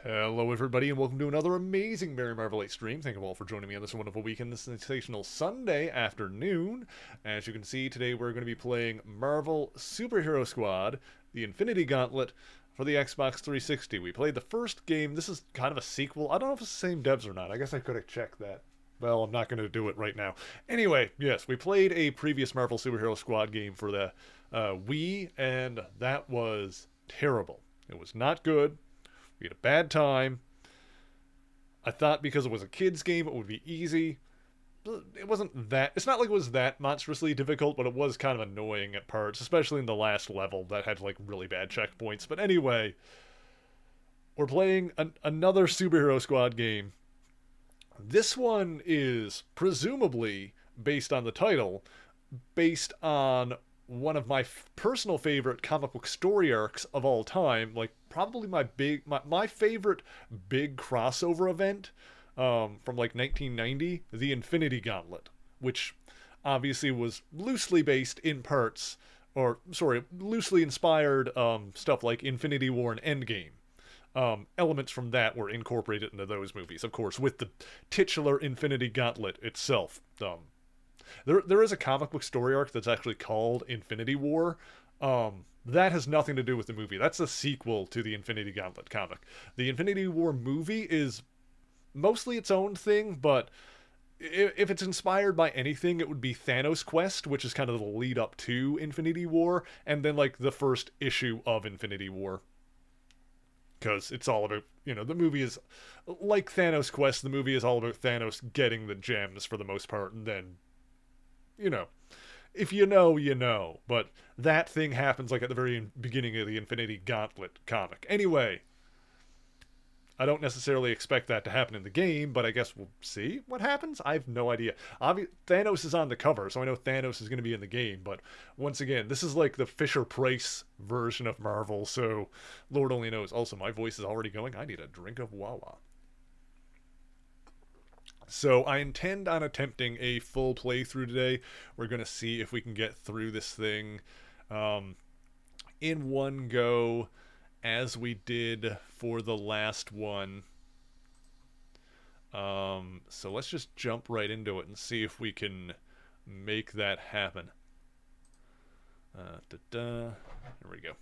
Hello everybody and welcome to another amazing Merry Marvelate stream. Thank you all for joining me on this wonderful weekend, this sensational Sunday afternoon. As you can see, today we're going to be playing Marvel Superhero Squad, the Infinity Gauntlet, for the Xbox 360. We played the first game. This is kind of a sequel. I don't know if it's the same devs or not. I guess I could have checked that. Well, I'm not going to do it right now. Anyway, yes, we played a previous Marvel Superhero Squad game for the Wii, and that was terrible. It was not good. We had a bad time. I thought because it was a kid's game, it would be easy. It wasn't that. It's not like it was that monstrously difficult, but it was kind of annoying at parts, especially in the last level that had like really bad checkpoints. But anyway, we're playing another Superhero Squad game. This one is presumably, based on the title, based on one of my personal favorite comic book story arcs of all time, like probably my favorite big crossover event from like 1990, the Infinity Gauntlet, which obviously was loosely based in parts, or sorry, loosely inspired stuff like Infinity War and Endgame. Elements from that were incorporated into those movies, of course, with the titular Infinity Gauntlet itself. There is a comic book story arc that's actually called Infinity War. That has nothing to do with the movie. That's a sequel to the Infinity Gauntlet comic. The Infinity War movie is mostly its own thing, but if it's inspired by anything, it would be Thanos' Quest, which is kind of the lead up to Infinity War, and then like the first issue of Infinity War. Because it's all about, the movie is like Thanos' Quest. The movie is all about Thanos getting the gems for the most part, and then if you know, you know. But that thing happens like at the very beginning of the Infinity Gauntlet comic. Anyway, I don't necessarily expect that to happen in the game, but I guess we'll see what happens. I have no idea. Thanos is on the cover, so I know Thanos is going to be in the game. But once again, this is like the Fisher-Price version of Marvel, so Lord only knows. Also, my voice is already going. I need a drink of Wawa. So I intend on attempting a full playthrough today. We're going to see if we can get through this thing in one go, as we did for the last one. So let's just jump right into it and see if we can make that happen. There we go.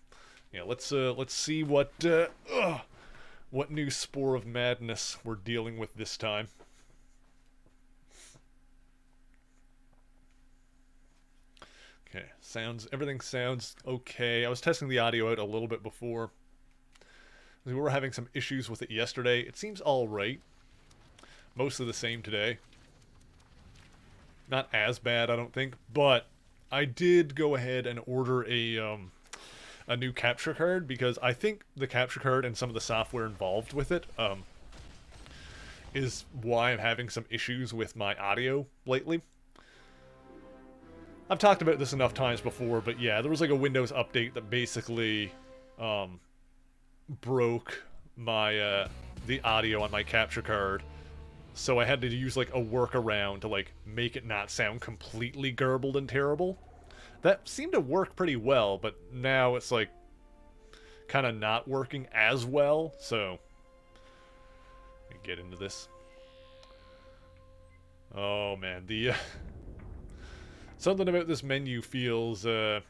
Yeah, let's see what new spore of madness we're dealing with this time. Okay, everything sounds okay. I was testing the audio out a little bit before. We were having some issues with it yesterday. It seems alright. Mostly the same today. Not as bad, I don't think, but I did go ahead and order a new capture card, because I think the capture card and some of the software involved with it is why I'm having some issues with my audio lately. I've talked about this enough times before, but yeah, there was like a Windows update that basically broke my the audio on my capture card, so I had to use like a workaround to like make it not sound completely garbled and terrible. That seemed to work pretty well, but now it's like kind of not working as well, so let me get into this. Oh man, the something about this menu feels, I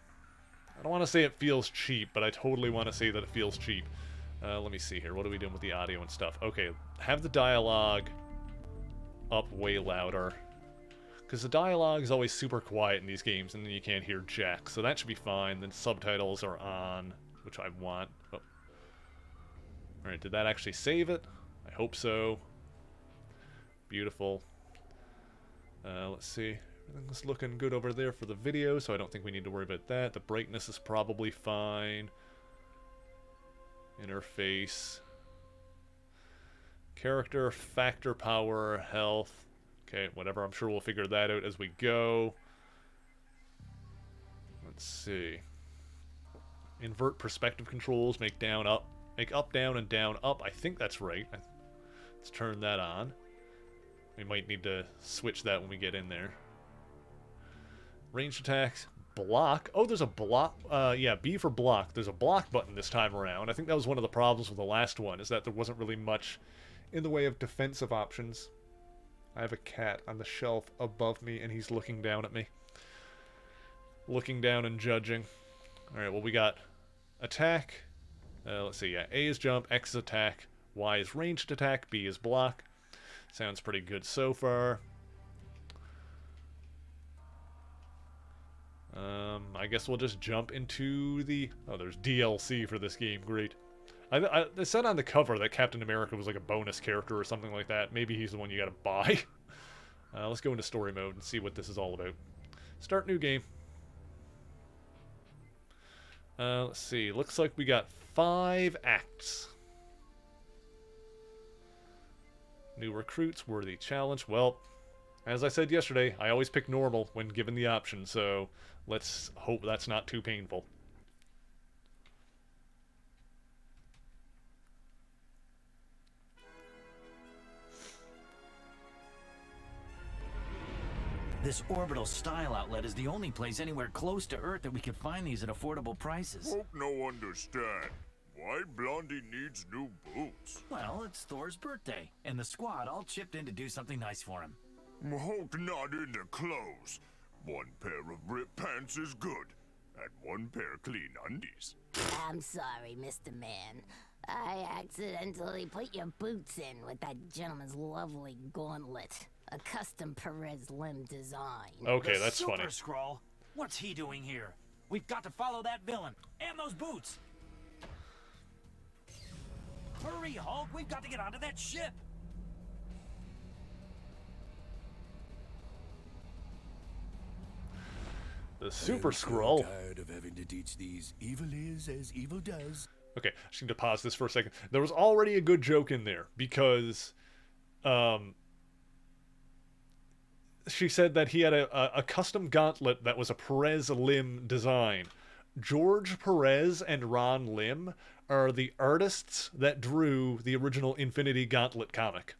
don't want to say it feels cheap, but I totally want to say that it feels cheap. Let me see here. What are we doing with the audio and stuff? Okay, have the dialogue up way louder, because the dialogue is always super quiet in these games, and then you can't hear jack, so that should be fine. Then subtitles are on, which I want. Oh. Alright, did that actually save it? I hope so. Beautiful. Let's see. Everything's looking good over there for the video, so I don't think we need to worry about that. The brightness is probably fine. Interface. Character, factor, power, health. Okay, whatever. I'm sure we'll figure that out as we go. Let's see. Invert perspective controls. Make down, up. Make up, down, and down, up. I think that's right. Let's turn that on. We might need to switch that when we get in there. Ranged attacks, block. Oh, there's a block. Yeah, B for block. There's a block button this time around. I think that was one of the problems with the last one, is that there wasn't really much in the way of defensive options. I have a cat on the shelf above me, and he's looking down at me. Looking down and judging. Alright, well, we got attack. Let's see, yeah. A is jump, X is attack, Y is ranged attack, B is block. Sounds pretty good so far. I guess we'll just jump into the... Oh, there's DLC for this game. Great. They said on the cover that Captain America was like a bonus character or something like that. Maybe he's the one you gotta buy. Let's go into story mode and see what this is all about. Start new game. Let's see. Looks like we got 5 acts. New recruits, worthy challenge. Well, as I said yesterday, I always pick normal when given the option, so let's hope that's not too painful. This orbital style outlet is the only place anywhere close to Earth that we can find these at affordable prices. Hope no understand. Why Blondie needs new boots? Well, it's Thor's birthday, and the squad all chipped in to do something nice for him. Hope not in the clothes. One pair of ripped pants is good, and one pair clean undies. I'm sorry, Mr. Man. I accidentally put your boots in with that gentleman's lovely gauntlet. A custom Perez limb design. Okay, that's funny. Super Skrull, what's he doing here? We've got to follow that villain, and those boots! Hurry, Hulk, we've got to get onto that ship! The Super I'm so Skrull. tired of having to teach these evil is as evil does. Okay, I just need to pause this for a second. There was already a good joke in there, because she said that he had a custom gauntlet that was a Perez limb design. George Perez and Ron Lim are the artists that drew the original Infinity Gauntlet comic.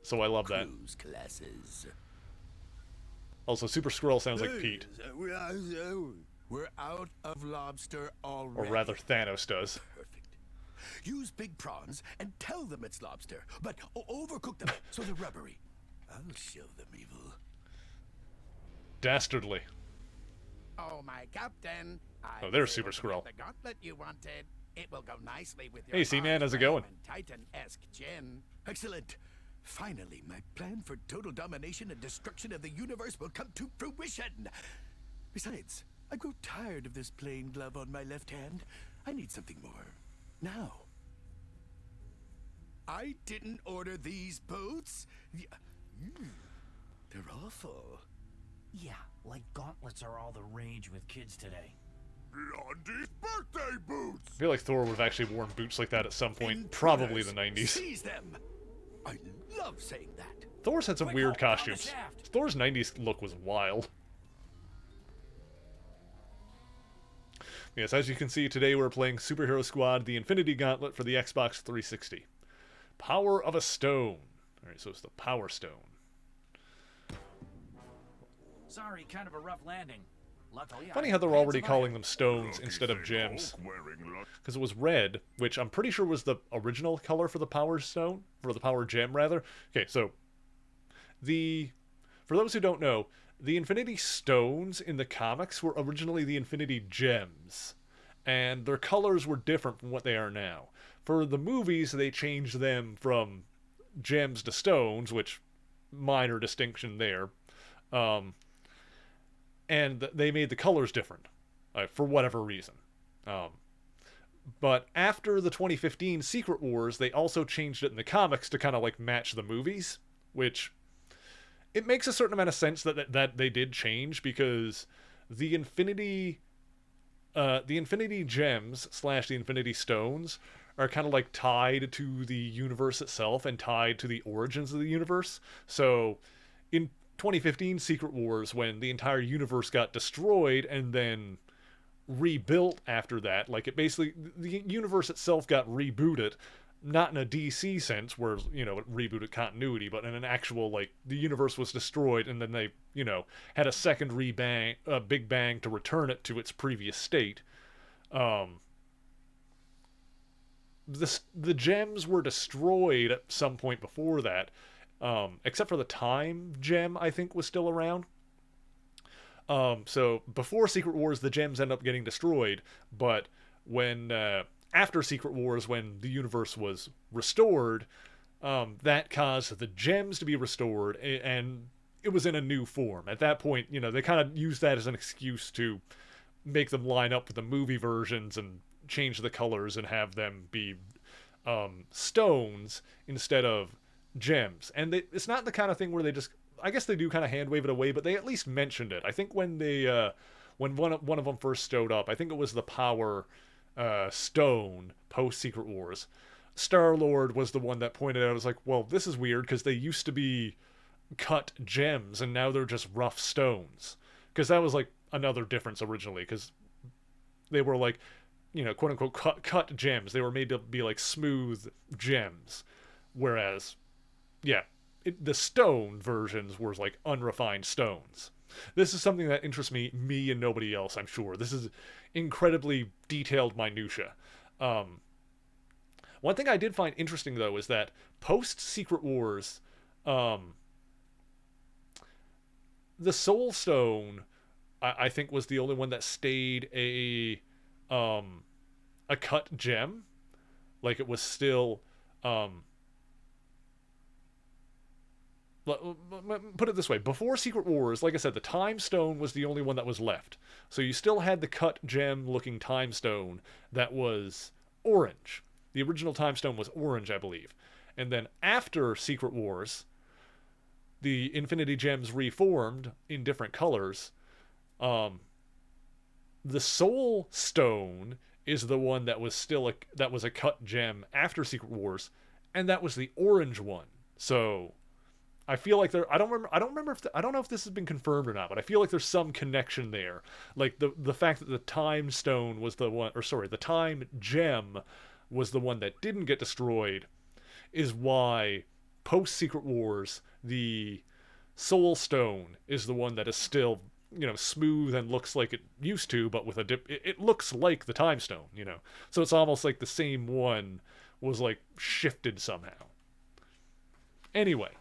So I love that. Cruise classes. Also, Super Skrull sounds like Pete. We're out of lobster Or already. rather, Thanos does. Perfect. Use big prawns and tell them it's lobster, but overcook them so they're rubbery. I'll show them evil. Dastardly. Oh, my captain. Oh, there's Super Skrull. The gauntlet you wanted. It will go nicely with your Hey, Seaman, how's it large going? frame and Titan-esque gin. Excellent. Finally, my plan for total domination and destruction of the universe will come to fruition. Besides, I grow tired of this plain glove on my left hand. I need something more. Now. I didn't order these boots. They're awful. Yeah, like gauntlets are all the rage with kids today. Blondie's birthday boots! I feel like Thor would have actually worn boots like that at some point. Probably the Intruders, 90s. Seize them. I love saying that. Thor's had some Quick, weird Hulk, down the costumes. shaft. Thor's 90s look was wild. Yes, as you can see, today we're playing Superhero Squad, the Infinity Gauntlet for the Xbox 360. Power of a Stone. Alright, so it's the Power Stone. Sorry, kind of a rough landing. Luckily, Funny I how they're had already some calling iron. them stones Lucky instead of thing gems. Hulk wearing Because it was red, which I'm pretty sure was the original color for the Power Stone, or the Power Gem, rather. Okay, so, for those who don't know, the Infinity Stones in the comics were originally the Infinity Gems, and their colors were different from what they are now. For the movies, they changed them from gems to stones, which, minor distinction there, and they made the colors different, for whatever reason. But after the 2015 Secret Wars, they also changed it in the comics to kind of like match the movies, which it makes a certain amount of sense that they did change, because the Infinity Gems / the Infinity Stones are kind of like tied to the universe itself and tied to the origins of the universe. So in 2015 Secret Wars, when the entire universe got destroyed and then rebuilt after that, like it basically, the universe itself got rebooted, not in a DC sense where, you know, it rebooted continuity, but in an actual, like, the universe was destroyed and then they, you know, had a second big bang to return it to its previous state. The gems were destroyed at some point before that, except for the time gem, I think, was still around. So before Secret Wars, the gems end up getting destroyed, but when after Secret Wars, when the universe was restored, that caused the gems to be restored, and it was in a new form. At that point, you know, they kind of used that as an excuse to make them line up with the movie versions and change the colors and have them be stones instead of gems. And it's not the kind of thing where they just, I guess they do kind of hand wave it away, but they at least mentioned it. I think when they when one of them first showed up, I think it was the Power Stone post Secret Wars. Star-Lord was the one that pointed out, I was like, well, this is weird because they used to be cut gems and now they're just rough stones. Because that was like another difference originally, because they were like, you know, quote unquote cut gems. They were made to be like smooth gems, whereas, yeah, the stone versions were like unrefined stones. This is something that interests me and nobody else, I'm sure. This is incredibly detailed minutia. One thing I did find interesting, though, is that post-Secret Wars, the Soul Stone, I think, was the only one that stayed a cut gem. Like, it was still... put it this way, before Secret Wars, like I said, the Time Stone was the only one that was left. So you still had the cut gem looking Time Stone that was orange. The original Time Stone was orange, I believe. And then after Secret Wars, the Infinity Gems reformed in different colors. The Soul Stone is the one that was still that was a cut gem after Secret Wars, and that was the orange one. So I feel like I don't know if this has been confirmed or not, but I feel like there's some connection there. Like the fact that the Time Stone was the one, or sorry, the Time Gem was the one that didn't get destroyed, is why post Secret Wars the Soul Stone is the one that is still, you know, smooth and looks like it used to, but with a dip. It looks like the Time Stone, you know. So it's almost like the same one was like shifted somehow. Anyway.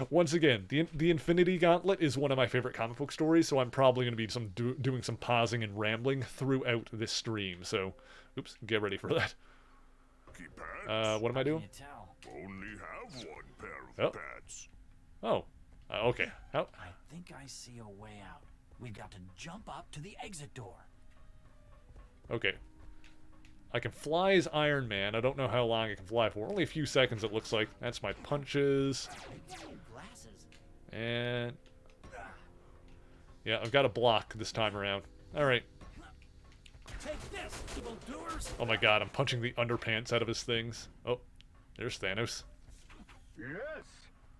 Once again, the Infinity Gauntlet is one of my favorite comic book stories, so I'm probably going to be doing some pausing and rambling throughout this stream. So, oops, get ready for that. Keep pants. What am I doing? Can you tell? Only have one pair of pants. Oh, okay. How? I think I see a way out. We've got to jump up to the exit door. Okay. I can fly as Iron Man. I don't know how long I can fly for. Only a few seconds, it looks like. That's my punches. Glasses. And yeah, I've got a block this time around. Alright. Take this, evildoers. Oh my god, I'm punching the underpants out of his things. Oh, there's Thanos. Yes,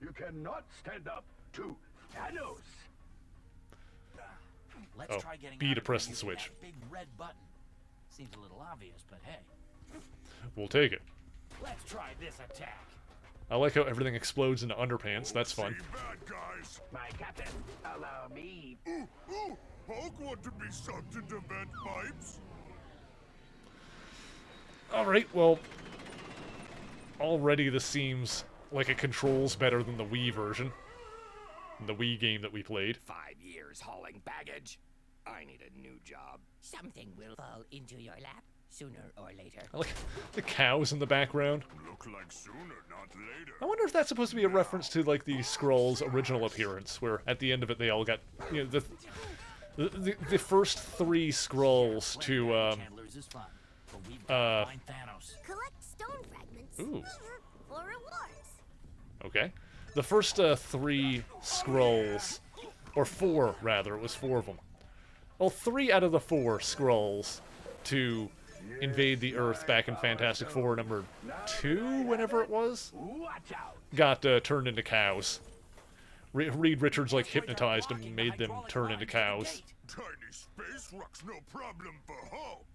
you cannot stand up to Thanos. Let's try getting B out to of press here the using switch. that big red button. Seems a little obvious, but hey. We'll take it. Let's try this attack. I like how everything explodes into underpants. That's fun. See bad guys. My captain, allow me. Ooh, Hulk want to be sucked into vent pipes? Alright, well, already this seems like it controls better than the Wii version. The Wii game that we played. 5 years hauling baggage. I need a new job. Something will fall into your lap sooner or later. I like the cows in the background. Look like sooner, not later. I wonder if that's supposed to be a reference to like the Skrulls' original appearance, where at the end of it they all got, you know, the first 3 Skrulls to Chandler's is fun, but we've got to find Thanos. Collect stone fragments Ooh. for rewards. Okay. The first 3 Skrulls, or 4 rather, it was 4 of them. Well, 3 out of the 4 Skrulls to invade the Earth back in Fantastic Four number 2, whenever it was, Watch out. got turned into cows. Reed Richards like hypnotized them and made them turn into cows. Tiny space rock's no problem for Hulk.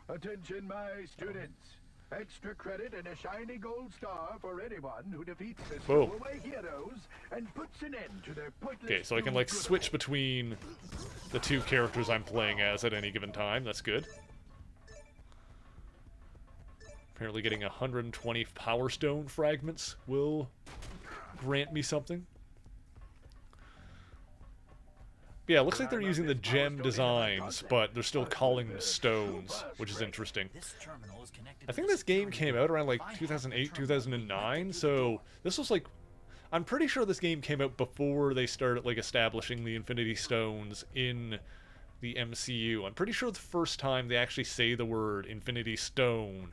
Attention, my students. Extra credit and a shiny gold star for anyone who defeats the stowaway heroes and puts an end to their pointless... Okay, so I can, like, switch between the two characters I'm playing as at any given time. That's good. Apparently getting 120 Power Stone fragments will grant me something. Yeah, it looks like they're using the gem designs, but they're still calling them stones, which is interesting. I think this game came out around, like, 2008, 2009, so this was, like... I'm pretty sure this game came out before they started, like, establishing the Infinity Stones in the MCU. I'm pretty sure the first time they actually say the word Infinity Stone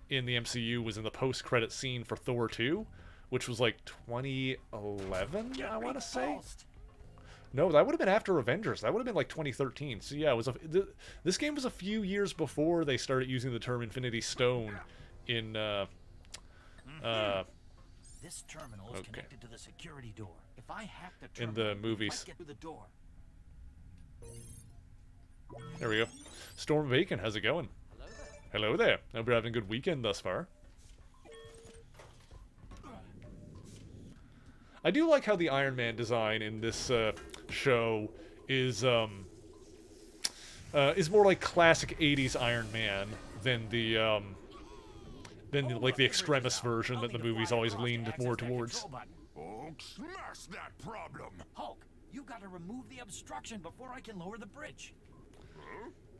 in the MCU was in the post-credit scene for Thor 2, which was, like, 2011, I want to say? No, that would have been after Avengers. That would have been like 2013. So yeah, it was this game was a few years before they started using the term Infinity Stone in This terminal is connected to the security door. If I hack the terminal, in the movies. I get through the door. There we go. Storm Bacon, how's it going? Hello there. Hope you're having a good weekend thus far. I do like how the Iron Man design in this show is more like classic 80s Iron Man than the like the Extremis version that the movies always leaned more towards. Hulk, smash that problem! Hulk, you gotta remove the obstruction before I can lower the bridge.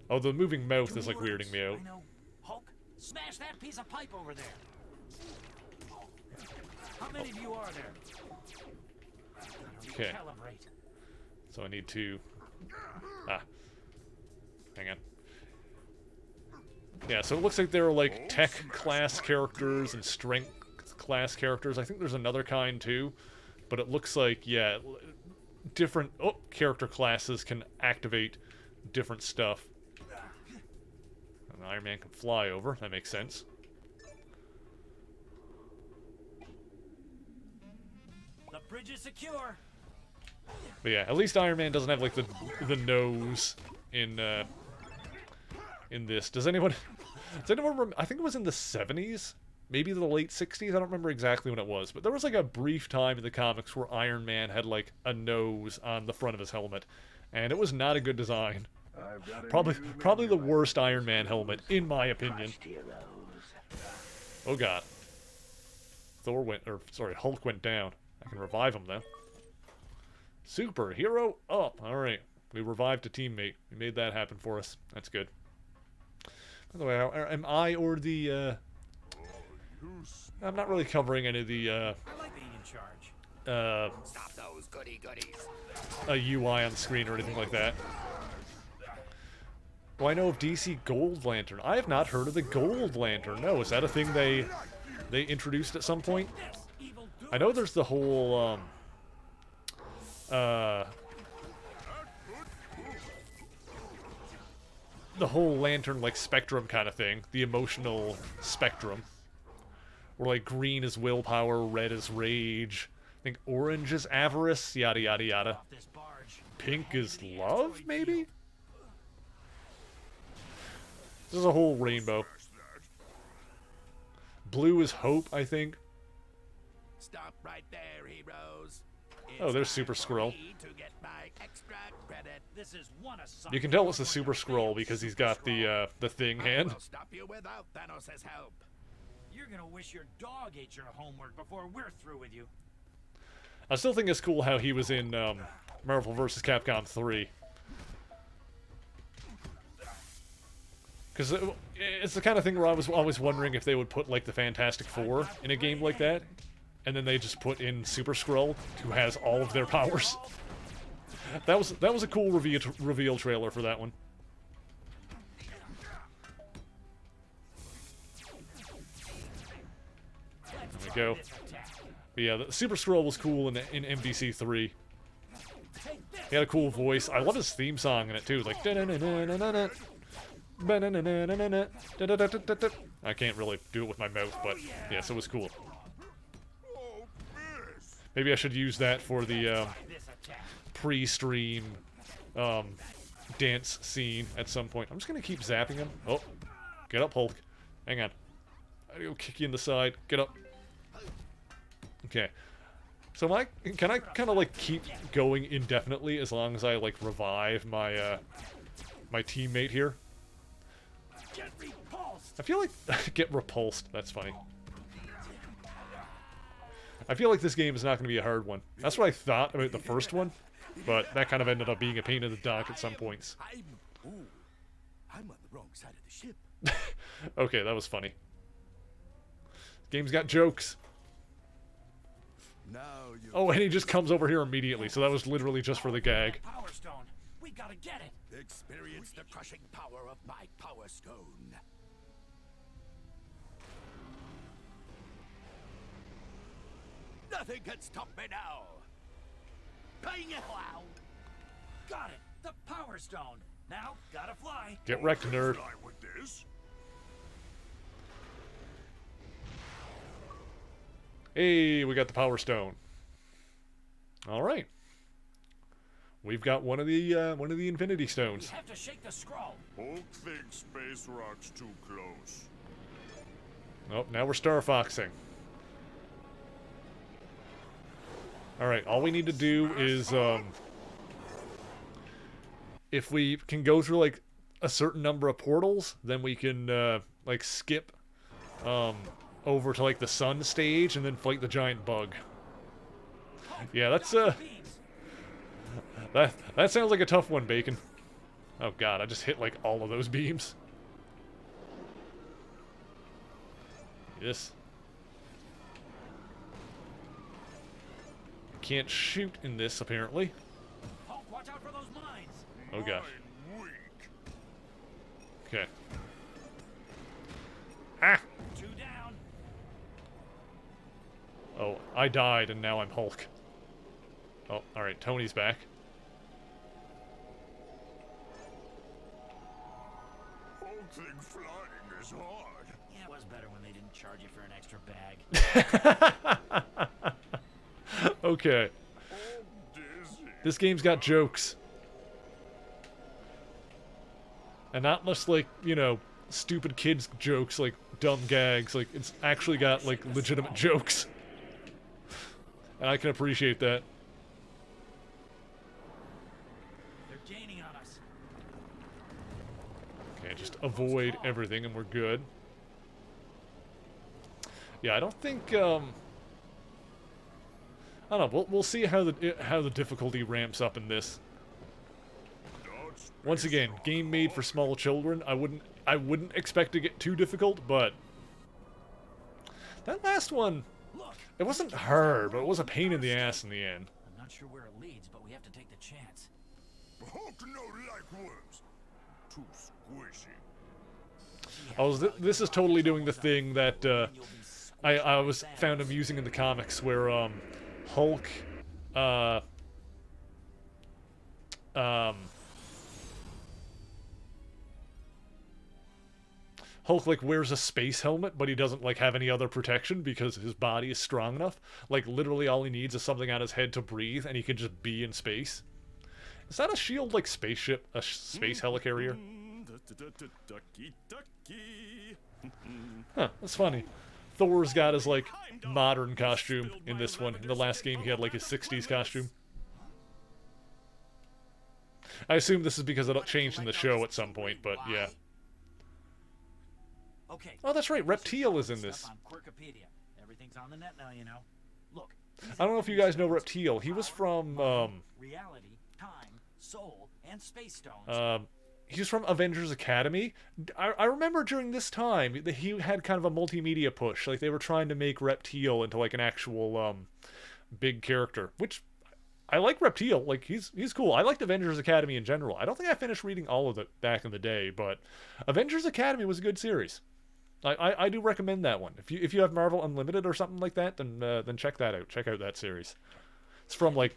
Oh, the moving mouth is like weirding me out. I know. Hulk, smash that piece of pipe over there. How many of you are there? Okay. Calibrate. So I need to... hang on. Yeah, so it looks like there are, like, tech class characters and strength class characters. I think there's another kind, too. But it looks like, yeah, different character classes can activate different stuff. And Iron Man can fly over. That makes sense. The bridge is secure. But yeah, at least Iron Man doesn't have, like, the nose in this. Does anyone remember? I think it was in the 70s? Maybe the late 60s? I don't remember exactly when it was. But there was, like, a brief time in the comics where Iron Man had, like, a nose on the front of his helmet. And it was not a good design. Probably the worst Iron Man helmet, in my opinion. Oh, God. Hulk went down. I can revive him, though. Superhero up. Alright. We revived a teammate. We made that happen for us. That's good. By the way, am I or the, I'm not really covering any of the, I like being in charge. Stop those goodies. a UI on the screen or anything like that. Do I know of DC Gold Lantern? I have not heard of the Gold Lantern. No, is that a thing they introduced at some point? I know there's the whole, the whole lantern, like, spectrum kind of thing. The emotional spectrum. Where, like, green is willpower, red is rage. I think orange is avarice, yada yada yada. Pink is love, maybe? There's a whole rainbow. Blue is hope, I think. Stop right there, heroes. Oh, there's Super Skrull. To get my extra credit. This is one You can tell it's the Super Skrull because he's got the thing hand. I'll stop you without Thanos' help. You're gonna wish your dog ate your homework before we're through with you. I still think it's cool how he was in Marvel vs. Capcom 3. Because it's the kind of thing where I was always wondering if they would put, like, the Fantastic Four in a game like that. And then they just put in Super Skrull, who has all of their powers. That was a cool reveal trailer for that one. There we go. But yeah, the Super Skrull was cool in MVC 3. He had a cool voice. I love his theme song in it too, like. I can't really do it with my mouth, but yes, it was cool. Maybe I should use that for the pre-stream dance scene at some point. I'm just gonna keep zapping him. Oh, get up, Hulk. Hang on. I'll kick you in the side. Get up. Okay. So can I kind of like keep going indefinitely as long as I like revive my my teammate here? Get repulsed. I feel like get repulsed. That's funny. I feel like this game is not going to be a hard one. That's what I thought about the first one, but that kind of ended up being a pain in the dock at some points. I'm on the wrong side of the ship. Okay, that was funny. Game's got jokes. Now you. Oh, and he just comes over here immediately, so that was literally just for the gag. Power Stone. We gotta get it. Experience the crushing power of my Power Stone. Nothing can stop me now. Bang it! Wow. Got it. The Power Stone. Now, gotta fly. Get wrecked, nerd. Fly with this? Hey, we got the Power Stone. All right. We've got one of the Infinity We Stones. have to shake the scroll. Hulk thinks space rock's too close. Oh, now we're Star Foxing. All right, all we need to do is if we can go through like a certain number of portals, then we can like skip over to like the sun stage and then fight the giant bug. Yeah, that's that sounds like a tough one, Bacon. Oh god, I just hit like all of those beams. Yes. Can't shoot in this apparently. Hulk, watch out for those mines. Oh gosh. Mine weak. Okay. Ah! 2 down. Oh, I died and now I'm Hulk. Oh, alright, Tony's back. Hulk think flying is hard. Yeah, it was better when they didn't charge you for an extra bag. Okay. Dizzy. This game's got jokes. And not just like, you know, stupid kids jokes, like dumb gags. Like, it's actually got, like, legitimate jokes. And I can appreciate that. They're gaining on us. Okay, just avoid everything and we're good. Yeah, I don't think, I don't know. We'll see how the difficulty ramps up in this. Once again, game made for small children. I wouldn't expect to get too difficult, but that last one, Look. it wasn't hard, but it was a pain in the ass in the end. I'm not sure where it leads, but we have to take the chance. Hulk no like worms. Too squishy. This is totally doing the thing that I was found amusing in the comics, where Hulk Hulk like wears a space helmet, but he doesn't like have any other protection because his body is strong enough. Like literally all he needs is something on his head to breathe and he can just be in space. Is that a shield like spaceship? A space helicarrier? Huh, that's funny. Thor's got his like modern costume in this one. In the last game he had like his 60s costume. I assume this is because it changed in the show at some point, but yeah. Okay. Oh, that's right. Reptile is in this. On Quirkopedia. Everything's on the net now, you know. Look. I don't know if you guys know Reptile. He was from reality, time, soul, and space stones. he's from Avengers Academy. I remember during this time that he had kind of a multimedia push. Like they were trying to make Reptile into like an actual big character, which I like Reptile. Like he's cool. I liked Avengers Academy in general. I don't think I finished reading all of it back in the day, but Avengers Academy was a good series. I do recommend that one. If you have Marvel Unlimited or something like that, then check that out. Check out that series. It's from like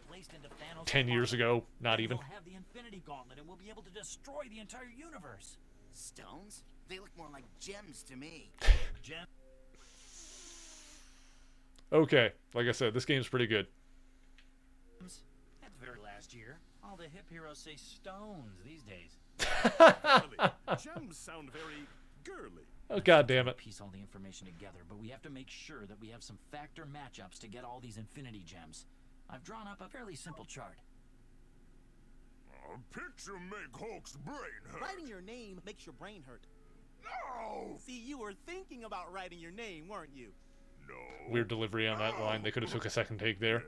10 years ago, not even. We'll have the Infinity Gauntlet and we'll be able to destroy the entire universe. Stones? They look more like gems to me. Gem. Okay, like I said, this game's pretty good. At the very last year, All the hip heroes say stones these days. Really, gems sound very girly. Oh, God damn it. Piece all the information together, but we have to make sure that we have some factor matchups to get all these infinity gems. I've drawn up a fairly simple chart. A picture make Hulk's brain hurt. Writing your name makes your brain hurt. No! See, you were thinking about writing your name, weren't you? No. Weird delivery on that line. They could have took a second take there.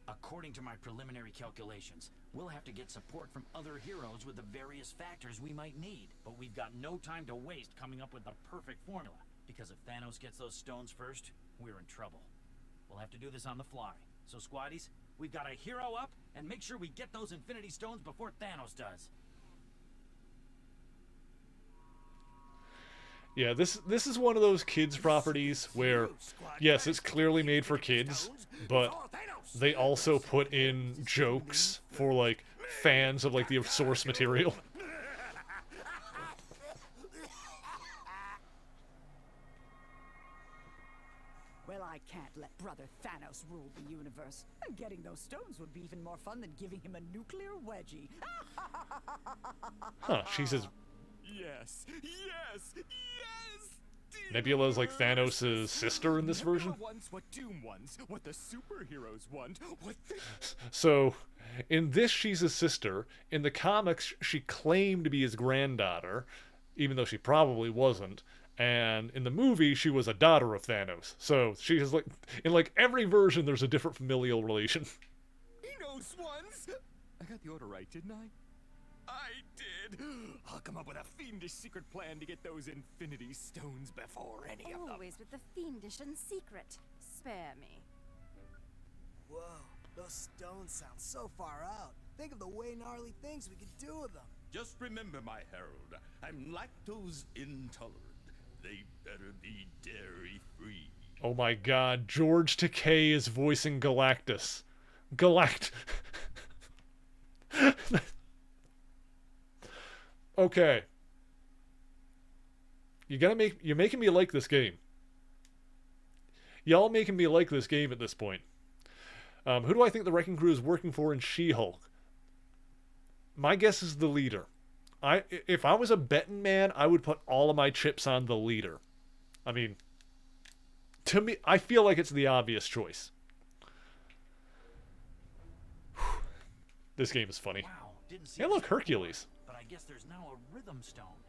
According to my preliminary calculations, we'll have to get support from other heroes with the various factors we might need. But we've got no time to waste coming up with the perfect formula. Because if Thanos gets those stones first, we're in trouble. We'll have to do this on the fly. So squaddies, we've got to hero up and make sure we get those infinity stones before Thanos does. Yeah, this is one of those kids properties where, yes, it's clearly made for kids, but they also put in jokes for, like, fans of, like, the source material. Well, I can't let Brother Thanos rule the universe. And getting those stones would be even more fun than giving him a nuclear wedgie. Huh, she says Yes, yes, yes! Nebula's like Thanos' sister in this version. Nebula wants what Doom wants, what the superheroes want, what they... So, in this, she's his sister. In the comics, she claimed to be his granddaughter, even though she probably wasn't. And in the movie, she was a daughter of Thanos. So, she is like... In, like, every version, there's a different familial relation. He knows ones! I got the order right, didn't I? I did! I'll come up with a fiendish secret plan to get those infinity stones before any of them. Always with the fiendish and secret. Spare me. Whoa, those stones sound so far out. Think of the way gnarly things we could do with them. Just remember, my herald, I'm lactose intolerant. They better be dairy-free. Oh my god, George Takei is voicing Galactus. Okay. You're making me like this game. Y'all making me like this game at this point. Who do I think the Wrecking Crew is working for in She-Hulk? My guess is the leader. If I was a betting man, I would put all of my chips on the leader. I mean, to me, I feel like it's the obvious choice. This game is funny. Wow, didn't see Hey, this look, before, Hercules. But I guess there's now a rhythm stone.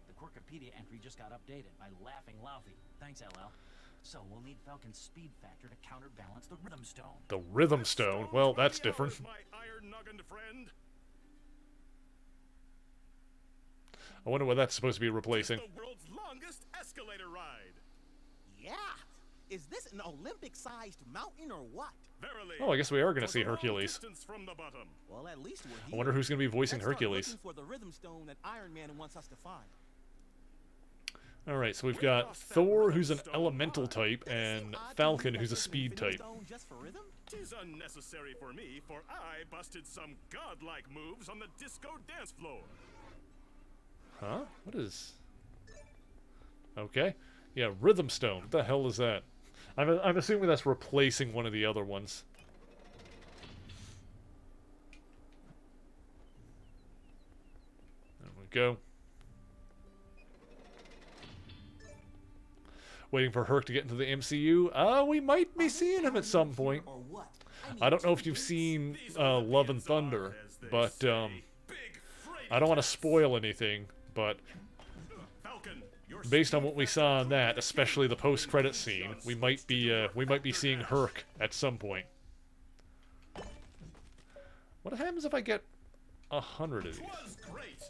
The Quirkipedia entry just got updated by Laughing Louthy. Thanks, LL. So we'll need Falcon's speed factor to counterbalance the rhythm stone. The Rhythm Stone? Well, that's different. My iron-nuggened friend. I wonder what that's supposed to be replacing. The world's longest escalator ride. Yeah. Is this an Olympic-sized mountain or what? Verily. Oh, I guess we are going to was see a long Hercules. distance from the bottom. Well, at least we're here. I wonder who's going to be voicing Let's start Hercules. looking for the rhythm stone that Iron Man wants us to find. Alright, so we've got Thor, who's an elemental type, and Falcon, who's a speed type. Just for rhythm? Tis unnecessary for me, for I busted some godlike moves on the disco dance floor. Huh? What is... Okay. Yeah, Rhythm Stone. What the hell is that? I'm assuming that's replacing one of the other ones. There we go. Waiting for Herc to get into the MCU. We might be seeing him at some point. Or what? I don't know if you've seen Love and Thunder, but I don't want to spoil anything, but Falcon, your based on what we saw in that, especially the post-credit scene, we might be seeing Herc at some point. What happens if I get 100 of these? was great.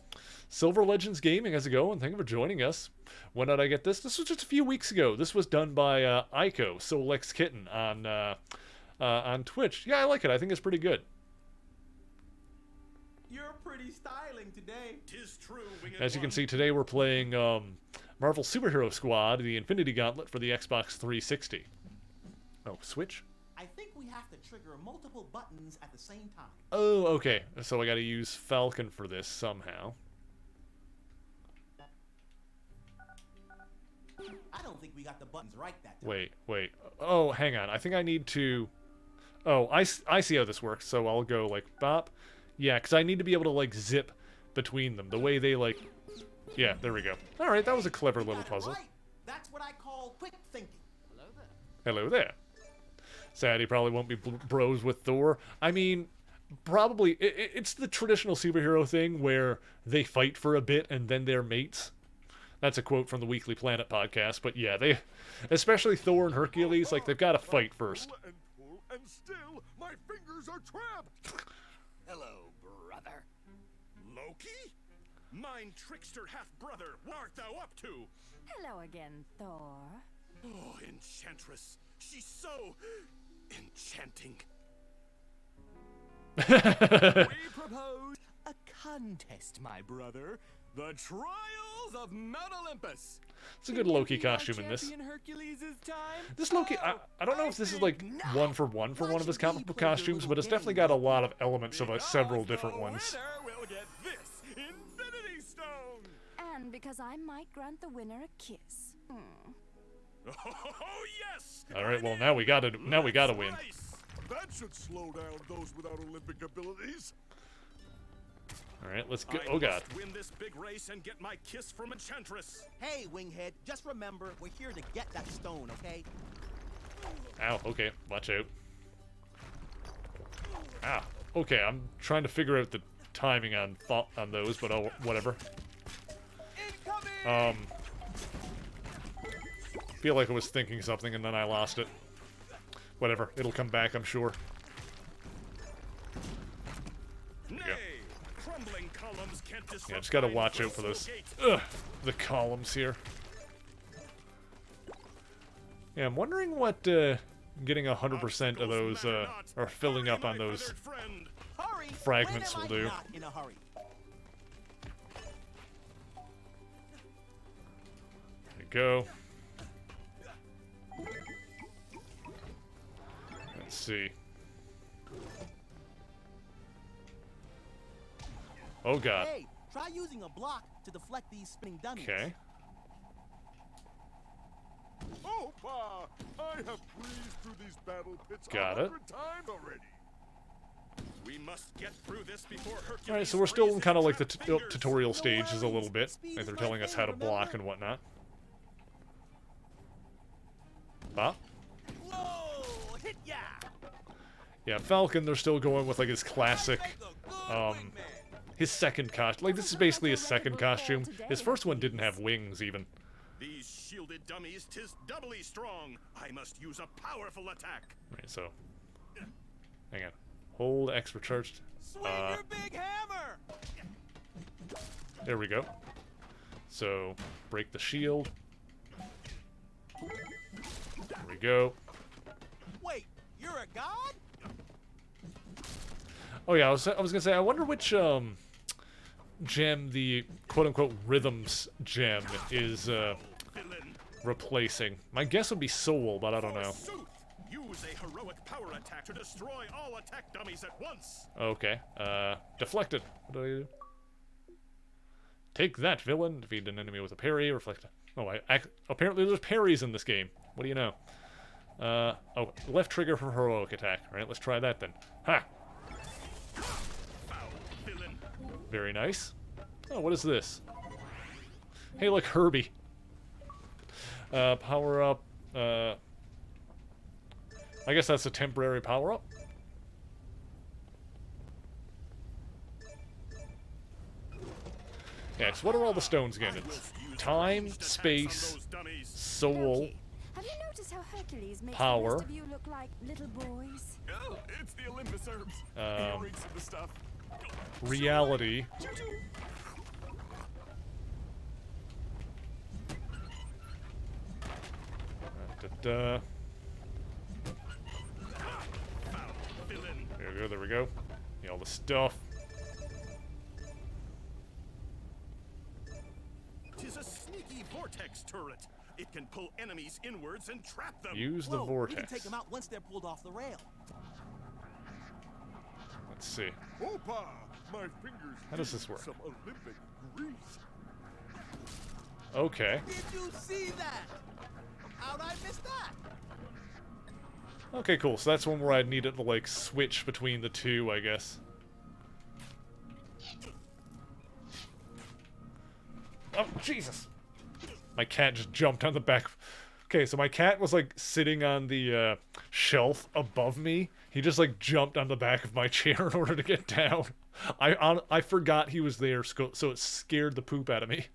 Silver Legends Gaming, how's it going? Thank you for joining us. When did I get this? This was just a few weeks ago. This was done by Ico, Solex Kitten, on Twitch. Yeah, I like it. I think it's pretty good. You're pretty styling today. Tis true, winged As you can one. see, today we're playing Marvel Superhero Squad, the Infinity Gauntlet for the Xbox 360. Oh, Switch? I think we have to trigger multiple buttons at the same time. Oh, okay. So I gotta use Falcon for this somehow. I don't think we got the buttons right that time. Wait. Oh, hang on. I think I need to... Oh, I see how this works. So I'll go like, bop. Yeah, because I need to be able to, like, zip between them. The way they, like... Yeah, there we go. Alright, that was a clever little puzzle. Right. That's what I call quick thinking. Hello there. Sad he probably won't be bros with Thor. I mean, probably... It's the traditional superhero thing where they fight for a bit and then they're mates. That's a quote from the Weekly Planet podcast, but yeah, they... Especially Thor and Hercules, like, they've got to fight first. And still, my fingers are trapped. Hello, brother. Loki? Mine trickster half-brother, what art thou up to? Hello again, Thor. Oh, Enchantress. She's so... enchanting. We propose a contest, my brother. The Trials of Mount Olympus. It's a good Loki costume in this. This Loki, I don't know if this is like one for one of his comic book costumes, but it's definitely got a lot of elements of several different ones. Will get this Infinity Stone. And because I might grant the winner a kiss. Oh, yes! All right, well now we gotta win. That should slow down those without Olympic abilities. All right, let's go. Oh God. I must win this big race and get my kiss from Enchantress. Hey, Winghead, just remember, we're here to get that stone, okay? Ow. Okay, watch out. Ah. Okay, I'm trying to figure out the timing on those, but oh, whatever. Feel like I was thinking something and then I lost it. Whatever, it'll come back, I'm sure. Crumbling columns can't Yeah, just gotta watch out for those. The columns here. Yeah, I'm wondering what getting 100% of those or filling up on those fragments will do. In a hurry. There we go. Let's see. Oh God. Hey, try using a block to deflect these spinning dummies. Okay. Oh, Pa! I have breezed through these battle pits Got it. 100 times already. We must get through this before Hercules. Alright, so we're still in kind of like the tutorial stages a little bit. Like they're telling us how to block and whatnot. Huh? Whoa! Hit ya! Yeah, Falcon, they're still going with like his classic, his second costume. Like this is basically his second costume. His first one didn't have wings even. These shielded dummies, 'tis doubly strong. I must use a powerful attack. Right, so hang on. Hold X for charged. Swing your big hammer! There we go. So break the shield. There we go. Wait, you're a god? Oh yeah, I was gonna say, I wonder which gem the quote-unquote rhythms gem is replacing. My guess would be Soul, but I don't know. Use a heroic power attack to destroy all attack dummies at once. Okay. Deflected. What do I do? Take that, villain. Defeat an enemy with a parry. Reflect. Oh, apparently there's parries in this game. What do you know? Oh, left trigger for heroic attack. All right, let's try that then. Ha! Very nice. Oh, what is this? Hey, look, Herbie. Power up. I guess that's a temporary power up. Yeah, so what are all the stones again? It's time, space, soul, Have you noticed how Hercules makes power. the rest of you look like little boys? Oh, it's the Olympus herbs. He reeks of the stuff. reality. There we go, there we go. Yeah, all the stuff. Tis a sneaky vortex turret. It can pull enemies inwards and trap them. Use the Whoa, vortex. We can take them out once they're pulled off the rail. Let's see. Opa! My fingers How does this work? Some Olympic grease. Okay. Did you see that? How'd I miss that? Okay, cool. So that's one where I'd need it to, like, switch between the two, I guess. Oh, Jesus. My cat just jumped on the back. Okay, so my cat was, like, sitting on the shelf above me. He just, like, jumped on the back of my chair in order to get down. I forgot he was there, so it scared the poop out of me.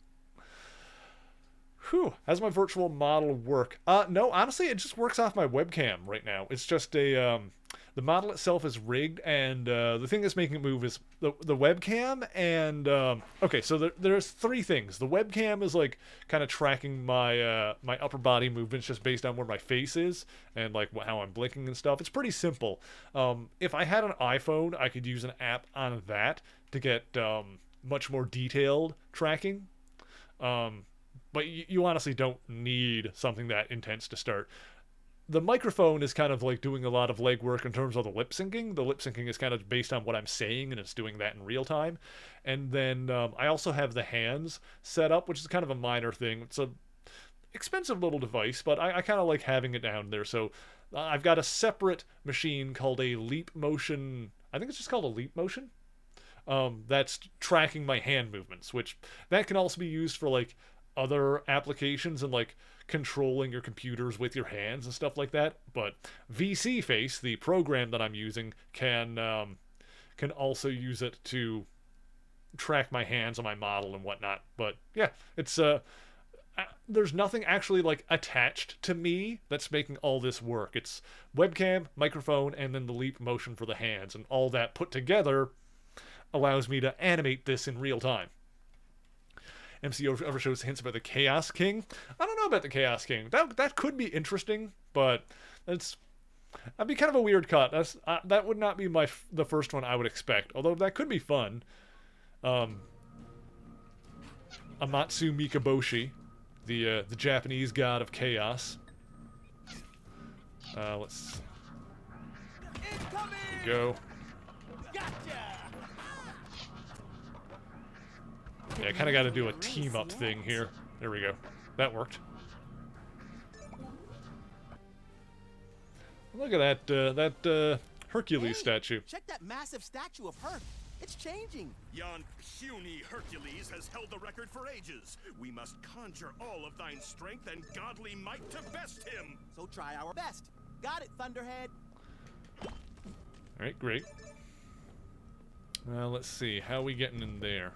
Whew. How's my virtual model work? No, honestly, it just works off my webcam right now. It's just a, the model itself is rigged, and the thing that's making it move is the webcam, and, okay, so there's three things. The webcam is, like, kind of tracking my, my upper body movements just based on where my face is, and, like, how I'm blinking and stuff. It's pretty simple. If I had an iPhone, I could use an app on that to get, much more detailed tracking. But you honestly don't need something that intense to start. The microphone is kind of like doing a lot of legwork in terms of the lip syncing. The lip syncing is kind of based on what I'm saying, and it's doing that in real time. And then I also have the hands set up, which is kind of a minor thing. It's a expensive little device, but I kind of like having it down there. So I've got a separate machine called a Leap Motion. I think it's just called a Leap Motion. That's tracking my hand movements, which that can also be used for like other applications and like controlling your computers with your hands and stuff like that. But VC Face, the program that I'm using, can also use it to track my hands on my model and whatnot. But yeah, it's there's nothing actually like attached to me that's making all this work. It's webcam, microphone, and then the Leap Motion for the hands, and all that put together allows me to animate this in real time. MCU ever shows hints about the Chaos King? I don't know about the Chaos King. That could be interesting, but that'd be kind of a weird cut. That would not be the first one I would expect. Although that could be fun. Amatsu Mikaboshi, the Japanese god of chaos. Let's go. Yeah, I kind of got to do a team-up thing here. There we go. That worked. Look at that Hercules statue. Check that massive statue of Herc. It's changing. Yon puny Hercules has held the record for ages. We must conjure all of thine strength and godly might to best him. So try our best. Got it, Thunderhead. All right, great. Well, let's see. How are we getting in there?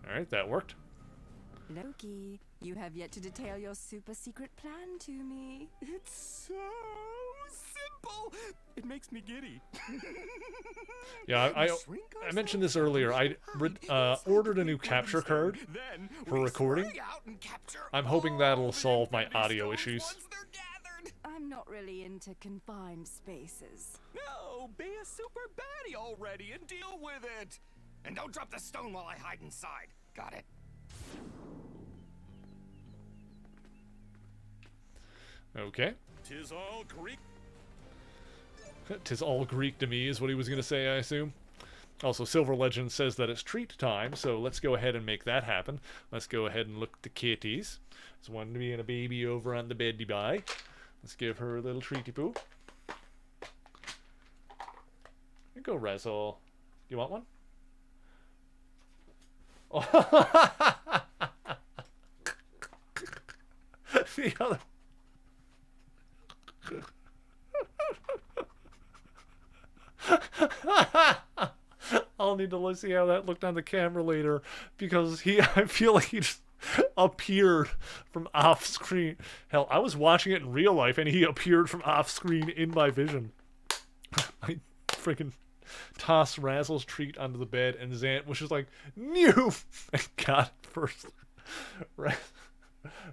Alright, that worked. Loki, you have yet to detail your super secret plan to me. It's so simple. It makes me giddy. Yeah, I mentioned this earlier. I ordered a new capture card for recording. I'm hoping that'll solve my audio issues. I'm not really into confined spaces. No, be a super baddie already and deal with it. And don't drop the stone while I hide inside. Got it? Okay. Tis all Greek. Tis all Greek to me is what he was going to say, I assume. Also, Silver Legend says that it's treat time, so let's go ahead and make that happen. Let's go ahead and look at the kitties. There's one being a baby over on the beddy by. Let's give her a little treaty poo. Here you go, Razzle. Do you want one? The other. I'll need to see how that looked on the camera later, because I feel like he just appeared from off screen. Hell, I was watching it in real life and he appeared from off screen in my vision. I freaking tossed Razzle's treat onto the bed, and Zant was just like, "New!" and got it first.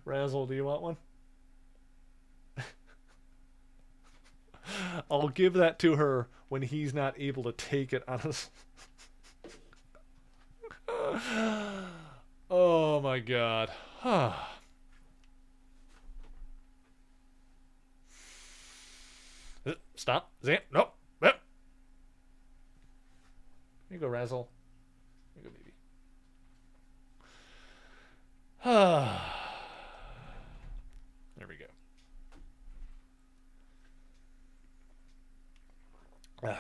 Razzle, do you want one? I'll give that to her when he's not able to take it on his... Oh my god. Stop. Zant. Nope. Here you go, Razzle. Here you go, baby. There we go.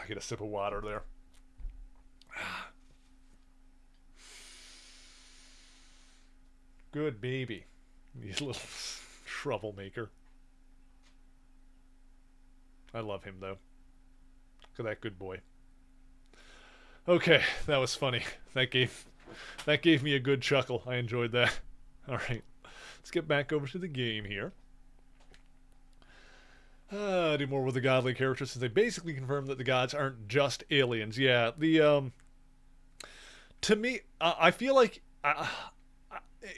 Get a sip of water there. Good baby. You little troublemaker. I love him, though. Look at that good boy. Okay, that was funny. That gave me a good chuckle. I enjoyed that. Alright, let's get back over to the game here. Do more with the godly characters, since they basically confirmed that the gods aren't just aliens. Yeah, to me, I feel like,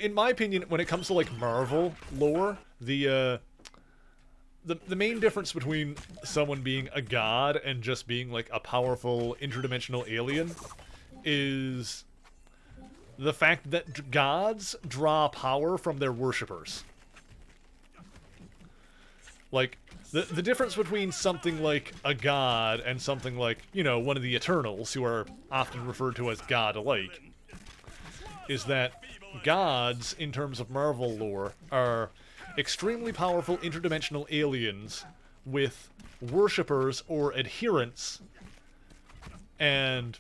in my opinion, when it comes to, like, Marvel lore, the main difference between someone being a god and just being, like, a powerful interdimensional alien is the fact that gods draw power from their worshippers. Like, the difference between something like a god and something like, you know, one of the Eternals, who are often referred to as god-alike, is that gods, in terms of Marvel lore, are extremely powerful interdimensional aliens with worshippers or adherents, and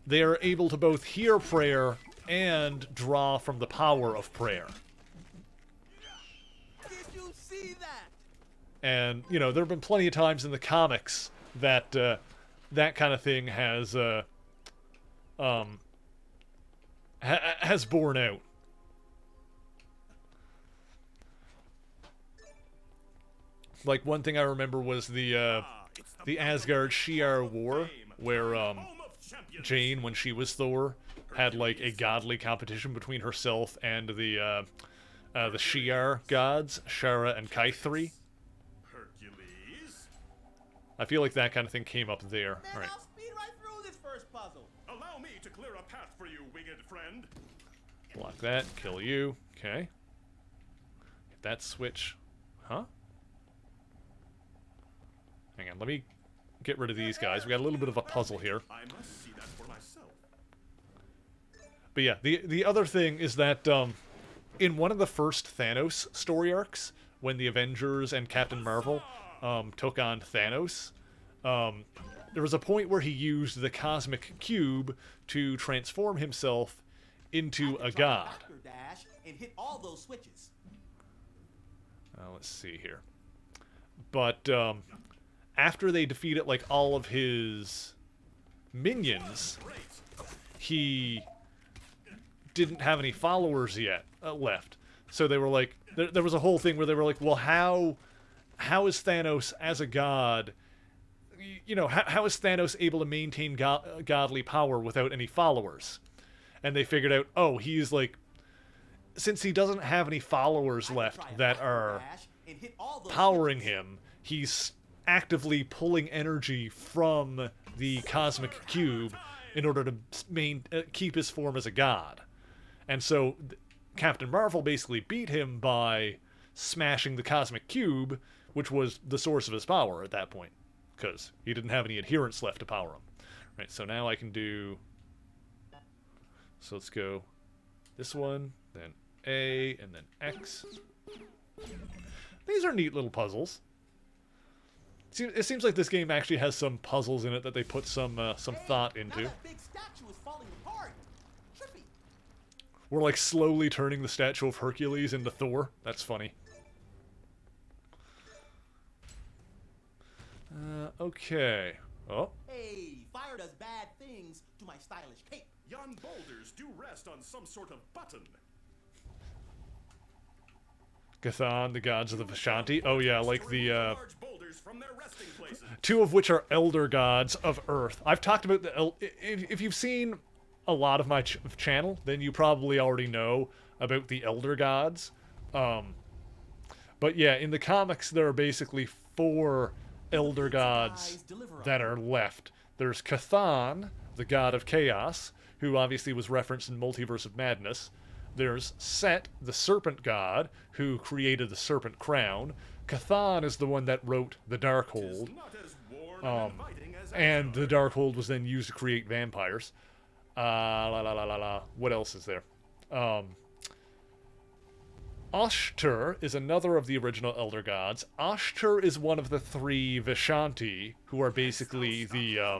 they are able to both hear prayer and draw from the power of prayer. Did you see that? And, you know, there have been plenty of times in the comics that that kind of thing has has borne out. Like, one thing I remember was the Asgard Shi'ar War, where Jane, when she was Thor, had like a godly competition between herself and the Shi'ar gods, Shara and Kaithri. Hercules? I feel like that kind of thing came up there. Man, All right. I'll speed right through this first puzzle. Allow me to clear a path for you, winged friend. Block that. Kill you. Okay. Hit that switch. Huh? Hang on. Let me get rid of these guys. We got a little bit of a puzzle here. I must see that for myself. But yeah, the other thing is that in one of the first Thanos story arcs, when the Avengers and Captain Marvel took on Thanos, there was a point where he used the Cosmic Cube to transform himself into a god. Dash and hit all those switches. Let's see here. But after they defeated like all of his minions, he didn't have any followers yet left. So they were like, there was a whole thing where they were like, well, how is Thanos as a god, you know, how is Thanos able to maintain godly power without any followers? And they figured out, oh, he's like, since he doesn't have any followers left that are powering him, he's actively pulling energy from the Cosmic Cube in order to keep his form as a god. And so Captain Marvel basically beat him by smashing the Cosmic Cube, which was the source of his power at that point, because he didn't have any adherents left to power him. Right, so now I can do... So let's go this one, then A, and then X. These are neat little puzzles. It seems like this game actually has some puzzles in it that they put some thought into. That big statue is falling apart. Trippy. We're like slowly turning the statue of Hercules into Thor. That's funny. Okay. Oh. Hey, fire does bad things to my stylish cape. Yon boulders do rest on some sort of button. Gathan, the gods of the Vishanti. Oh yeah, like the Large boulders from their resting places. two of which are elder gods of Earth. I've talked about the if you've seen a lot of my channel, then you probably already know about the elder gods. But yeah, in the comics there are basically 4 elder gods that are left. There's Gathan, the god of chaos, who obviously was referenced in Multiverse of Madness. There's Set, the serpent god, who created the serpent crown. Gathan is the one that wrote the Darkhold. And the Darkhold was then used to create vampires. What else is there? Ashter is another of the original Elder Gods. Ashter is one of the 3 Vishanti, who are basically the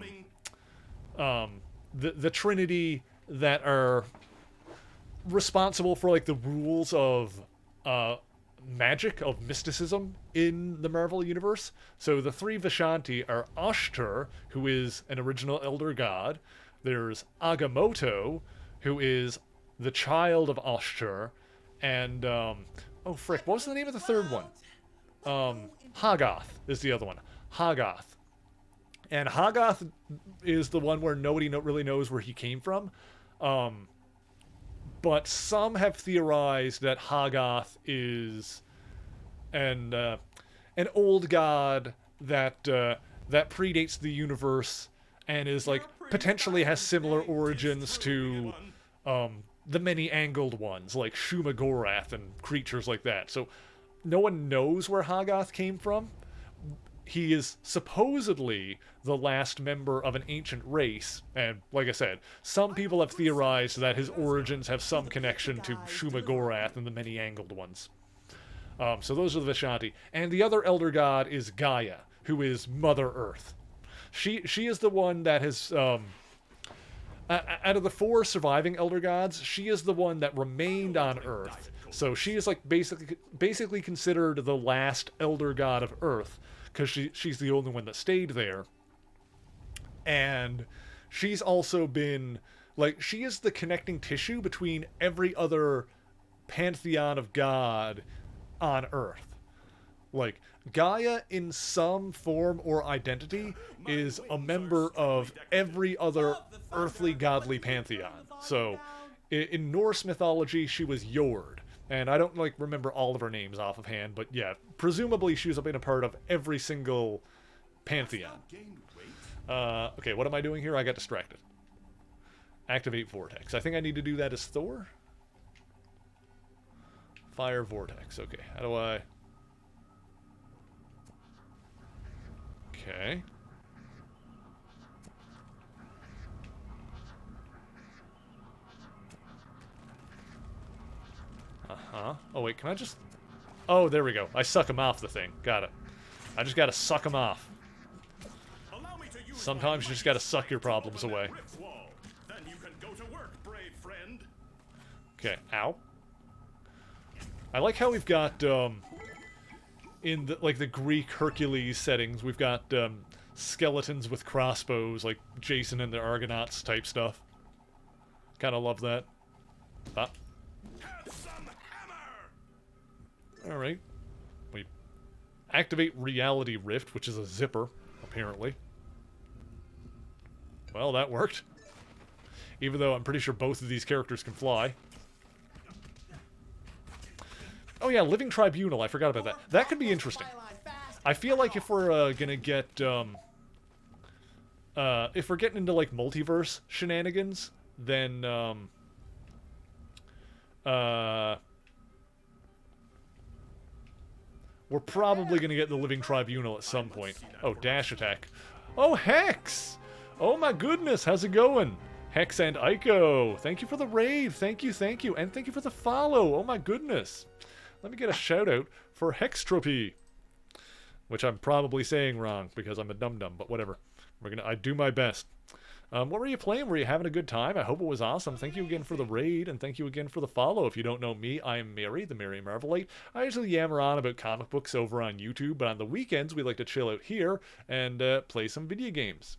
Trinity that are responsible for like the rules of magic, of mysticism in the Marvel universe. So the three Vishanti are Ashter, who is an original Elder God. There's Agamotto, who is the child of Ashter, and oh frick, what was the name of the third one? Hoggoth is the other one. Hoggoth. And Hoggoth is the one where nobody really knows where he came from. But some have theorized that Hoggoth is an old god that that predates the universe and is like potentially has similar origins to the many-angled ones like Shuma-Gorath and creatures like that. So no one knows where Hoggoth came from. He is supposedly the last member of an ancient race, and like I said, some people have theorized that his origins have some connection to Shuma-Gorath and the many-angled ones. So those are the Vishanti. And the other Elder God is Gaia, who is Mother Earth. She is the one that has... out of the four surviving Elder Gods, she is the one that remained on Earth. So she is like basically considered the last Elder God of Earth, because she's the only one that stayed there. And she's also been, like, she is the connecting tissue between every other pantheon of God on Earth. Like, Gaia, in some form or identity, is a member of every other earthly godly pantheon. So, in Norse mythology, she was Jord. And I don't, like, remember all of her names off of hand, but yeah, presumably she was been a part of every single pantheon. Okay, what am I doing here? I got distracted. Activate Vortex. I think I need to do that as Thor. Fire Vortex. Okay, how do I... Okay. Oh, wait, can I just... Oh, there we go. I suck him off the thing. Got it. I just gotta suck him off. Sometimes you just gotta suck your problems away. Okay, ow. I like how we've got, in the, like, the Greek Hercules settings, we've got, skeletons with crossbows, like Jason and the Argonauts type stuff. Kinda love that. Ah. Alright. We activate Reality Rift, which is a zipper, apparently. Well, that worked. Even though I'm pretty sure both of these characters can fly. Oh yeah, Living Tribunal, I forgot about that. That could be interesting. I feel like if we're gonna get, if we're getting into, like, multiverse shenanigans, then, we're probably going to get the Living Tribunal at some point. Oh, dash attack. Oh, Hex! Oh my goodness, how's it going? Hex and Ico, thank you for the raid. Thank you, and thank you for the follow. Oh my goodness. Let me get a shout out for Hextropy, which I'm probably saying wrong because I'm a dum-dum, but whatever. I do my best. What were you playing? Were you having a good time? I hope it was awesome. Thank you again for the raid, and thank you again for the follow. If you don't know me, I'm Mary, the Mary Marvelite. I usually yammer on about comic books over on YouTube, but on the weekends, we like to chill out here and play some video games.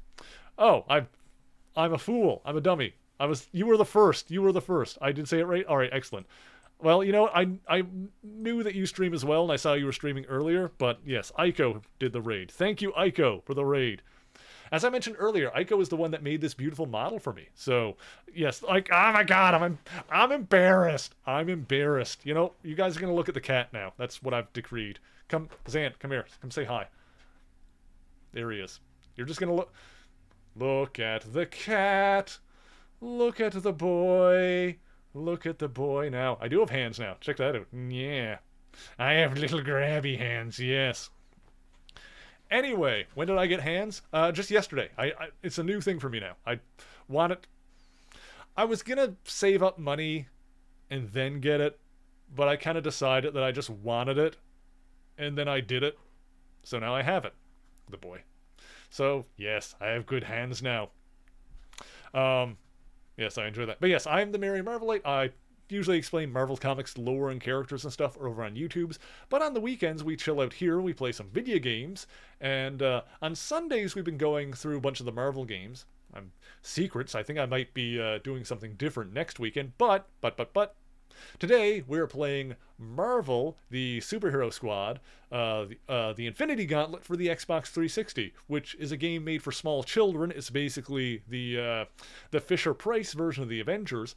Oh, I'm a fool. I'm a dummy. You were the first. You were the first. I did say it right? All right, excellent. Well, you know, I knew that you stream as well, and I saw you were streaming earlier, but yes, Ico did the raid. Thank you, Ico, for the raid. As I mentioned earlier, Ico is the one that made this beautiful model for me. So, yes, like, oh my god, I'm embarrassed. I'm embarrassed. You know, you guys are going to look at the cat now. That's what I've decreed. Come, Zant, come here. Come say hi. There he is. You're just going to look. Look at the cat. Look at the boy. Look at the boy now. I do have hands now. Check that out. Yeah. I have little grabby hands, yes. Anyway, when did I get hands? Just yesterday. It's a new thing for me now. I was gonna save up money and then get it, but I kind of decided that I just wanted it, and then I did it. So now I have it. The boy. So, yes, I have good hands now. Yes, I enjoy that. But yes, I'm the Mary Marvelite. I usually explain Marvel Comics lore and characters and stuff over on YouTube's, but on the weekends we chill out here, we play some video games, and on Sundays we've been going through a bunch of the Marvel games. Secrets, I think I might be doing something different next weekend, but today we're playing Marvel, the Superhero Squad, the Infinity Gauntlet for the Xbox 360, which is a game made for small children. It's basically the Fisher-Price version of the Avengers.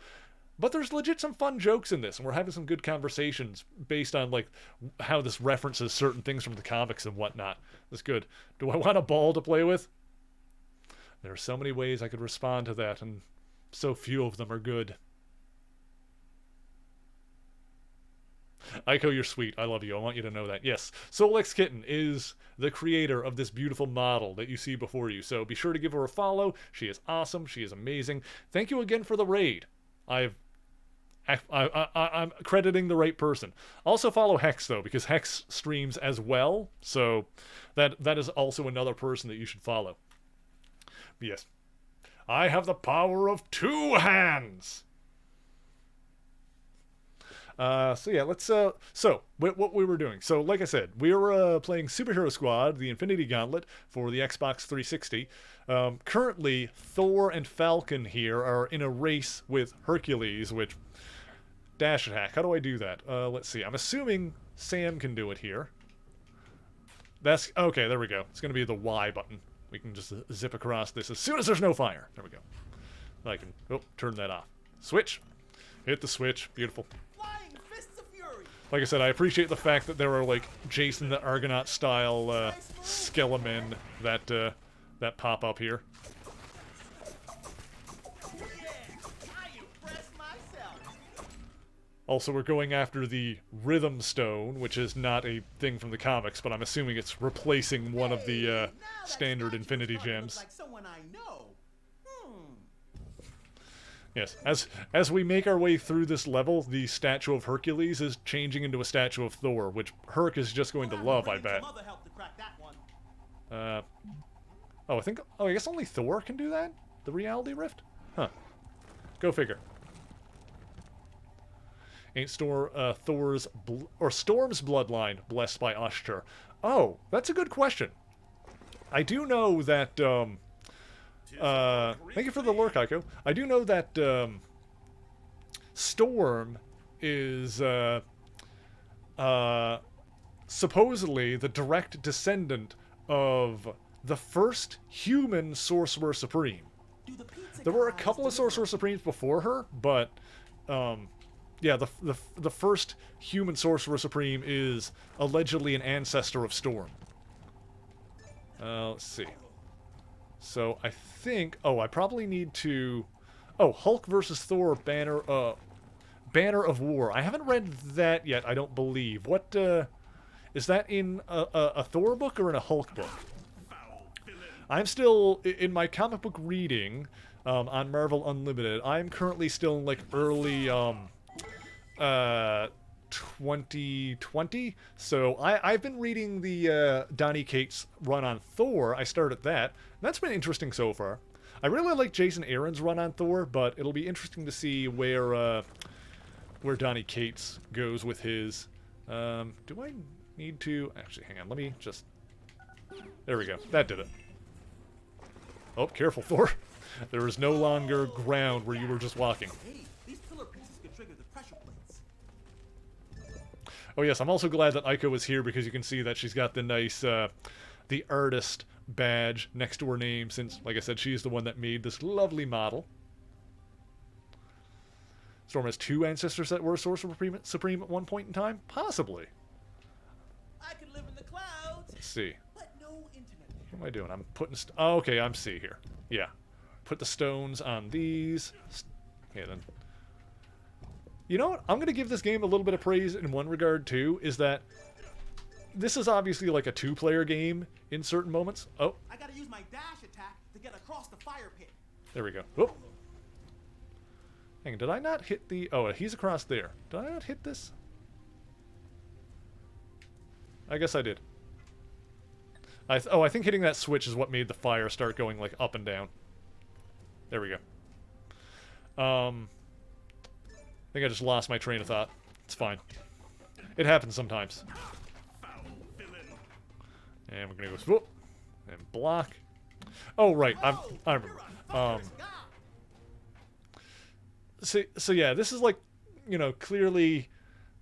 But there's legit some fun jokes in this, and we're having some good conversations based on like how this references certain things from the comics and whatnot. That's good. Do I want a ball to play with? There are so many ways I could respond to that, and so few of them are good. Aiko, you're sweet. I love you. I want you to know that. Yes, Solex Kitten is the creator of this beautiful model that you see before you, so be sure to give her a follow. She is awesome. She is amazing. Thank you again for the raid. I'm crediting the right person. Also follow Hex, though, because Hex streams as well, so that is also another person that you should follow. Yes. I have the power of 2 hands! So yeah, let's, so, what we were doing. So, like I said, we were, playing Superhero Squad, the Infinity Gauntlet, for the Xbox 360. Currently, Thor and Falcon here are in a race with Hercules, which... Dash attack. How do I do that? Let's see. I'm assuming Sam can do it here. That's... Okay, there we go. It's gonna be the Y button. We can just zip across this as soon as there's no fire. There we go. I can... Oh, turn that off. Switch. Hit the switch. Beautiful. Like I said, I appreciate the fact that there are, like, Jason the Argonaut-style, Skelemen that pop up here. Also, we're going after the Rhythm Stone, which is not a thing from the comics, but I'm assuming it's replacing one of the standard Infinity Gems. Yes, as we make our way through this level, the statue of Hercules is changing into a statue of Thor, which Herc is just going to love, I bet. Oh, I guess only Thor can do that? The Reality Rift? Huh. Go figure. Ain't Storm's bloodline blessed by Ashter? Oh, that's a good question. I do know that, thank you for the lore, Kaiko. I do know that, Storm is, supposedly the direct descendant of the first human Sorcerer Supreme. There were a couple of Sorcerer Supremes before her, but, yeah, the first human Sorcerer Supreme is allegedly an ancestor of Storm. Let's see. So, I think... Oh, I probably need to... Oh, Hulk versus Thor, Banner of War. I haven't read that yet, I don't believe. What, is that in a Thor book or in a Hulk book? I'm still... In my comic book reading, on Marvel Unlimited, I'm currently still in, like, early, 2020, so I've been reading the Donny Cates run on Thor. I started that. That's been interesting so far. I really like Jason Aaron's run on Thor, but it'll be interesting to see where Donny Cates goes with his. Do I need to... Actually, hang on, let me just... There we go. That did it. Oh, careful, Thor. There is no longer ground where you were just walking. Oh yes, I'm also glad that Aiko is here because you can see that she's got the nice, the artist badge next to her name since, like I said, she's the one that made this lovely model. Storm has 2 ancestors that were Sorcerer Supreme at one point in time? Possibly. I could live in the clouds. Let's see. But no internet. What am I doing? I'm putting... Oh, okay, I'm see here. Yeah. Put the stones on these. Okay, then... You know what? I'm going to give this game a little bit of praise in one regard, too, is that this is obviously like a 2-player game in certain moments. Oh. I gotta use my dash attack to get across the fire pit. There we go. Whoop. Hang on, did I not hit the... Oh, he's across there. Did I not hit this? I guess I did. I think hitting that switch is what made the fire start going, like, up and down. There we go. think I just lost my train of thought. It's fine. It happens sometimes. And we're gonna go swoop and block. Oh right, I remember. So yeah, this is like, you know, clearly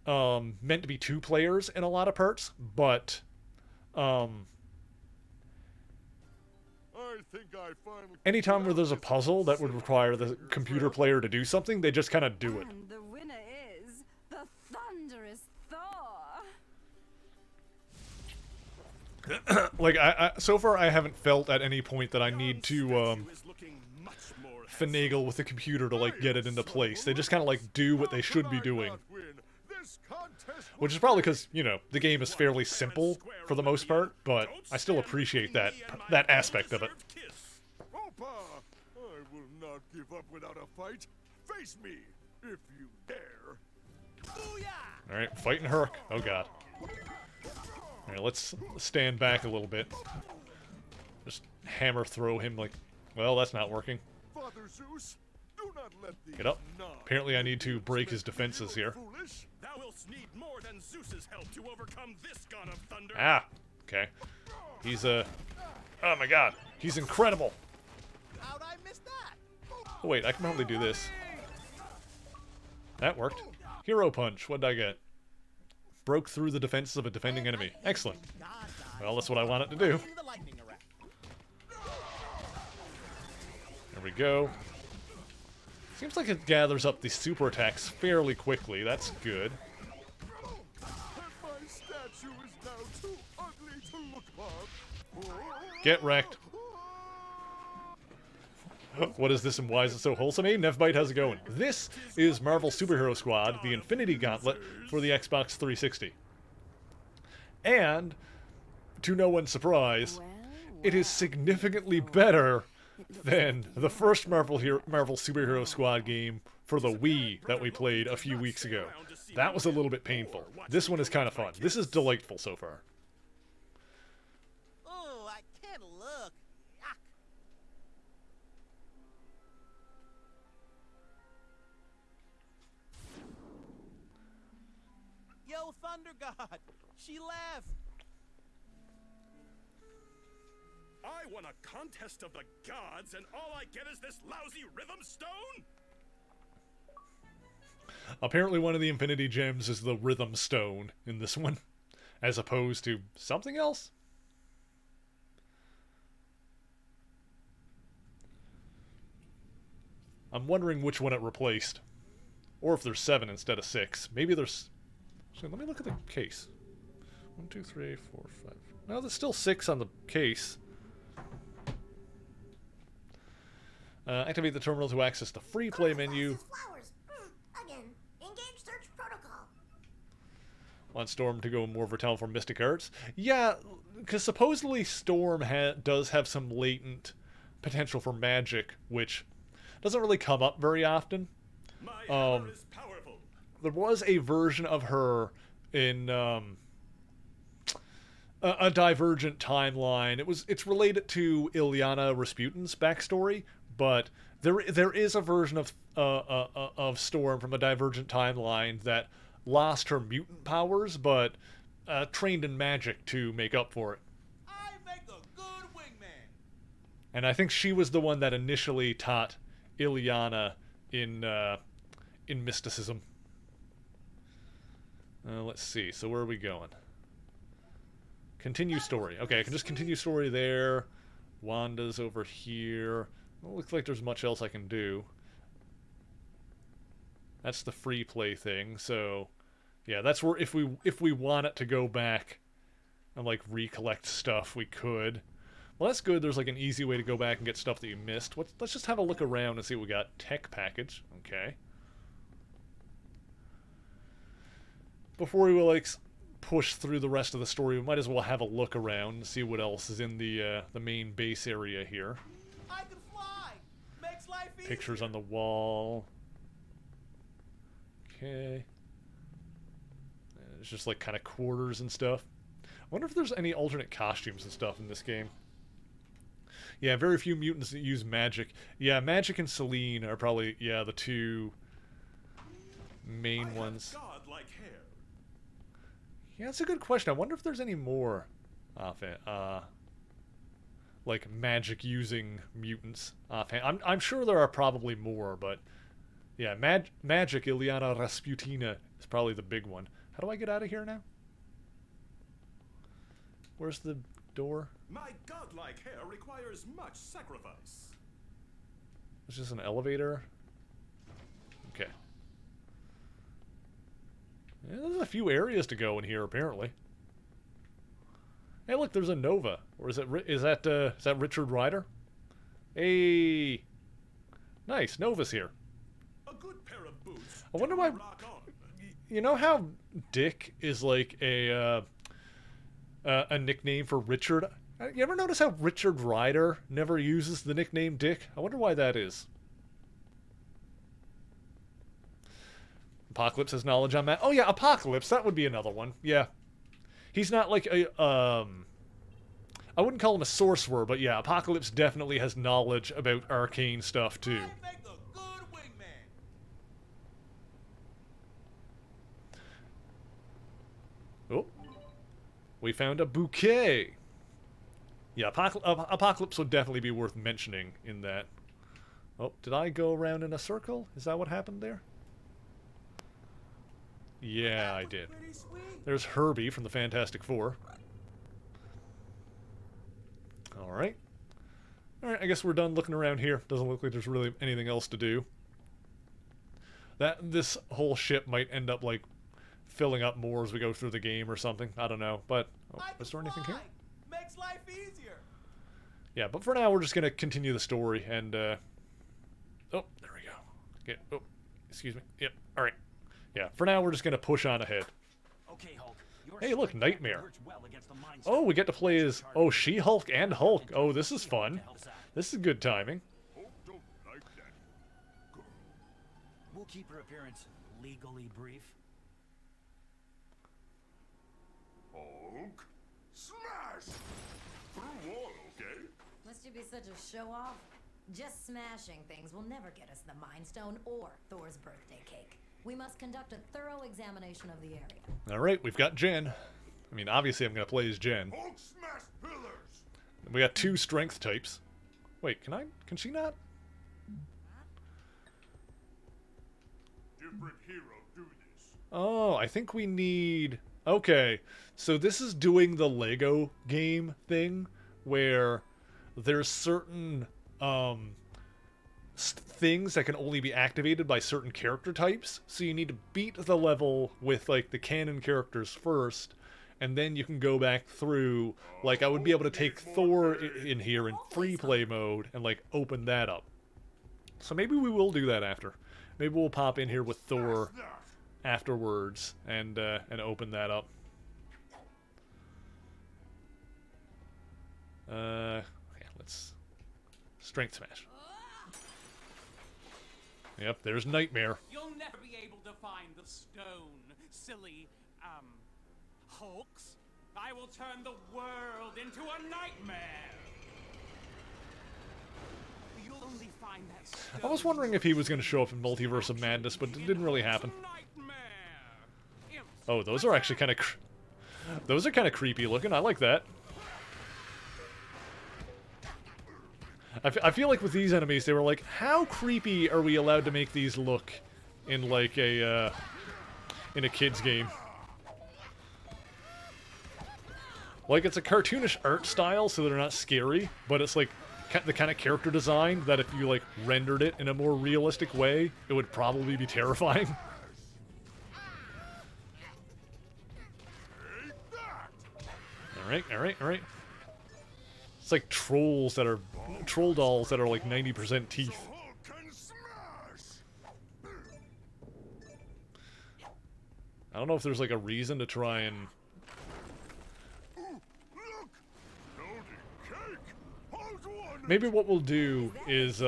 meant to be 2 players in a lot of parts, but anytime where there's a puzzle that would require the computer player to do something, they just kind of do it. And the winner is the thunderous Thor. Like so far I haven't felt at any point that I need to finagle with the computer to like get it into place. They just kind of like do what they should be doing. Which is probably because, you know, the game is fairly simple for the most part, but I still appreciate that aspect of it. Opa, I will not give up without a fight. Face me, if you dare. Alright, fighting Herc. Oh god. Alright, let's stand back a little bit. Just hammer throw him like... Well, that's not working. Father Zeus, do not let Get up. Apparently I need to break his defenses here. Thou wilt need more than Zeus's help to overcome this god of thunder. Ah! Okay. He's oh my god. He's incredible! How'd I miss that? Oh wait, I can probably do this. That worked. Hero Punch. What did I get? Broke through the defenses of a defending enemy. Excellent. Well, that's what I want it to do. There we go. Seems like it gathers up the super attacks fairly quickly. That's good. My statue is now too ugly to look upon. Get wrecked. What is this and why is it so wholesome? Hey, Nevbite, how's it going? This is Marvel Superhero Squad, the Infinity Gauntlet for the Xbox 360. And, to no one's surprise, it is significantly better than the first Marvel Superhero Squad game for the Wii that we played a few weeks ago. That was a little bit painful. This one is kind of fun. This is delightful so far. Oh, I can't look. Yuck. Yo, Thunder God, she left. I won a contest of the gods, and all I get is this lousy rhythm stone? Apparently one of the Infinity Gems is the Rhythm Stone in this one, as opposed to something else. I'm wondering which one it replaced. Or if there's 7 instead of 6. Maybe there's... So let me look at the case. 1, 2, 3, 4, 5... No, there's still 6 on the case. Activate the terminal to access the free play menu. Again, engage search protocol. Want Storm to go more Reptile for Mystic Arts? Yeah, because supposedly Storm does have some latent potential for magic, which doesn't really come up very often. There was a version of her in a Divergent timeline. It's related to Ilyana Rasputin's backstory, but there is a version of Storm from a Divergent timeline that lost her mutant powers, but trained in magic to make up for it. I make a good wingman. And I think she was the one that initially taught Ilyana in mysticism. Let's see. So where are we going? Continue story. Okay, I can just continue story there. Wanda's over here. Don't look like there's much else I can do. That's the free play thing. So, yeah, that's where if we want it to go back and like recollect stuff, we could. Well, that's good. There's like an easy way to go back and get stuff that you missed. Let's just have a look around and see what we got. Tech package. Okay. Before we will like push through the rest of the story, we might as well have a look around and see what else is in the main base area here. I can fly. Makes life easier. Pictures on the wall. Okay. It's just like kind of quarters and stuff. I wonder if there's any alternate costumes and stuff in this game. Yeah, very few mutants that use magic. Yeah, Magic and Selene are probably, yeah, the two main ones. Godlike hair. Yeah, that's a good question. I wonder if there's any more offhand, like magic-using mutants offhand. I'm sure there are probably more, but yeah, magic Ilyana Rasputina is probably the big one. How do I get out of here now? Where's the door? My godlike hair requires much sacrifice. It's just an elevator. Okay. Yeah, there's a few areas to go in here, apparently. Hey, look, there's a Nova. Or is that Richard Rider? Hey, nice, Nova's here. A good pair of boots. I wonder why. You know how Dick is like a nickname for Richard? You ever notice how Richard Rider never uses the nickname Dick? I wonder why that is. Apocalypse has knowledge on that. Oh yeah, Apocalypse. That would be another one. Yeah. He's not like a, I wouldn't call him a sorcerer, but yeah, Apocalypse definitely has knowledge about arcane stuff too. Oh. We found a bouquet. Yeah, Apocalypse would definitely be worth mentioning in that. Oh, did I go around in a circle? Is that what happened there? Yeah, I did. There's Herbie from the Fantastic Four. Alright. Alright, I guess we're done looking around here. Doesn't look like there's really anything else to do. This whole ship might end up, like, filling up more as we go through the game or something. I don't know. But, oh, is there anything here? Makes life easier. Yeah, but for now, we're just going to continue the story and, oh, there we go. Get, oh, excuse me. Yep, alright. Yeah, for now, we're just going to push on ahead. Okay, Hulk. Hey, look, Nightmare. Oh, we get to play as, oh, She-Hulk and Hulk. Oh, this is fun. This is good timing. We'll keep her appearance legally brief. Hulk, smash! Through wall, okay? Must you be such a show-off? Just smashing things will never get us the Mind Stone or Thor's birthday cake. We must conduct a thorough examination of the area. All right, we've got Jen. I mean, obviously I'm going to play as Jen. Hulk smash pillars! We got 2 strength types. Wait, can she not? Different hero do this. Oh, I think we need... Okay, so this is doing the Lego game thing, where there's certain things that can only be activated by certain character types. So you need to beat the level with, like, the canon characters first, and then you can go back through. Like, I would be able to take Thor in here in free play mode and, like, open that up. So maybe we will do that after. Maybe we'll pop in here with Thor afterwards and open that up. Yeah, let's strength smash. Yep, there's Nightmare. You'll never be able to find the stone, silly, Hulks. I will turn the world into a nightmare. You'll only find that stone. I was wondering if he was going to show up in Multiverse of Madness, but it didn't really happen. Oh, those are actually kind of... Those are kind of creepy looking. I like that. I feel like with these enemies, they were like, how creepy are we allowed to make these look in, like, in a kid's game? Like, it's a cartoonish art style, so they're not scary, but it's, like, the kind of character design that if you, like, rendered it in a more realistic way, it would probably be terrifying. Alright. It's like trolls that are... Troll dolls that are like 90% teeth. I don't know if there's like a reason to try and... Maybe what we'll do is,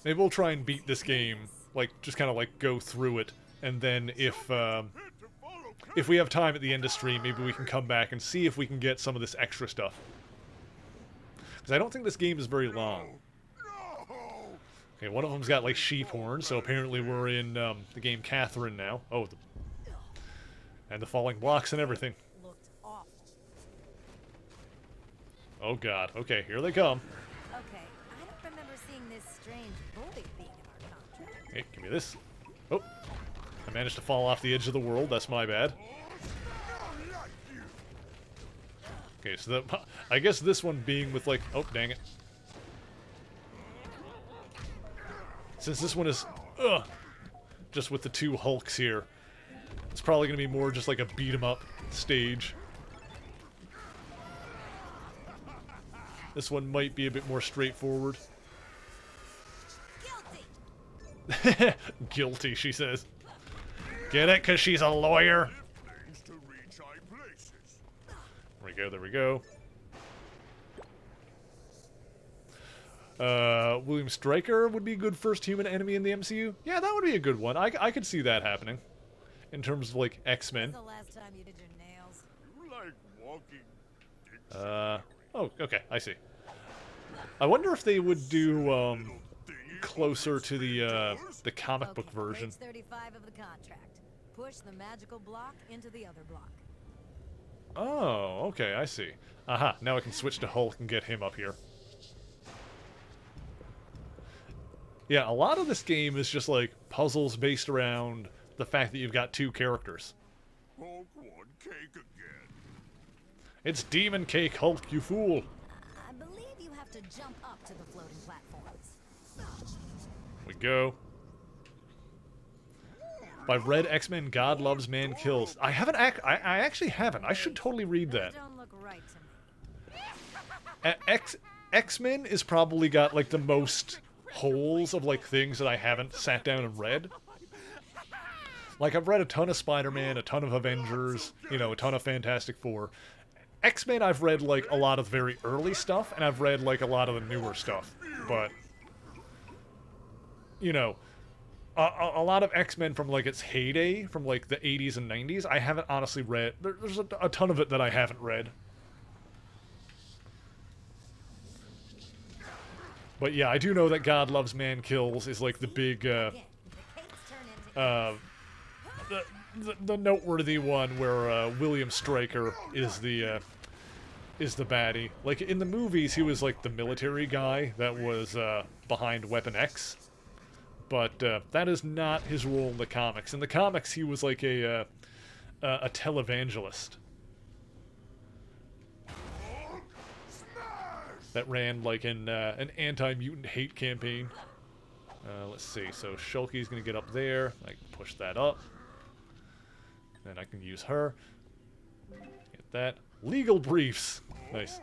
maybe we'll try and beat this game, like, just kind of like go through it, and then if we have time at the end of stream, maybe we can come back and see if we can get some of this extra stuff. Because I don't think this game is very long. Okay, one of them's got, like, sheep horns, so apparently we're in the game Catherine now. Oh, and the falling blocks and everything. Oh, God. Okay, here they come. Okay, I don't remember seeing this strange void being in our contract. Hey, give me this. Oh, I managed to fall off the edge of the world. That's my bad. Okay, so I guess this one being with, like... Oh, dang it. Since this one is... just with the two Hulks here, it's probably going to be more just like a beat-em-up stage. This one might be a bit more straightforward. Guilty! Guilty, she says. Get it? Because she's a lawyer? There we go, there we go. William Stryker would be a good first human enemy in the MCU. Yeah, that would be a good one. I could see that happening. In terms of, like, X-Men. When's the last time you did your nails? You like walking Oh, okay, I see. I wonder if they would do, closer to the comic book version. Page 35 of the contract. Push the magical block into the other block. Oh, okay, I see. Aha, now I can switch to Hulk and get him up here. Yeah, a lot of this game is just like puzzles based around the fact that you've got two characters. Hulk want cake again. It's Demon Cake, Hulk, you fool! I believe you have to jump up to the floating platforms. We go. By Red X-Men, God Loves, Man Kills. I haven't I actually haven't. I should totally read that. Don't look right to me. X-Men is probably got like the most holes of like things that I haven't sat down and read. Like I've read a ton of Spider-Man, a ton of Avengers, you know, a ton of Fantastic Four. X-Men I've read like a lot of very early stuff, and I've read like a lot of the newer stuff. But, you know, a lot of X-Men from like its heyday, from like the 80s and 90s, I haven't honestly read. There's a ton of it that I haven't read. But yeah, I do know that God Loves, Man Kills is like the big, the noteworthy one where William Stryker is the baddie. Like in the movies, he was like the military guy that was behind Weapon X, but that is not his role in the comics. In the comics, he was like a televangelist that ran like an anti-mutant hate campaign. Let's see. So Shulky's gonna get up there. I can push that up. Then I can use her. Get that. Legal briefs. Nice.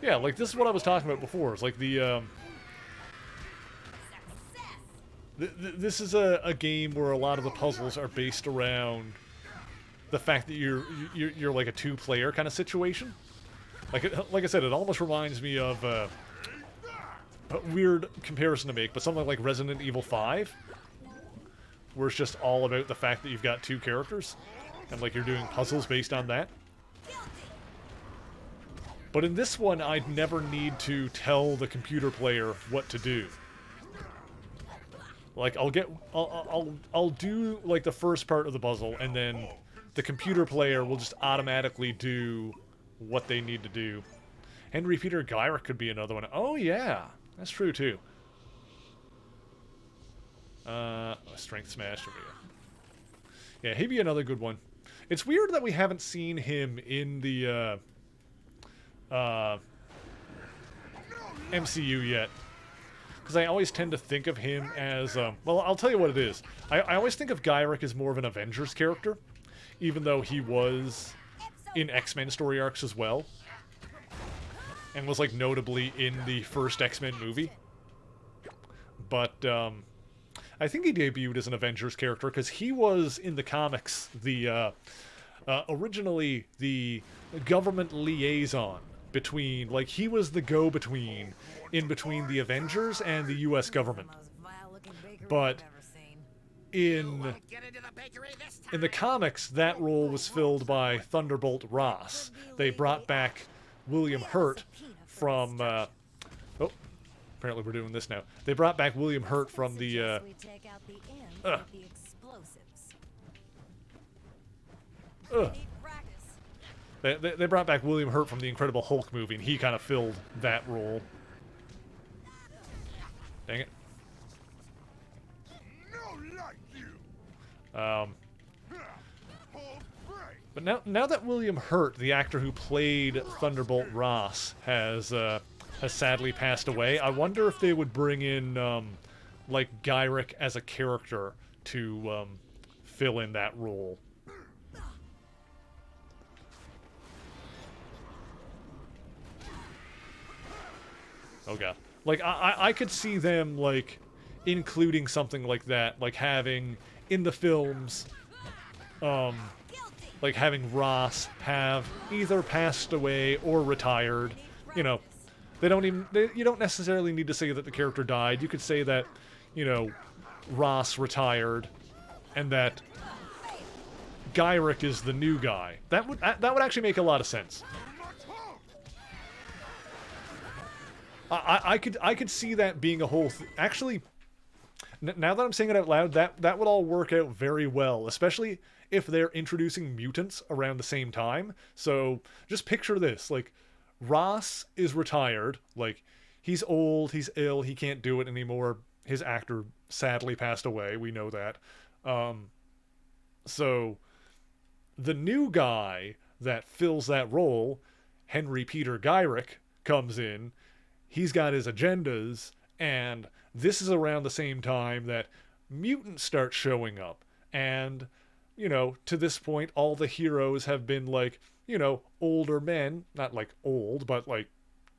Yeah, like this is what I was talking about before. It's like the this is a game where a lot of the puzzles are based around the fact that you're like a two-player kind of situation. Like I said, it almost reminds me of a weird comparison to make, but something like Resident Evil 5, where it's just all about the fact that you've got two characters, and like you're doing puzzles based on that. But in this one, I'd never need to tell the computer player what to do. Like I'll do like the first part of the puzzle, and then the computer player will just automatically do what they need to do. Henry Peter Gyrick could be another one. Oh yeah, that's true too. Strength Smash over here. Yeah, he'd be another good one. It's weird that we haven't seen him in the MCU yet. Because I always tend to think of him as, well, I'll tell you what it is. I always think of Gyrick as more of an Avengers character, even though he was in X-Men story arcs as well. And was, like, notably in the first X-Men movie. But, I think he debuted as an Avengers character, because he was, in the comics, the, originally the government liaison between, like, he was the go-between in between the Avengers and the U.S. government. But in the comics, that role was filled by Thunderbolt Ross. They brought back William Hurt from, oh, apparently we're doing this now. They brought back William Hurt from the, We take out the ends with the explosives. They brought back William Hurt from the Incredible Hulk movie, and he kind of filled that role. Dang it. But now that William Hurt, the actor who played Thunderbolt Ross, has sadly passed away, I wonder if they would bring in like Gyrich as a character to fill in that role. Oh god. Like, I could see them, like, including something like that. Like, having, in the films, like, having Ross have either passed away or retired. You know, they don't even... you don't necessarily need to say that the character died. You could say that, you know, Ross retired, and that Gyrich is the new guy. That would actually make a lot of sense. I could see that being a whole actually, now that I'm saying it out loud, that would all work out very well, especially if they're introducing mutants around the same time. So just picture this, like, Ross is retired, like, he's old, he's ill, he can't do it anymore. His actor sadly passed away, we know that. So the new guy that fills that role, Henry Peter Gyrich, comes in. He's got his agendas, and this is around the same time that mutants start showing up. And, you know, to this point, all the heroes have been, like, you know, older men. Not, like, old, but, like,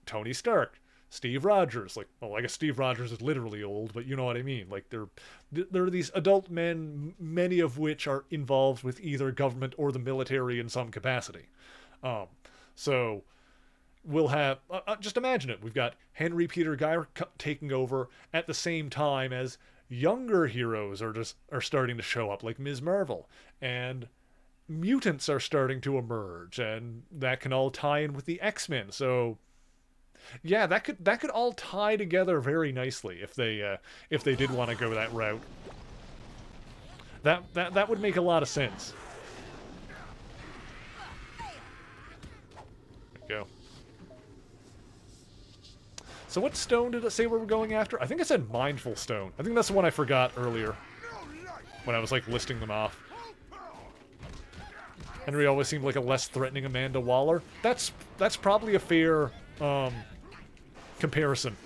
Tony Stark, Steve Rogers. Like, well, I guess Steve Rogers is literally old, but you know what I mean. Like, they're these adult men, many of which are involved with either government or the military in some capacity. So... we'll have, just imagine it, we've got Henry Peter Gyrich taking over at the same time as younger heroes are starting to show up, like Ms. Marvel, and mutants are starting to emerge, and that can all tie in with the X-Men. So yeah, that could all tie together very nicely if they did want to go that route. That would make a lot of sense. There we go. So what stone did it say we were going after? I think it said Mindful Stone. I think that's the one I forgot earlier when I was, like, listing them off. Henry always seemed like a less threatening Amanda Waller. That's probably a fair comparison.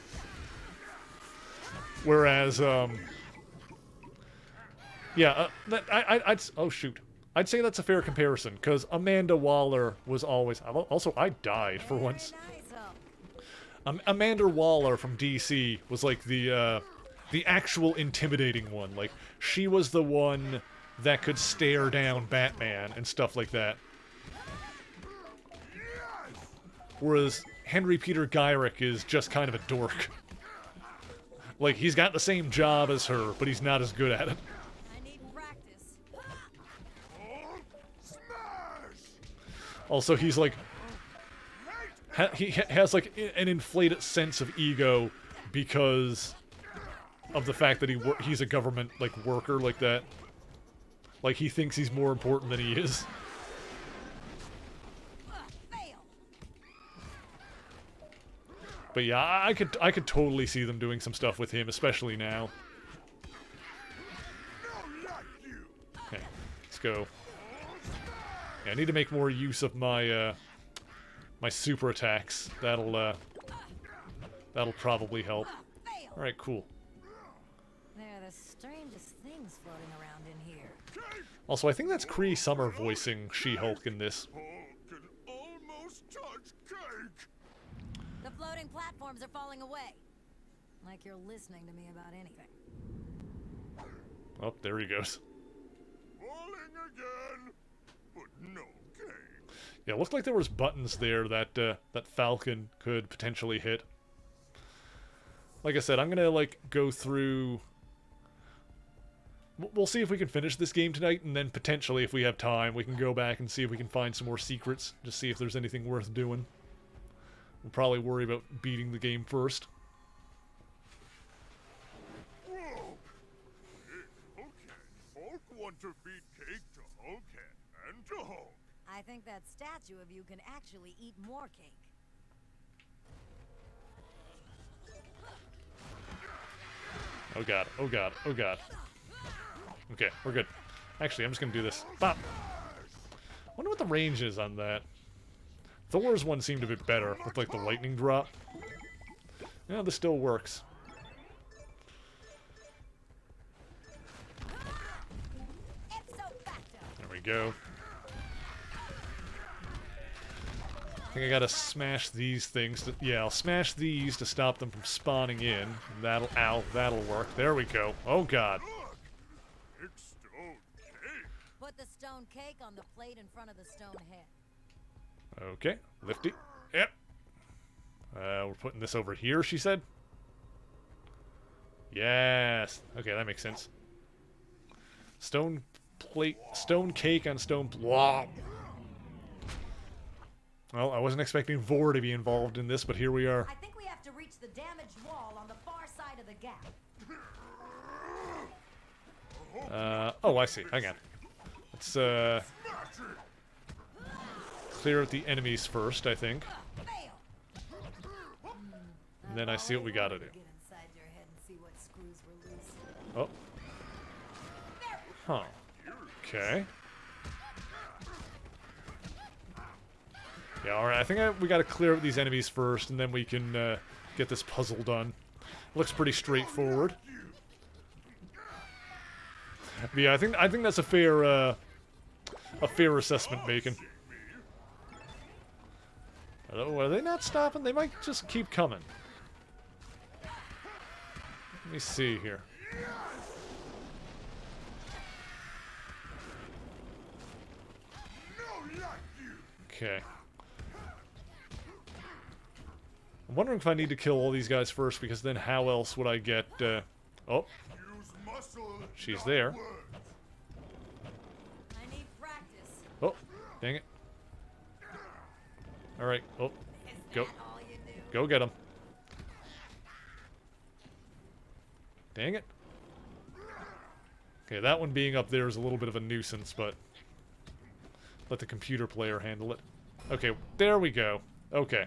Whereas, yeah, oh shoot. I'd say that's a fair comparison, because Amanda Waller was always... Also, I died for once. Amanda Waller from DC was, like, the actual intimidating one. Like, she was the one that could stare down Batman and stuff like that. Whereas Henry Peter Gyrich is just kind of a dork. Like, he's got the same job as her, but he's not as good at it. Also, he's, like... he has, like, an inflated sense of ego because of the fact that he's a government, like, worker like that. Like, he thinks he's more important than he is. But yeah, I could totally see them doing some stuff with him, especially now. Okay, let's go. Yeah, I need to make more use of my my super attacks. That'll probably help. All right, cool. There are the strangest things floating around in here. Also, I think that's Cree Summer voicing She-Hulk in this. The floating platforms are falling away. Like you're listening to me about anything. Oh, there he goes. Falling again, but no gain. Yeah, it looked like there was buttons there that that Falcon could potentially hit. Like I said, I'm gonna, like, go through... We'll see if we can finish this game tonight, and then potentially, if we have time, we can go back and see if we can find some more secrets. Just see if there's anything worth doing. We'll probably worry about beating the game first. want to feed cake to Hulkhead and to Hulk. I think that statue of you can actually eat more cake. Oh god, oh god, oh god. Okay, we're good. Actually, I'm just gonna do this. Bop! Wonder what the range is on that. Thor's one seemed a bit better, with like the lightning drop. Yeah, this still works. There we go. I think I gotta smash these things. Yeah, I'll smash these to stop them from spawning in. That'll work. There we go. Oh god. It's stone cake. Put the stone cake on the plate in front of the stone head. Okay, lifty. Yep. We're putting this over here, she said. Yes. Okay, that makes sense. Stone plate, stone cake on stone blob. Well, I wasn't expecting Thor to be involved in this, but here we are. I think we have to reach the damaged wall on the far side of the gap. Oh, I see. Hang on. Let's, clear out the enemies first, I think. And then I see what we gotta do. Oh. Huh. Okay. Yeah, alright. I think we gotta clear out these enemies first, and then we can get this puzzle done. Looks pretty straightforward. But yeah, I think that's a fair assessment, Bacon. Oh, are they not stopping? They might just keep coming. Let me see here. Okay. I'm wondering if I need to kill all these guys first, because then how else would I get, oh. She's there. I need practice. Oh, dang it. Alright, oh. Go. Go get him. Dang it. Okay, that one being up there is a little bit of a nuisance, but let the computer player handle it. Okay, there we go. Okay.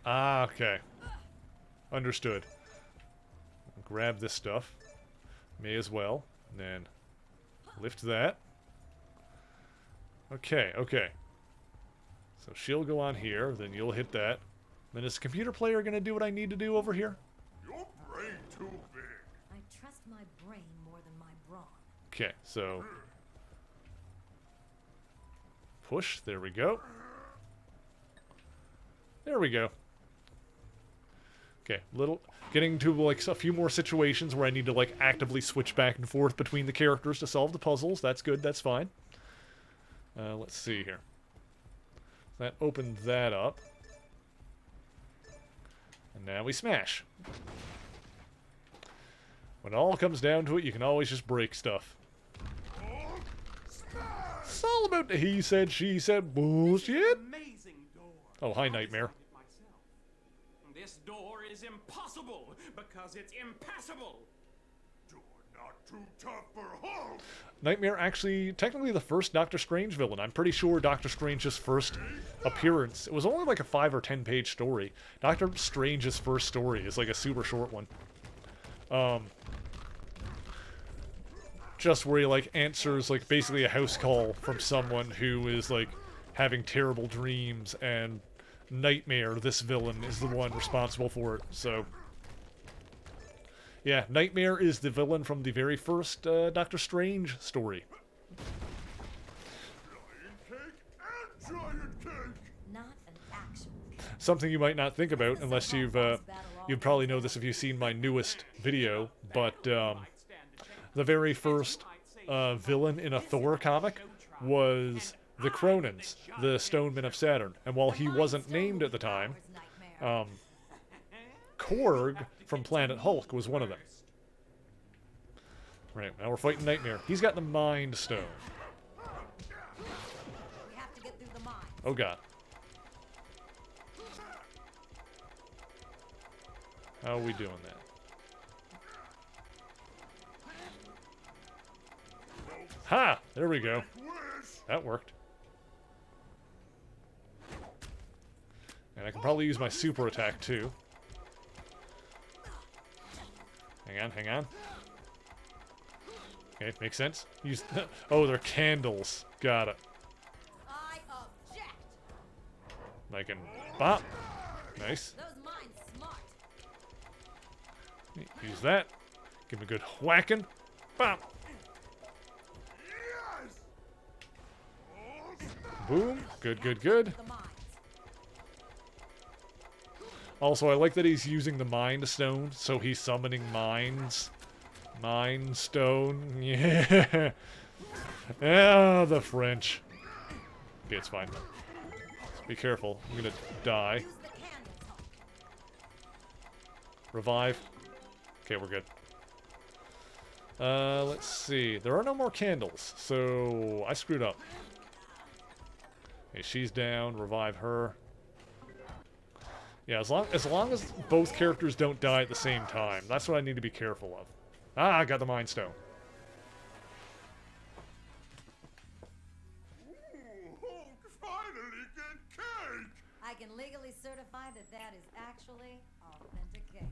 Ah, okay. Understood. Grab this stuff. May as well. And then lift that. Okay, okay. So she'll go on here, then you'll hit that. Then is the computer player going to do what I need to do over here? Your brain too big. I trust my brain more than my brawn. Okay, so push. There we go. There we go. Okay, getting to like a few more situations where I need to like actively switch back and forth between the characters to solve the puzzles. That's good. That's fine. Let's see here. That opened that up. And now we smash. When it all comes down to it, you can always just break stuff. It's all about the he said, she said bullshit. Oh, hi, Nightmare. This door is impossible because it's impassable. You're not too tough for Hulk. Nightmare actually technically the first Doctor Strange villain. I'm pretty sure Doctor Strange's first appearance. It was only like a 5 or 10 page story. Doctor Strange's first story is like a super short one. Just where he like answers like basically a house call from someone who is like having terrible dreams, and Nightmare, this villain, is the one responsible for it. So yeah, Nightmare is the villain from the very first Doctor Strange story. Not an actual. Something you might not think about unless you'd probably know this if you've seen my newest video, but the very first villain in a Thor comic was the Cronins, the Stonemen of Saturn. And while he wasn't named at the time, Korg from Planet Hulk was one of them. Right, now we're fighting Nightmare. He's got the Mind Stone. Oh god. How are we doing that? Ha! There we go. That worked. And I can probably use my super attack too. Hang on, hang on. Okay, makes sense. Use. Oh, they're candles. Got it. I object. I can bop. Nice. Those mines smart. Use that. Give him a good whacking. Bop. Boom. Good, good, good. Also, I like that he's using the Mind Stone, so he's summoning mines. Mind Stone. Yeah. Ah, the French. Okay, it's fine. Be careful. I'm gonna die. Revive. Okay, we're good. Let's see. There are no more candles, so I screwed up. Okay, she's down. Revive her. Yeah, as long as both characters don't die at the same time. That's what I need to be careful of. Ah, I got the Mind Stone. Finally get cake! I can legally certify that that is actually authentic cake.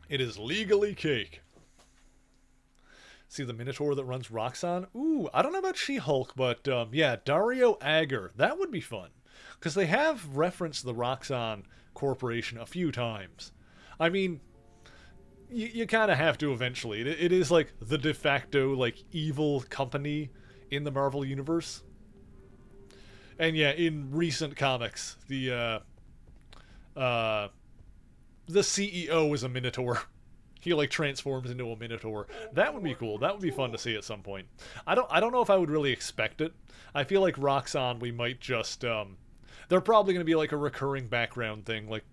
It is legally cake. See the Minotaur that runs Roxxon? Ooh, I don't know about She-Hulk, but yeah, Dario Agger. That would be fun. Because they have referenced the Roxxon Corporation a few times. I mean, you kind of have to eventually. It is like the de facto like evil company in the Marvel Universe. And yeah, in recent comics, the CEO is a Minotaur. He like transforms into a Minotaur. That would be cool. That would be fun to see at some point. I don't know if I would really expect it. I feel like Roxxon, we might just they're probably going to be like a recurring background thing. Like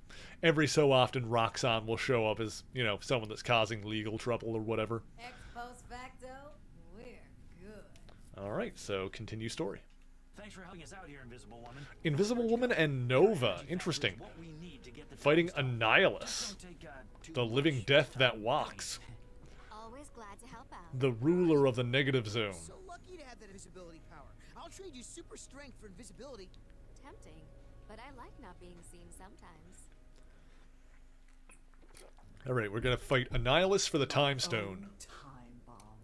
every so often Roxxon will show up as, you know, someone that's causing legal trouble or whatever. Ex post facto, we're good. All right, so continue story. Thanks for helping us out here, Invisible Woman. Invisible Woman and Nova. Interesting. Fighting Annihilus, the living death that walks. Always glad to help out. The ruler of the negative zone. So lucky to have that invisibility power. I'll trade you super strength for invisibility. Tempting, but I like not being seen sometimes. All right, we're gonna fight Annihilus for the Time Stone. Time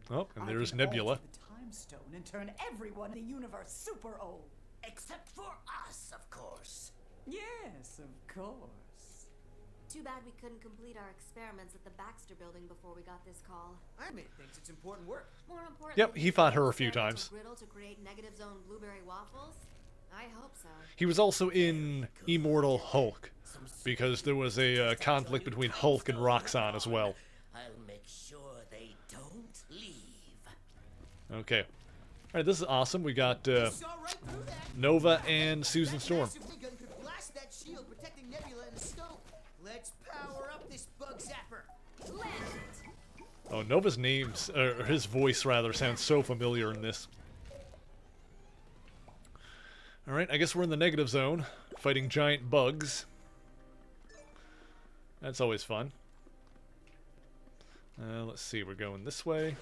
bomb. Oh, and there's I can Nebula. alter the time stone and turn everyone in the universe super old. Except for us, of course. Yes, of course. Too bad we couldn't complete our experiments at the Baxter building before we got this call. Iron Man thinks it's important work. More important. Yep, he fought her a few times. Griddle to create negative zone blueberry waffles. I hope so. He was also in Immortal Hulk, because there was a conflict between Hulk and Roxxon as well. I'll make sure they don't leave. Okay. All right, this is awesome. We got Nova and Susan Storm. Blast that shield protecting Nebula and the stone. Let's power up this bug zapper. Oh, Nova's names, or his voice rather, sounds so familiar in this. All right, I guess we're in the negative zone, fighting giant bugs. That's always fun. Let's see, we're going this way.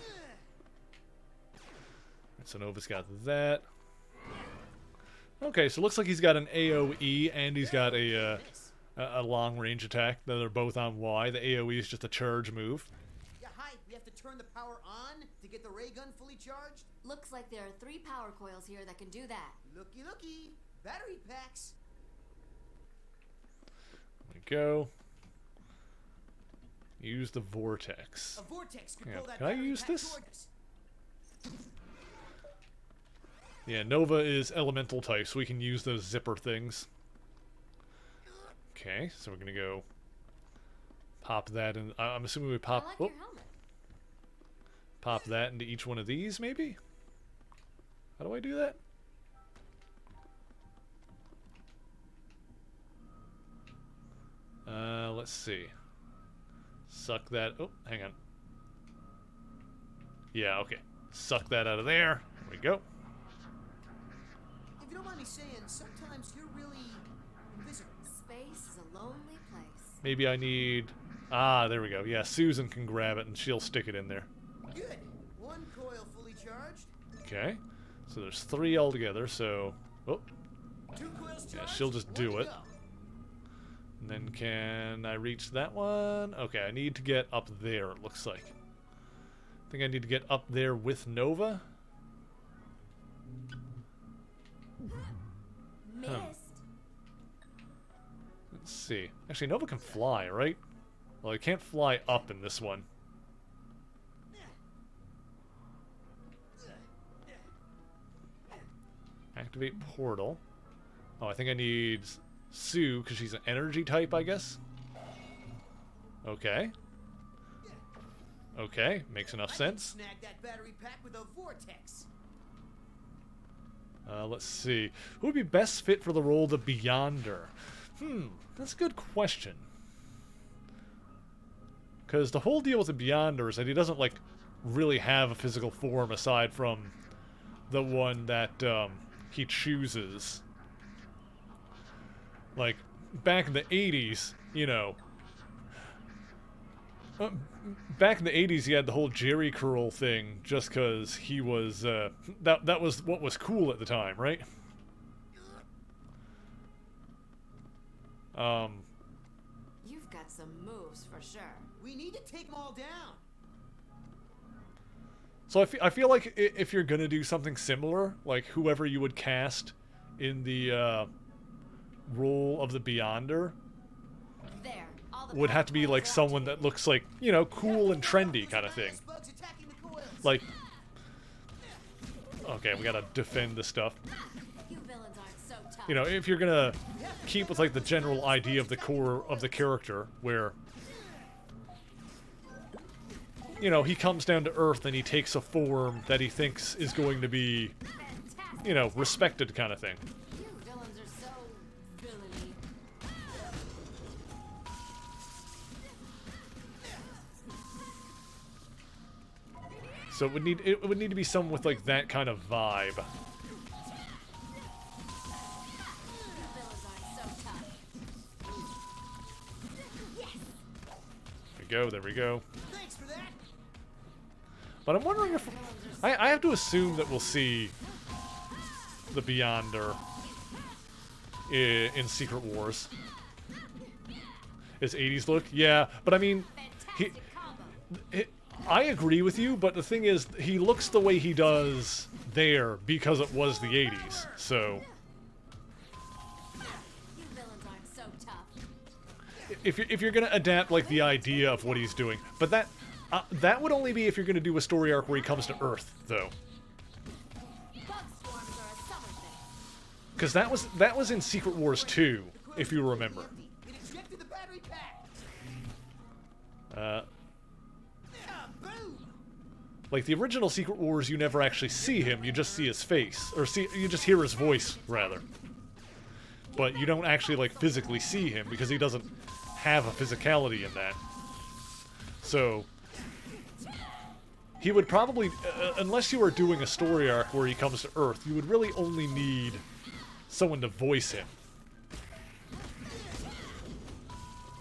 So Nova's got that. Okay, so it looks like he's got an AoE and he's got a long-range attack. They're both on Y. The AoE is just a charge move. Yeah, hi. We have to turn the power on to get the ray gun fully charged. Looks like there are 3 power coils here that can do that. Looky, looky. Battery packs. There we go. Use the vortex. A vortex could Yeah. pull that Can I battery use pack this? toward us. Yeah, Nova is elemental type, so we can use those zipper things. Okay, so we're gonna go pop that in. I'm assuming we pop. I like Oh, your helmet. pop that into each one of these, maybe. How do I do that? Let's see. Suck that. Oh, hang on. Yeah, okay. Suck that out of there. There we go. If you don't mind me saying, sometimes you're really invisible. Space is a lonely place. Maybe I need... Ah, there we go. Yeah, Susan can grab it and she'll stick it in there. Good. One coil fully charged. Okay. So there's 3 altogether, so... Oh. 2 coils charged. Yeah, she'll just do it. And then can I reach that one? Okay, I need to get up there, it looks like. I think I need to get up there with Nova. Missed. Let's see. Actually, Nova can fly, right? Well, I can't fly up in this one. Activate portal. Oh, I think I need Sue, because she's an energy type, I guess. Okay. Okay, makes enough sense. Snag that battery pack with a vortex. Let's see. Who would be best fit for the role of the Beyonder? That's a good question. Because the whole deal with the Beyonder is that he doesn't, like, really have a physical form aside from the one that he chooses. Like, back in the 80s, you know... back in the 80s, he had the whole Jerry curl thing just because he was... that was what was cool at the time, right? You've got some moves for sure. We need to take them all down. So I feel like if you're gonna do something similar, like whoever you would cast in the role of the Beyonder would have to be like someone that looks like, you know, cool and trendy kind of thing. Like, okay, we gotta defend this stuff. You know, if you're gonna keep with like the general idea of the core of the character, where, you know, he comes down to Earth and he takes a form that he thinks is going to be, you know, respected kind of thing. So it would need to be someone with like that kind of vibe. There we go. Thanks for that. But I'm wondering if I have to assume that we'll see the Beyonder in Secret Wars. His 80s look, yeah, but I mean, I agree with you, but the thing is, he looks the way he does there because it was the 80s, so... If you're gonna adapt, like, the idea of what he's doing, but that would only be if you're gonna do a story arc where he comes to Earth, though. Because that was in Secret Wars 2, if you remember. Like, the original Secret Wars, you never actually see him, you just see his face. Or you just hear his voice, rather. But you don't actually, like, physically see him, because he doesn't have a physicality in that. So, he would probably, unless you were doing a story arc where he comes to Earth, you would really only need someone to voice him.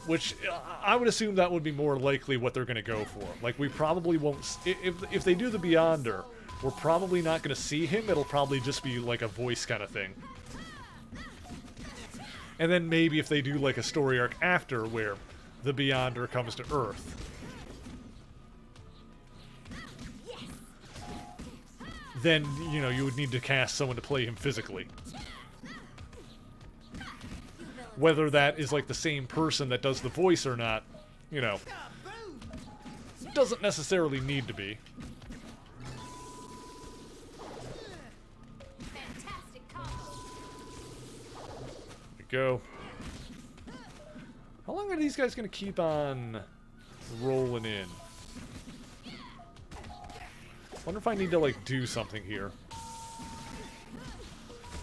Which, I would assume that would be more likely what they're going to go for. Like, we probably won't... If they do the Beyonder, we're probably not going to see him. It'll probably just be, like, a voice kind of thing. And then maybe if they do, like, a story arc after where the Beyonder comes to Earth. Then, you know, you would need to cast someone to play him physically. Whether that is, like, the same person that does the voice or not, you know, doesn't necessarily need to be. There we go. How long are these guys going to keep on rolling in? Wonder if I need to, like, do something here.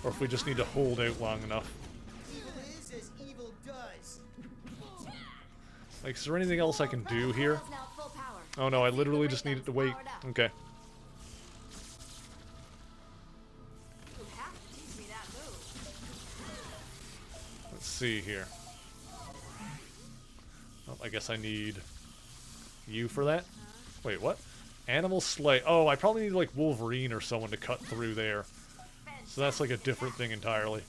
Or if we just need to hold out long enough. Like, is there anything else I can do here? Oh no, I literally just needed to wait. Okay. Let's see here. Oh, I guess I need you for that? Wait, what? Animal Slay. Oh, I probably need like Wolverine or someone to cut through there. So that's like a different thing entirely.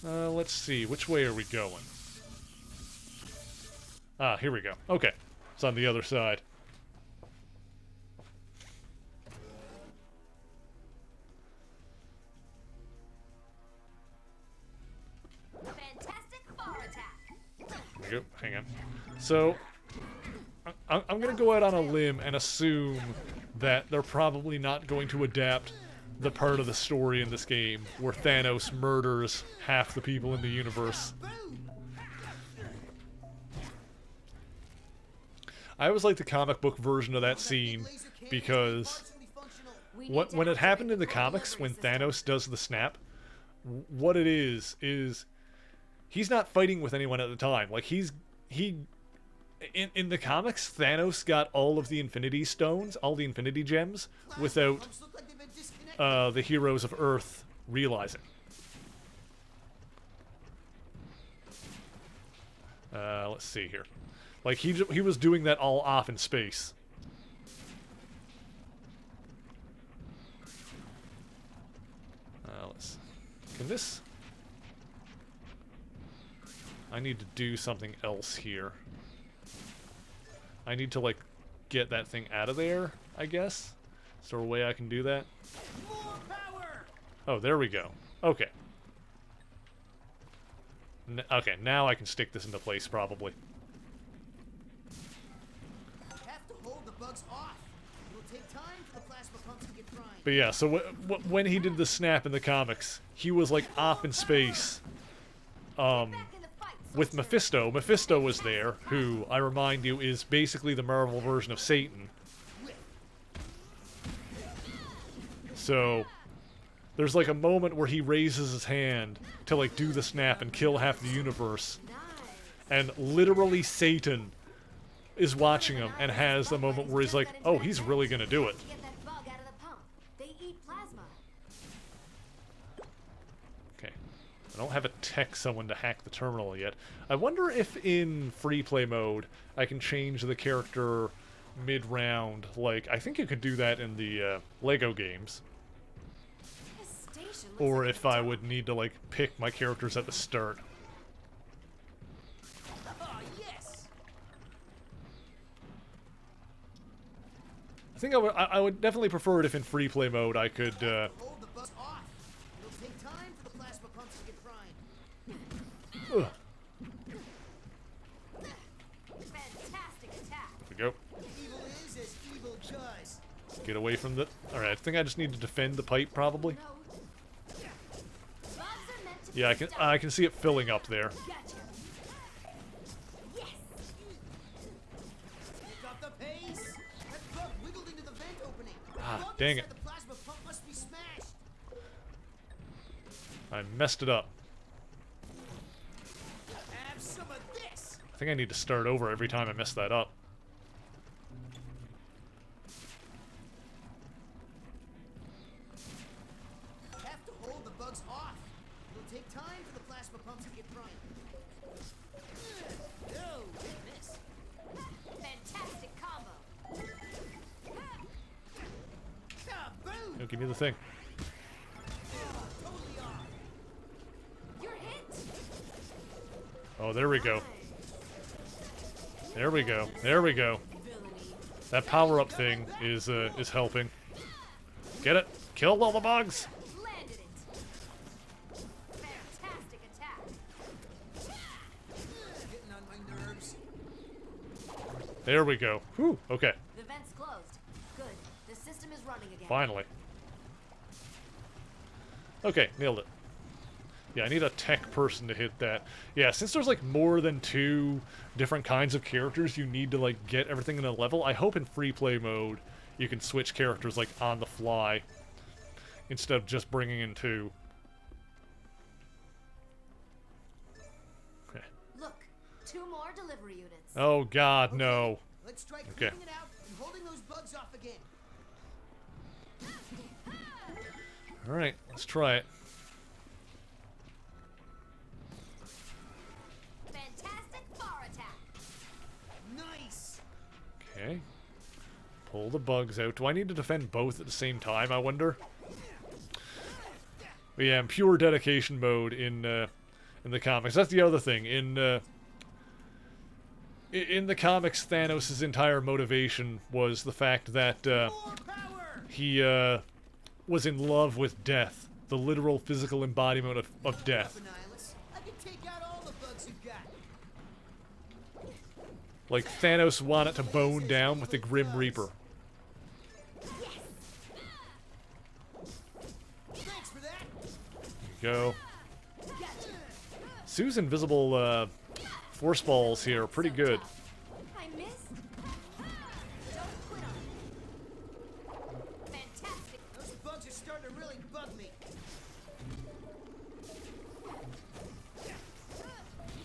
Let's see. Which way are we going? Ah, here we go. Okay. It's on the other side. Fantastic bar attack. There we go. Hang on. So, I'm going to go out on a limb and assume that they're probably not going to adapt the part of the story in this game where Thanos murders half the people in the universe. I always like the comic book version of that scene because when it happened in the comics, when Thanos does the snap, what it is he's not fighting with anyone at the time. Like in the comics, Thanos got all of the Infinity Stones, all the Infinity Gems, without the heroes of Earth realizing. Let's see here. Like, he was doing that all off in space. Can this... I need to do something else here. I need to, like, get that thing out of there, I guess? Is there a way I can do that? Oh, there we go. Okay. Okay, now I can stick this into place, probably. Have to hold the bugs off. It'll take time for the plasma pumps to get primed. But yeah, so when he did the snap in the comics, he was, like, off in space. With Mephisto. Mephisto was there, who, I remind you, is basically the Marvel version of Satan. So, there's like a moment where he raises his hand to like do the snap and kill half the universe. And literally Satan is watching him and has the moment where he's like, oh, he's really gonna do it. Okay. I don't have a tech someone to hack the terminal yet. I wonder if in free play mode I can change the character mid-round. Like, I think you could do that in the Lego games. Or if I would need to, like, pick my characters at the start. I think I would definitely prefer it if in free play mode I could, Hold the bugs off. It'll take time for the plasma pumps to get primed. Fantastic attack. There we go. Evil is as evil does. Get away from the... Alright, I think I just need to defend the pipe, probably. Yeah, I can see it filling up there. Ah, dang it. I messed it up. I think I need to start over every time I mess that up. Have to hold the bugs off. It'll take time for the plasma pumps to get primed. No, didn't miss. Fantastic combo. Oh, give me the thing. You're hit. Oh, there we go. There we go. There we go. That power-up thing is helping. Get it? Kill all the bugs! Landed it. Fantastic attack. Getting on my nerves. There we go. Whew, okay. The vent's closed. Good. The system is running again. Finally. Okay, nailed it. Yeah, I need a tech person to hit that. Yeah, since there's like more than 2 different kinds of characters you need to like get everything in a level, I hope in free play mode you can switch characters like on the fly instead of just bringing in 2. Okay. Look, 2 more delivery units. Oh god, no. Let's try Okay. cleaning it out and holding those bugs off again. Alright, let's try it. Fantastic bar attack. Okay. Pull the bugs out. Do I need to defend both at the same time, I wonder? But yeah, in pure dedication mode in the comics. That's the other thing. In the comics, Thanos' entire motivation was the fact that he was in love with death. The literal physical embodiment of death. I can take out all the bugs you got. Like, Thanos wanted to bone down with the Grim Reaper. Thanks for that. There you go. Sue's invisible force balls here are pretty good. I missed. Don't quit on it. Fantastic. Those bugs are starting to really bug me.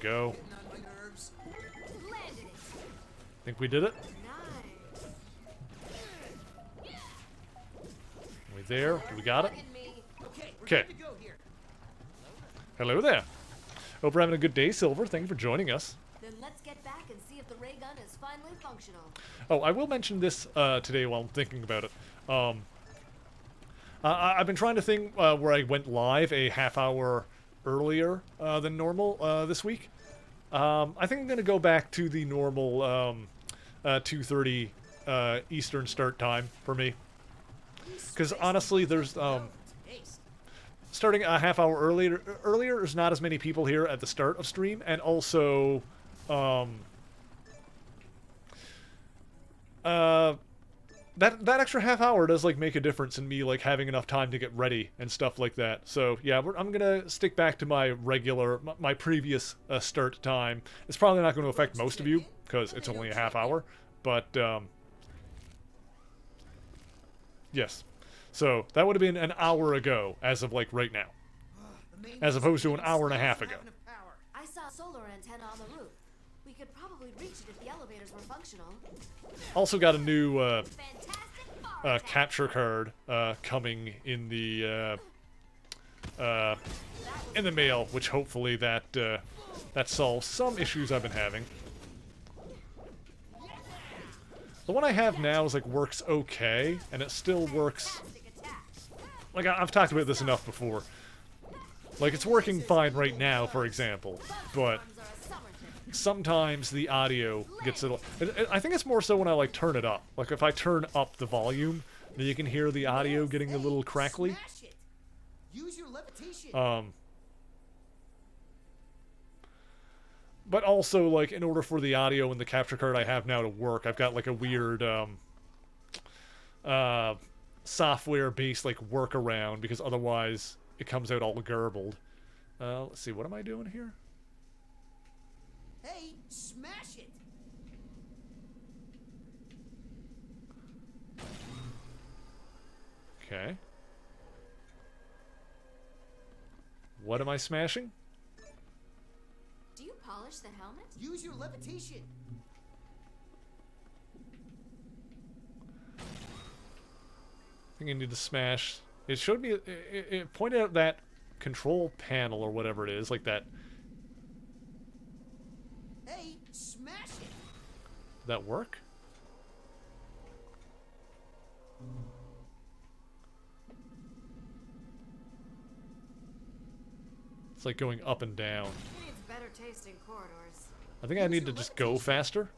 Go. Getting on my nerves. Landed it. Think we did it? Nice. We there? We got it? Okay, we're Okay. good to go here. Hello there. Hope you're having a good day, Silver. Thank you for joining us. Then let's get back and see if the ray gun is finally functional. Oh, I will mention this today while I'm thinking about it. I've been trying to think where I went live a half hour earlier than normal this week. I think I'm going to go back to the normal 2:30 Eastern start time for me. Because honestly, there's starting a half hour earlier, there's not as many people here at the start of stream, and also that extra half hour does like make a difference in me like having enough time to get ready and stuff like that. So yeah, I'm gonna stick back to my regular, my previous start time. It's probably not going to affect most of you because it's only a half hour, but yes. So that would have been an hour ago as of like right now, as opposed to an hour and a half ago. I saw a solar antenna on the roof. We could probably reach it if the elevators were functional. Also got a new capture card coming in the mail, which hopefully that solves some issues I've been having. The one I have now is like works okay, and it still works. Like I've talked about this enough before. Like it's working fine right now, for example, but sometimes the audio gets a little... I think it's more so when I like turn it up. Like if I turn up the volume, then you can hear the audio getting a little crackly. Use your levitation. But also, like, in order for the audio and the capture card I have now to work, I've got like a weird software-based like workaround, because otherwise it comes out all garbled. Let's see, what am I doing here? Hey, smash it! Okay. What am I smashing? Do you polish the helmet? Use your levitation. I think I need to smash. It showed me. It pointed out that control panel or whatever it is, like that. Hey, smash it! Did that work? It's like going up and down. It needs better tasting corridors. I think I need to just go faster.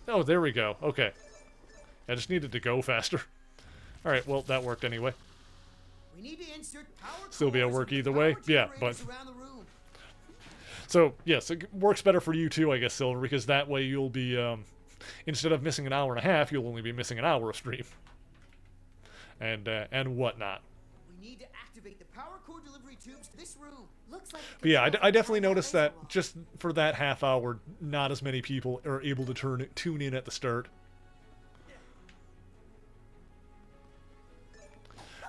Oh, there we go. Okay. I just needed to go faster. Alright, well, that worked anyway. We need to insert power Still be at cores work into either the way. power Yeah, generators but... around the room. So, yes, it works better for you too, I guess, Silver, because that way you'll be, instead of missing an hour and a half, you'll only be missing an hour of stream. And whatnot. We need to activate the power core delivery tubes to this room. Looks like But yeah, I definitely noticed that just for that half hour, not as many people are able to tune in at the start.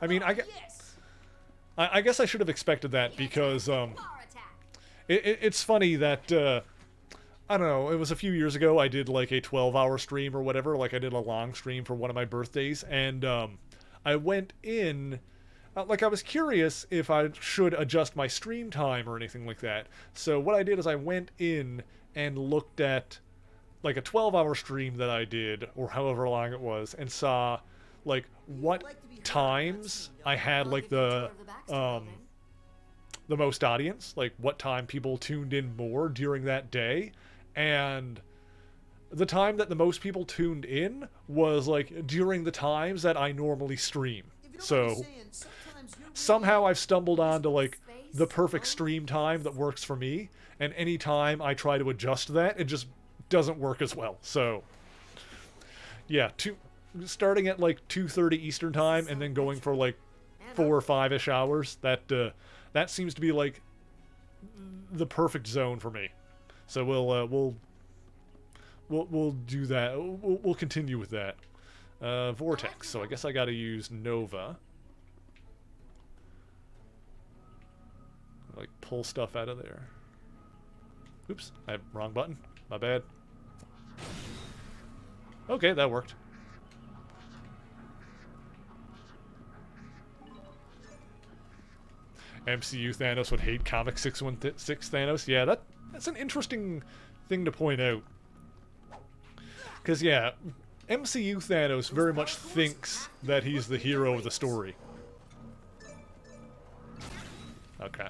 I mean, I guess I should have expected that, because it's funny that I don't know, it was a few years ago I did like a 12-hour stream or whatever, like I did a long stream for one of my birthdays, and I went in like, I was curious if I should adjust my stream time or anything like that. So what I did is I went in and looked at, like, a 12-hour stream that I did, or however long it was, and saw, like, what times I had, like, the most audience, like, what time people tuned in more during that day, and the time that the most people tuned in was, like, during the times that I normally stream. So somehow I've stumbled onto, like, the perfect stream time that works for me, and any time I try to adjust that, it just doesn't work as well. So yeah, starting at like 2:30 Eastern time and then going for like 4 or 5-ish hours, that seems to be like the perfect zone for me. So we'll do that. We'll continue with that. Vortex. So I guess I got to use Nova. Like, pull stuff out of there. Oops, I have wrong button. My bad. Okay, that worked. MCU Thanos would hate Comic 616 Thanos. Yeah, that's an interesting thing to point out. Because, yeah, MCU Thanos very much thinks that he's the hero of the story. Okay.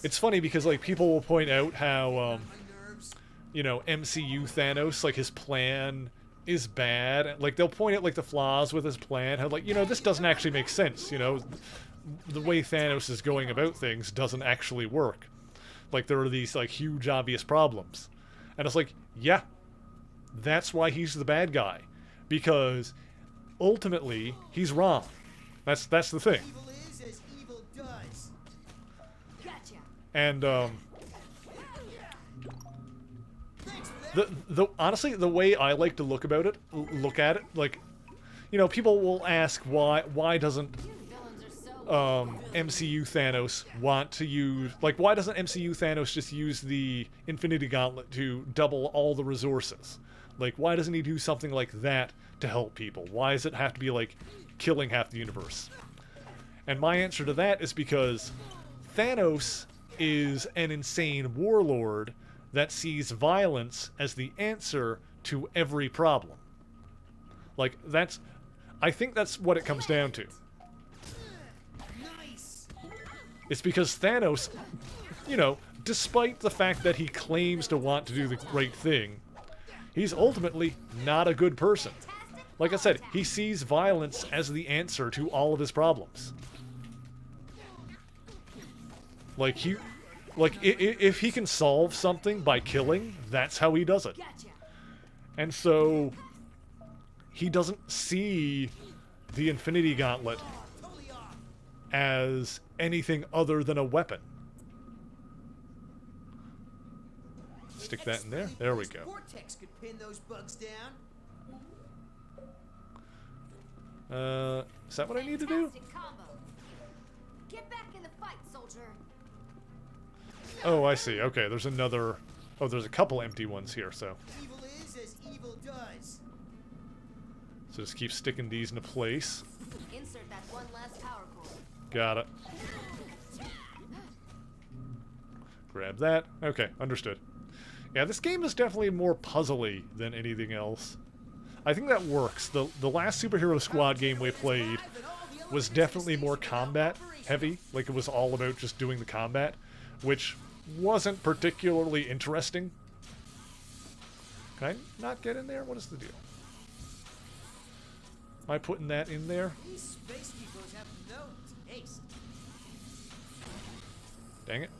It's funny because, like, people will point out how, you know, MCU Thanos, like, his plan is bad. Like, they'll point out, like, the flaws with his plan. How, like, you know, this doesn't actually make sense, you know. The way Thanos is going about things doesn't actually work. Like, there are these, like, huge obvious problems. And it's like, yeah, that's why he's the bad guy. Because, ultimately, he's wrong. That's the thing. And, honestly, the way I like to look at it, like, you know, people will ask why doesn't MCU Thanos want to use, like, why doesn't MCU Thanos just use the Infinity Gauntlet to double all the resources? Like, why doesn't he do something like that to help people? Why does it have to be, like, killing half the universe? And my answer to that is because Thanos is an insane warlord that sees violence as the answer to every problem. Like, I think that's what it comes down to. It's because Thanos, you know, despite the fact that he claims to want to do the right thing, he's ultimately not a good person. Like I said, he sees violence as the answer to all of his problems. Like, if he can solve something by killing, that's how he does it. And so, he doesn't see the Infinity Gauntlet as anything other than a weapon. Stick that in there. There we go. Vortex could pin those bugs down. Is that what I need to do? Get back in the fight, soldier. Oh, I see. Okay, there's another... Oh, there's a couple empty ones here, so... Evil is as evil does. So just keep sticking these into place. Insert that one last power cord. Got it. Grab that. Okay, understood. Yeah, this game is definitely more puzzly than anything else. I think that works. The last Superhero Squad game we played was definitely more combat heavy. Like, it was all about just doing the combat, which wasn't particularly interesting. Can I not get in there? What is the deal? Am I putting that in there? These space heroes have no taste. Dang it.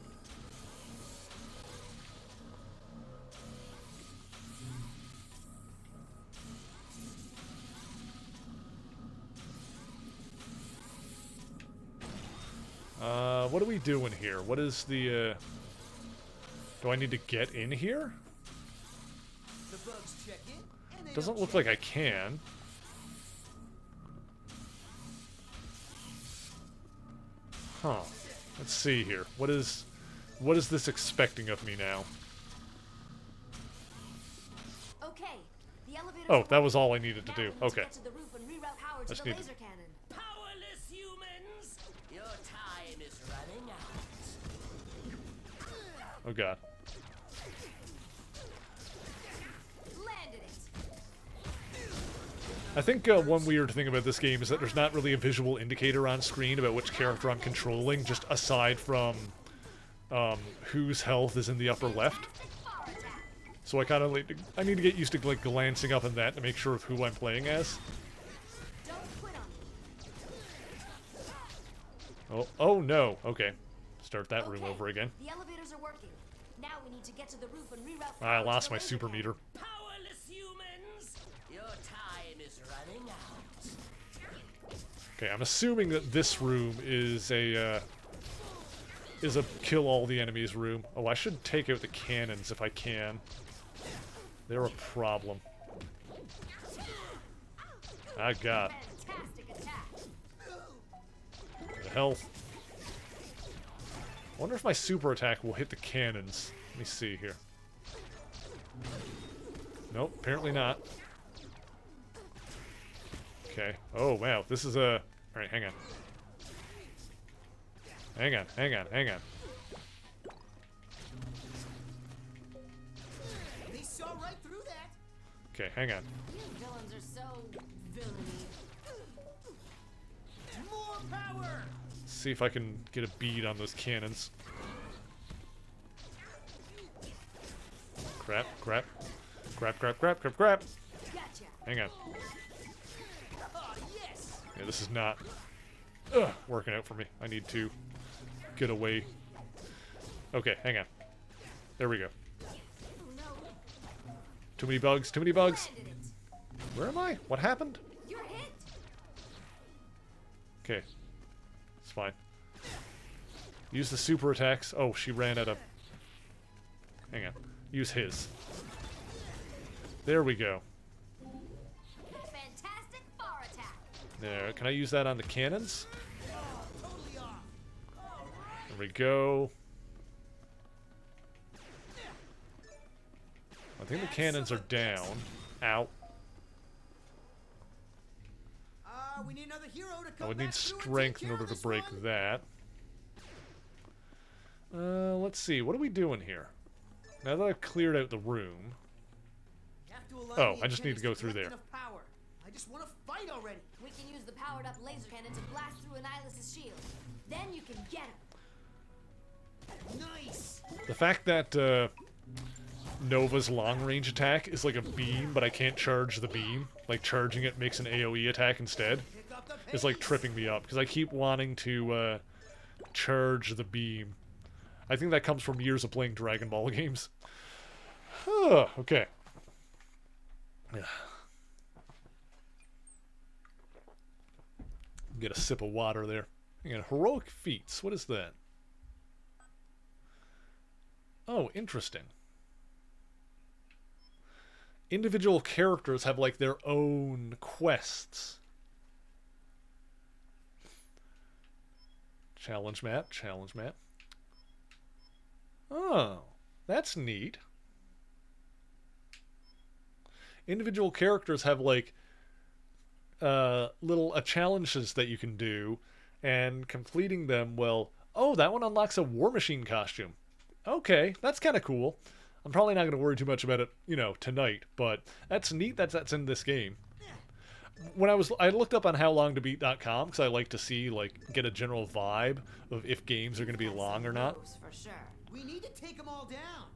What are we doing here? What is the, do I need to get in here? The bugs check in, and they Doesn't don't look check like I can. Huh. Let's see here. What is this expecting of me now? Okay. The elevator. Oh, that was all I needed to do. Okay. To the roof Power to just the need laser cannon. Powerless humans! Your time is running out. Oh god. Landed it. I think one weird thing about this game is that there's not really a visual indicator on screen about which character I'm controlling, just aside from whose health is in the upper left. So I kind of like I need to get used to like glancing up in that to make sure of who I'm playing as. Oh no. Okay. Start that room over again. The elevators are working. Now we need to get to the roof and reroute. I lost my super meter. Powerless humans! Your time is running out. Okay, I'm assuming that this room is a kill all the enemies room. Oh, I should take out the cannons if I can. They're a problem. Ah, God. The health. I wonder if my super attack will hit the cannons. Let me see here. Nope, apparently not. Okay. Oh, wow. This is a... Alright, hang on. Hang on, hang on, hang on. They saw right through that. Okay, hang on. You villains are so villainy. More power. See if I can get a bead on those cannons. Crap, crap. Crap, crap, crap, crap, crap. Hang on. Yeah, this is not working out for me. I need to get away. Okay, hang on. There we go. Too many bugs, too many bugs. Where am I? What happened? Okay. It's fine. Use the super attacks. Oh, she ran out of... Hang on. Use his. There we go. Fantastic far attack. There. Can I use that on the cannons? There we go. I think the cannons are down. Ow. We need another hero to come I would need back through and strength take in care order of to this break one. that. Let's see. What are we doing here? Now that I've cleared out the room... Have to allow Oh, the I just need to antennas go through collect there. enough power. I just want to fight already. We can use the powered up laser cannon to blast through Annihilus' shield. Then you can get him. Nice. The fact that Nova's long-range attack is like a beam, but I can't charge the beam, like charging it makes an AoE attack instead, is like tripping me up, because I keep wanting to charge the beam. I think that comes from years of playing Dragon Ball games. Okay. Get a sip of water there. Again, heroic feats. What is that? Oh, interesting. Individual characters have like their own quests. Challenge map, challenge map. Oh, that's neat. Individual characters have like little challenges that you can do, and completing them, well, oh, that one unlocks a War Machine costume. Okay, that's kind of cool. I'm probably not going to worry too much about it, you know, tonight, but that's neat that's in this game. When I looked up on howlongtobeat.com because I like to see, like, get a general vibe of if games are going to be long or not. For sure. We need to take them all down.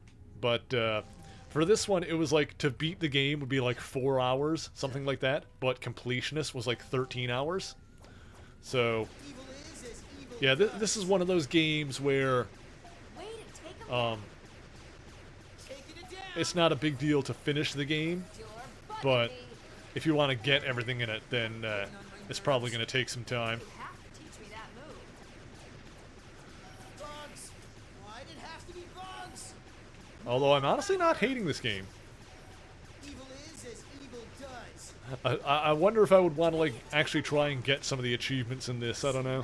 But for this one, it was like to beat the game would be like 4 hours, something like that. But completionist was like 13 hours. So, yeah, this is one of those games where it's not a big deal to finish the game, but if you want to get everything in it, then it's probably going to take some time. Bugs. Why'd it have to be bugs? Although I'm honestly not hating this game. Evil is as evil does. I wonder if I would want to like actually try and get some of the achievements in this. I don't know.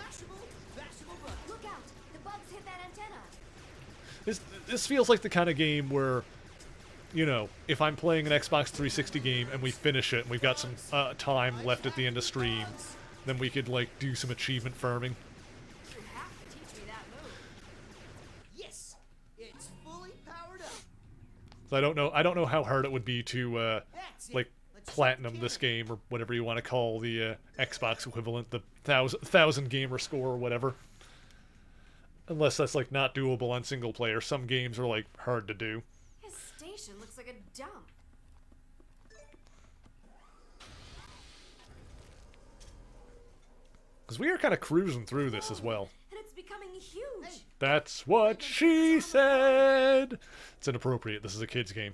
Look out! The bugs hit that antenna. This feels like the kind of game where you know, if I'm playing an Xbox 360 game and we finish it and we've got some time left at the end of stream, then we could, like, do some achievement farming. Yes, it's fully powered up. So I don't know how hard it would be to, like, platinum this game, or whatever you want to call the Xbox equivalent, the 1,000 gamer score or whatever. Unless that's, like, not doable on single player. Some games are, like, hard to do. His station looks like a dump. Because we are kind of cruising through this as well. And it's becoming huge. That's what she said! It's inappropriate. This is a kid's game.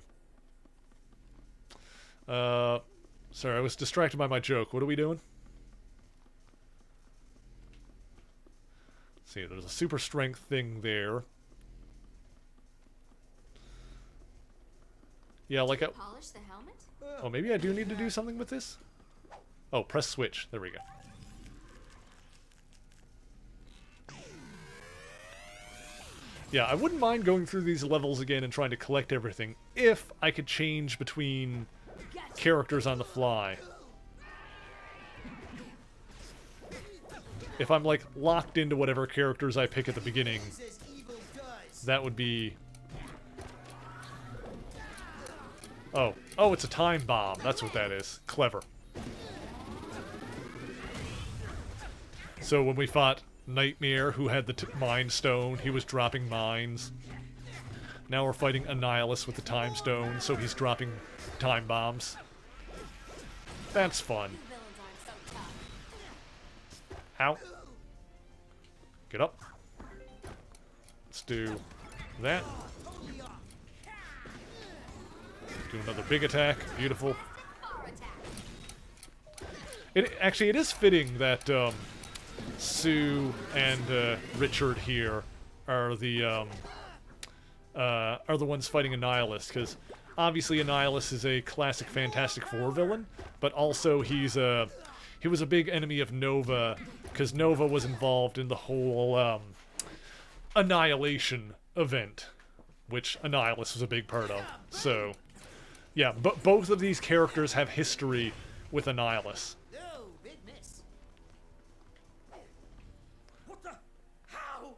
Sorry, I was distracted by my joke. What are we doing? Let's see, there's a super strength thing there. Yeah, like Polish the helmet? Oh, maybe I do need to do something with this? Oh, press switch. There we go. Yeah, I wouldn't mind going through these levels again and trying to collect everything if I could change between characters on the fly. If I'm, like, locked into whatever characters I pick at the beginning, that would be... Oh, it's a time bomb. That's what that is. Clever. So when we fought Nightmare, who had the Mind Stone, he was dropping mines. Now we're fighting Annihilus with the Time Stone, so he's dropping time bombs. That's fun. Ow. Get up. Let's do that. Do another big attack. Beautiful. It is fitting that Sue and Richard here are the ones fighting Annihilus, because obviously Annihilus is a classic Fantastic Four villain, but also he was a big enemy of Nova, because Nova was involved in the whole Annihilation event, which Annihilus was a big part of. So, yeah, but both of these characters have history with Annihilus. No, big miss. What the? How?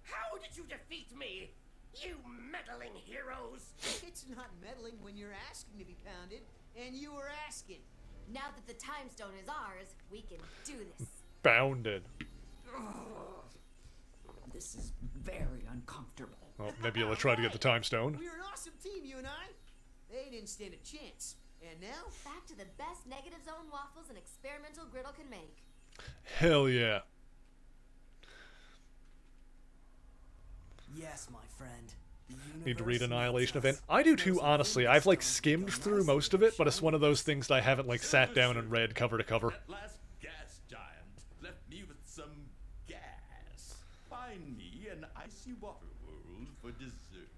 How did you defeat me? You meddling heroes! It's not meddling when you're asking to be pounded, and you were asking. Now that the time stone is ours, we can do this. Bounded. This is very uncomfortable. Well, maybe you'll try to get the time stone. We were an awesome team, you and I. They didn't stand a chance. And now? Back to the best negative zone waffles an experimental griddle can make. Hell yeah. Yes, my friend. Need to read Annihilation event. I do too, honestly. I've, like, skimmed through most of it, but it's one of those things that I haven't, like, sat down and read cover to cover. That last gas giant left me with some gas. Find me an icy water world for dessert.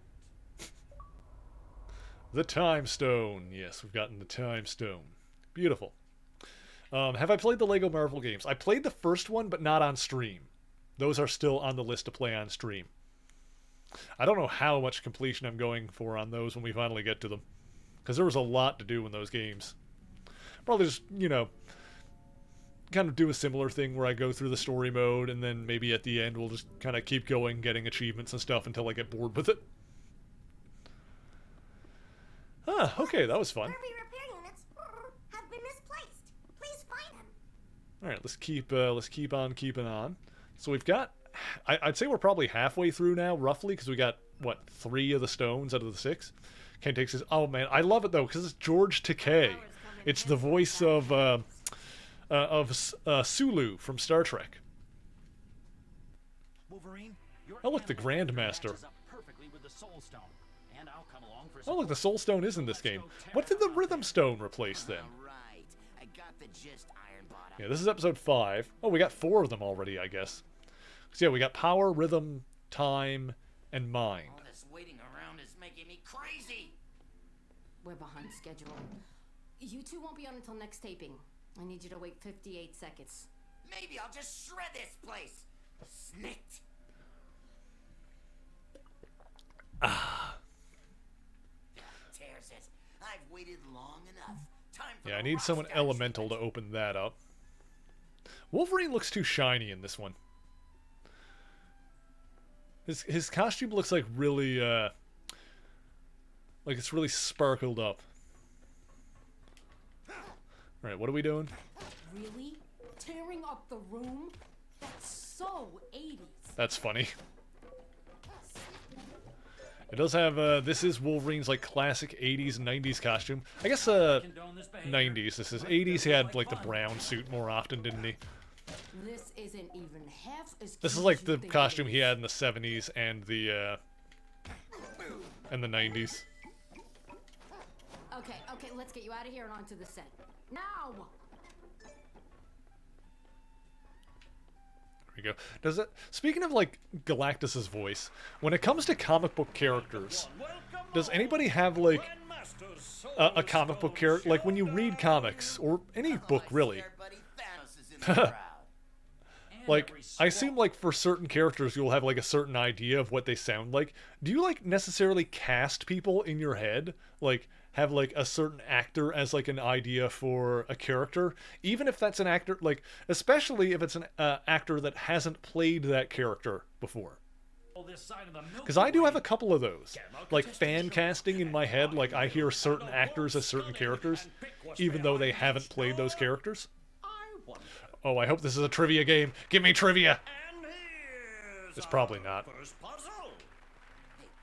The Time Stone. Yes, we've gotten the Time Stone. Beautiful. Have I played the Lego Marvel games? I played the first one, but not on stream. Those are still on the list to play on stream. I don't know how much completion I'm going for on those when we finally get to them. Because there was a lot to do in those games. Probably just, you know, kind of do a similar thing where I go through the story mode, and then maybe at the end we'll just kind of keep going, getting achievements and stuff until I get bored with it. Ah, okay, that was fun. Kirby repair units have been misplaced. Please find them. All right, let's keep on keeping on. So we've got, I'd say we're probably halfway through now, roughly, because we got what, 3 of the stones out of the 6. Ken takes his. Oh man, I love it though, because it's George Takei. It's the voice of Sulu from Star Trek. Wolverine, Oh look, the Grandmaster. matches up perfectly with the Soul Stone, and I'll come along for Oh look, the Soul Stone is in this game. What did the Rhythm Stone replace then? Right. I got the gist, Iron Bottom. Yeah, this is episode 5. Oh, we got 4 of them already, I guess. So yeah, we got Power, Rhythm, Time, and Mind. All this waiting around is making me crazy. We're behind schedule. You two won't be on until next taping. I need you to wait 58 seconds. Maybe I'll just shred this place. Snicked. Ah. Tear there's it. I've waited long enough. Time for Yeah, I the need someone rock elemental to open that up. Wolverine looks too shiny in this one. His costume looks like really, like it's really sparkled up. Alright, what are we doing? Really? Tearing up the room? That's so 80s. That's funny. It does have, this is Wolverine's, like, classic 80s and 90s costume. I guess, 90s. This is 80s, he had, like, the brown suit more often, didn't he? This isn't even half as This is, like, the costume he had in the 70s and the 90s. Okay, let's get you out of here and onto the set. Now! There we go. Does it? Speaking of like Galactus's voice, when it comes to comic book characters, does anybody have like a comic book character? Like when you read comics or any book really, like I assume like for certain characters you'll have like a certain idea of what they sound like. Do you like necessarily cast people in your head? Like have like a certain actor as like an idea for a character, even if that's an actor, like especially if it's an actor that hasn't played that character before. Because I do have a couple of those, like fan casting in my head. Like I hear certain actors as certain characters, even though they haven't played those characters. Oh, I hope this is a trivia game. Give me trivia. It's probably not. Hey,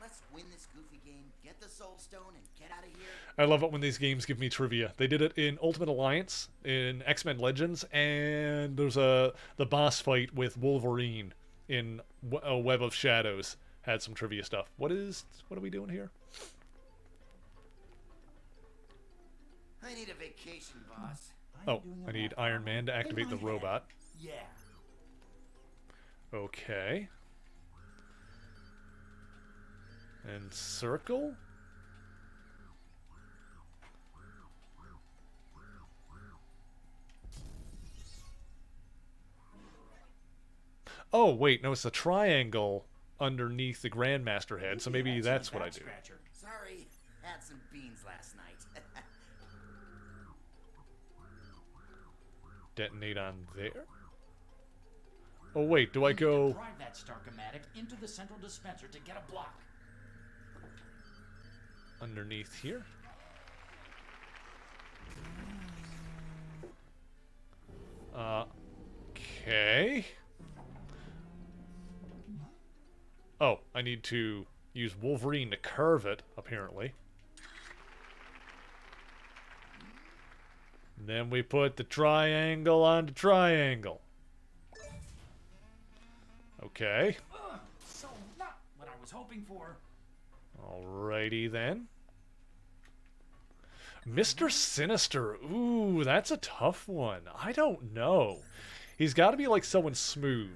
let's win this goofy game, get the Soul Stone, and get out of here. I love it when these games give me trivia. They did it in Ultimate Alliance, in X-Men Legends, and there's the boss fight with Wolverine in a Web of Shadows. Had some trivia stuff. What are we doing here? I need a vacation, boss. Oh, I need Iron Man to activate the robot. Yeah. Okay. And circle? Oh, wait, no, it's a triangle underneath the Grandmaster head, so maybe that's what I do. Sorry, had some beans last night. Detonate on there? Oh, wait, do I go... Drive that Starkomatic into the central dispenser to get a block. Underneath here? Okay. Oh, I need to use Wolverine to curve it, apparently. And then we put the triangle onto triangle. Okay. So not what I was hoping for. Alrighty then. Mr. Sinister. Ooh, that's a tough one. I don't know. He's got to be like someone smooth.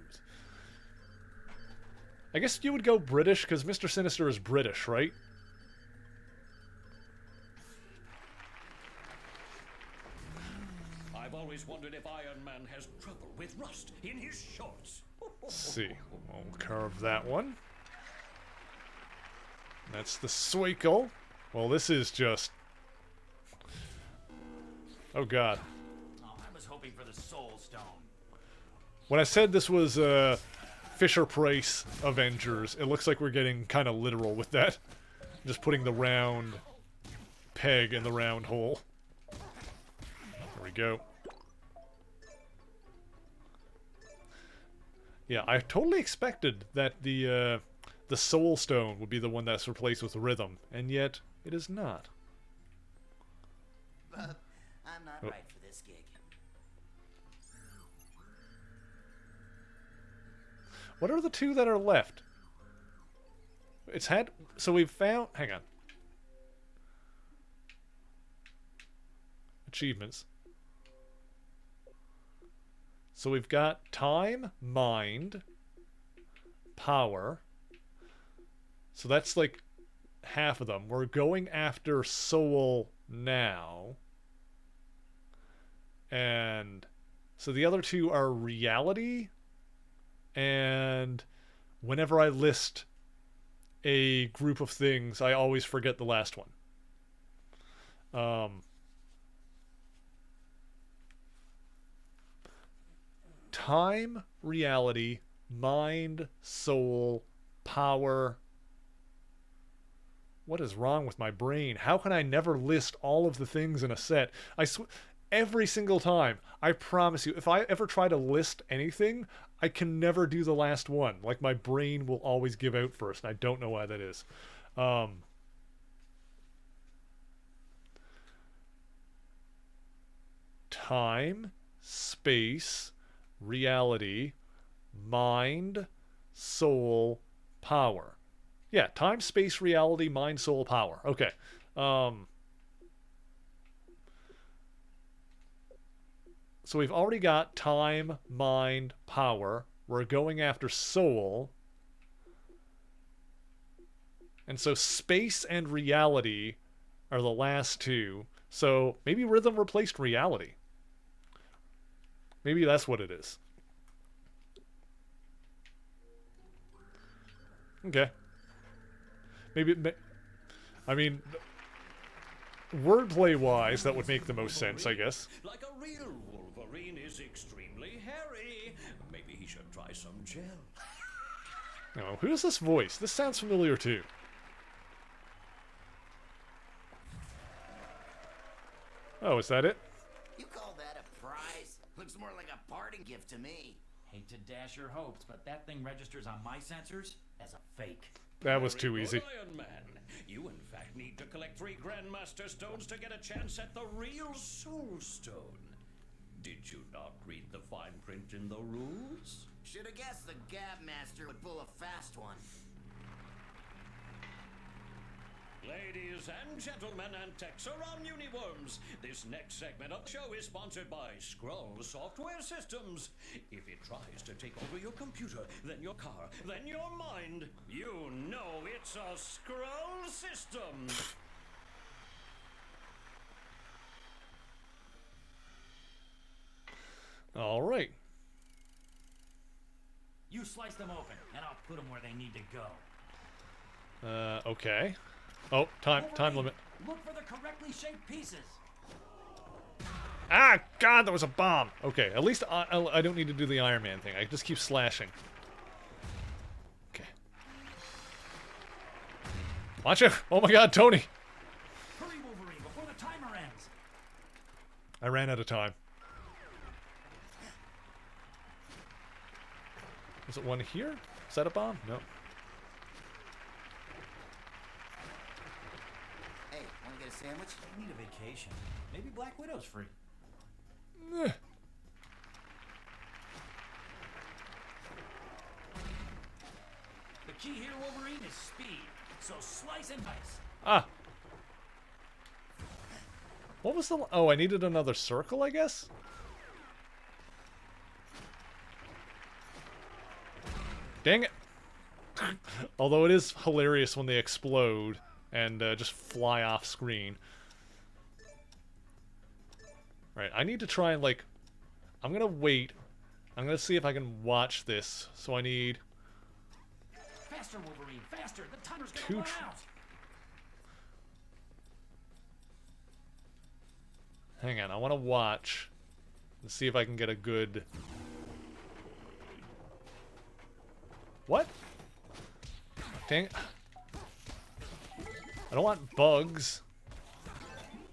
I guess you would go British because Mr. Sinister is British, right? I've always wondered if Iron Man has trouble with rust in his shorts. Let's see. We'll curve that one. That's the Swinkle. Well, this is just... Oh, God. Oh, I was hoping for the Soul Stone. When I said this was Fisher-Price Avengers, it looks like we're getting kind of literal with that. Just putting the round peg in the round hole. There we go. Yeah, I totally expected that the Soul Stone would be the one that's replaced with Rhythm, and yet it is not. But I'm not right for this gig. What are the two that are left? It's had... So we've found... Hang on. Achievements. So we've got time, mind, power. So that's like half of them. We're going after soul now. And so the other two are reality. And whenever I list a group of things, I always forget the last one. Time, reality, mind, soul, power. What is wrong with my brain? How can I never list all of the things in a set? Every single time. I promise you, if I ever try to list anything, I can never do the last one. Like, my brain will always give out first, and I don't know why that is. Time, space, reality, mind, soul, power. Yeah, time, space, reality, mind, soul, power. Okay. So we've already got time, mind, power. We're going after soul. And so space and reality are the last two. So maybe rhythm replaced reality. Maybe that's what it is. Okay. Maybe, I mean, wordplay-wise, that would make the most sense, I guess. Like a real Wolverine is extremely hairy. Maybe he should try some gel. Oh, who is this voice? This sounds familiar too. Oh, is that it? You call that a prize? Looks more like a parting gift to me. Hate to dash your hopes, but that thing registers on my sensors as a fake. That was too easy. Iron Man, you in fact need to collect 3 Grandmaster Stones to get a chance at the real Soul Stone. Did you not read the fine print in the rules? Should have guessed the Gab Master would pull a fast one. Ladies and gentlemen and techs around Uniworms, this next segment of the show is sponsored by Skrull Software Systems. If it tries to take over your computer, then your car, then your mind, you know it's a Skrull system. All right. You slice them open, and I'll put them where they need to go. Okay. Oh, time limit. Look for the correctly shaped pieces. Ah, God, that was a bomb. Okay, at least I don't need to do the Iron Man thing. I just keep slashing. Okay. Watch it. Oh my God, Tony. Hurry, Wolverine, before the timer ends. I ran out of time. Is it one here? Is that a bomb? No. Hey, want to get a sandwich? I need a vacation. Maybe Black Widow's free. The key here, Wolverine, is speed. So slice and dice. Ah. What was the... Oh, I needed another circle, I guess? Dang it. Although it is hilarious when they explode and just fly off screen. Right, I need to try and, like... I'm gonna wait. I'm gonna see if I can watch this. So I need... Faster, Wolverine, faster! The timer's gonna run out! Hang on, I want to watch and see if I can get a good... What? Dang it. I don't want bugs.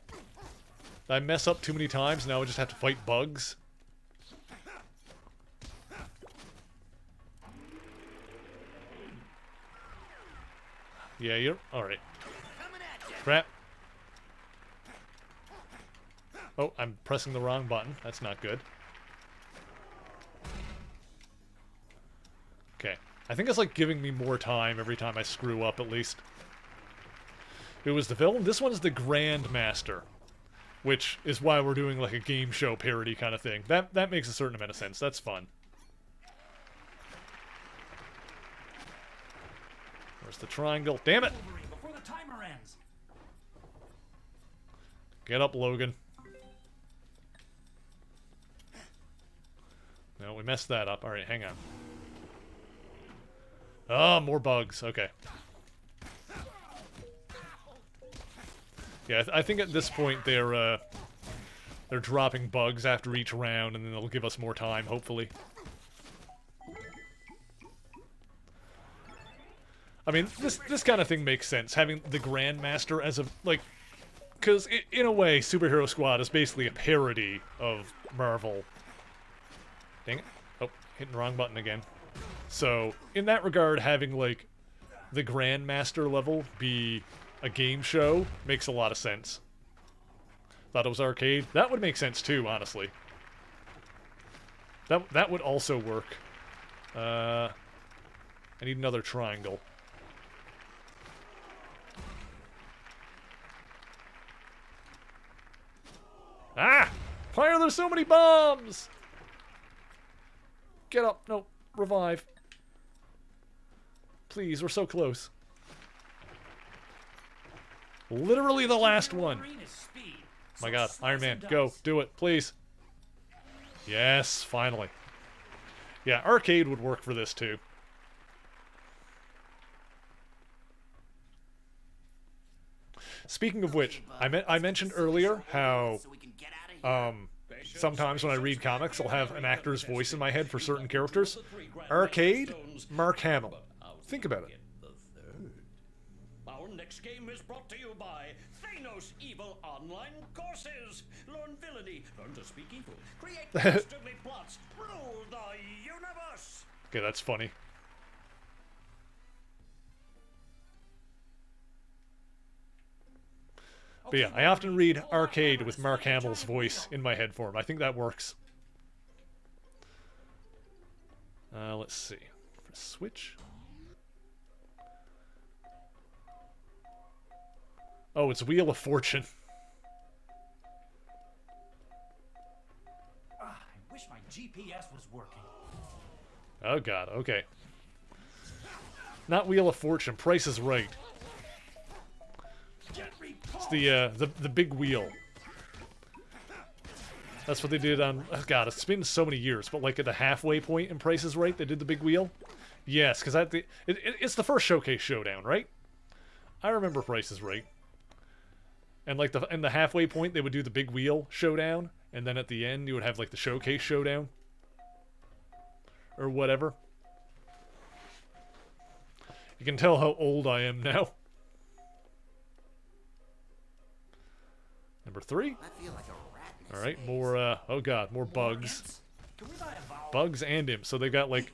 Did I mess up too many times? Now I just have to fight bugs? Yeah, you're... Alright. Crap. Oh, I'm pressing the wrong button. That's not good. Okay. I think it's like giving me more time every time I screw up, at least. It was the villain. This one's the Grandmaster, which is why we're doing like a game show parody kind of thing. That makes a certain amount of sense. That's fun. Where's the triangle? Damn it! Before the timer ends. Get up, Logan. No, we messed that up. Alright, hang on. Oh, more bugs. Okay. Yeah, I think at this point they're dropping bugs after each round, and then they'll give us more time, hopefully. I mean, this kind of thing makes sense, having the Grandmaster as a, like... Because, in a way, Superhero Squad is basically a parody of Marvel. Dang it. Oh, hitting the wrong button again. So, in that regard, having, like, the Grandmaster level be a game show makes a lot of sense. Thought it was arcade? That would make sense, too, honestly. That would also work. I need another triangle. Ah! Why are there so many bombs? Get up. No. Revive. Please, we're so close. Literally the last one. My god. Iron Man, go. Do it, please. Yes, finally. Yeah, arcade would work for this, too. Speaking of which, I mentioned earlier how sometimes when I read comics, I'll have an actor's voice in my head for certain characters. Arcade, Mark Hamill. Think about it. Our next game is brought to you by Thanos Evil Online Courses. Learn villainy, learn to speak evil, create dastardly plots, rule the universe. Okay, that's funny. But yeah, I often read Arcade with Mark Hamill's voice in my head for him. I think that works. Let's see. Switch. Oh, it's Wheel of Fortune. I wish my GPS was working. Oh god, okay. Not Wheel of Fortune, Price is Right. It's the big wheel. That's what they did on... Oh god, it's been so many years, but like at the halfway point in Price is Right, they did the big wheel? Yes, because it's the first Showcase Showdown, right? I remember Price is Right. And like in the halfway point, they would do the big wheel showdown, and then at the end, you would have like the Showcase Showdown. Or whatever. You can tell how old I am now. Number 3. I feel like a rat. Alright, more, oh god, more bugs. Bugs and imps. So they've got, like,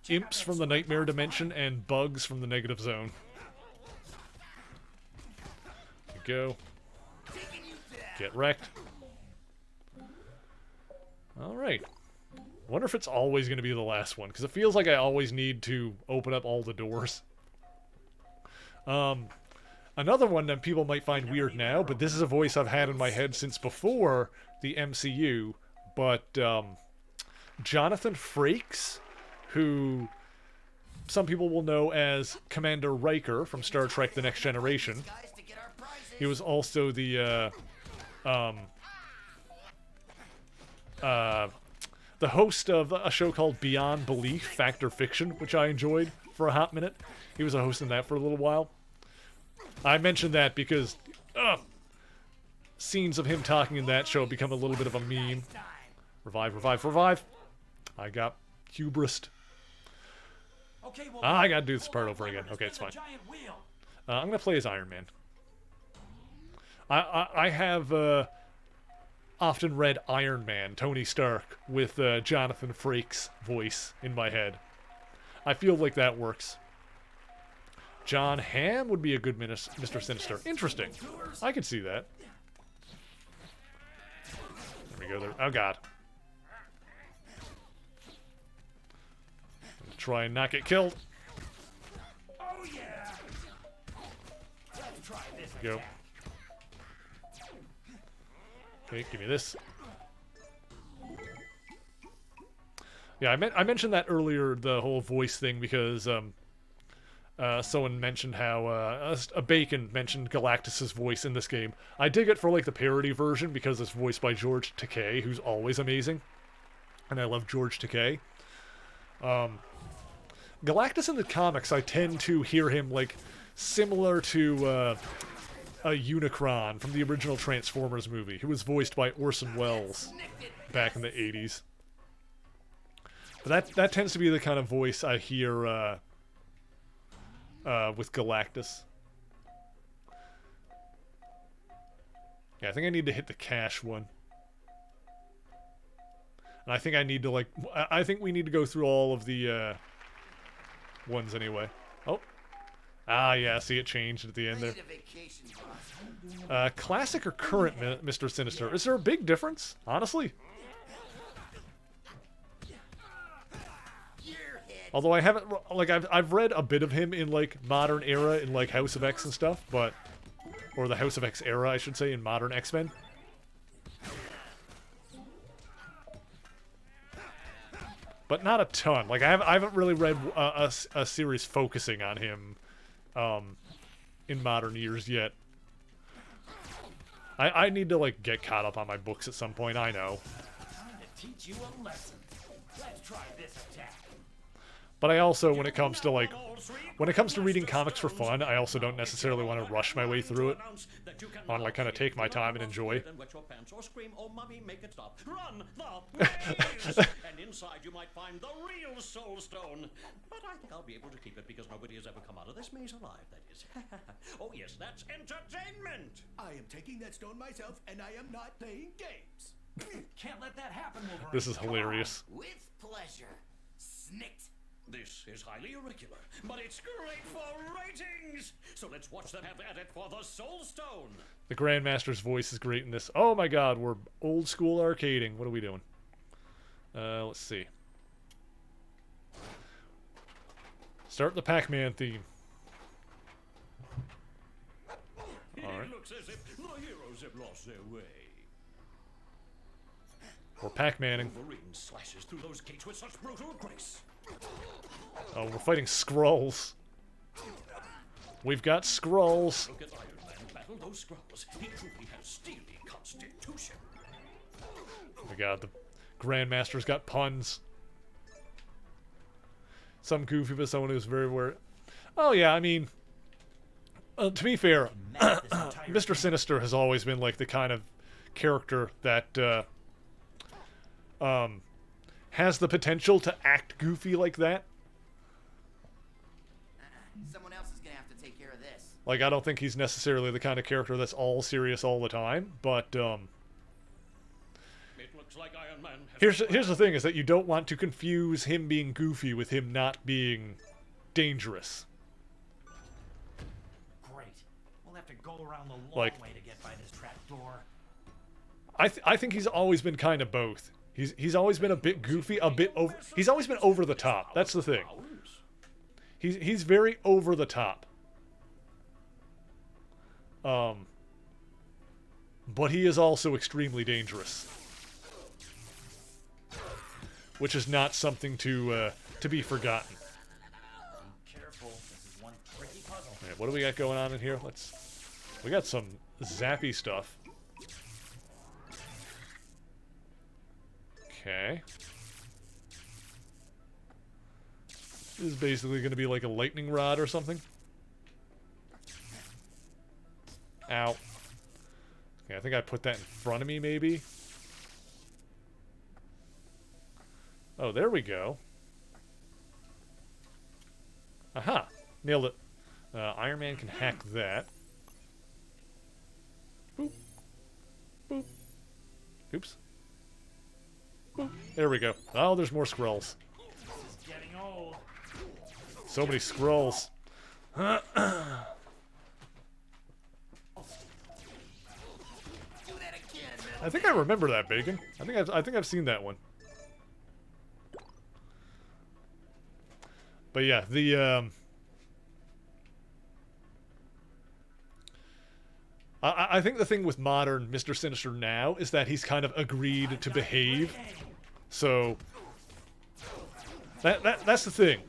imps from the Nightmare Dimension and bugs from the Negative Zone. There you go. Get wrecked. Alright. Wonder if it's always going to be the last one, because it feels like I always need to open up all the doors. Another one that people might find weird now, but this is a voice I've had in my head since before the MCU, but Jonathan Frakes, who some people will know as Commander Riker from Star Trek The Next Generation. He was also the host of a show called Beyond Belief, Fact or Fiction, which I enjoyed for a hot minute. He was a host in that for a little while. I mentioned that because scenes of him talking in that show become a little bit of a meme. Revive, revive, revive. I got hubrised. I gotta do this part over again. Okay, it's fine. I'm gonna play as Iron Man. I have often read Iron Man, Tony Stark, with Jonathan Frakes' voice in my head. I feel like that works. John Hamm would be a good Mr. Sinister. Interesting. I could see that. There we go. There. Oh, God. Try and not get killed. Oh, yeah. Let's try this. There we go. Okay, give me this. Yeah, I mentioned that earlier, the whole voice thing, because someone mentioned how a Bacon mentioned Galactus' voice in this game. I dig it for like the parody version because it's voiced by George Takei, who's always amazing, and I love George Takei. Galactus in the comics, I tend to hear him like similar to Unicron from the original Transformers movie, who was voiced by Orson Welles back in the 80s. But that tends to be the kind of voice I hear with Galactus. Yeah, I think I need to hit the cash one. And I think I need to, like... I think we need to go through all of the ones anyway. Oh. Ah, yeah, see, it changed at the end there. Classic or current Mr. Sinister? Is there a big difference, honestly? Although I haven't... Like, I've read a bit of him in, like, modern era in, like, House of X and stuff, but... Or the House of X era, I should say, in modern X-Men. But not a ton. Like, I haven't really read a series focusing on him in modern years yet. I need to, like, get caught up on my books at some point, I know. Time to teach you a lesson. Let's try this attack. But I also, when it comes to, like... When it comes to reading comics for fun, I also don't necessarily want to rush my way through it. I want to, like, kind of take my time and enjoy. And inside you might find the real Soul Stone. But I think I'll be able to keep it because nobody has ever come out of this maze alive, that is. Oh yes, that's entertainment! I am taking that stone myself, and I am not playing games. Can't let that happen, Wolverine. This is hilarious. With pleasure. Snicked. This is highly irregular, but it's great for ratings! So let's watch them have at it for the Soul Stone! The Grandmaster's voice is great in this. Oh my god, we're old school arcading. What are we doing? Let's see. Start the Pac-Man theme. Alright. It looks as if the heroes have lost their way. We're Pac-Manning. Wolverine slashes through those gates with such brutal grace. Oh, we're fighting Skrulls. We've got Skrulls. Look at Iron Man battle those Skrulls. He truly has steely constitution. Oh my god, the Grandmaster's got puns. Some goofy, but someone who's very aware. Oh yeah, I mean, to be fair, Mr. Sinister has always been like the kind of character that has the potential to act goofy like that. Someone else is gonna have to take care of this. Like, I don't think he's necessarily the kind of character that's all serious all the time, but It looks like Iron Man here's the thing, is that you don't want to confuse him being goofy with him not being dangerous. Great. We'll have to go around the long Like- way to get by this trap door. I think he's always been kind of both. He's always been a bit goofy, a bit over. He's always been over the top. That's the thing. He's very over the top. But he is also extremely dangerous, which is not something to be forgotten. Be careful. This is one tricky puzzle. All right, what do we got going on in here? We got some zappy stuff. Okay. This is basically going to be like a lightning rod or something. Ow. Okay, I think I put that in front of me, maybe. Oh, there we go. Aha! Nailed it. Iron Man can hack that. Boop. Boop. Oops. Boop. There we go. Oh, there's more Skrulls. This is getting old. So many Skrulls. I think I remember that, Bacon. I think I've seen that one. But yeah, I think the thing with modern Mr. Sinister now is that he's kind of agreed to behave. So that's the thing.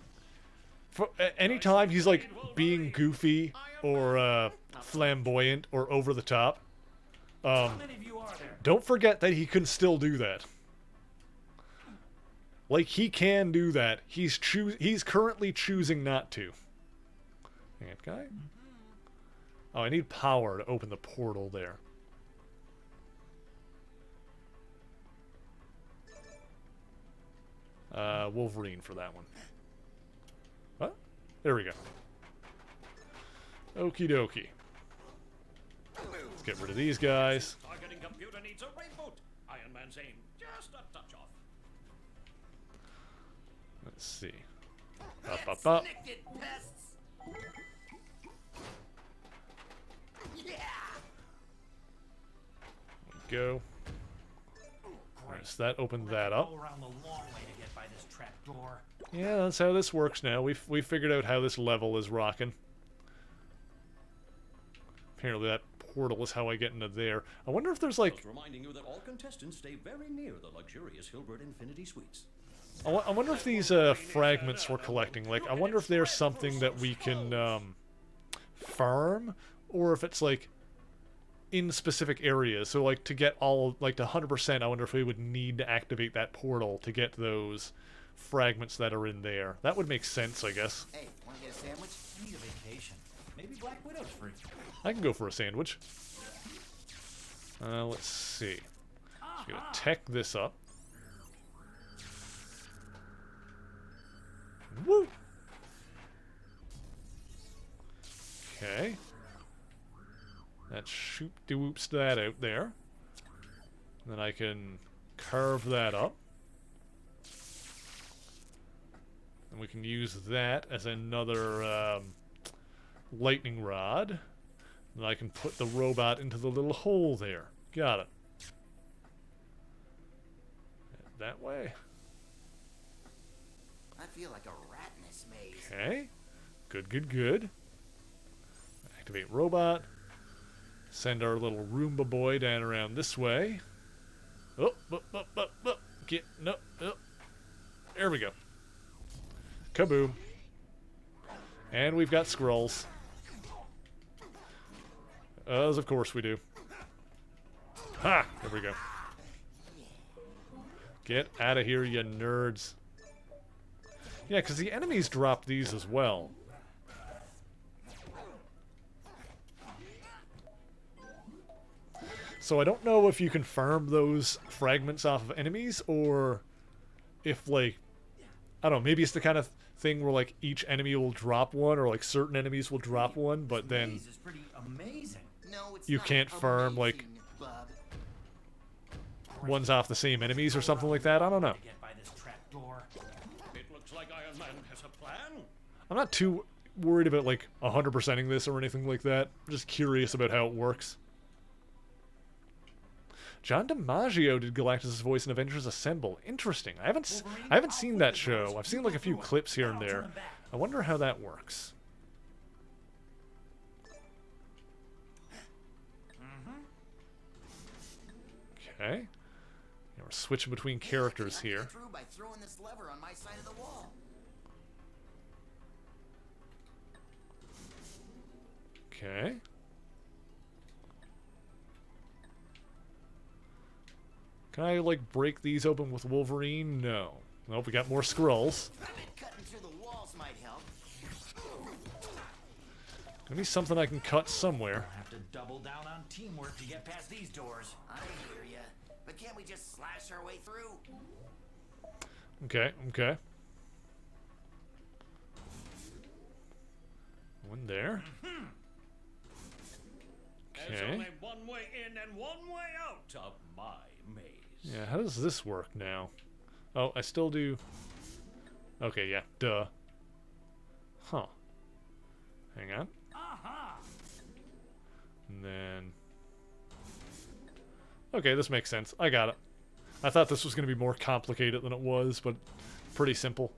For anytime he's like being goofy or flamboyant or over the top, don't forget that he can still do that. Like, he can do that. He's currently choosing not to. Hang on, can I? Oh, I need power to open the portal there. Wolverine for that one. What? There we go. Okie dokie. Let's get rid of these guys. Targeting computer needs a reboot. Iron Man's aim just a touch off. Let's see. Up, up, up. Go. Alright, so that opened that up. Yeah, that's how this works now. We figured out how this level is rocking. Apparently that portal is how I get into there. I wonder if there's like... Just reminding you that all contestants stay very near the luxurious Hilbert Infinity Suites. I wonder if these fragments we're collecting, like, I wonder if there's something that we can farm, or if it's like in specific areas. So like to get all, like to 100%, I wonder if we would need to activate that portal to get those fragments that are in there. That would make sense, I guess. Hey, wanna get a sandwich? I need a vacation. Maybe Black Widow's free. I can go for a sandwich. Let's see. Just gonna tech this up. Woo! Okay. That shoop-de-whoops that out there. Then I can carve that up. And we can use that as another lightning rod. And I can put the robot into the little hole there. Got it. That way. I feel like a rat in this maze. Okay. Good, good, good. Activate robot. Send our little Roomba boy down around this way. Oh, get, no, oh. There we go. Kaboom. And we've got scrolls. As of course we do. Ha! There we go. Get out of here, you nerds. Yeah, because the enemies drop these as well. So I don't know if you can farm those fragments off of enemies, or if, like, I don't know, maybe it's the kind of thing where, like, each enemy will drop one, or, like, certain enemies will drop one, but then you can't farm, like, ones off the same enemies or something like that. I don't know. It looks like Iron Man has a plan. I'm not too worried about, like, 100%ing this or anything like that. I'm just curious about how it works. John DiMaggio did Galactus' voice in Avengers Assemble. Interesting. I haven't seen that show. I've seen like a few clips here and there. I wonder how that works. Okay. Yeah, we're switching between characters here. By throwing this lever on my side of the wall. Okay. Can I, like, break these open with Wolverine? No. Nope, we got more scrolls. Cutting through the walls might help. Gonna be something I can cut somewhere. We'll have to double down on teamwork to get past these doors. I hear ya. But can't we just slash our way through? Okay, okay. One there. There's only one way in and one way out of my maze. Yeah, how does this work now? Oh, I still do... Okay, yeah, duh. Huh. Hang on. And then... Okay, this makes sense. I got it. I thought this was going to be more complicated than it was, but pretty simple.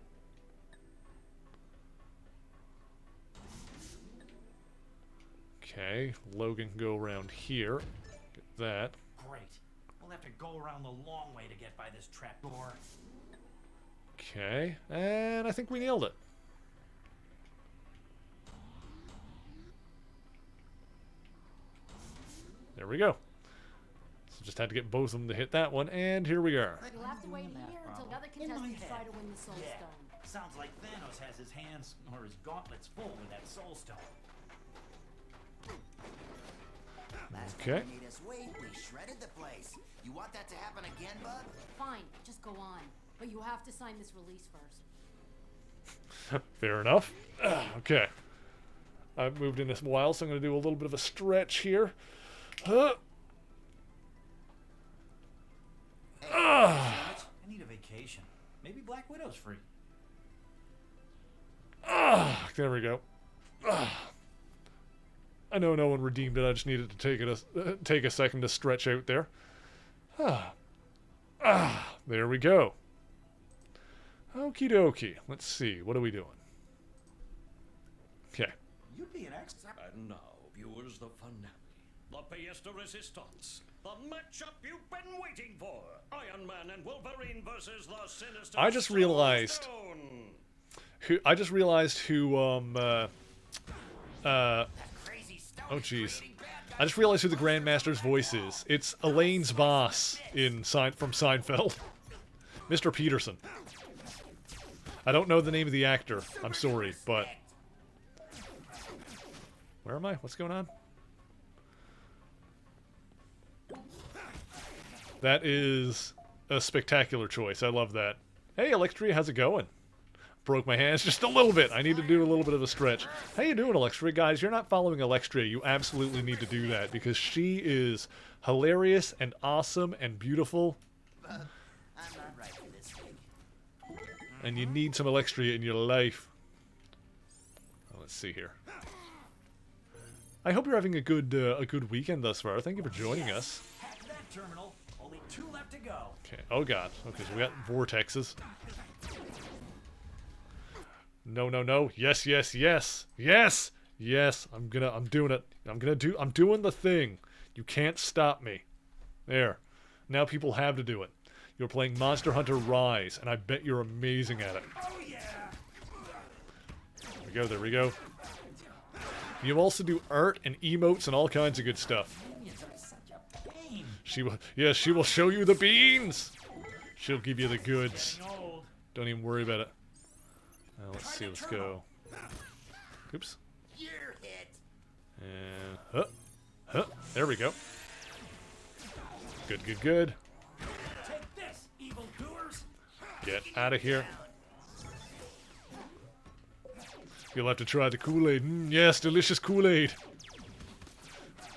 Okay, Logan can go around here. Get that. Great. We'll have to go around the long way to get by this trapdoor. Okay, and I think we nailed it. There we go. So just had to get both of them to hit that one, and here we are. We'll have to wait here until the other contestants try to win the Soul Stone. Sounds like Thanos has his hands or his gauntlets full with that Soul Stone. Okay. Made us wait. We shredded the place. You want that to happen again, bud? Fine, just go on. But you have to sign this release first. Fair enough. Okay. I've moved in this while, so I'm going to do a little bit of a stretch here. I need a vacation. Maybe Black Widow's free. There we go. I know no one redeemed it. I just needed to take a second to stretch out there. There we go. Okie dokie. Let's see. What are we doing? Okay. You'd be an expert. And now, viewers, the finale. The pièce de résistance. The matchup you've been waiting for. Iron Man and Wolverine versus the sinister I just realized who oh jeez. I just realized who the Grandmaster's voice is. It's Elaine's boss from Seinfeld. Mr. Peterson. I don't know the name of the actor. I'm sorry, but... Where am I? What's going on? That is a spectacular choice. I love that. Hey, Electria, how's it going? Broke my hands just a little bit. I need to do a little bit of a stretch. How you doing, Electria? Guys, you're not following Electria. You absolutely need to do that because she is hilarious and awesome and beautiful. I'm not right for this thing. And you need some Electria in your life. Let's see here. I hope you're having a good weekend thus far. Thank you for joining us. Hack that terminal. Only 2 left to go. Okay. Oh god. Okay, so we got vortexes. No, no, no. Yes, yes, yes. Yes. Yes. I'm doing it. I'm doing the thing. You can't stop me. There. Now people have to do it. You're playing Monster Hunter Rise, and I bet you're amazing at it. Oh yeah. There we go, there we go. You also do art and emotes and all kinds of good stuff. She will show you the beans. She'll give you the goods. Don't even worry about it. Let's see, let's go. Oops. You're hit. And there we go. Good, good, good. Take this, evil doers. Get out of here. You'll have to try the Kool-Aid. Yes, delicious Kool-Aid.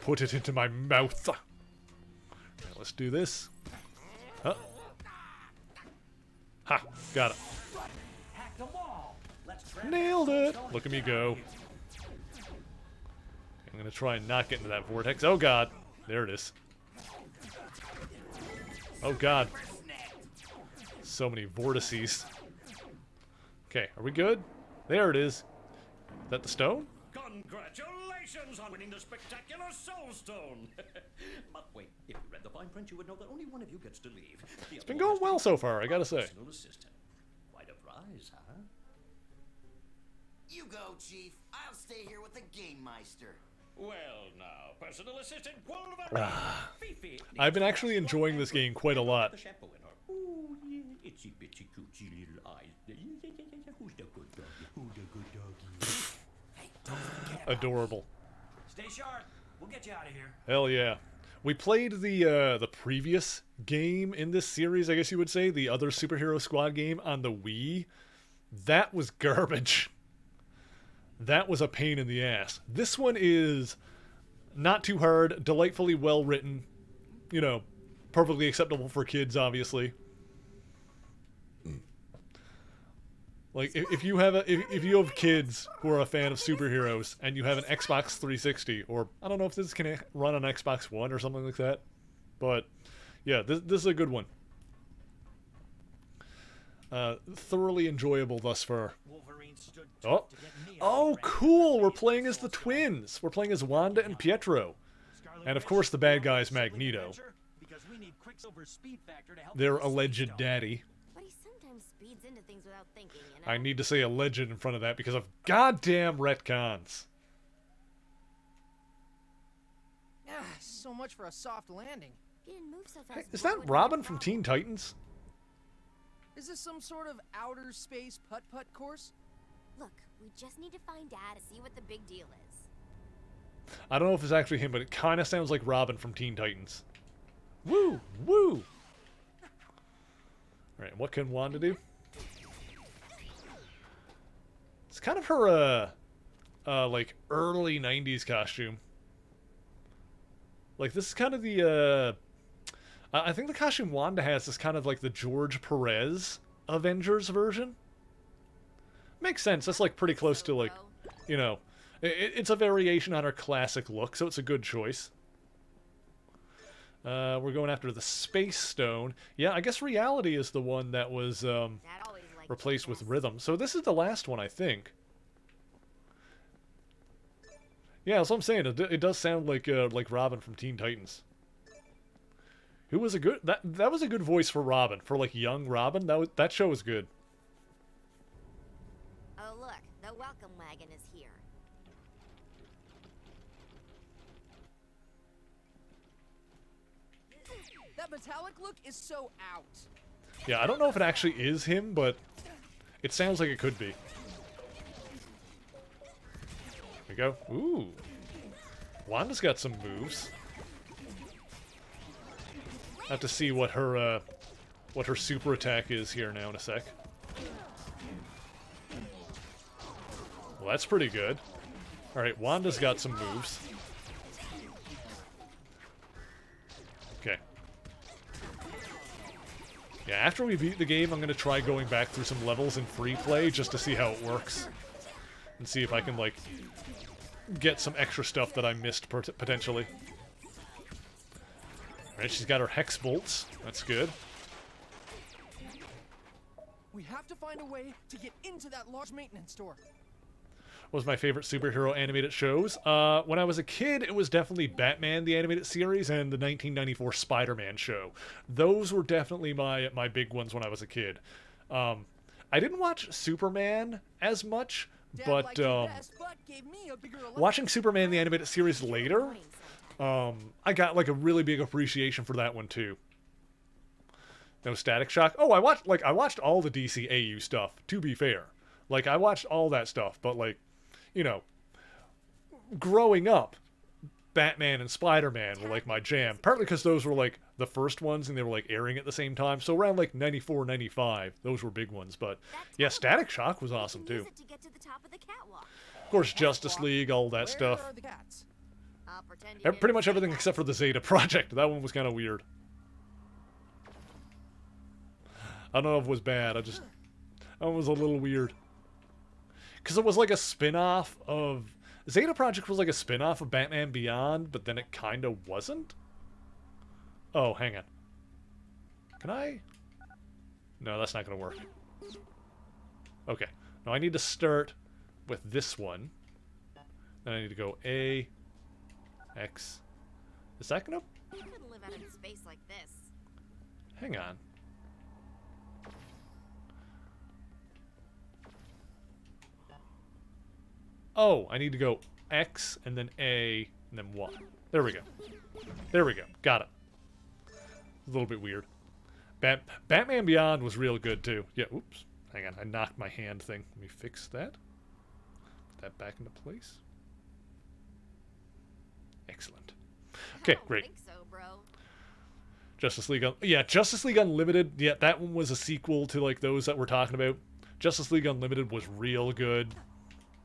Put it into my mouth. Now, let's do this. Huh. Ha! Got it. Hack the wall. Nailed it! Look at me go. I'm gonna try and not get into that vortex. Oh god. There it is. Oh god. So many vortices. Okay, are we good? There it is. Is that the stone? Congratulations on winning the spectacular Soul Stone! But wait, if you read the fine print, you would know that only one of you gets to leave. It's been going well so far, I gotta say. Personal assistant. Quite a prize, huh? You go, Chief. I'll stay here with the Game Meister. Well, now, personal assistant Wolverine. Fifi. I've been actually enjoying this game quite a lot. The shampoo in her. Ooh, yeah, itsy bitsy coochie little eyes. Who's the good doggy? Who's the good doggy? Hey, don't forget. Adorable. Stay sharp. We'll get you out of here. Hell yeah. We played the previous game in this series, I guess you would say, the other Superhero Squad game on the Wii. That was garbage. That was a pain in the ass. This one is not too hard, delightfully well written, you know, perfectly acceptable for kids, obviously. Like if you have kids who are a fan of superheroes and you have an Xbox 360, or I don't know if this can run on Xbox One or something like that, but yeah, this is a good one. Thoroughly enjoyable thus far. Oh, cool! We're playing as the twins. We're playing as Wanda and Pietro, and of course the bad guy is Magneto. Their alleged daddy. Speeds into things without thinking, you know? I need to say alleged in front of that because of goddamn retcons. So much for a soft landing. He didn't move so fast. Hey, is that Robin from Teen Titans? Is this some sort of outer space putt-putt course? Look, we just need to find Dad to see what the big deal is. I don't know if it's actually him, but it kind of sounds like Robin from Teen Titans. Woo! Woo! Alright, what can Wanda do? It's kind of her, like, early 90s costume. Like, this is kind of the, I think the costume Wanda has is kind of like the George Perez Avengers version. Makes sense. That's, like, pretty close to, like, you know... It's a variation on her classic look, so it's a good choice. We're going after the Space Stone. Yeah, I guess Reality is the one that was replaced with Rhythm. So this is the last one, I think. Yeah, that's what I'm saying. It does sound like Robin from Teen Titans. Who was a good... That was a good voice for Robin. For, like, young Robin. That show was good. Oh, look. The welcome wagon is here. That metallic look is so out. Yeah, I don't know if it actually is him, but it sounds like it could be. There we go. Ooh. Wanda's got some moves. I have to see what her super attack is here now in a sec. Well, that's pretty good. Alright, Wanda's got some moves. Okay. Yeah, after we beat the game, I'm going to try going back through some levels in free play just to see how it works. And see if I can, like, get some extra stuff that I missed potentially. Alright, she's got her Hex Bolts. That's good. We have to find a way to get into that large maintenance store. What was my favorite superhero animated shows? When I was a kid, it was definitely Batman, the animated series, and the 1994 Spider-Man show. Those were definitely my big ones when I was a kid. I didn't watch Superman as much, but watching Superman, the animated series later, I got like a really big appreciation for that one too. No Static Shock. Oh, I watched all the DCAU stuff, to be fair. Like, I watched all that stuff, but like, you know, growing up, Batman and Spider-Man were like my jam. Partly because those were like the first ones and they were like airing at the same time. So around like 94, 95, those were big ones. But yeah, Static Shock was awesome too. Of course, Justice League, all that stuff. Pretty much everything except for the Zeta Project. That one was kind of weird. I don't know if it was bad. That one was a little weird. Because it was like a spin-off of... Zeta Project was like a spin-off of Batman Beyond, but then it kind of wasn't? Oh, hang on. Can I? No, that's not going to work. Okay. Now I need to start with this one. Then I need to go A, X. Is that going to... You couldn't live out in space like this. Hang on. Oh, I need to go X, and then A, and then 1. There we go. There we go. Got it. A little bit weird. Batman Beyond was real good, too. Yeah, oops. Hang on, I knocked my hand thing. Let me fix that. Put that back into place. Excellent. Okay, great. I don't think so, bro. Justice League... Yeah, Justice League Unlimited. Yeah, that one was a sequel to, like, those that we're talking about. Justice League Unlimited was real good.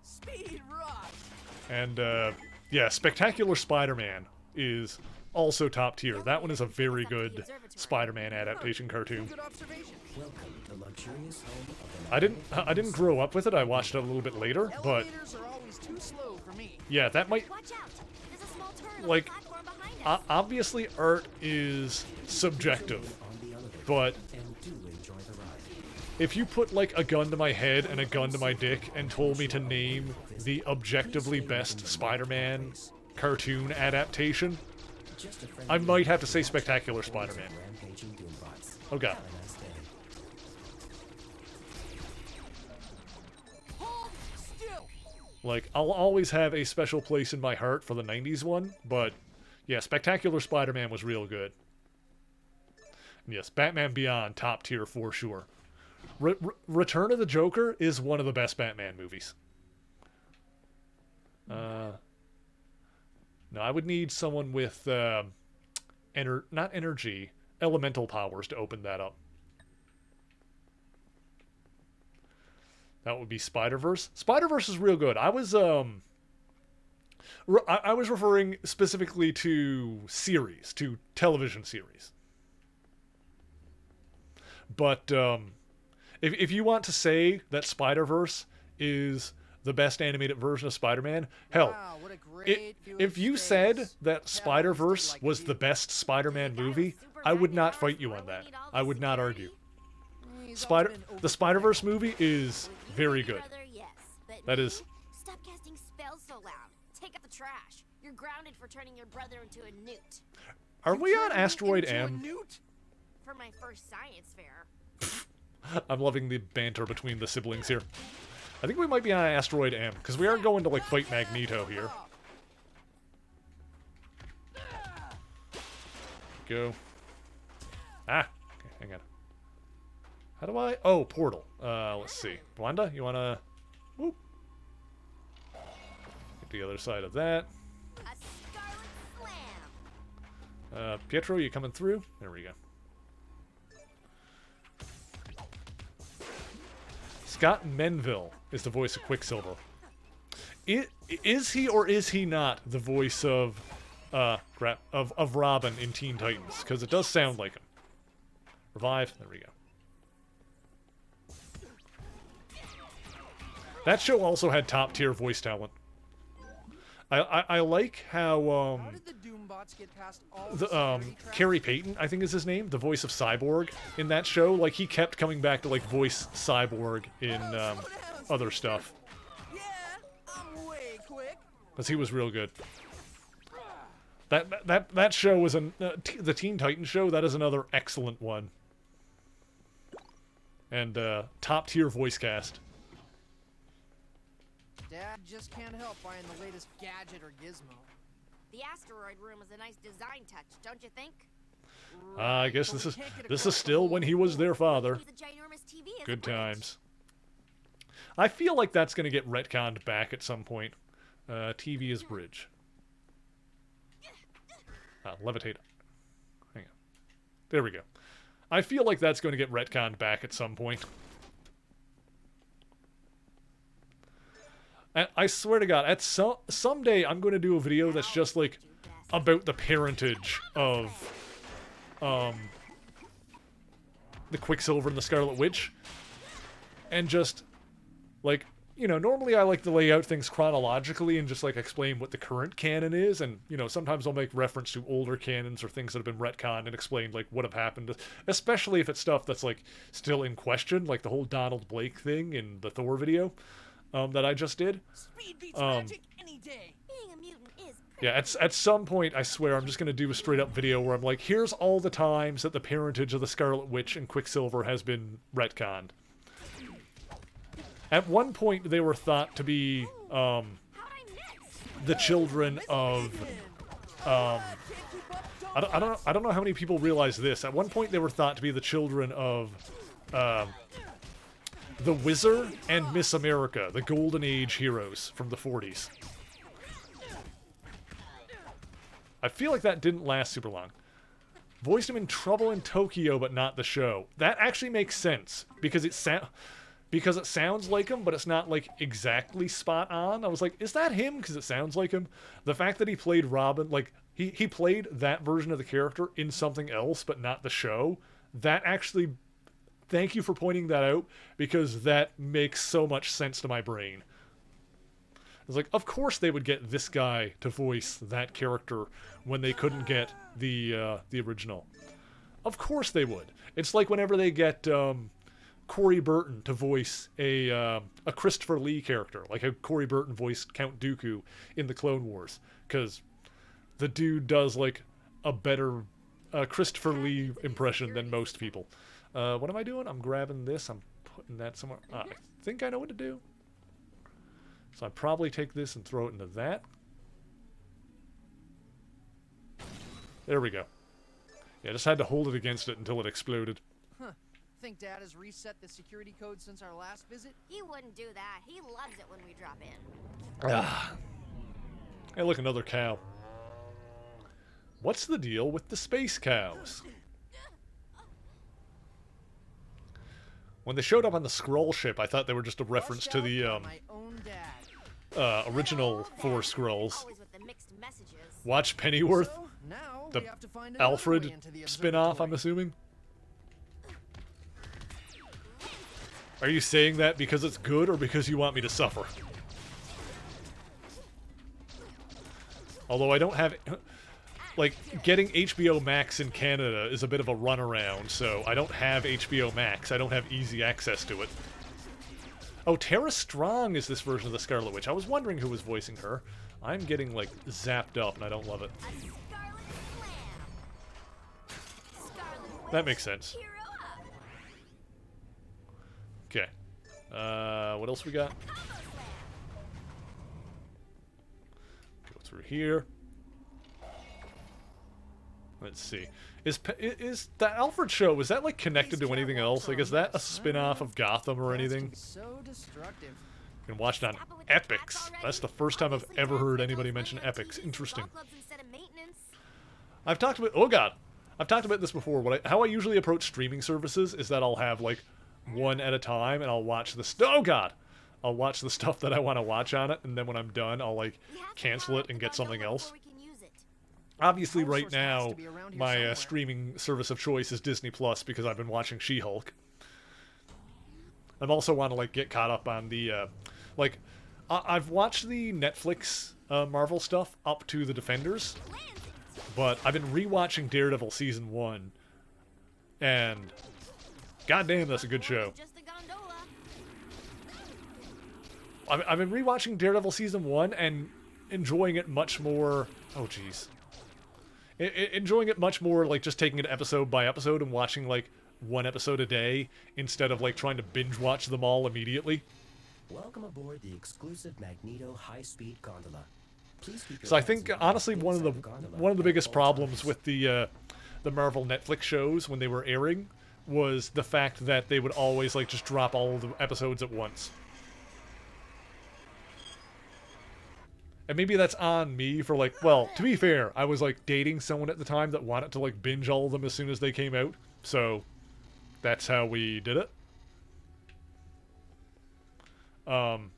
Speed rock. And, yeah, Spectacular Spider-Man is also top tier. That one is a very good Spider-Man adaptation cartoon. I didn't grow up with it. I watched it a little bit later, but yeah, that might... Like, obviously art is subjective, but if you put, like, a gun to my head and a gun to my dick and told me to name the objectively best Spider-Man cartoon adaptation, I might have to say Spectacular Spider-Man. Oh god. Like, I'll always have a special place in my heart for the 90s one, but yeah, Spectacular Spider-Man was real good. And yes, Batman Beyond, top tier for sure. Return of the Joker is one of the best Batman movies. No, I would need someone with not energy, elemental powers to open that up. That would be Spider-Verse. Spider-Verse is real good. I was referring specifically to series, to television series. But if you want to say that Spider-Verse is the best animated version of Spider-Man, hell, if you said that Spider-Verse was the best Spider-Man movie, I would not fight you on that. I would not argue. The Spider-Verse movie is very good. That is... Stop casting spells so loud. Take out the trash. You're grounded for turning your brother into a newt. Are we on Asteroid M? For my first science fair. I'm loving the banter between the siblings here. I think we might be on Asteroid M, because we are going to, like, fight Magneto here. Go. Ah! Okay, hang on. How do I... Oh, portal. Let's see. Wanda, you wanna... Whoop. Get the other side of that. A scarlet slam. Pietro, you coming through? There we go. Scott Menville is the voice of Quicksilver. Is he or is he not the voice of Robin in Teen Titans? Because it does sound like him. Revive. There we go. That show also had top-tier voice talent. I like how How did the Doombots get past all the Carrie Payton, I think is his name, the voice of Cyborg in that show. Like, he kept coming back to, like, voice Cyborg in other stuff. Yeah, I'm way quick. Because he was real good. That show was the Teen Titans show. That is another excellent one. And top-tier voice cast. Dad just can't help buying the latest gadget or gizmo. The asteroid room is a nice design touch, don't you think? I guess this is still when he was their father. Good times. I feel like that's going to get retconned back at some point. TV is bridge. Levitate. Hang on. There we go. I feel like that's going to get retconned back at some point. I swear to God, someday I'm going to do a video that's just, like, about the parentage of, the Quicksilver and the Scarlet Witch. And just, like, you know, normally I like to lay out things chronologically and just, like, explain what the current canon is. And, you know, sometimes I'll make reference to older canons or things that have been retconned and explain, like, what have happened. Especially if it's stuff that's, like, still in question, like the whole Donald Blake thing in the Thor video. That I just did. Speed beats magic any day. Being a mutant is Yeah, at some point, I swear, I'm just going to do a straight-up video where I'm like, here's all the times that the parentage of the Scarlet Witch and Quicksilver has been retconned. At one point, they were thought to be the children of... I don't know how many people realize this. At one point, they were thought to be the children of... The Wizard and Miss America, the Golden Age heroes from the 40s. I feel like that didn't last super long. Voiced him in Trouble in Tokyo, but not the show. That actually makes sense, because it sounds like him, but it's not, like, exactly spot on. I was like, is that him? Because it sounds like him. The fact that he played Robin, like, he played that version of the character in something else, but not the show, that actually... Thank you for pointing that out, because that makes so much sense to my brain. It's like, of course they would get this guy to voice that character when they couldn't get the original. Of course they would. It's like whenever they get Corey Burton to voice a Christopher Lee character, like how Corey Burton voiced Count Dooku in the Clone Wars, because the dude does like a better Christopher Lee impression than most people. What am I doing? I'm grabbing this. I'm putting that somewhere. I think I know what to do. So I probably take this and throw it into that. There we go. Yeah, I just had to hold it against it until it exploded. Huh. Think Dad has reset the security code since our last visit? He wouldn't do that. He loves it when we drop in. Ah. Hey, look, another cow. What's the deal with the space cows? When they showed up on the Skrull ship, I thought they were just a reference to the original four Skrulls. Watch Pennyworth, the Alfred spin-off, I'm assuming. Are you saying that because it's good or because you want me to suffer? Although I don't have... Like, getting HBO Max in Canada is a bit of a runaround, so I don't have HBO Max. I don't have easy access to it. Oh, Tara Strong is this version of the Scarlet Witch. I was wondering who was voicing her. I'm getting, like, zapped up, and I don't love it. That makes sense. Okay. What else we got? Go through here. Let's see. Is that Alfred show, is that like connected to anything else? Like, is that a spin-off of Gotham or anything? So destructive. You can watch it on Epics. That's the first time I've ever heard anybody mention Epics. Interesting. I've talked about... Oh god! I've talked about this before. How I usually approach streaming services is that I'll have like one at a time and I'll watch the... Oh god! I'll watch the stuff that I want to watch on it, and then when I'm done, I'll like cancel it and get something else. Obviously, right now, my streaming service of choice is Disney Plus because I've been watching She-Hulk. I also want to like get caught up on the I've watched the Netflix Marvel stuff up to the Defenders, but I've been rewatching Daredevil season 1, and goddamn, that's a good show. I've been rewatching Daredevil season 1 and enjoying it much more. Oh jeez. Enjoying it much more, like, just taking it episode by episode and watching, like, one episode a day instead of, like, trying to binge-watch them all immediately. Welcome aboard the exclusive Magneto high-speed gondola. Please keep your So I think, honestly, one of the biggest problems with the Marvel Netflix shows when they were airing was the fact that they would always, like, just drop all of the episodes at once. And maybe that's on me for, like, well, to be fair, I was, like, dating someone at the time that wanted to, like, binge all of them as soon as they came out. So, that's how we did it. One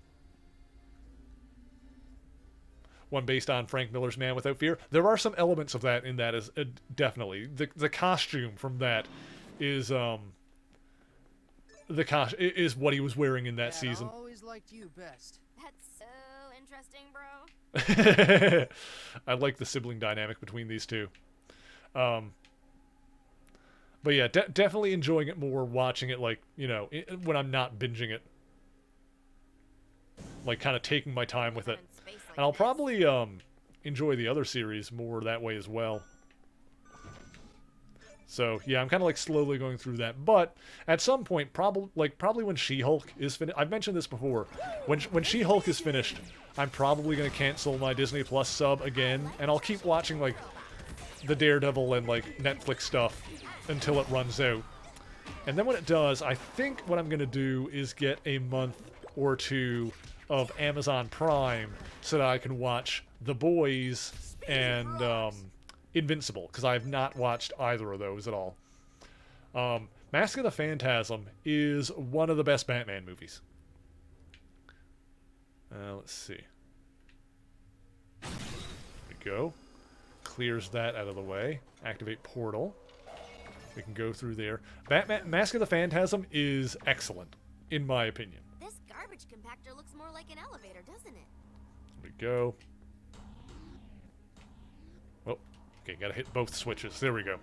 based on Frank Miller's Man Without Fear. There are some elements of that in that, is definitely. The costume from that is, is what he was wearing in that season. I always liked you best. That's so interesting, bro. I like the sibling dynamic between these two. But yeah, definitely enjoying it more watching it, like, you know, when I'm not binging it. Like, kind of taking my time with it. And I'll probably enjoy the other series more that way as well. So, yeah, I'm kind of, like, slowly going through that. But, at some point, probably when She-Hulk is finished... I've mentioned this before. When She-Hulk is finished, I'm probably going to cancel my Disney Plus sub again. And I'll keep watching, like, the Daredevil and, like, Netflix stuff until it runs out. And then when it does, I think what I'm going to do is get a month or two of Amazon Prime so that I can watch The Boys and... Invincible, because I have not watched either of those at all. Mask of the Phantasm is one of the best Batman movies. Let's see. There we go. Clears that out of the way. Activate portal. We can go through there. Mask of the Phantasm is excellent, in my opinion. This garbage compactor looks more like an elevator, doesn't it? There we go. Okay, gotta hit both switches. There we go.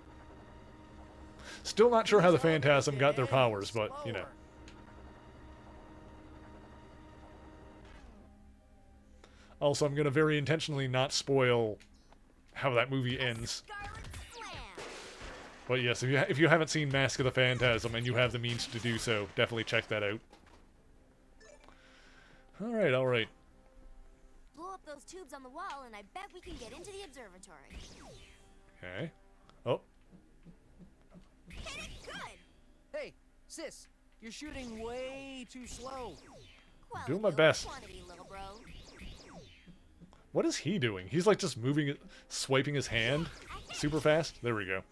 Still not sure how the Phantasm got their powers, but, you know. Also, I'm gonna very intentionally not spoil how that movie ends. But yes, if you haven't seen Mask of the Phantasm and you have the means to do so, definitely check that out. Alright, alright. Blow up those tubes on the wall and I bet we can get into the observatory. Okay. Oh. Hit it good. Hey, sis, you're shooting way too slow. Doing my best. Quantity, little bro. What is he doing? He's like just moving it, swiping his hand. I super fast. There we go.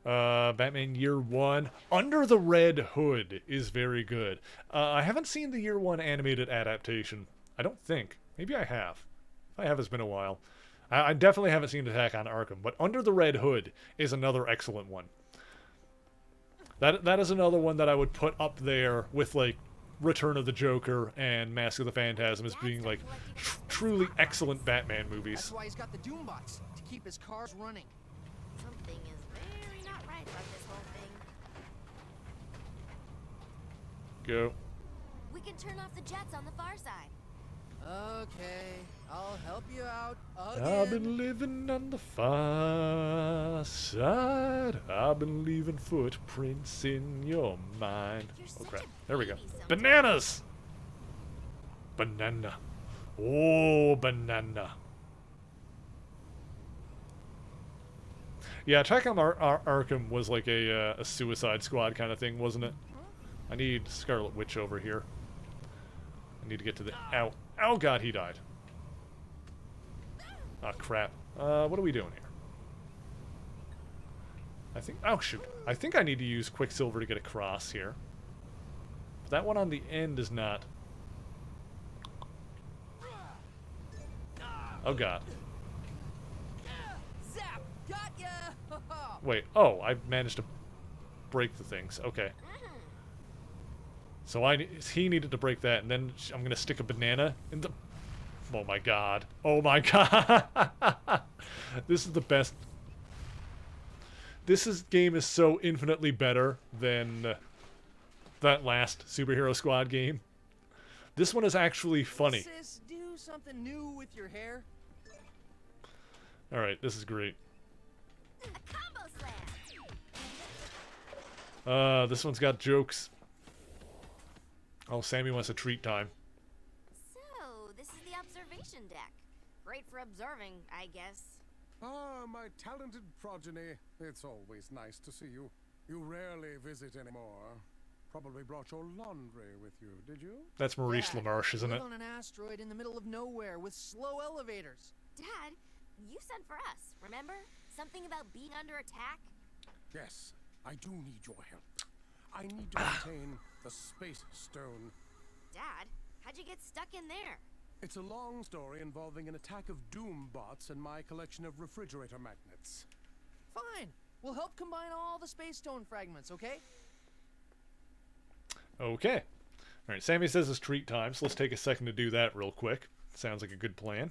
Batman Year One. Under the Red Hood is very good. I haven't seen the Year One animated adaptation. I don't think. Maybe I have. If I have, it's been a while. I definitely haven't seen Attack on Arkham, but Under the Red Hood is another excellent one. That is another one that I would put up there with, like, Return of the Joker and Mask of the Phantasm as being, like, truly excellent Batman movies. That's why he's got the Doombots, to keep his cars running. Something is very not right about this whole thing. Go. We can turn off the jets on the far side. Okay, I'll help you out again. I've been living on the far side. I've been leaving footprints in your mind. Oh crap. There we go. Bananas! Banana. Oh, banana. Yeah, Attack on Arkham was like a Suicide Squad kind of thing, wasn't it? I need Scarlet Witch over here. I need to get to the... Ow. Oh god, he died. Oh crap. What are we doing here? I think... Oh shoot. I think I need to use Quicksilver to get across here. But that one on the end is not... Oh god. Zap! Got ya! Wait. Oh, I managed to break the things. Okay. So he needed to break that, and then I'm going to stick a banana in the... Oh my god. Oh my god. This is the best. Game is so infinitely better than that last Superhero Squad game. This one is actually funny. Sis, do something new with your hair. Alright, this is great. Combo slam. This one's got jokes. Oh, Sammy wants a treat time. So, this is the observation deck. Great for observing, I guess. Ah, my talented progeny. It's always nice to see you. You rarely visit anymore. Probably brought your laundry with you, did you? That's Maurice LaMarche, isn't live it? on an asteroid in the middle of nowhere with slow elevators. Dad, you sent for us, remember? Something about being under attack? Yes, I do need your help. I need to obtain the Space Stone. Dad, how'd you get stuck in there? It's a long story involving an attack of doom bots and my collection of refrigerator magnets. Fine. We'll help combine all the Space Stone fragments, okay? Okay. Alright, Sammy says it's treat time, so let's take a second to do that real quick. Sounds like a good plan.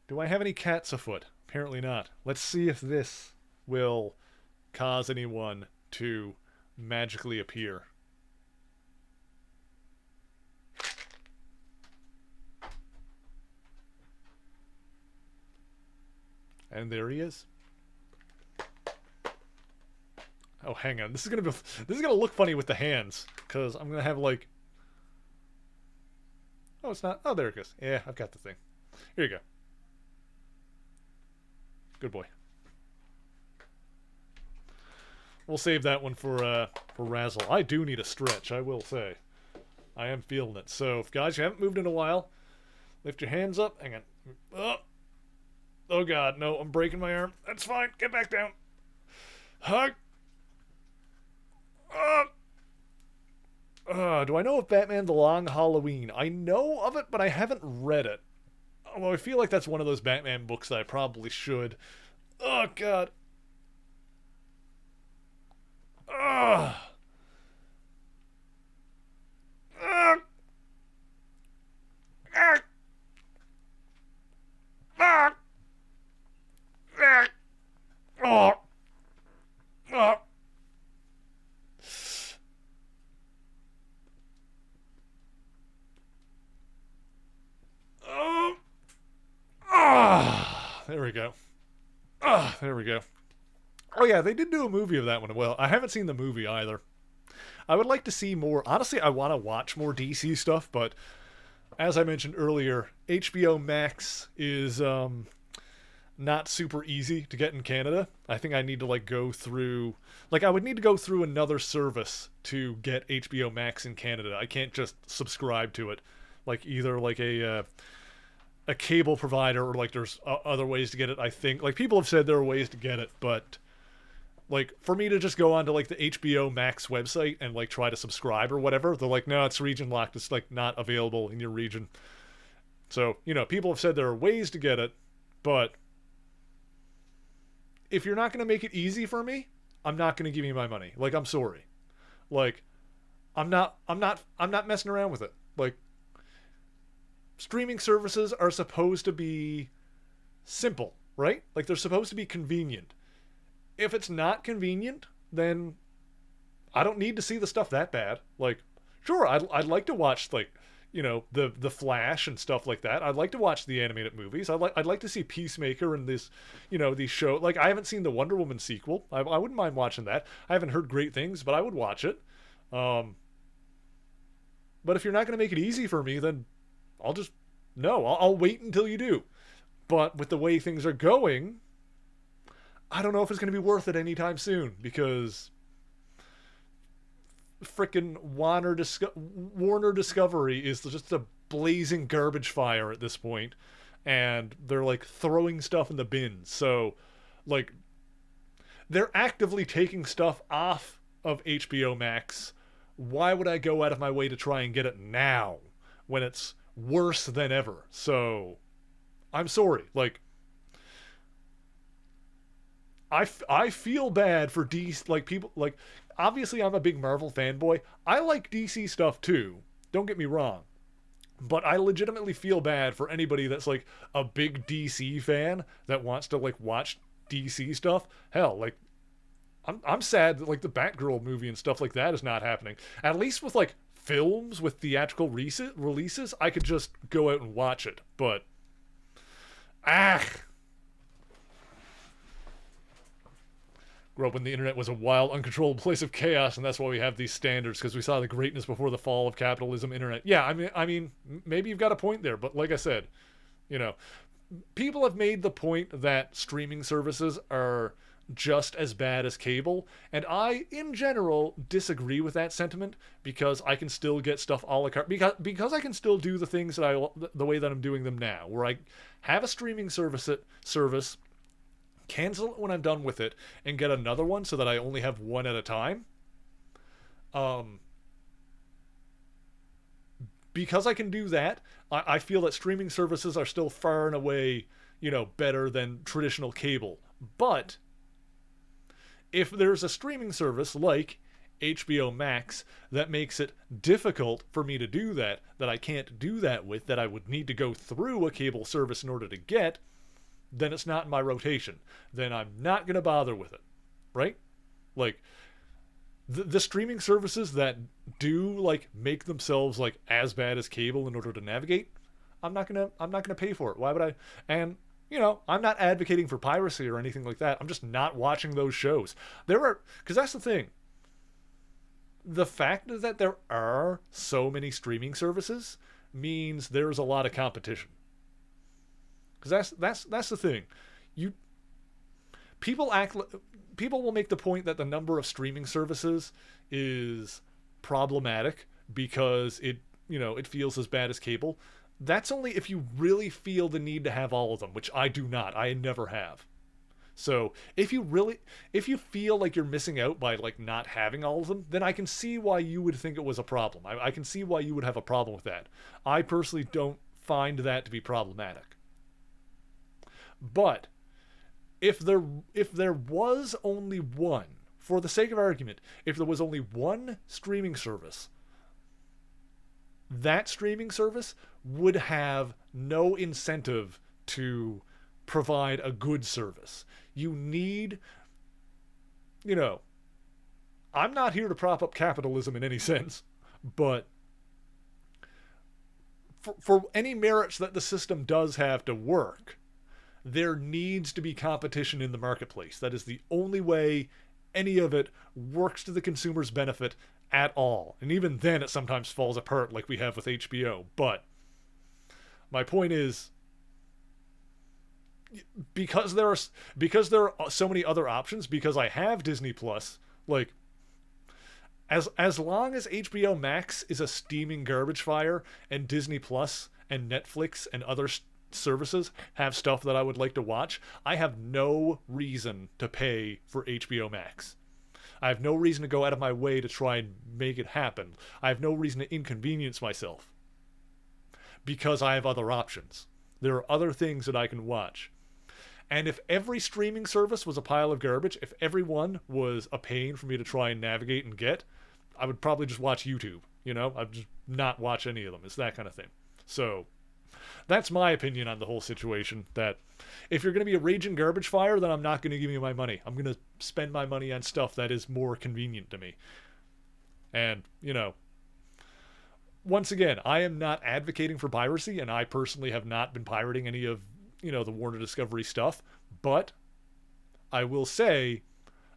Do I have any cats afoot? Apparently not. Let's see if this will cause anyone to magically appear. And there he is. Oh, hang on. This is gonna look funny with the hands, because I'm gonna have like... Oh, it's not. Oh, there it goes. Yeah, I've got the thing. Here you go. Good boy. We'll save that one for Razzle. I do need a stretch, I will say. I am feeling it. So, guys, you haven't moved in a while, lift your hands up. Hang on. Oh god, no, I'm breaking my arm. That's fine. Get back down. Hug. Do I know of Batman the Long Halloween? I know of it, but I haven't read it. Although I feel like that's one of those Batman books that I probably should. Oh god. There we go. There we go. Oh yeah, they did do a movie of that one. Well, I haven't seen the movie either. I would like to see more. Honestly, I want to watch more DC stuff, but as I mentioned earlier, HBO Max is not super easy to get in Canada. I think I need to like go through, like I would need to go through another service to get HBO Max in Canada. I can't just subscribe to it, like either like a a cable provider, or like there's other ways to get it. I think like people have said there are ways to get it, but like for me to just go onto like the HBO Max website and like try to subscribe or whatever, they're like, no, it's region locked. It's like not available in your region. So, you know, people have said there are ways to get it, but if you're not going to make it easy for me, I'm not going to give you my money. Like, I'm sorry. Like, I'm not messing around with it. Like, streaming services are supposed to be simple, right? Like, they're supposed to be convenient. If it's not convenient, then I don't need to see the stuff that bad. Like, sure, I'd like to watch, like, you know, the Flash and stuff like that. I'd like to watch the animated movies. I'd like to see Peacemaker and this, you know, these show. Like, I haven't seen the Wonder Woman sequel. I wouldn't mind watching that. I haven't heard great things, but I would watch it. But if you're not going to make it easy for me, then I'll wait until you do. But with the way things are going, I don't know if it's going to be worth it anytime soon, because frickin' Warner Discovery is just a blazing garbage fire at this point, and they're like throwing stuff in the bin. So like they're actively taking stuff off of HBO Max. Why would I go out of my way to try and get it now when it's worse than ever? So I'm sorry. Like, I feel bad for DC, like people, like, obviously I'm a big Marvel fanboy. I like DC stuff too, don't get me wrong. But I legitimately feel bad for anybody that's like a big DC fan that wants to like watch DC stuff. Hell, like, I'm sad that like the Batgirl movie and stuff like that is not happening. At least with like films with theatrical releases, I could just go out and watch it. But grew up when the internet was a wild, uncontrollable place of chaos, and that's why we have these standards, because we saw the greatness before the fall of capitalism. Internet. Yeah, I mean, maybe you've got a point there, but like I said, you know, people have made the point that streaming services are just as bad as cable, and I, in general, disagree with that sentiment, because I can still get stuff a la carte, because I can still do the things that the way that I'm doing them now, where I have a streaming service, cancel it when I'm done with it, and get another one so that I only have one at a time. Because I can do that, I feel that streaming services are still far and away, you know, better than traditional cable. But if there's a streaming service like HBO Max that makes it difficult for me to do that I can't do that with, that I would need to go through a cable service in order to get, then it's not in my rotation. Then I'm not going to bother with it, right? Like, the streaming services that do like make themselves like as bad as cable in order to navigate, I'm not gonna pay for it. Why would I? And you know, I'm not advocating for piracy or anything like that. I'm just not watching those shows. Because that's the thing. The fact that there are so many streaming services means there's a lot of competition. Because that's the thing. People will make the point that the number of streaming services is problematic because it feels as bad as cable. That's only if you really feel the need to have all of them, which I do not. I never have. So if you feel like you're missing out by like not having all of them, then I can see why you would think it was a problem. I can see why you would have a problem with that. I personally don't find that to be problematic. But if there was only one, for the sake of argument, if there was only one streaming service, that streaming service would have no incentive to provide a good service. You need, I'm not here to prop up capitalism in any sense, but for any merits that the system does have to work, there needs to be competition in the marketplace. That is the only way any of it works to the consumer's benefit at all. And even then it sometimes falls apart like we have with HBO. But my point is, because there are so many other options, because I have Disney Plus, like as long as HBO Max is a steaming garbage fire and Disney Plus and Netflix and other services have stuff that I would like to watch, I have no reason to pay for HBO Max. I have no reason to go out of my way to try and make it happen. I have no reason to inconvenience myself because I have other options. There are other things that I can watch. And if every streaming service was a pile of garbage, if everyone was a pain for me to try and navigate and get, I would probably just watch YouTube. You know, I'd just not watch any of them. It's that kind of thing. So that's my opinion on the whole situation, that if you're going to be a raging garbage fire, then I'm not going to give you my money. I'm going to spend my money on stuff that is more convenient to me. And, you know, once again, I am not advocating for piracy, and I personally have not been pirating any of, you know, the Warner Discovery stuff. But I will say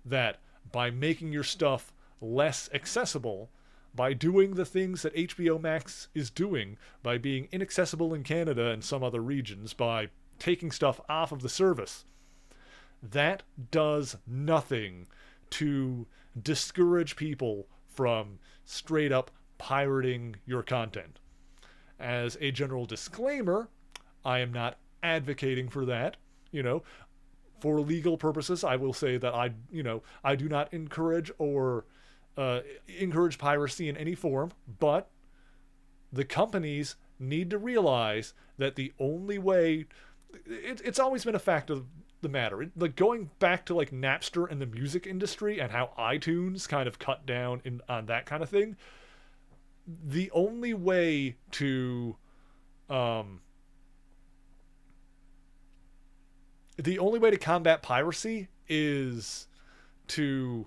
that by making your stuff less accessible, by doing the things that HBO Max is doing, by being inaccessible in Canada and some other regions, by taking stuff off of the service, that does nothing to discourage people from straight up pirating your content. As a general disclaimer, I am not advocating for that. You know, for legal purposes, I will say that I do not encourage piracy in any form, but the companies need to realize that the only way, it's always been a fact of the matter. Like going back to like Napster and the music industry and how iTunes kind of cut down on that kind of thing. The only way to combat piracy is to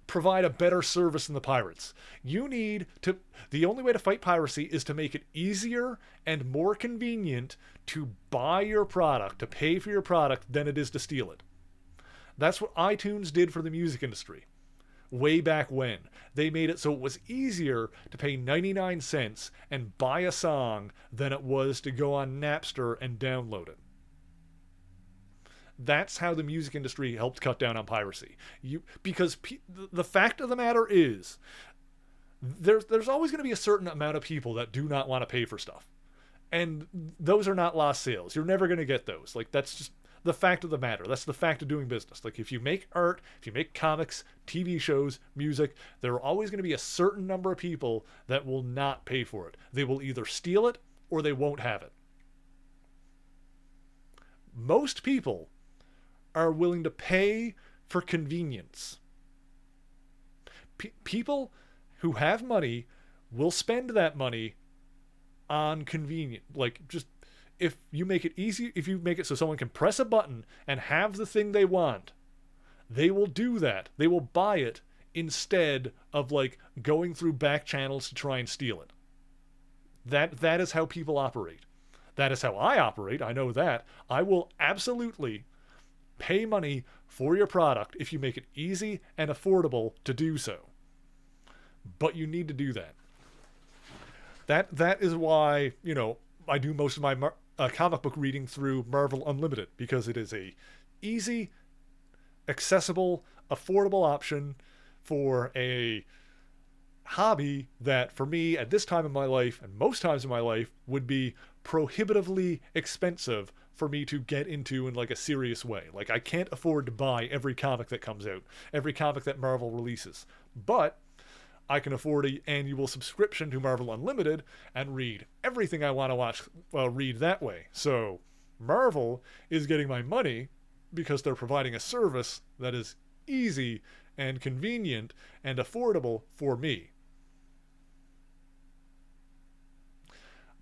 provide a better service than the pirates. The only way to fight piracy is to make it easier and more convenient to buy your product, to pay for your product, than it is to steal it. That's what iTunes did for the music industry. Way back when. They made it so it was easier to pay 99 cents and buy a song than it was to go on Napster and download it. That's how the music industry helped cut down on piracy. Because the fact of the matter is, there's always going to be a certain amount of people that do not want to pay for stuff. And those are not lost sales. You're never going to get those. Like, that's just the fact of the matter. That's the fact of doing business. Like, if you make art, if you make comics, TV shows, music, there are always going to be a certain number of people that will not pay for it. They will either steal it or they won't have it. Most people are willing to pay for convenience. People who have money will spend that money on convenience. Like, just if you make it easy, if you make it so someone can press a button and have the thing they want, they will do that. They will buy it instead of like going through back channels to try and steal it. That is how people operate. That is how I operate. I know that. I will absolutely pay money for your product if you make it easy and affordable to do so. But you need to do that. That is why, you know, I do most of my comic book reading through Marvel Unlimited, because it is a easy, accessible, affordable option for a hobby that for me at this time in my life and most times in my life would be prohibitively expensive for me to get into in like a serious way. Like, I can't afford to buy every comic that comes out, every comic that Marvel releases, but I can afford an annual subscription to Marvel Unlimited and read everything I want to watch, read that way. So Marvel is getting my money because they're providing a service that is easy and convenient and affordable for me.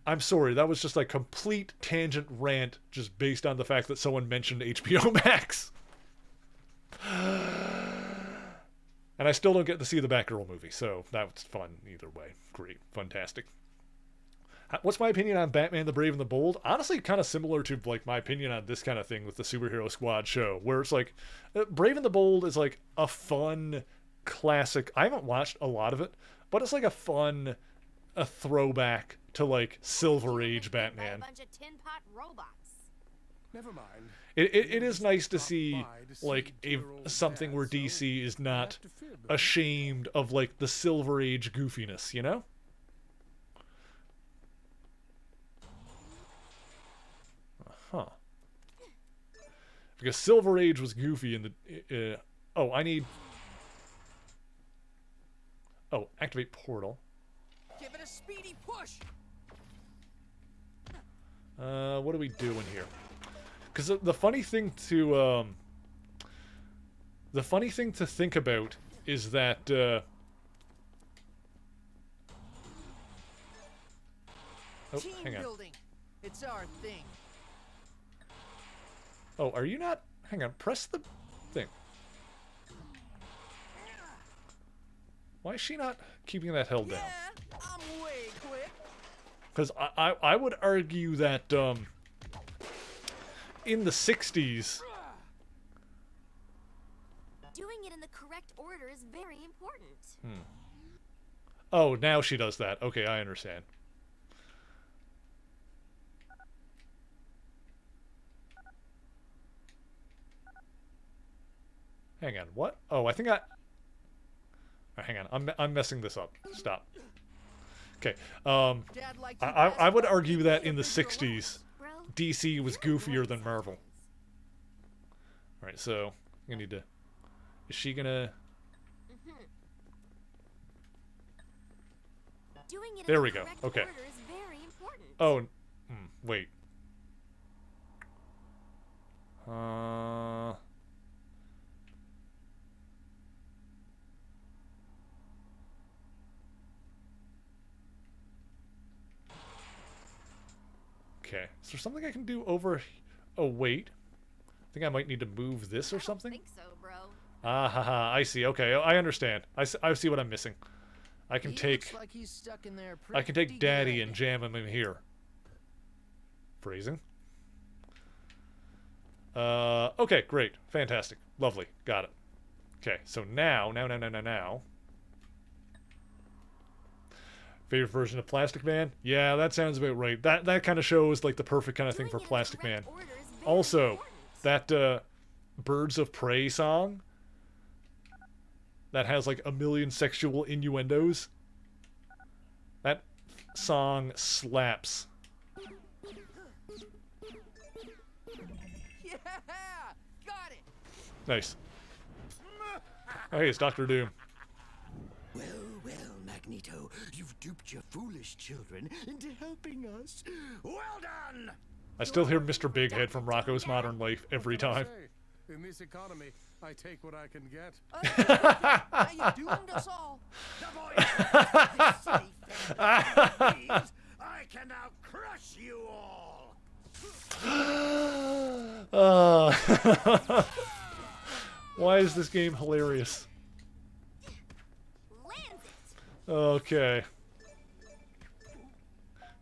I'm sorry, that was just a complete tangent rant just based on the fact that someone mentioned HBO Max. And I still don't get to see the Batgirl movie, so that's fun either way. Great. Fantastic. What's my opinion on Batman the Brave and the Bold? Honestly, kind of similar to like my opinion on this kind of thing with the Superhero Squad show, where it's like Brave and the Bold is like a fun classic. I haven't watched a lot of it, but it's like a throwback to like Silver Age Batman. A bunch of tin pot robots. Never mind. It is nice to see like something where DC is not ashamed of like the Silver Age goofiness, you know? Huh. Because Silver Age was goofy in the... oh, I need... Oh, activate portal. Give it a speedy push. What are we doing here? Because the funny thing to... the funny thing to think about is that... oh, Team hang on. building. It's our thing. Oh, are you not... Hang on, press the thing. Why is she not keeping that held down? I'm way quick. Because I would argue that in the 60s... Doing it in the correct order is very important. Oh, now she does that. Okay, I understand. Hang on, what? Oh, I think I... Oh, hang on, I'm messing this up. Stop. Okay, I would argue that in the 60s, DC was goofier than Marvel. Alright, so, I need to... Is she gonna... Doing it There we go, okay. is very important. Oh, wait. Okay, is there something I can do over... Oh, wait. I think I might need to move this or something? I think so, bro. Ah, haha, I see. Okay, I understand. I see what I'm missing. I can take... Like he's stuck in there I can take Daddy and jam him in here. Phrasing. Okay, great. Fantastic. Lovely. Got it. Okay, so now... Favorite version of Plastic Man? Yeah, that sounds about right. That kind of shows like the perfect kind of thing for Plastic Man. Also, that Birds of Prey song that has like a million sexual innuendos. That song slaps. Yeah, got it. Nice. Oh, hey, it's Dr. Doom. Well, well, Magneto, you've duped your foolish children into helping us. Well done! I still hear Mr. Big Head from Rocco's Modern Life every time. In this economy, I take what I can get. Now you doomed us all. I can now crush you all. Why is this game hilarious? Okay.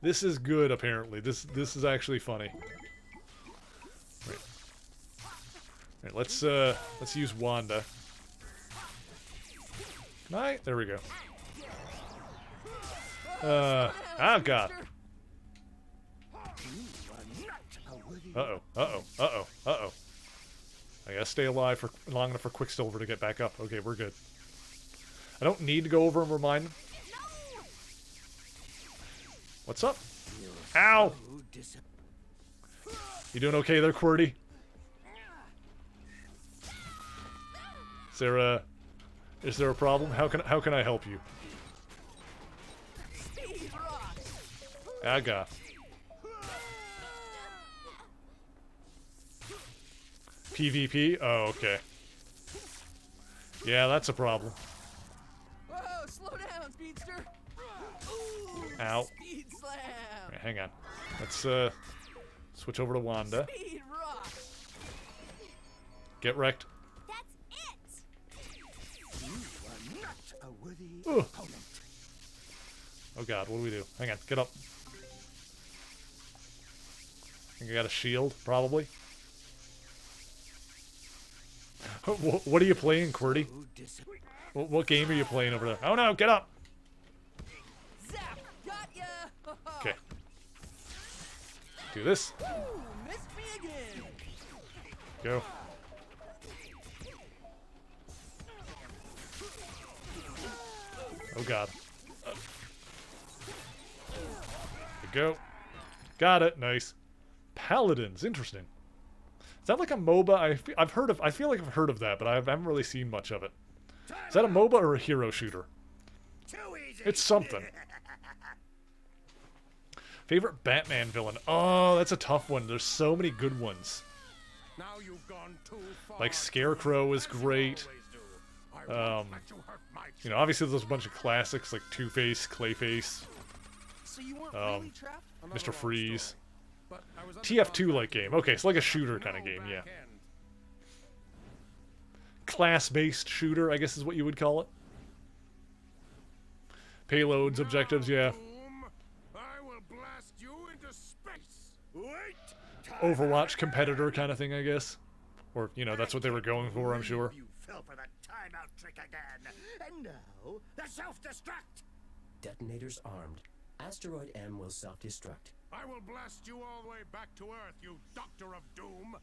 This is good, apparently. This is actually funny. Right, let's use Wanda. Can I? There we go. Oh god. Uh-oh. I gotta stay alive for long enough for Quicksilver to get back up. Okay, we're good. I don't need to go over and remind him. What's up? Ow! You doing okay there, QWERTY? Is there a problem? How can I help you? Aga. PvP? Oh, okay. Yeah, that's a problem. Whoa, slow down, Speedster. Ow. Speed slam. Right, hang on. Let's switch over to Wanda. Speed rock. Get wrecked. That's it. You are not a worthy Ugh. opponent. Oh god, what do we do? Hang on, get up. I think I got a shield, probably. What are you playing, QWERTY? What game are you playing over there? Oh no, get up! Zap, got ya. Okay. Do this. Ooh, missed me again. Go. Oh god. There we go. Got it. Nice. Paladins. Interesting. Is that like a MOBA? I've heard of. I feel like I've heard of that, but I haven't really seen much of it. Is that a MOBA or a hero shooter? It's something. Favorite Batman villain? Oh, that's a tough one. There's so many good ones. Now you've gone too far. Like Scarecrow is great. You know, obviously there's a bunch of classics like Two-Face, Clayface, So you weren't really trapped? Mr. Freeze. TF2 like game. Okay, it's like a shooter kind of game, yeah. Class-based shooter, I guess is what you would call it. Payloads, objectives, yeah. I will blast you into space. Overwatch competitor kind of thing, I guess. Or, you know, that's what they were going for, I'm sure. You fell for the timeout trick again. And now, the self-destruct. Detonators armed. Asteroid M will self-destruct. I will blast you all the way back to Earth, you Doctor of Doom.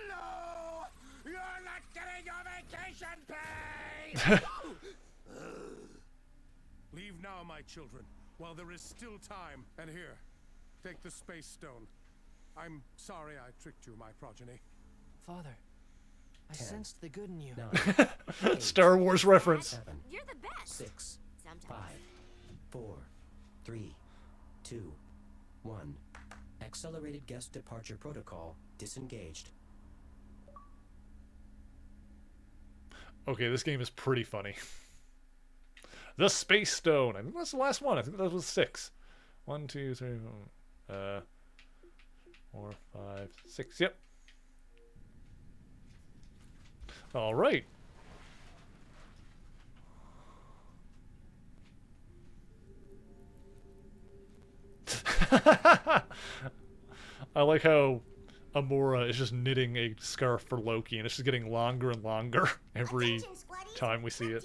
No! You're not getting your vacation pay! Leave now, my children, while there is still time. And here, take the space stone. I'm sorry I tricked you, my progeny. Father, I sensed the good in you. 9, Star Wars reference. 7, You're the best. 6, Sometimes. 5, 4, 3, 2, 1. Accelerated guest departure protocol disengaged. Okay, this game is pretty funny. The Space Stone. I think that's the last one. I think that was 6. 1, 2, 3, 4, 5, 6. Yep. All right. I like how Amora is just knitting a scarf for Loki, and it's just getting longer and longer every time we see it.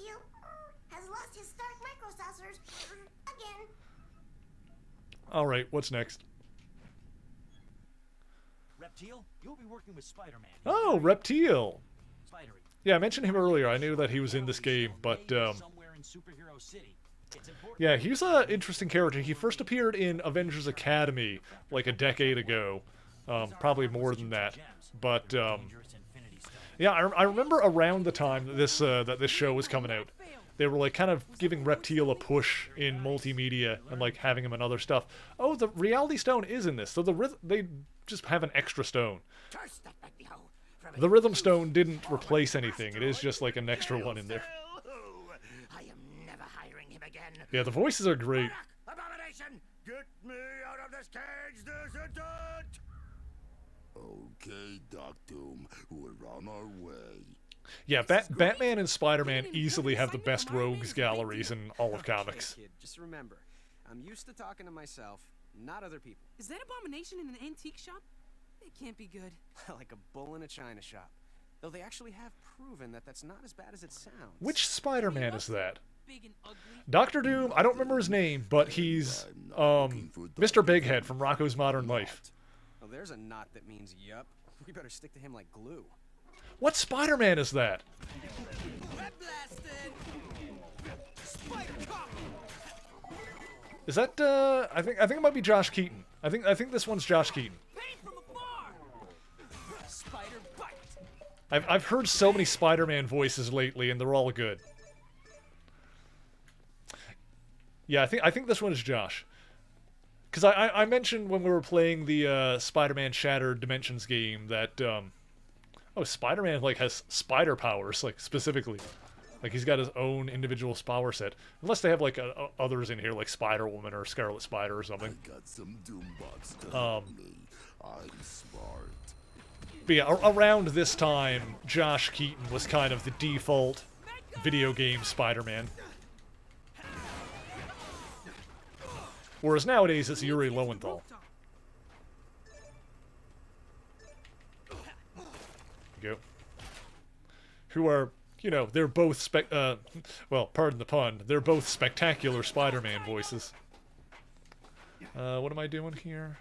Has lost his Stark microcessors again. All right, what's next? Reptile, you'll be working with Spider-Man. Oh, Reptile. Spider-Man. Yeah, I mentioned him earlier. I knew that he was in this game, but somewhere in Superhero City. It's important. yeah, he's an interesting character. He first appeared in Avengers Academy like a decade ago, probably more than that. But yeah, I remember around the time that this show was coming out, they were like kind of giving Reptile a push in multimedia and like having him in other stuff. Oh, the Reality Stone is in this, so they just have an extra stone. The Rhythm Stone didn't replace anything. It is just like an extra one in there. I am never hiring him again. Yeah, the voices are great. Abomination! Get me out of this cage, there's a dirt! Okay, Doc Doom, we're on our way. Yeah, Batman and Spider-Man easily have the best rogues galleries in all of comics. Kid, just remember, I'm used to talking to myself, not other people. Is that abomination in an antique shop? It can't be good. Like a bull in a china shop. Though they actually have proven that that's not as bad as it sounds. Which Spider-Man is that? Dr. Doom, I don't remember his name, but he's Mr. Bighead from Rocko's Modern Life. Oh, there's a knot that means yup. We better stick to him like glue. What Spider-Man is that? Is that I think it might be Josh Keaton. I think this one's Josh Keaton. I've heard so many Spider-Man voices lately, and they're all good. Yeah, I think this one is Josh. Because I mentioned when we were playing the Spider-Man Shattered Dimensions game that oh, Spider-Man like has spider powers, like specifically. Like he's got his own individual power set. Unless they have like others in here, like Spider-Woman or Scarlet Spider or something. I got some Doombots to help me. I'm smart. But yeah, around this time, Josh Keaton was kind of the default video game Spider-Man. Whereas nowadays, it's Yuri Lowenthal. There you go. Who are, you know, they're both well, pardon the pun, they're both spectacular Spider-Man voices. What am I doing here?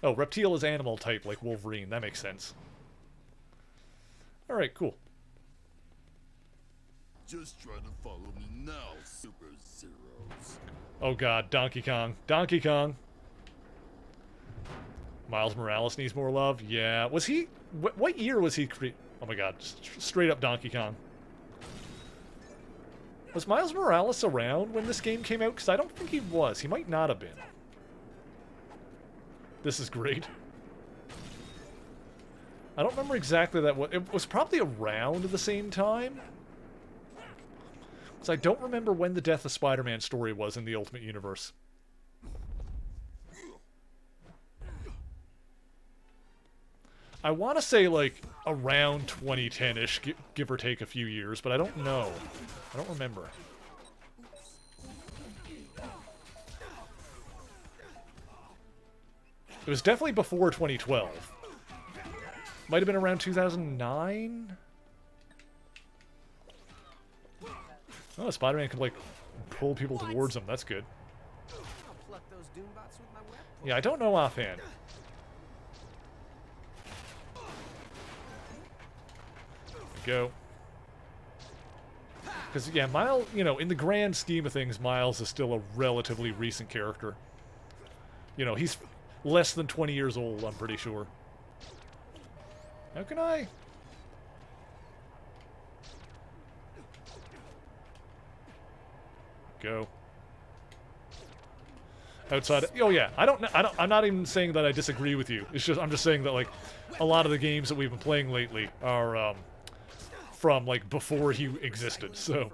Oh, Reptile is animal type, like Wolverine. That makes sense. Alright, cool. Just try to follow me now, Super Zeros. Oh god, Donkey Kong. Donkey Kong! Miles Morales needs more love. Yeah. Was he... What year was he Oh my god. Straight up Donkey Kong. Was Miles Morales around when this game came out? Because I don't think he was. He might not have been. This is great. I don't remember exactly that. It was probably around the same time. Because I don't remember when the Death of Spider-Man story was in the Ultimate Universe. I want to say, like, around 2010-ish, give or take a few years, but I don't know. I don't remember. It was definitely before 2012. Might have been around 2009? Oh, Spider-Man can, like, pull people towards him. That's good. Yeah, I don't know offhand. Go. Because, yeah, Miles, you know, in the grand scheme of things, Miles is still a relatively recent character. You know, he's less than 20 years old, I'm pretty sure. How can I? Go. Outside of, oh yeah, I'm not even saying that I disagree with you. It's just, I'm just saying that, like, a lot of the games that we've been playing lately are, from, like, before he existed, so.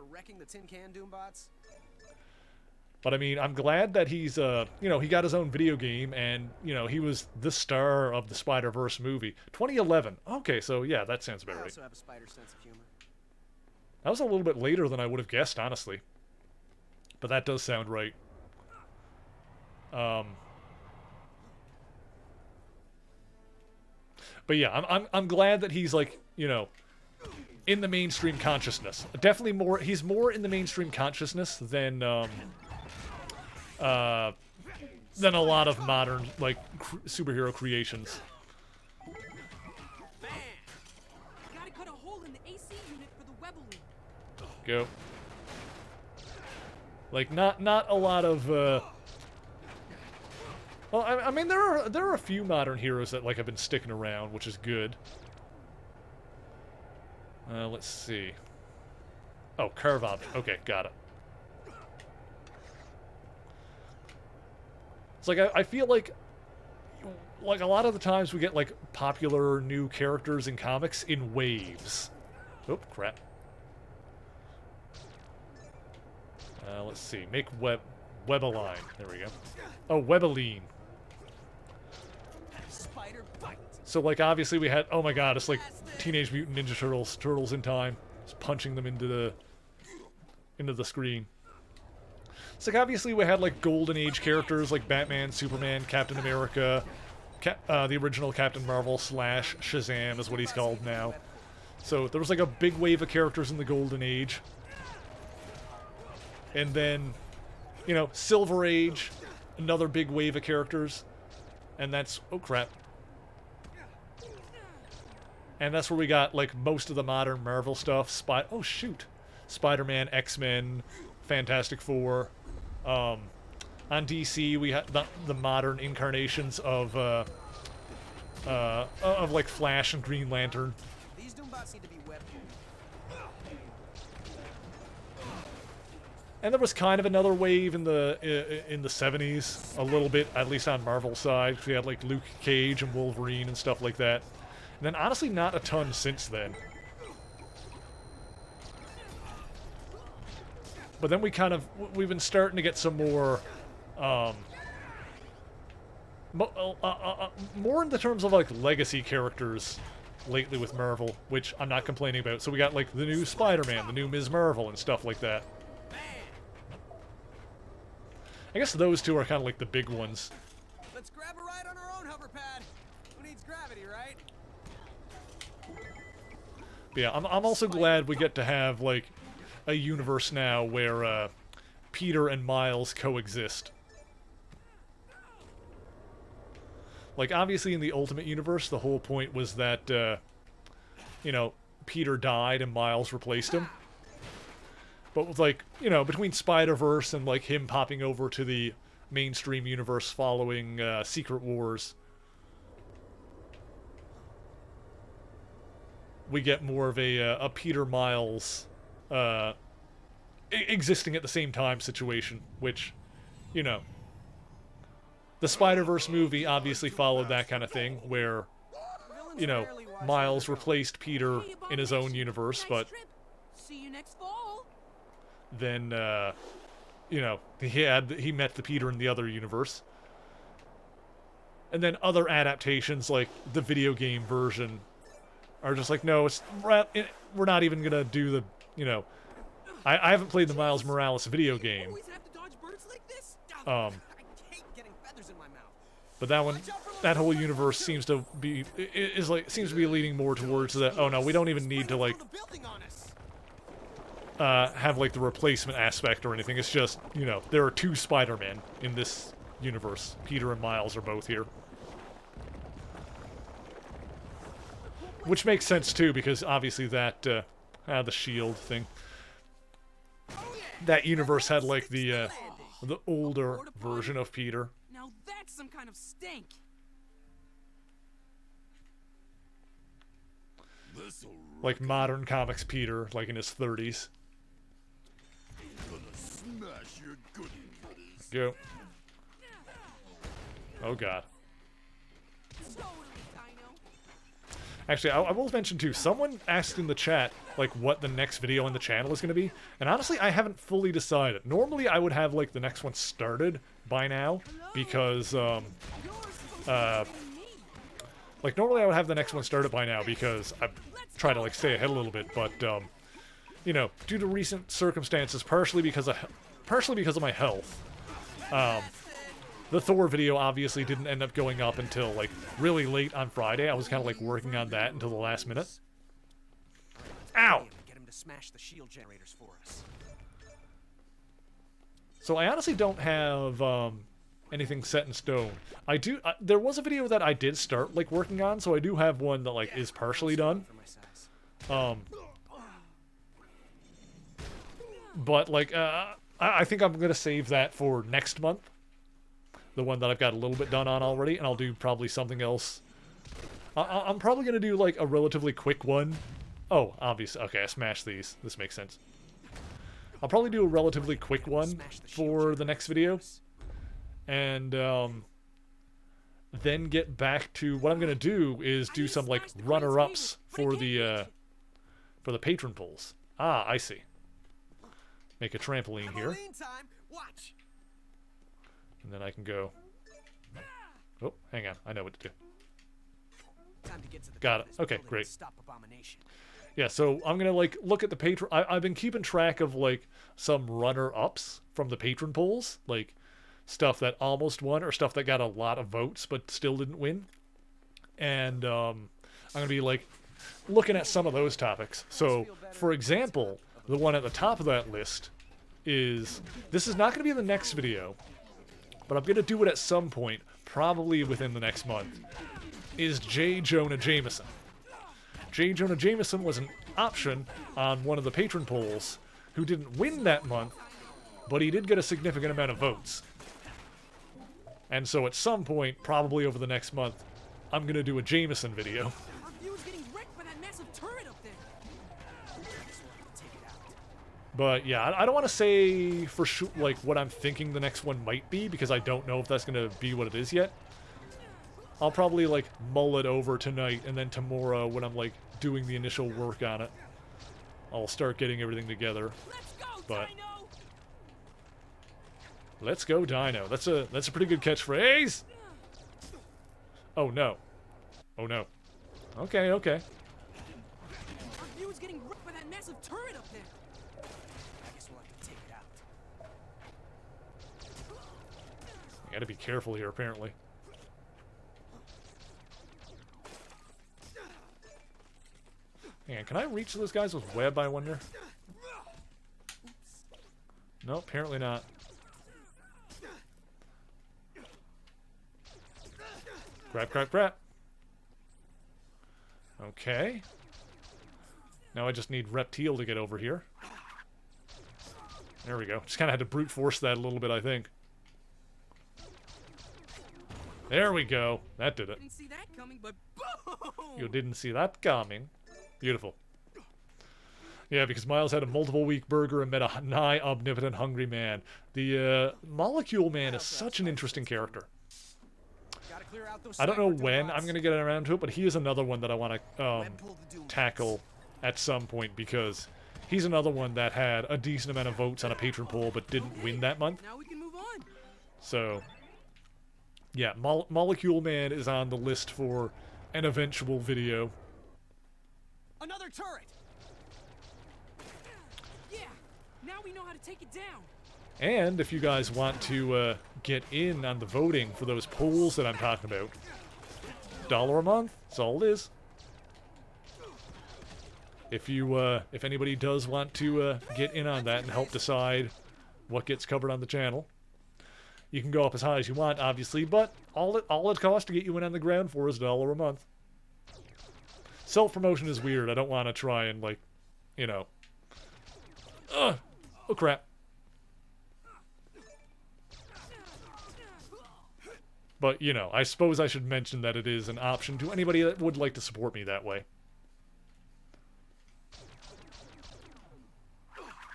But I mean, I'm glad that he's, you know, he got his own video game, and, you know, he was the star of the Spider-Verse movie. 2011. Okay, so yeah, that sounds about right. I also have a spider sense of humor. That was a little bit later than I would have guessed, honestly. But that does sound right. But yeah, I'm glad that he's, like, you know, in the mainstream consciousness. Definitely more, he's more in the mainstream consciousness than a lot of modern, like, superhero creations. Gotta cut a hole in the AC unit for the Webbly. Go. Like, not a lot of, well, I mean, there are a few modern heroes that, like, have been sticking around, which is good. Let's see. Oh, curve object. Okay, got it. It's like, I feel like a lot of the times we get, like, popular new characters in comics in waves. Oh, crap. Let's see. Make Webaline. There we go. Oh, Webaline. So, like, obviously we had... Oh my god, it's like Teenage Mutant Ninja Turtles. Turtles in Time. Just punching them into the screen. It's like, obviously we had, like, Golden Age characters like Batman, Superman, Captain America, the original Captain Marvel / Shazam is what he's called now. So there was, like, a big wave of characters in the Golden Age. And then, you know, Silver Age, another big wave of characters. And that's... Oh, crap. And that's where we got, like, most of the modern Marvel stuff. Oh, shoot. Spider-Man, X-Men, Fantastic Four. On DC, we had the modern incarnations of like, Flash and Green Lantern. These Doombots need to be webbed. And there was kind of another wave in the 70s, a little bit, at least on Marvel's side. We had, like, Luke Cage and Wolverine and stuff like that. And then, honestly, not a ton since then. But then we've been starting to get some more, more in the terms of, like, legacy characters lately with Marvel, which I'm not complaining about. So we got, like, the new Spider-Man, the new Ms. Marvel, and stuff like that. I guess those two are kind of like the big ones. Let's grab a ride on our own hover pad. Who needs gravity, right? But yeah, I'm also glad we get to have, like, a universe now where Peter and Miles coexist. Like, obviously in the Ultimate Universe, the whole point was that, you know, Peter died and Miles replaced him. But with, like, you know, between Spider-Verse and, like, him popping over to the mainstream universe following Secret Wars, we get more of a Peter Miles existing at the same time situation, which, you know, the Spider-Verse movie obviously followed that kind of thing, where, you know, Miles replaced Peter in his own universe, but See you next fall. then, you know, he met the Peter in the other universe. And then other adaptations, like the video game version, are just like, no, we're not even gonna do the, you know, I haven't played the Miles Morales video game. But that whole universe seems to be leaning more towards that. Oh no, we don't even need to like have like the replacement aspect or anything. It's just, you know, there are two Spider-Men in this universe. Peter and Miles are both here. Which makes sense too, because obviously that the shield thing. That universe had like the older version of Peter. Now that's some kind of stink. Like modern comics Peter, like in his 30s. Go. Oh god. Actually, I will mention too, someone asked in the chat, like, what the next video on the channel is going to be, and honestly, I haven't fully decided. Normally, I would have, like, the next one started by now, because, like, normally I would have the next one started by now, because I try to, like, stay ahead a little bit, but, you know, due to recent circumstances, partially because of my health, the Thor video obviously didn't end up going up until, like, really late on Friday. I was kind of, like, working on that until the last minute. Ow! Get him to smash the shield generators for us. So I honestly don't have anything set in stone. I do. There was a video that I did start, like, working on, so I do have one that, like, is partially done. But, like, I think I'm gonna save that for next month. The one that I've got a little bit done on already, and I'll do probably something else. I'm probably going to do, like, a relatively quick one. Oh, obviously. Okay, I smashed these. This makes sense. I'll probably do a relatively quick one for the next video. And, then get back to... What I'm going to do is do some, like, runner-ups for the patron polls. Ah, I see. Make a trampoline here. Watch. And then I can go... Oh, hang on. I know what to do. Got it. Okay, great. Yeah, so I'm going to, like, look at the patron... I've been keeping track of, like, some runner-ups from the patron polls. Like, stuff that almost won or stuff that got a lot of votes but still didn't win. And I'm going to be, like, looking at some of those topics. So, for example, the one at the top of that list is... This is not going to be in the next video, but I'm going to do it at some point, probably within the next month, is J. Jonah Jameson. J. Jonah Jameson was an option on one of the patron polls who didn't win that month, but he did get a significant amount of votes. And so at some point, probably over the next month, I'm going to do a Jameson video. But yeah, I don't want to say for sure, like, what I'm thinking the next one might be, because I don't know if that's going to be what it is yet. I'll probably, like, mull it over tonight, and then tomorrow, when I'm, like, doing the initial work on it, I'll start getting everything together. But let's go, Dino. That's a pretty good catchphrase. Oh no. Oh no. Okay, okay. Our view is getting ripped by that massive turret up there. I gotta be careful here, apparently. Hang on, can I reach those guys with web, I wonder? No, apparently not. Crap, crap, crap. Okay. Now I just need Reptile to get over here. There we go. Just kind of had to brute force that a little bit, I think. There we go. That did it. Didn't see that coming, but boom! You didn't see that coming. Beautiful. Yeah, because Miles had a multiple-week burger and met a nigh omnipotent hungry man. The Molecule Man is such an interesting character. I don't know when I'm going to get around to it, but he is another one that I want to tackle at some point, because he's another one that had a decent amount of votes on a patron poll but didn't win that month. Now we can move on. So, yeah, Molecule Man is on the list for an eventual video. Another turret. Yeah, now we know how to take it down. And if you guys want to get in on the voting for those polls that I'm talking about, $1 a month, that's all it is. If you, if anybody does want to get in on that and help decide what gets covered on the channel, you can go up as high as you want, obviously, but all it costs to get you in on the ground floor is $1 a month. Self-promotion is weird. I don't want to try and, like, you know... oh, crap. But, you know, I suppose I should mention that it is an option to anybody that would like to support me that way.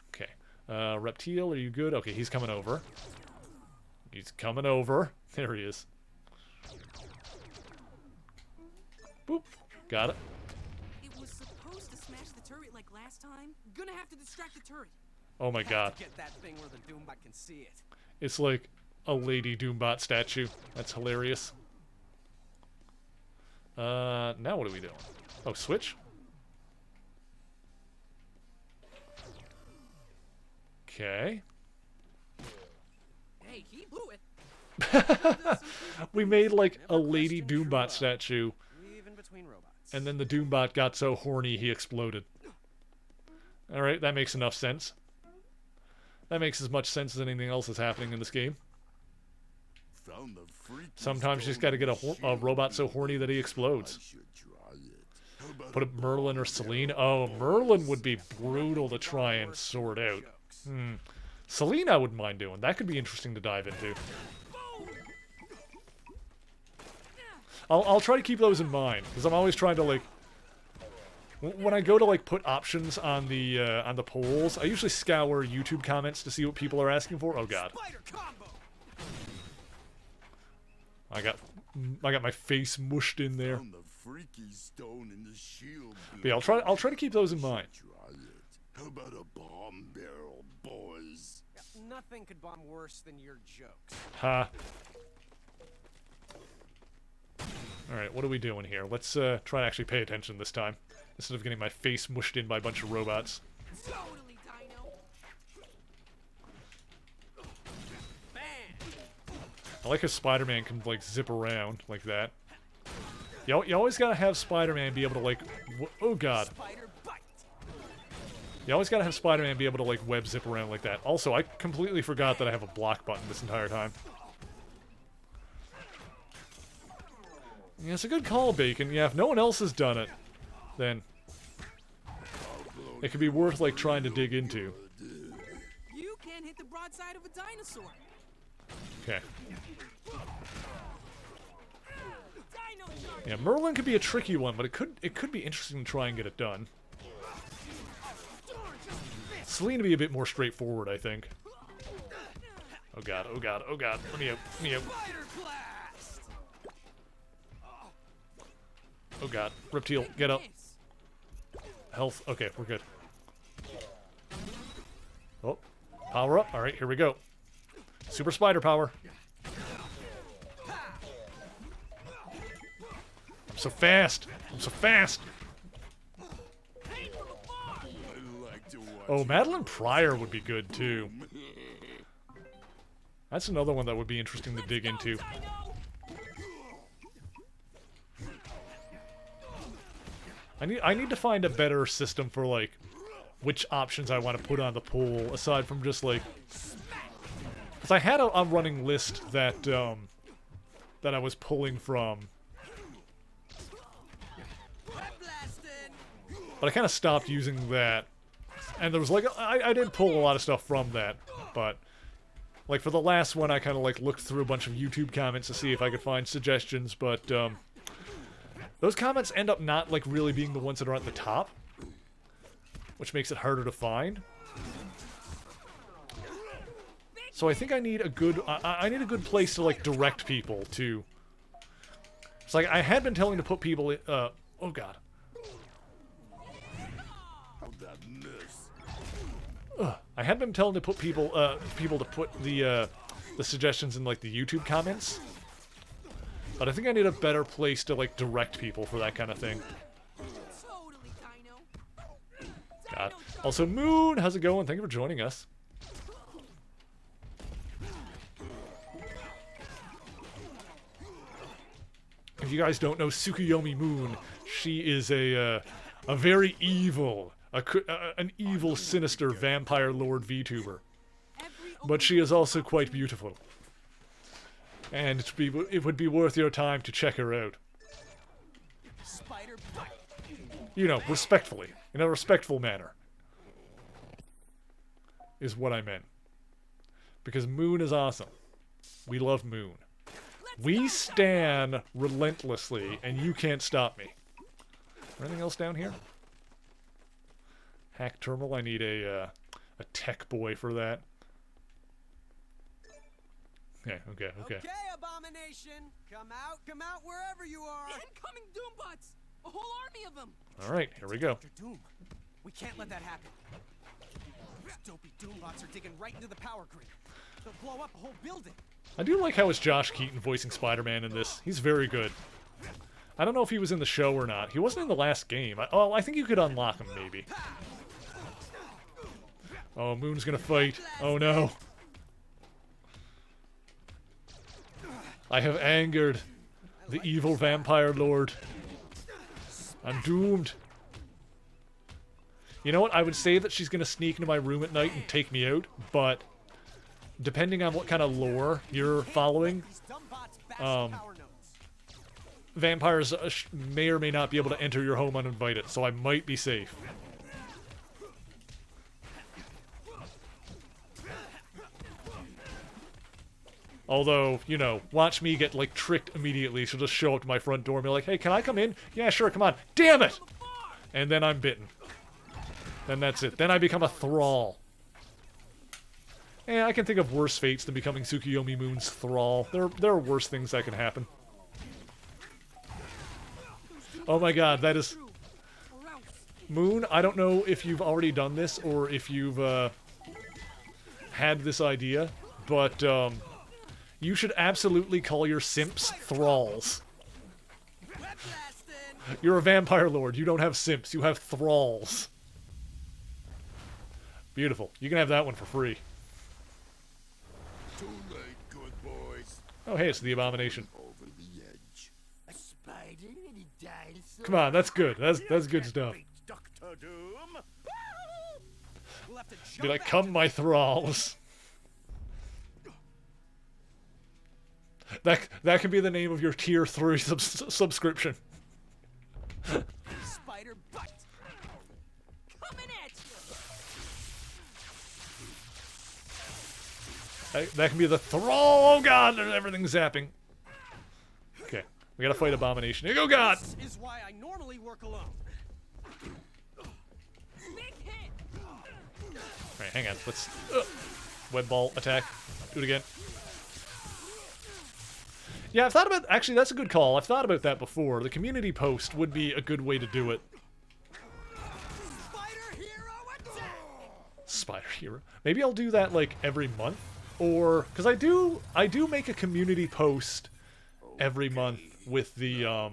Okay. Reptile, are you good? Okay, he's coming over. He's coming over. There he is. Boop. Got it. It was supposed to smash the turret like last time. Gonna have to distract the turret. Oh my god. Get that thing where the Doombot can see it. It's like a Lady Doombot statue. That's hilarious. Now what are we doing? Oh, switch? Okay. Hey, he blew it. We made like a Lady Doombot statue. Even between robots. And then the Doombot got so horny he exploded. Alright, that makes enough sense. That makes as much sense as anything else that's happening in this game. Sometimes you just gotta get a robot so horny that he explodes. Put it Merlin or Selene. Oh, Merlin would be brutal to try and sort out. Selene I wouldn't mind doing. That could be interesting to dive into. I'll try to keep those in mind, because I'm always trying to, like... when I go to, like, put options on the polls, I usually scour YouTube comments to see what people are asking for. Oh god. I got my face mushed in there. But yeah, I'll try to keep those in mind. How about a bomb barrel, boys? Nothing could bomb worse than your jokes. Ha. Alright, what are we doing here? Let's try to actually pay attention this time, instead of getting my face mushed in by a bunch of robots. Totally, Dino. I like how Spider-Man can, like, zip around like that. You always gotta have Spider-Man be able to, like... oh god. You always gotta have Spider-Man be able to, like, web zip around like that. Also, I completely forgot that I have a block button this entire time. Yeah, it's a good call, Bacon. Yeah, if no one else has done it, then it could be worth, like, trying to dig into. You can't hit the broadside of a dinosaur. Okay. Yeah, Merlin could be a tricky one, but it could be interesting to try and get it done. Selene would be a bit more straightforward, I think. Oh god, oh god, oh god. Let me out, let me out. Oh god, Reptile, get up. Health, okay, we're good. Oh, power up, alright, here we go. Super spider power. I'm so fast, I'm so fast. Oh, Madeline Pryor would be good too. That's another one that would be interesting to dig into. I need to find a better system for, like, which options I want to put on the poll, aside from just, like... because I had a running list that, that I was pulling from. But I kind of stopped using that. And there was, like, I did pull a lot of stuff from that, but... like, for the last one, I kind of, like, looked through a bunch of YouTube comments to see if I could find suggestions, but, those comments end up not like really being the ones that are at the top, which makes it harder to find. So I think I need a good I need a good place to like direct people to. It's like I had been telling to put people in, oh god. I had been telling to put people to put the suggestions in like the YouTube comments. But I think I need a better place to like direct people for that kind of thing. God. Also, Moon, how's it going? Thank you for joining us. If you guys don't know Tsukuyomi Moon, she is a very evil, an evil, sinister vampire lord VTuber. But she is also quite beautiful. And it would be worth your time to check her out. You know, respectfully. In a respectful manner. Is what I meant. Because Moon is awesome. We love Moon. We stan relentlessly, and you can't stop me. Anything else down here? Hack terminal. I need a tech boy for that. Okay. Okay, Abomination! Come out wherever you are! Incoming Doombutts! A whole army of them! Alright, here we go. Dr. Doom, we can't let that happen. Those dopey Doombots are digging right into the power grid. They'll blow up a whole building. I do like how it's Josh Keaton voicing Spider-Man in this. He's very good. I don't know if he was in the show or not. He wasn't in the last game. I think you could unlock him, maybe. Oh, Moon's gonna fight. Oh, no. I have angered the evil vampire lord. I'm doomed. You know what? I would say that she's gonna sneak into my room at night and take me out, but depending on what kind of lore you're following, vampires may or may not be able to enter your home uninvited, so I might be safe. Although, you know, watch me get, like, tricked immediately. She'll just show up to my front door and be like, hey, can I come in? Yeah, sure, come on. Damn it! And then I'm bitten. Then that's it. Then I become a thrall. I can think of worse fates than becoming Tsukuyomi Moon's thrall. There are worse things that can happen. Oh my god, that is... Moon, I don't know if you've already done this or if you've had this idea, but you should absolutely call your simps thralls. You're a vampire lord. You don't have simps. You have thralls. Beautiful. You can have that one for free. Too late, good boys. Oh, hey, it's the Abomination. Over the edge. A spider and a dinosaur. Come on, that's good. That's good stuff. Dr. Doom. We'll have to Be like, come, my thralls. That can be the name of your tier 3 subscription. Spider butt. Coming at you. That can be the thrall. Oh god, everything's zapping. Okay, we gotta fight Abomination. Here you go, God. This is why I normally work alone. Big hit. Alright, hang on. Let's web ball attack. Do it again. Yeah, I've thought about... Actually, that's a good call. I've thought about that before. The community post would be a good way to do it. Spider Hero. Maybe I'll do that, like, every month. Or... Because I do make a community post every month with the,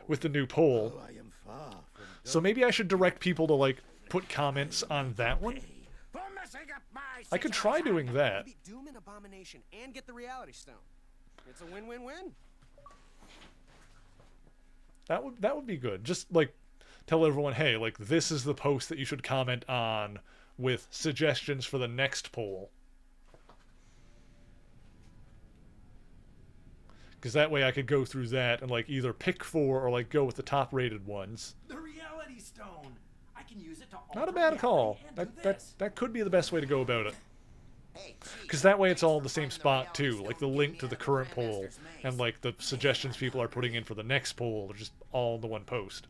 with the new poll. So maybe I should direct people to, like, put comments on that one. I could try doing that. Maybe Doom and Abomination and get the Reality Stone. It's a win-win-win. That would be good. Just like tell everyone, hey, like this is the post that you should comment on with suggestions for the next poll. Because that way I could go through that and like either pick 4 or like go with the top rated ones. The Reality Stone. I can use it to alter Not a bad call. reality and do this. That could be the best way to go about it. Because that way it's all in the same spot too. Like the link to the current poll and like the suggestions people are putting in for the next poll are just all in the one post.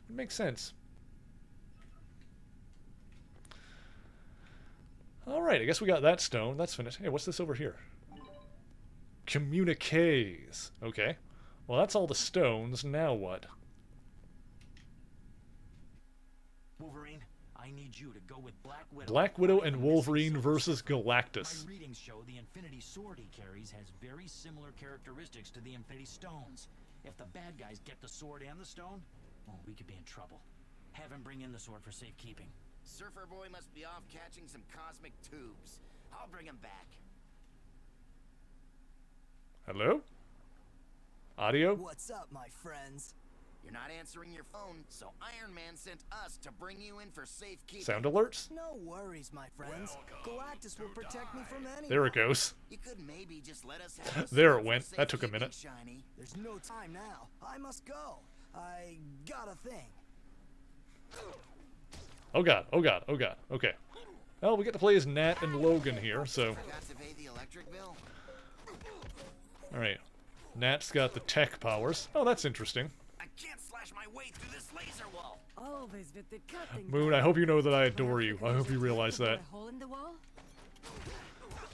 It makes sense. Alright, I guess we got that stone. That's finished. Hey, what's this over here? Communiques. Okay. Well, that's all the stones. Now what? Wolverine, I need you to go with Black Widow. Black Widow and Wolverine versus Galactus. My readings show the Infinity Sword he carries has very similar characteristics to the Infinity Stones. If the bad guys get the sword and the stone, well, we could be in trouble. Have him bring in the sword for safekeeping. Surfer Boy must be off catching some cosmic tubes. I'll bring him back. Hello? Audio? What's up, my friends? You're not answering your phone, so Iron Man sent us to bring you in for safekeeping. Sound alerts? No worries, my friends. Galactus will protect me from anyone. There it goes. You could maybe just let us have There it went. That took a minute. Shiny. There's no time now. I must go. I got a thing. Oh god, oh god, oh god. Okay. Well, we get to play as Nat and Logan here, so... Forgot to pay the electric bill? Alright. Nat's got the tech powers. Oh, that's interesting. I can't slash my way through this laser wall. Always with the cutting. Moon, I hope you know that I adore you. I hope you realize that. Hole in the wall?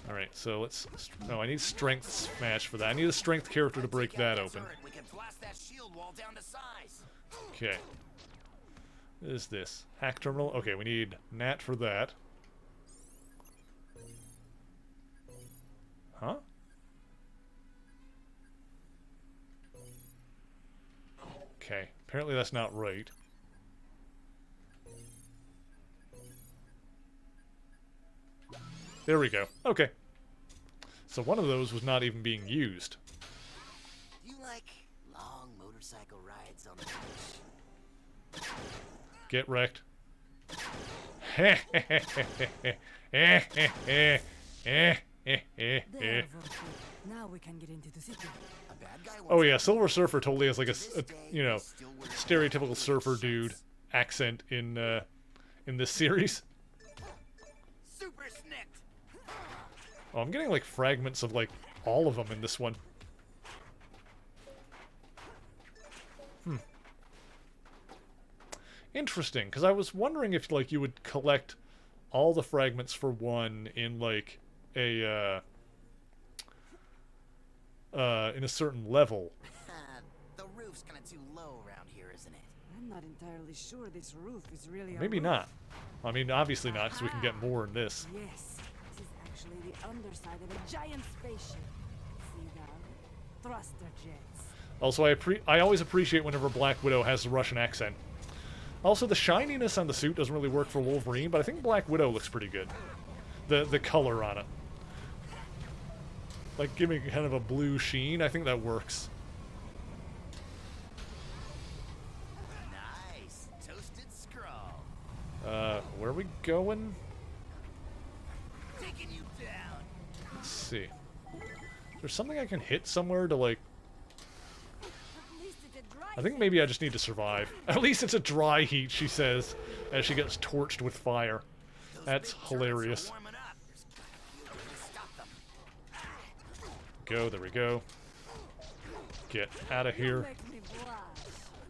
Alright, so let's... No, I need strength smash for that. I need a strength character to break that open. We can blast that shield wall down to size. Okay. What is this? Hack terminal? Okay, we need Nat for that. Huh? Okay, apparently that's not right. There we go. Okay. So one of those was not even being used. You like long motorcycle rides on the beach? Get wrecked. Now we can get into the city. Oh yeah, Silver Surfer totally has like a you know, stereotypical surfer dude accent in this series. Super snicked. Oh, I'm getting like fragments of like all of them in this one. Interesting, because I was wondering if like you would collect all the fragments for one in like a in a certain level. The roof's kind of too low around here, isn't it? I'm not entirely sure this roof is really Maybe not. I mean, obviously not, because we can get more in this. Yes, this is actually the underside of a giant spaceship. See now? Thruster jets. Also, I always appreciate whenever Black Widow has a Russian accent. Also, the shininess on the suit doesn't really work for Wolverine, but I think Black Widow looks pretty good. The color on it. Like, giving kind of a blue sheen, I think that works. Nice. Toasted scroll. Where are we going? Taking you down. Let's see. There's something I can hit somewhere to, like... I think maybe I just need to survive. At least it's a dry heat, she says, as she gets torched with fire. That's hilarious. Go, there we go. Get out of here. I'm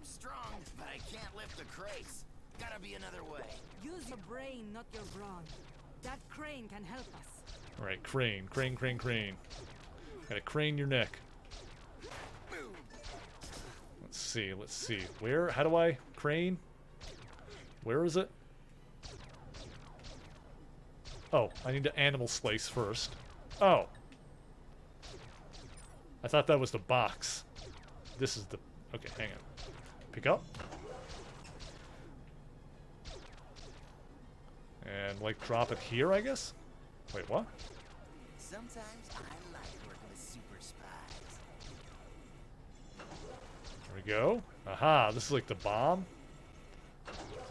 strong, but I can't lift the crates. Gotta be another way. Use your brain, not your brawn. That crane can help us. Alright, crane, crane, crane, crane. Gotta crane your neck. Let's see, let's see. Where? How do I crane? Where is it? Oh, I need to animal slice first. Oh. I thought that was the box. This is the... Okay, hang on. Pick up. And, like, drop it here, I guess? Wait, what? Sometimes I like working with super spies. There we go. Aha, this is like the bomb.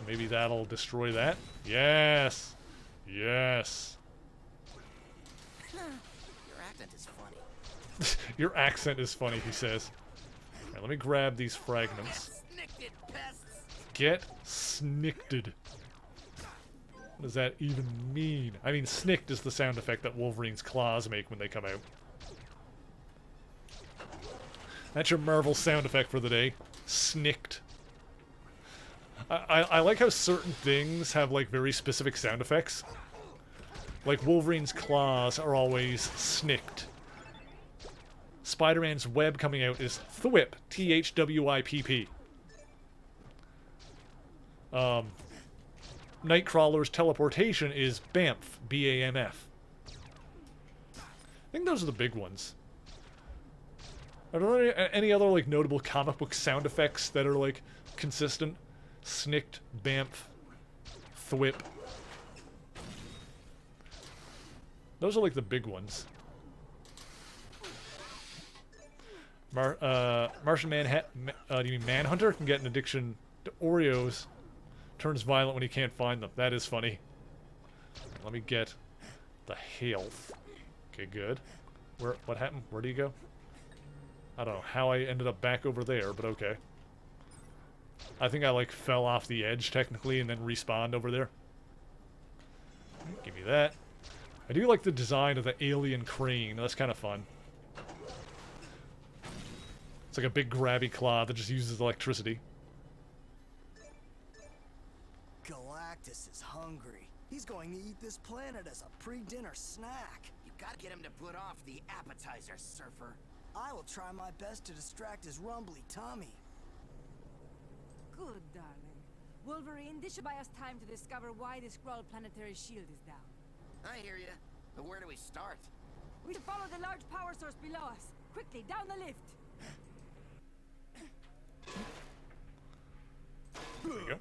Maybe that'll destroy that. Yes! Yes! Your accent is funny. Your accent is funny, he says. Alright, let me grab these fragments. Get snicked. What does that even mean? I mean, snicked is the sound effect that Wolverine's claws make when they come out. That's your Marvel sound effect for the day. Snicked. I like how certain things have, like, very specific sound effects. Like, Wolverine's claws are always snicked. Spider-Man's web coming out is thwip. T-H-W-I-P-P. Nightcrawler's teleportation is BAMF. B-A-M-F. I think those are the big ones. Are there any other, like, notable comic book sound effects that are, like, consistent? Snicked, BAMF, thwip. Those are, like, the big ones. Martian do you mean Manhunter can get an addiction to Oreos. Turns violent when he can't find them. That is funny. Let me get the health. Okay, good. What happened? Where do you go? I don't know how I ended up back over there, but okay. I think I, like, fell off the edge, technically, and then respawned over there. Give me that. I do like the design of the alien crane. That's kind of fun. It's like a big grabby claw that just uses electricity. Galactus is hungry. He's going to eat this planet as a pre-dinner snack. You gotta get him to put off the appetizer, Surfer. I will try my best to distract his rumbly tummy. Good, darling. Wolverine, this should buy us time to discover why the Skrull planetary shield is down. I hear you. But where do we start? We should follow the large power source below us. Quickly, down the lift. There you go.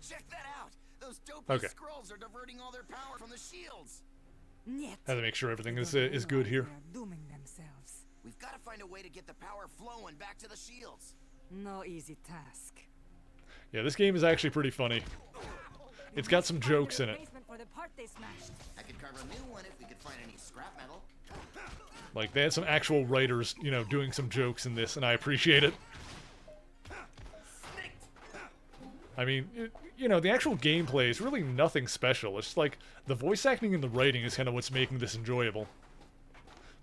Check that out! Those dopey Okay. Skrulls are diverting all their power from the shields. Have to make sure everything is good here. Dooming themselves. We've got to find a way to get the power flowing back to the shields. No easy task. Yeah, this game is actually pretty funny. It's got some jokes in it. For the part they smashed. I could carve a new one if we could find any scrap metal. Like, they had some actual writers, you know, doing some jokes in this, and I appreciate it. I mean, you know, the actual gameplay is really nothing special. It's just like, the voice acting and the writing is kind of what's making this enjoyable.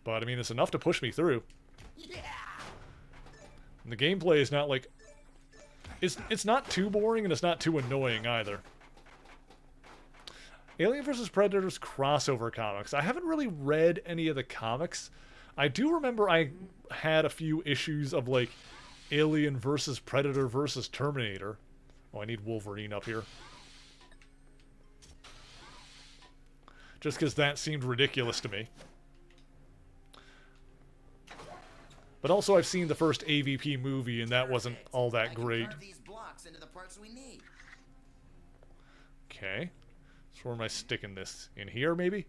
But, I mean, it's enough to push me through. Yeah. And the gameplay is not, like... It's not too boring, and it's not too annoying, either. Alien vs. Predator's crossover comics. I haven't really read any of the comics. I do remember I had a few issues of, like, Alien vs. Predator vs. Terminator. Oh, I need Wolverine up here. Just because that seemed ridiculous to me. But also I've seen the first AVP movie, and that wasn't all that great. These blocks into the parts we need. Okay. So where am I sticking this? In here, maybe?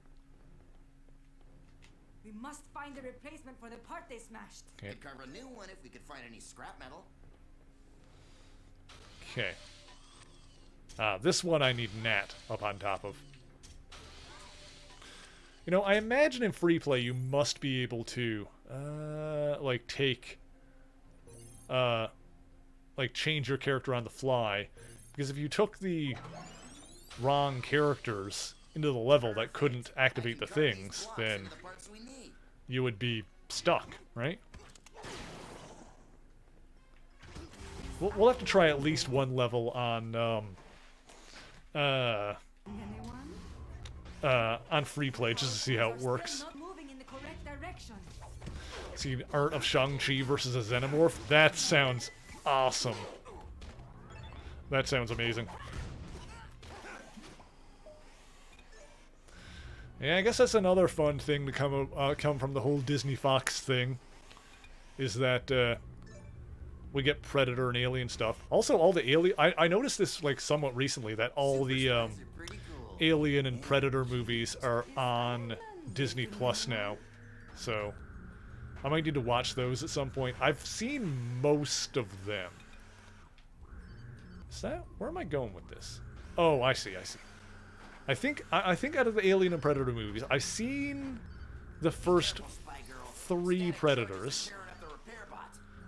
We must find a replacement for the part they smashed. Okay. Could carve a new one if we could find any scrap metal. Okay. This one I need Nat up on top of. You know, I imagine in free play you must be able to, like, take, like, change your character on the fly. Because if you took the wrong characters into the level that couldn't activate the things, then you would be stuck, right? We'll have to try at least one level on free play just to see how it works. See, Art of Shang-Chi versus a Xenomorph? That sounds awesome. That sounds amazing. Yeah, I guess that's another fun thing to come from the whole Disney Fox thing, is that we get Predator and Alien stuff. Also, all the Alien... I noticed this, like, somewhat recently, that all the Alien and Predator movies are on Disney Plus now. So, I might need to watch those at some point. I've seen most of them. Is that... Where am I going with this? Oh, I see, I see. I think out of the Alien and Predator movies, I've seen the first 3 Predators.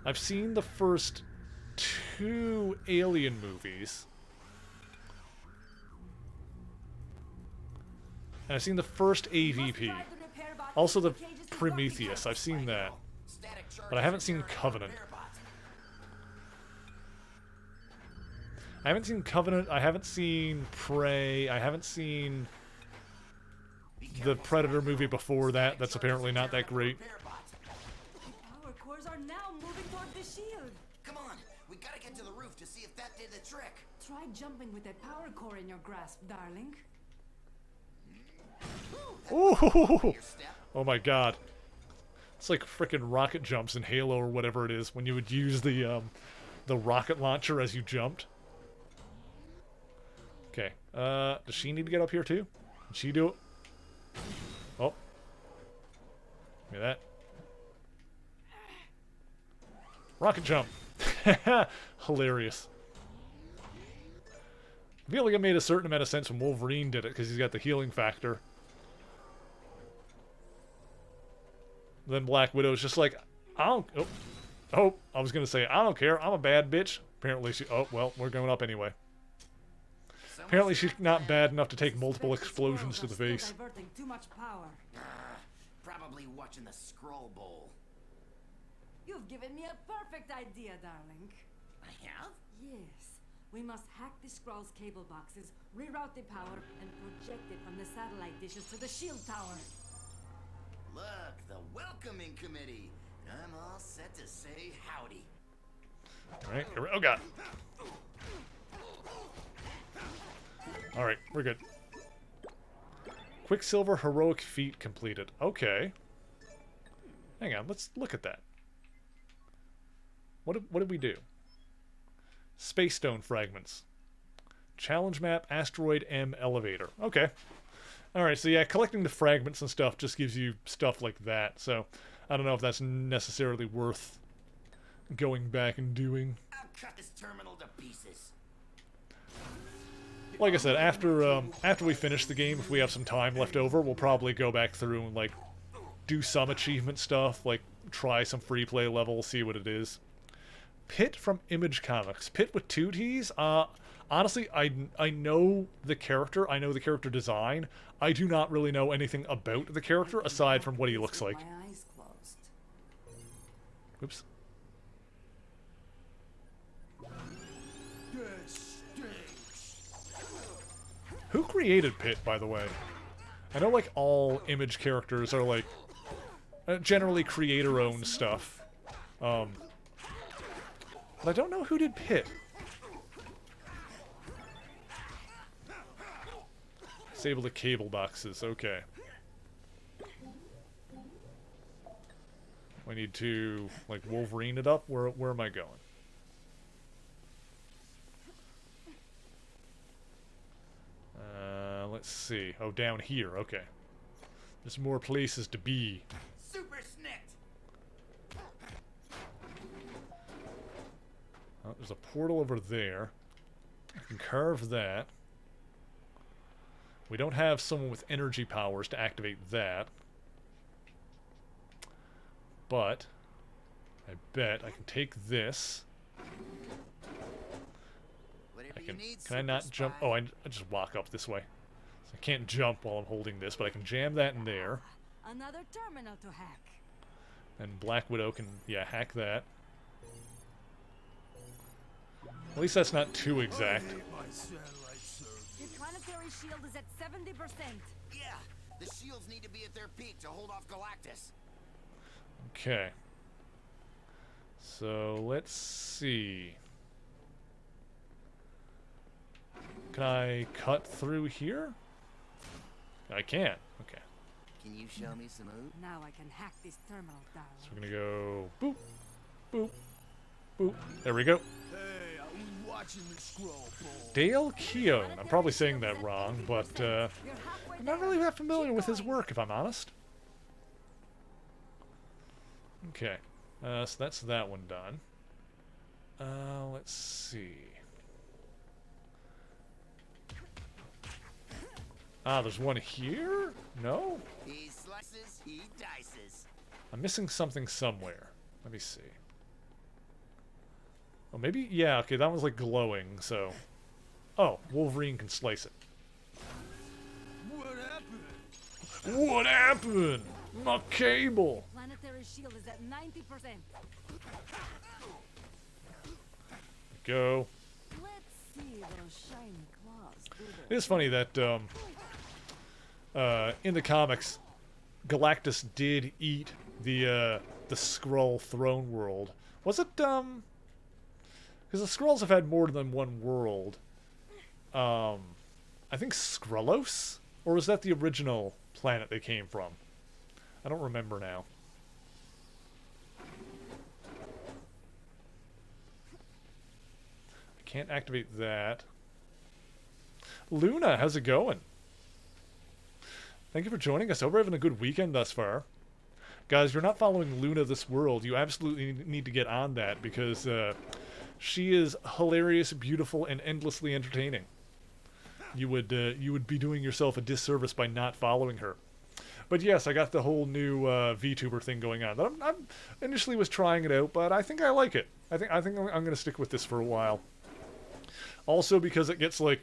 I've seen the first 2 Alien movies. And I've seen the first AVP. Also the Prometheus. I've seen that. But I haven't seen Covenant. I haven't seen Covenant. I haven't seen Prey. I haven't seen the Predator movie before that. That's apparently not that great. Power cores are now moving toward the shield. Come on, we gotta get to the roof to see if that did the trick. Try jumping with that power core in your grasp, darling. Ooh! Oh my god. It's like frickin' rocket jumps in Halo or whatever it is when you would use the rocket launcher as you jumped. Okay. Does she need to get up here too? Can she do it? Oh. Look at that. Rocket jump. Hilarious. I feel like it made a certain amount of sense when Wolverine did it because he's got the healing factor. Then Black Widow's just like, I don't... Oh, I was going to say, I don't care. I'm a bad bitch. Apparently she... Oh, well, we're going up anyway. Apparently she's not bad enough to take multiple explosions to the face. Diverting too much power. Probably watching the Scroll Bowl. You've given me a perfect idea, darling. I have? Yes. We must hack the Skrull's cable boxes, reroute the power, and project it from the satellite dishes to the shield tower. Look, the welcoming committee. I'm all set to say howdy. Alright, oh god. Alright, we're good. Quicksilver heroic feat completed. Okay. Hang on, let's look at that. What did we do? Space Stone fragments. Challenge map, asteroid M elevator. Okay. Alright, so yeah, collecting the fragments and stuff just gives you stuff like that, so I don't know if that's necessarily worth going back and doing. I'll cut this terminal to pieces. Like I said, after we finish the game, if we have some time left over, we'll probably go back through and, like, do some achievement stuff, like, try some free play levels, see what it is. Pitt from Image Comics. Pitt with 2 T's? Honestly, I know the character, I know the character design. I do not really know anything about the character, aside from what he looks like. Oops. Who created Pitt, by the way? I know, like, all Image characters are, like, generally creator-owned stuff. But I don't know who did Pitt. Disable the cable boxes, okay. I need to, like, Wolverine it up? Where am I going? Let's see. Oh, down here, okay. There's more places to be. Super snicked. Oh, there's a portal over there. I can carve that. We don't have someone with energy powers to activate that. But I bet I can take this. Can I not jump? Oh, I just walk up this way. So I can't jump while I'm holding this, but I can jam that in there. Another terminal to hack. And Black Widow can, yeah, hack that. At least that's not too exact. Your planetary shield is at 70%. Yeah, the shields need to be at their peak to hold off Galactus. Okay. So, let's see. Can I cut through here? I can't. Okay. Can you show me some moves? Now I can hack this terminal down. So we're gonna go boop, boop, boop. There we go. Hey, I was watching the Scroll Bowl. Dale Keown. I'm probably saying that wrong, but I'm not really that familiar with his work, if I'm honest. Okay. So that's that one done. Let's see. Ah, there's one here? No? He slices, he dices. I'm missing something somewhere. Let me see. Oh, maybe? Yeah, okay, that one's like glowing, so... Oh, Wolverine can slice it. What happened? What happened? My cable. Planetary shield is at 90%. Go. Let's see those shiny claws. It is funny that in the comics, Galactus did eat the Skrull throne world. Was it because the Skrulls have had more than one world? I think Skrullos, or was that the original planet they came from? I don't remember now. I can't activate that. Luna, how's it going? Thank you for joining us. Hope we're having a good weekend thus far. Guys, if you're not following Luna This World, you absolutely need to get on that because she is hilarious, beautiful, and endlessly entertaining. You would be doing yourself a disservice by not following her. But yes, I got the whole new VTuber thing going on. I initially was trying it out, but I think I like it. I think I'm going to stick with this for a while. Also because it gets like,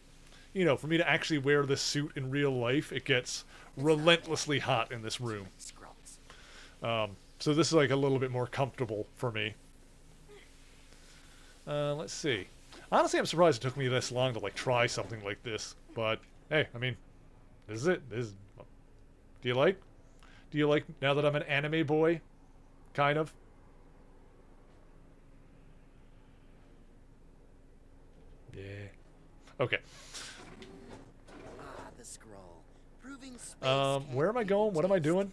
you know, for me to actually wear this suit in real life, it gets relentlessly hot in this room. So this is like a little bit more comfortable for me. Let's see. Honestly, I'm surprised it took me this long to like try something like this. But hey, I mean, this is it. Do you like now that I'm an anime boy? Kind of. Yeah. Okay. The scroll. Proving space Where am I going? What am I doing?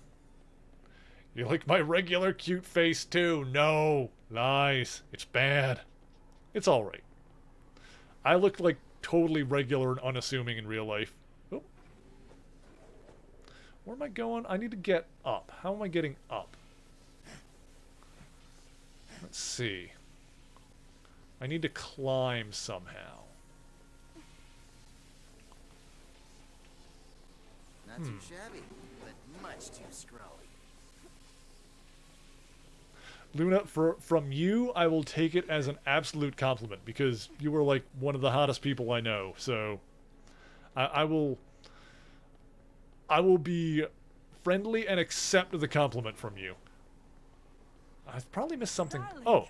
You like my regular cute face too? No. Lies. It's bad. It's alright. I look like totally regular and unassuming in real life. Oh. Where am I going? I need to get up. How am I getting up? Let's see. I need to climb somehow. Not too shabby, but much too scrolly. Luna, from you, I will take it as an absolute compliment because you were like one of the hottest people I know. So, I will be friendly and accept the compliment from you. I've probably missed something. Oh,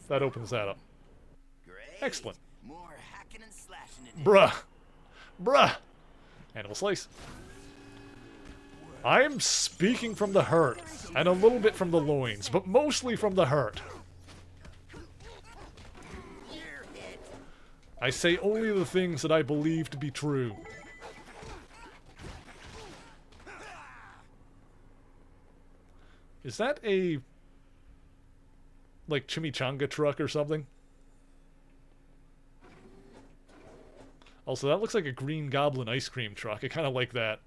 that opens that up. Excellent. More hacking and slashing it. Bruh. Animal slice. I am speaking from the heart, and a little bit from the loins, but mostly from the heart. I say only the things that I believe to be true. Is that a, like, chimichanga truck or something? Also, that looks like a Green Goblin ice cream truck. I kind of like that.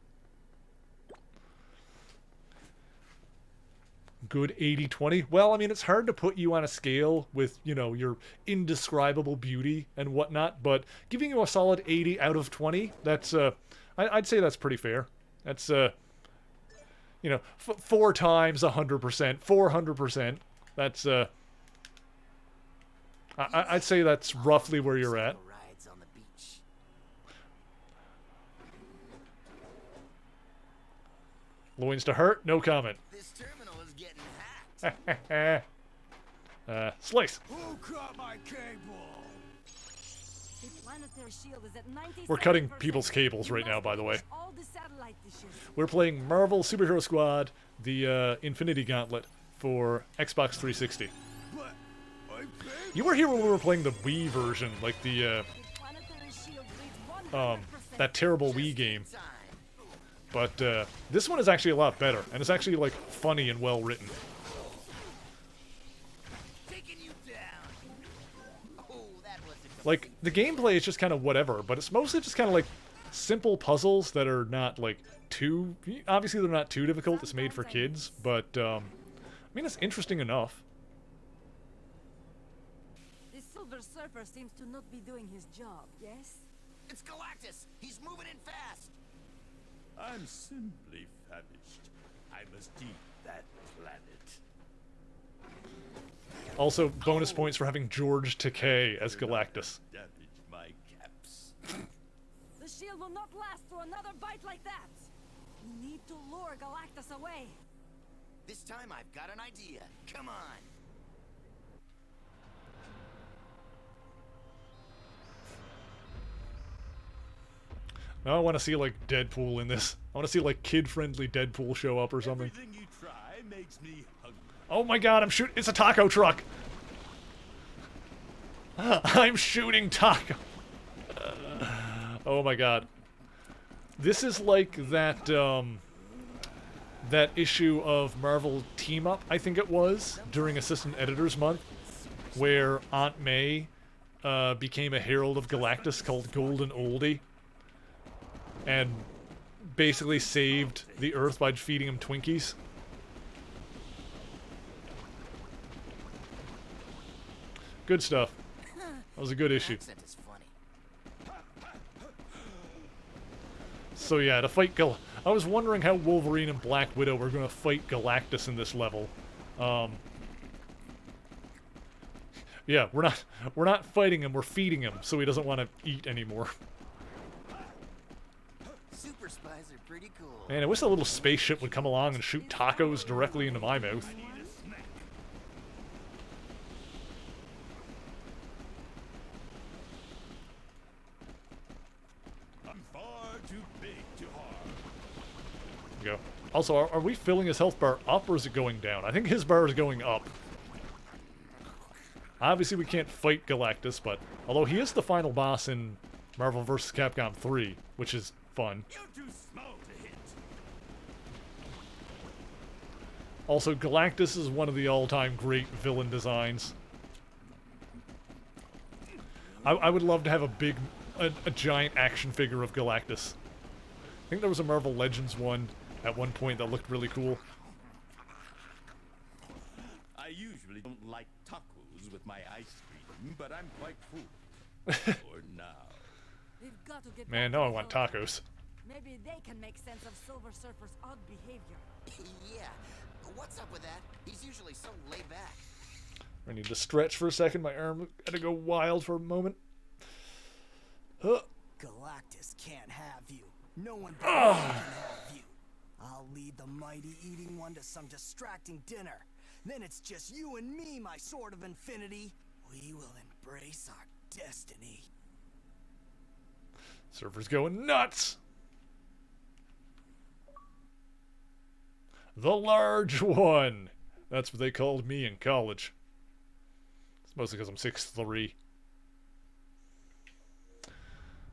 Good 80-20. Well, I mean, it's hard to put you on a scale with, you know, your indescribable beauty and whatnot, but giving you a solid 80 out of 20, that's, I'd say that's pretty fair. That's, you know, 4 times 100%, 400%. That's, I'd say that's roughly where you're at. Loins to hurt, no comment. This terminal is getting hacked. Slice. Who cut my cable? The planetary shield is at 97%. We're cutting people's cables right now, by the way. All the satellite dishes. We're playing Marvel Superhero Squad, the Infinity Gauntlet for Xbox 360. You were here when we were playing the Wii version, like the that terrible Wii game. But this one is actually a lot better, and it's actually like funny and well written. Like the gameplay is just kind of whatever, but it's mostly just kind of like simple puzzles that are not like too. Obviously, they're not too difficult. It's made for kids, but I mean, it's interesting enough. The Silver Surfer seems to not be doing his job. Yes. It's Galactus. He's moving in fast. I'm simply famished. I must eat that planet. Also, bonus points for having George Takei as Galactus. Damage my caps. The shield will not last through another bite like that. We need to lure Galactus away. This time I've got an idea. Come on. Now I want to see like Deadpool in this. I want to see like kid-friendly Deadpool show up or something. Everything you try makes me hungry. Oh my god, I'm shooting. It's a taco truck. I'm shooting taco. Oh my god. This is like that that issue of Marvel Team Up, I think it was, during Assistant Editors Month, where Aunt May became a herald of Galactus called Golden Oldie, and basically saved the Earth by feeding him Twinkies. Good stuff. That was a good issue. So yeah, to fight I was wondering how Wolverine and Black Widow were going to fight Galactus in this level. Yeah, we're not fighting him, we're feeding him, so he doesn't want to eat anymore. Super spies are pretty cool. Man, I wish a little spaceship would come along and shoot tacos directly into my mouth. I'm far too big to harm. Go. Also, are we filling his health bar up or is it going down? I think his bar is going up. Obviously, we can't fight Galactus, but although he is the final boss in Marvel vs. Capcom 3, which is fun. You're too small to hit. Also, Galactus is one of the all-time great villain designs. I would love to have a giant action figure of Galactus. I think there was a Marvel Legends one at one point that looked really cool. I usually don't like tacos with my ice cream, but I'm quite full. For now. We've got to get Man, now I want tacos. Maybe they can make sense of Silver Surfer's odd behavior. Yeah. What's up with that? He's usually so laid back. I need to stretch for a second. My arm had to go wild for a moment. Galactus can't have you. No one but me can have you. I'll lead the mighty eating one to some distracting dinner. Then it's just you and me, my sword of infinity. We will embrace our destiny. Surfer's going nuts! The large one! That's what they called me in college. It's mostly because I'm 6'3".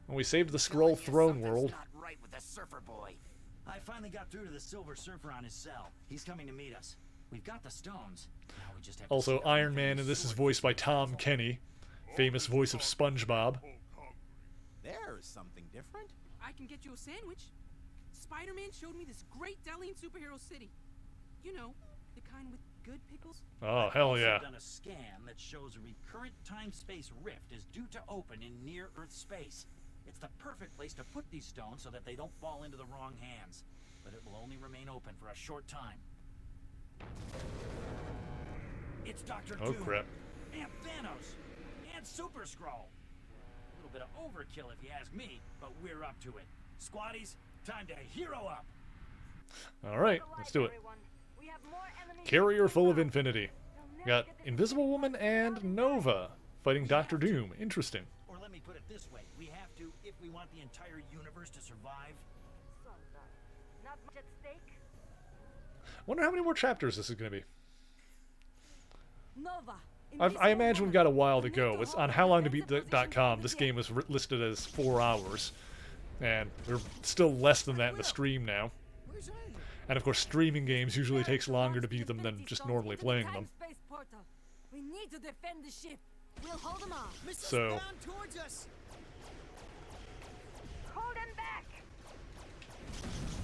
And we saved the Skrull throne world. Not right with the Surfer boy. I finally got through to the Silver Surfer on his cell. He's coming to meet us. We've got the stones. Now we just have Also, Iron Man, and this is voiced by Tom Kenny, famous voice of SpongeBob. There's something different. I can get you a sandwich. Spider-Man showed me this great deli in Superhero City. You know, the kind with good pickles. Oh, hell yeah. I've done a scan that shows a recurrent time-space rift is due to open in near-Earth space. It's the perfect place to put these stones so that they don't fall into the wrong hands. But it will only remain open for a short time. It's Dr. Oh, Doom, crap. and Thanos, and Super Skrull. A little bit of overkill if you ask me, but we're up to it. Squaddies, time to hero up. Alright, let's do it. Carrier full of infinity. Got Invisible Woman and Nova fighting Dr. Doom. Interesting. Or let me put it this way, we have to if we want the entire universe to survive. Not much at stake. Wonder how many more chapters this is going to be. Nova. I imagine we've got a while to go. It's on howlongtobeat.com. This game is listed as 4 hours. And we're still less than that in the stream now. And of course, streaming games usually takes longer to beat them than just normally playing them. We need to defend the ship. We'll hold them off. So, Hold them back.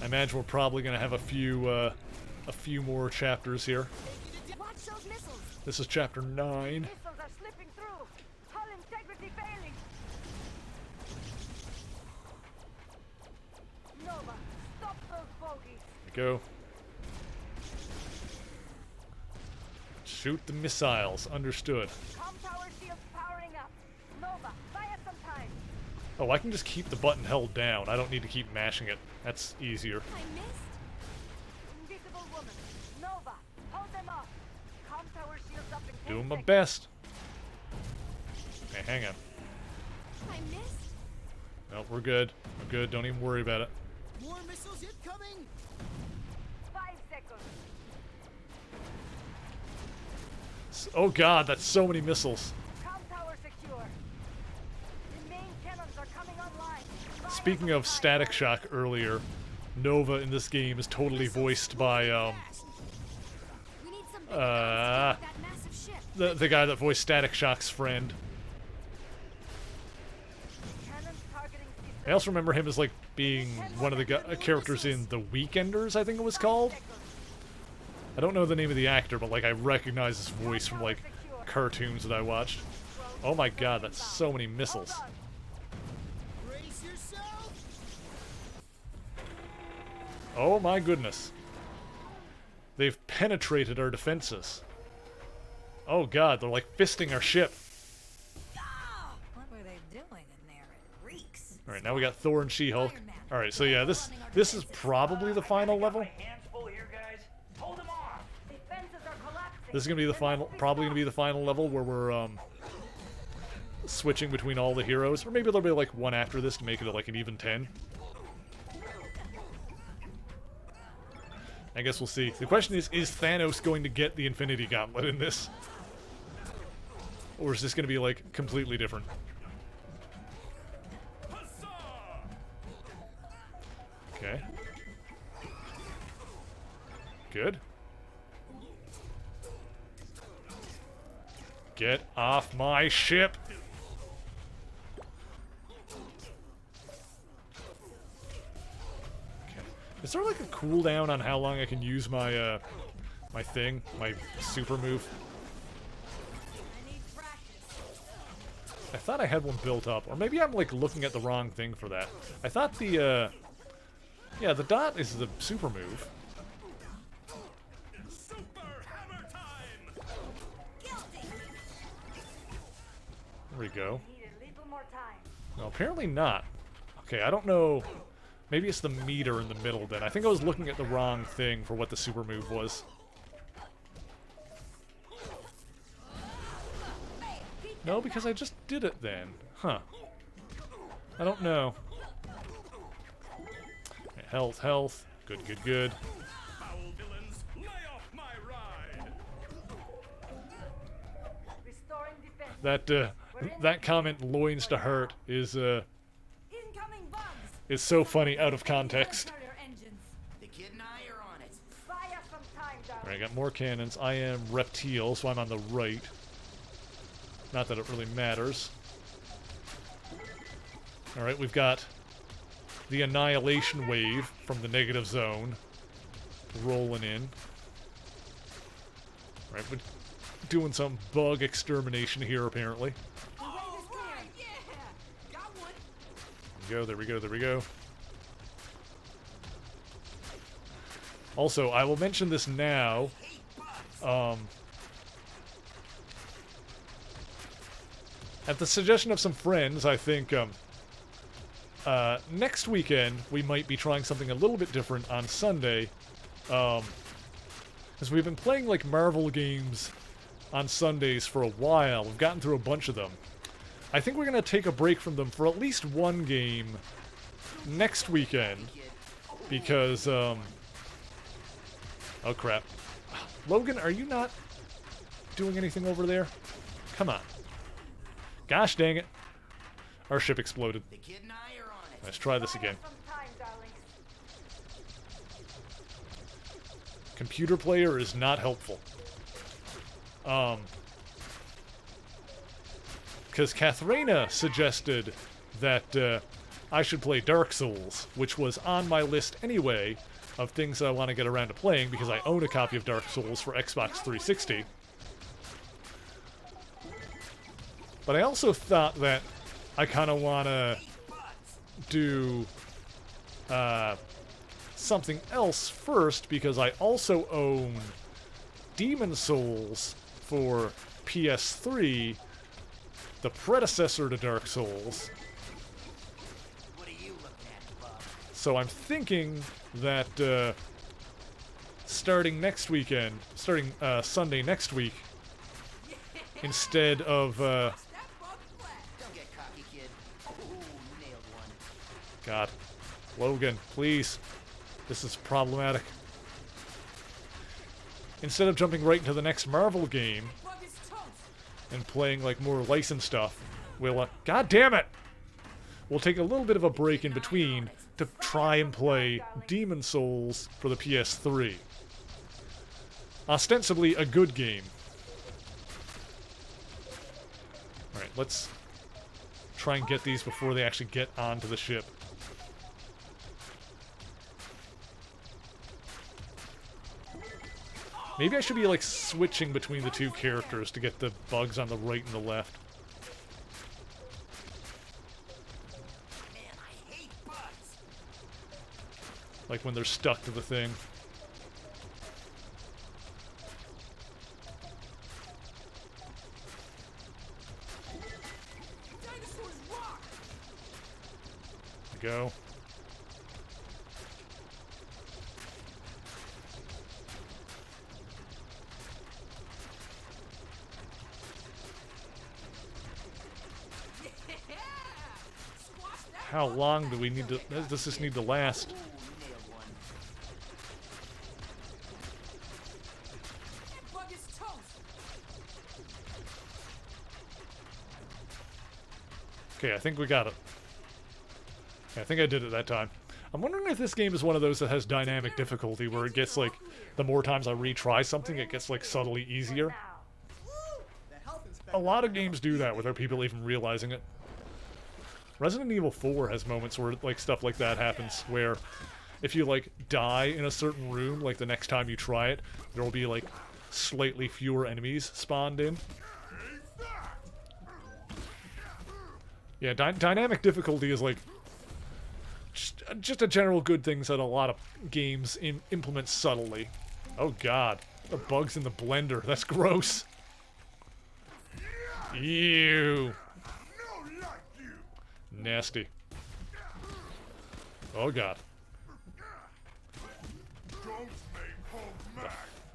I imagine we're probably going to have a few more chapters here. Watch those missiles. This is chapter 9. Missiles are slipping through. Hull integrity failing. Nova, stop those bogies. Go. Shoot the missiles. Understood. Com power shields powering up. Nova, fire some time. Oh, I can just keep the button held down. I don't need to keep mashing it. That's easier. I missed. Doing my best. Okay, hang on. I missed. No, we're good. We're good. Don't even worry about it. More missiles incoming! 5 seconds. Oh god, that's so many missiles. Com tower secure. The main cannons are coming online. Speaking of Static Shock earlier, Nova in this game is totally voiced by, the guy that voiced Static Shock's friend. I also remember him as, like, being one of the characters in The Weekenders, I think it was called. I don't know the name of the actor, but, like, I recognize his voice from, like, cartoons that I watched. Oh my god, that's so many missiles. Brace yourself! Oh my goodness. They've penetrated our defenses. Oh god, they're, like, fisting our ship. What were they doing in there? It reeks. Alright, now we got Thor and She-Hulk. Alright, so yeah, this is probably the final level. This is gonna be the final, probably gonna be the final level where we're switching between all the heroes, or maybe there'll be like one after this to make it like an even 10. I guess we'll see. The question is Thanos going to get the Infinity Gauntlet in this, or is this gonna be like completely different? Okay. Good. Get off my ship! Okay. Is there like a cooldown on how long I can use my my thing, my super move? I thought I had one built up, or maybe I'm like looking at the wrong thing for that. I thought the yeah, the dot is the super move. There we go. No, apparently not. Okay, I don't know. Maybe it's the meter in the middle then. I think I was looking at the wrong thing for what the super move was. No, because I just did it then. Huh. I don't know. Okay, health, health. Good, good, good. That comment, loins to hurt, is so funny out of context. The kid and I are on it. Alright, I got more cannons. I am Reptile, so I'm on the right. Not that it really matters. Alright, we've got the Annihilation Wave from the negative zone rolling in. Alright, we're doing some bug extermination here, apparently. There we go, there we go. Also, I will mention this now. At the suggestion of some friends, I think next weekend we might be trying something a little bit different on Sunday. Because we've been playing like Marvel games on Sundays for a while. We've gotten through a bunch of them. I think we're going to take a break from them for at least one game next weekend. Because, oh crap. Logan, are you not doing anything over there? Come on. Gosh dang it. Our ship exploded. Let's try this again. Computer player is not helpful. Because Katharina suggested that I should play Dark Souls, which was on my list anyway of things that I want to get around to playing because I own a copy of Dark Souls for Xbox 360. But I also thought that I kind of want to do something else first because I also own Demon Souls for PS3, the predecessor to Dark Souls. So I'm thinking that starting Sunday next week, instead of Don't get cocky, kid. Ooh, nailed one. God, Logan, please. This is problematic. Instead of jumping right into the next Marvel game and playing like more licensed stuff, we'll God damn it! We'll take a little bit of a break in between to try and play Demon Souls for the PS3. Ostensibly a good game. Alright, let's try and get these before they actually get onto the ship. Maybe I should be, like, switching between the two characters to get the bugs on the right and the left. Man, I hate bugs. Like when they're stuck to the thing. Dinosaurs rock. There we go. How long do we need to... Does this need to last? Okay, I think we got it. Yeah, I think I did it that time. I'm wondering if this game is one of those that has dynamic difficulty, where it gets, like, the more times I retry something, it gets, like, subtly easier. A lot of games do that without people even realizing it. Resident Evil 4 has moments where, like, stuff like that happens, where if you, like, die in a certain room, like, the next time you try it, there will be, like, slightly fewer enemies spawned in. Yeah, dynamic difficulty is, like, just a general good thing that a lot of games implement subtly. Oh, God. The bugs in the blender. That's gross. Ew. Nasty. Oh, God.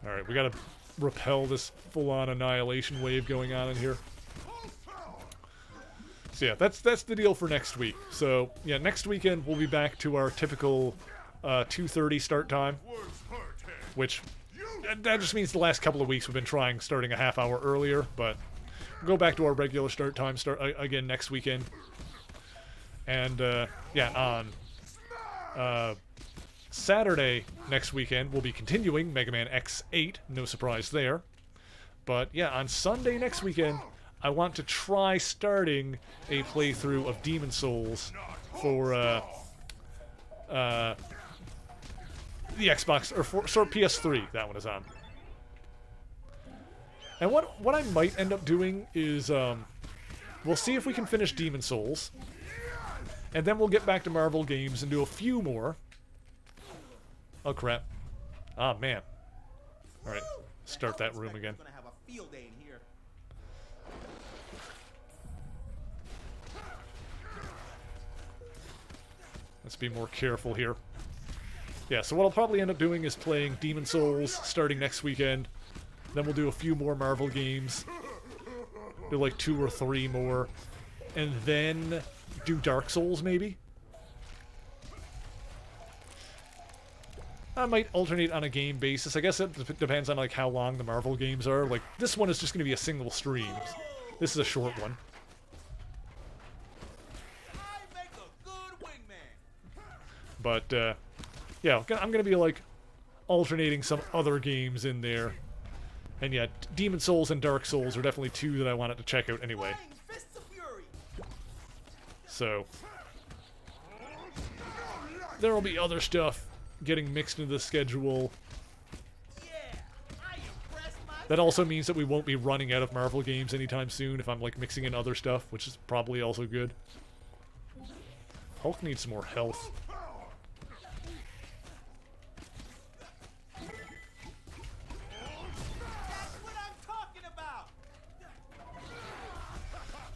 Alright, we gotta repel this full-on annihilation wave going on in here. So yeah, that's the deal for next week. So yeah, next weekend we'll be back to our typical 2:30 start time, which that just means the last couple of weeks we've been trying starting a half hour earlier, but we'll go back to our regular start time again next weekend. And yeah, on Saturday next weekend we'll be continuing Mega Man X8, no surprise there. But yeah, on Sunday next weekend I want to try starting a playthrough of Demon Souls for the Xbox, or for PS3, that one is on. And what I might end up doing is, we'll see if we can finish Demon Souls, and then we'll get back to Marvel games and do a few more. Oh crap. Ah, man. Alright, start that room again. Let's be more careful here. Yeah, so what I'll probably end up doing is playing Demon Souls starting next weekend. Then we'll do a few more Marvel games. Do like 2 or 3 more. And then do Dark Souls, maybe? I might alternate on a game basis. I guess it depends on like how long the Marvel games are. Like, this one is just going to be a single stream. This is a short one. But, yeah, I'm going to be, like, alternating some other games in there. And, yeah, Demon Souls and Dark Souls are definitely 2 that I wanted to check out anyway. So, there will be other stuff getting mixed into the schedule. That also means that we won't be running out of Marvel games anytime soon if I'm, like, mixing in other stuff, which is probably also good. Hulk needs some more health.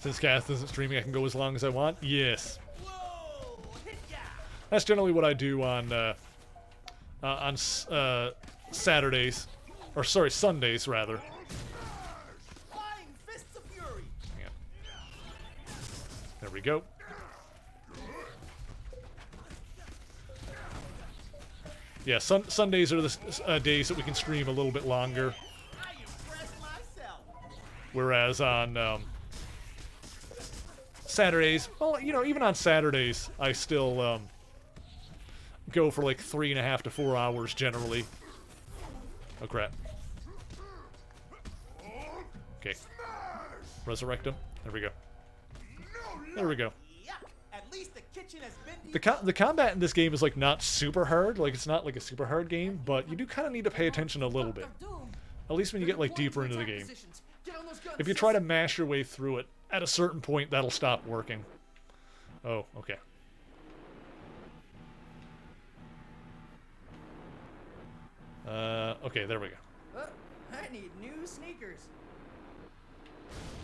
Since Kath isn't streaming, I can go as long as I want? Yes. That's generally what I do on Saturdays. Or, sorry, Sundays, rather. There we go. Yeah, Sundays are the days that we can stream a little bit longer. Whereas on Saturdays, well, you know, even on Saturdays, I still go for like 3.5 to 4 hours generally. Oh crap. Okay. Resurrect him. There we go. There we go. At least the kitchen has been The combat in this game is like not super hard. Like it's not like a super hard game, but you do kind of need to pay attention a little bit. At least when you get like deeper into the game. If you try to mash your way through it, at a certain point that'll stop working. Oh, okay. Okay, there we go. I need new sneakers.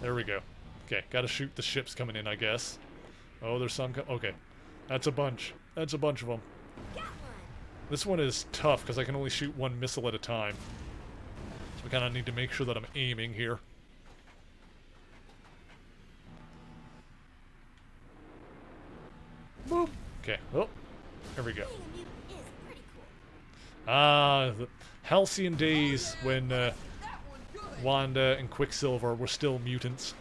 There we go. Okay, gotta shoot the ships coming in, I guess. Oh, there's some... Okay. That's a bunch. That's a bunch of them. This one is tough, because I can only shoot one missile at a time. So we kind of need to make sure that I'm aiming here. Boop. Okay. Oh, there we go. Ah, the halcyon days when Wanda and Quicksilver were still mutants.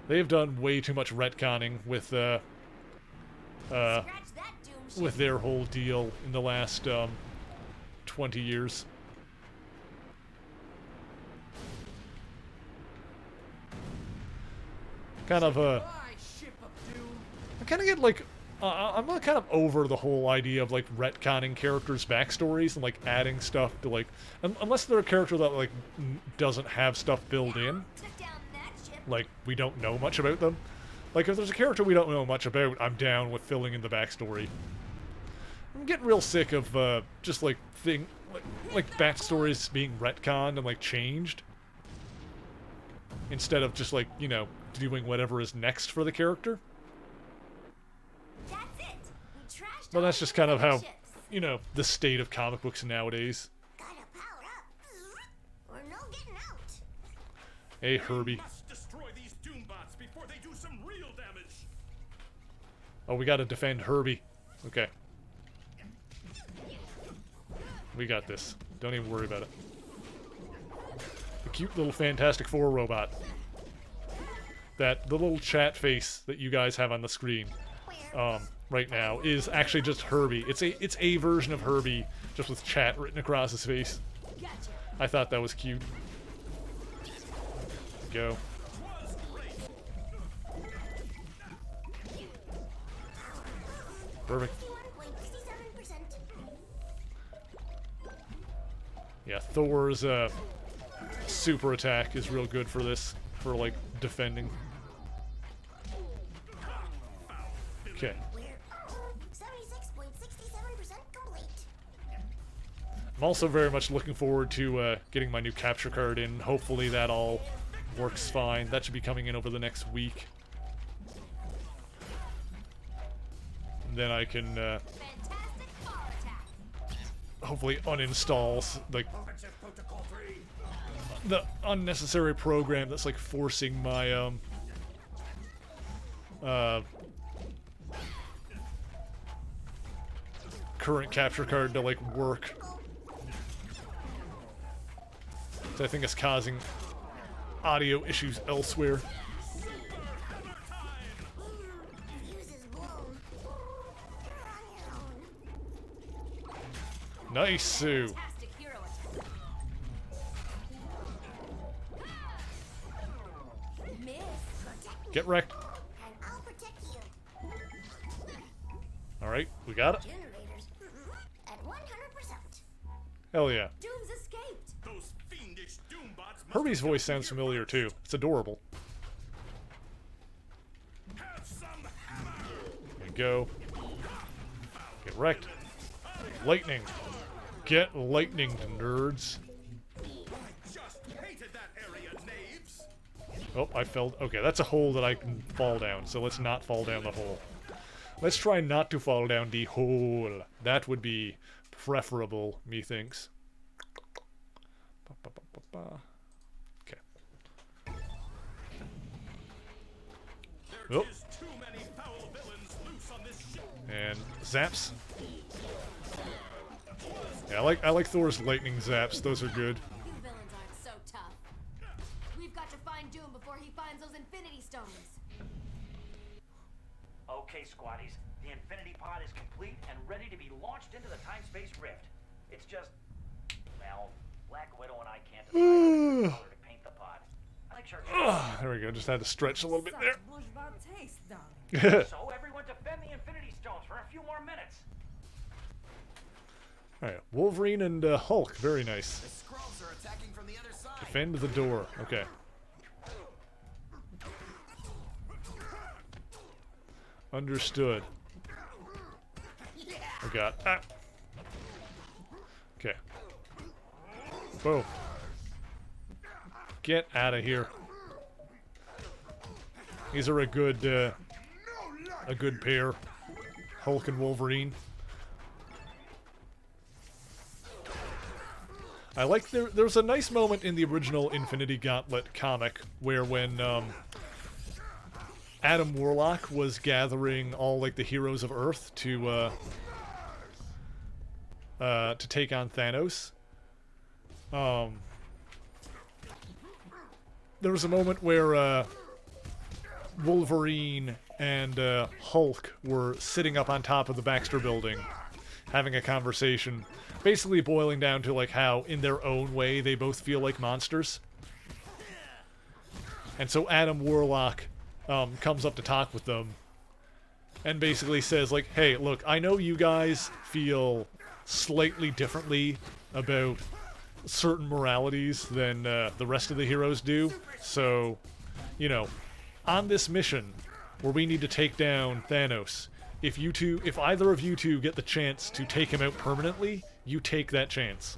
They've done way too much retconning with their whole deal in the last 20 years. Kind of I kind of get like I'm kind of over the whole idea of like retconning characters' backstories and like adding stuff to like unless they're a character that like doesn't have stuff built in. Like, we don't know much about them. Like, if there's a character we don't know much about, I'm down with filling in the backstory. I'm getting real sick of, just, like, backstories being retconned and, like, changed. Instead of just, like, you know, doing whatever is next for the character. Well, that's just kind of how, you know, the state of comic books nowadays. Hey, Herbie. Oh, we gotta defend Herbie. Okay. We got this. Don't even worry about it. The cute little Fantastic Four robot. The little chat face that you guys have on the screen right now is actually just Herbie. It's a version of Herbie, just with chat written across his face. I thought that was cute. Go. Perfect. Yeah, Thor's super attack is real good for this, for like defending. Okay. I'm also very much looking forward to getting my new capture card in. Hopefully that all works fine. That should be coming in over the next week. And then I can hopefully uninstall like the unnecessary program that's like forcing my current capture card to like work. So I think it's causing audio issues elsewhere. Nice, Sue. Get wrecked. Alright, we got it. Hell yeah. Herbie's voice sounds familiar too. It's adorable. There you go. Get wrecked. Lightning. Get lightning, nerds. Oh, I fell. Okay, that's a hole that I can fall down, so let's not fall down the hole. Let's try not to fall down the hole. That would be preferable, methinks. Okay. Oh. And zaps. Yeah, I like Thor's lightning zaps. Those are good. You villains aren't so tough. We've got to find Doom before he finds those Infinity Stones. Okay, squaddies. The Infinity Pod is complete and ready to be launched into the time-space rift. It's just, well, Black Widow and I can't decide what color to paint the pod. I like sharks. There we go. Just had to stretch a little bit there. Taste, darling. So everyone defend the Infinity Stones for a few more minutes. Alright, Wolverine and Hulk. Very nice. The Skrulls are attacking from the other side. Defend the door. Okay. Understood. Oh god. Ah. Okay. Boom. Get out of here. These are a good pair. Hulk and Wolverine. I like there's a nice moment in the original Infinity Gauntlet comic where when Adam Warlock was gathering all like the heroes of Earth to take on Thanos. There was a moment where Wolverine and Hulk were sitting up on top of the Baxter building having a conversation, basically boiling down to like how in their own way they both feel like monsters. And so Adam Warlock comes up to talk with them and basically says like, hey, look, I know you guys feel slightly differently about certain moralities than the rest of the heroes do, so, you know, on this mission where we need to take down Thanos, if either of you two get the chance to take him out permanently, you take that chance.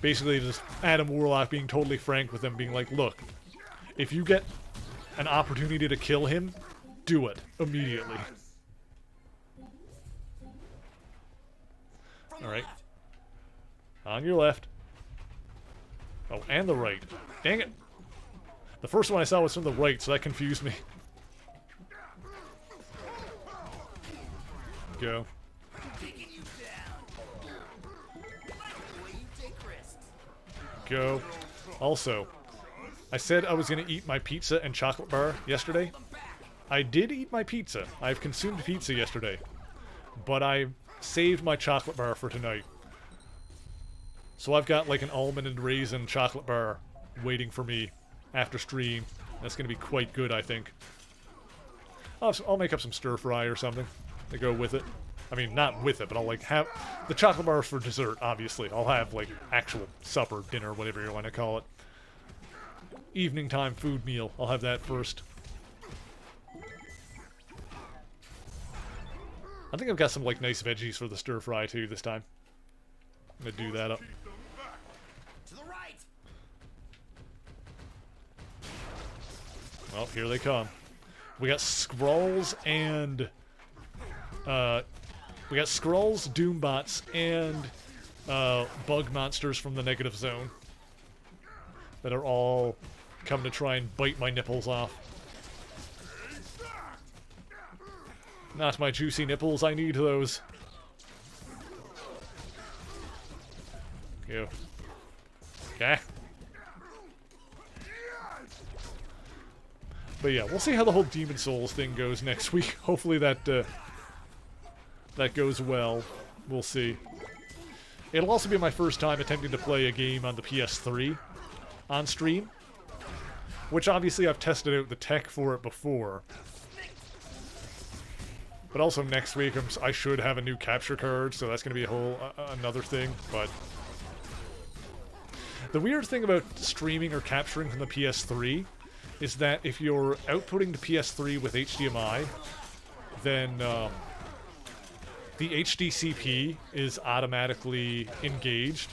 Basically just Adam Warlock being totally frank with them, being like, look, if you get an opportunity to kill him, do it immediately. Alright. On your left. Oh, and the right. Dang it. The first one I saw was from the right, so that confused me. Go. Go. Also, I said I was going to eat my pizza and chocolate bar yesterday. I did eat my pizza. I've consumed pizza yesterday. But I saved my chocolate bar for tonight. So I've got like an almond and raisin chocolate bar waiting for me after stream. That's going to be quite good, I think. I'll make up some stir fry or something to go with it. I mean, not with it, but I'll like have the chocolate bars for dessert, obviously. I'll have like actual supper, dinner, whatever you want to call it. Evening time food meal. I'll have that first. I think I've got some like nice veggies for the stir fry too this time. I'm gonna do that up. To the right. Well, here they come. We got Skrulls and we got Skrulls, Doombots, and bug monsters from the negative zone that are all coming to try and bite my nipples off. Not my juicy nipples, I need those. Go. Okay. But yeah, we'll see how the whole Demon Souls thing goes next week. Hopefully that that goes well. We'll see. It'll also be my first time attempting to play a game on the PS3 on stream, which obviously I've tested out the tech for it before. But also next week I should have a new capture card, so that's going to be a whole another thing. But the weird thing about streaming or capturing from the PS3 is that if you're outputting the PS3 with HDMI, then the HDCP is automatically engaged,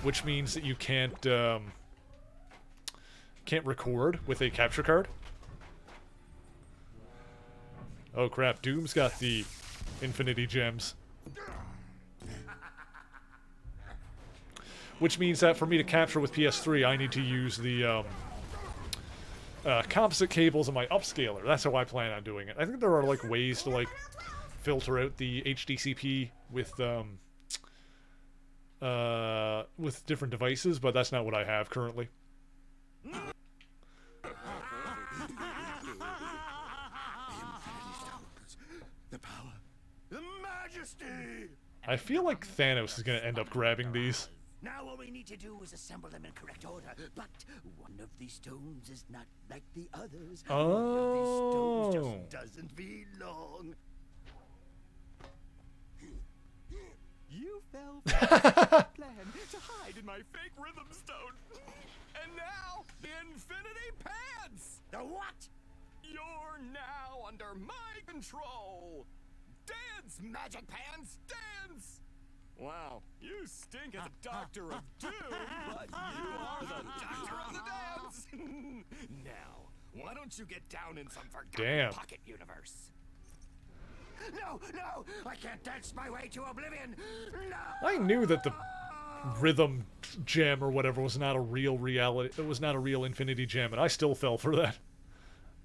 which means that you can't record with a capture card. Oh crap, Doom's got the Infinity Gems. which means that for me to capture with PS3, I need to use the composite cables in my upscaler. That's how I plan on doing it. I think there are like ways to like filter out the HDCP with different devices, but that's not what I have currently. The power, the majesty. I feel like Thanos is going to end up grabbing these. Now all we need to do is assemble them in correct order. But one of these stones is not like the others. Oh. One of these stones just doesn't belong. You fell for my plan to hide in my fake rhythm stone. And now, the Infinity Pants! The what? You're now under my control. Dance, Magic Pants, dance! Wow, you stink as a doctor of doom, but you are the doctor of the dance! Now, why don't you get down in some forgotten pocket universe? No, no! I can't dance my way to oblivion! No! I knew that the rhythm gem or whatever was not a real reality. It was not a real Infinity Gem, and I still fell for that.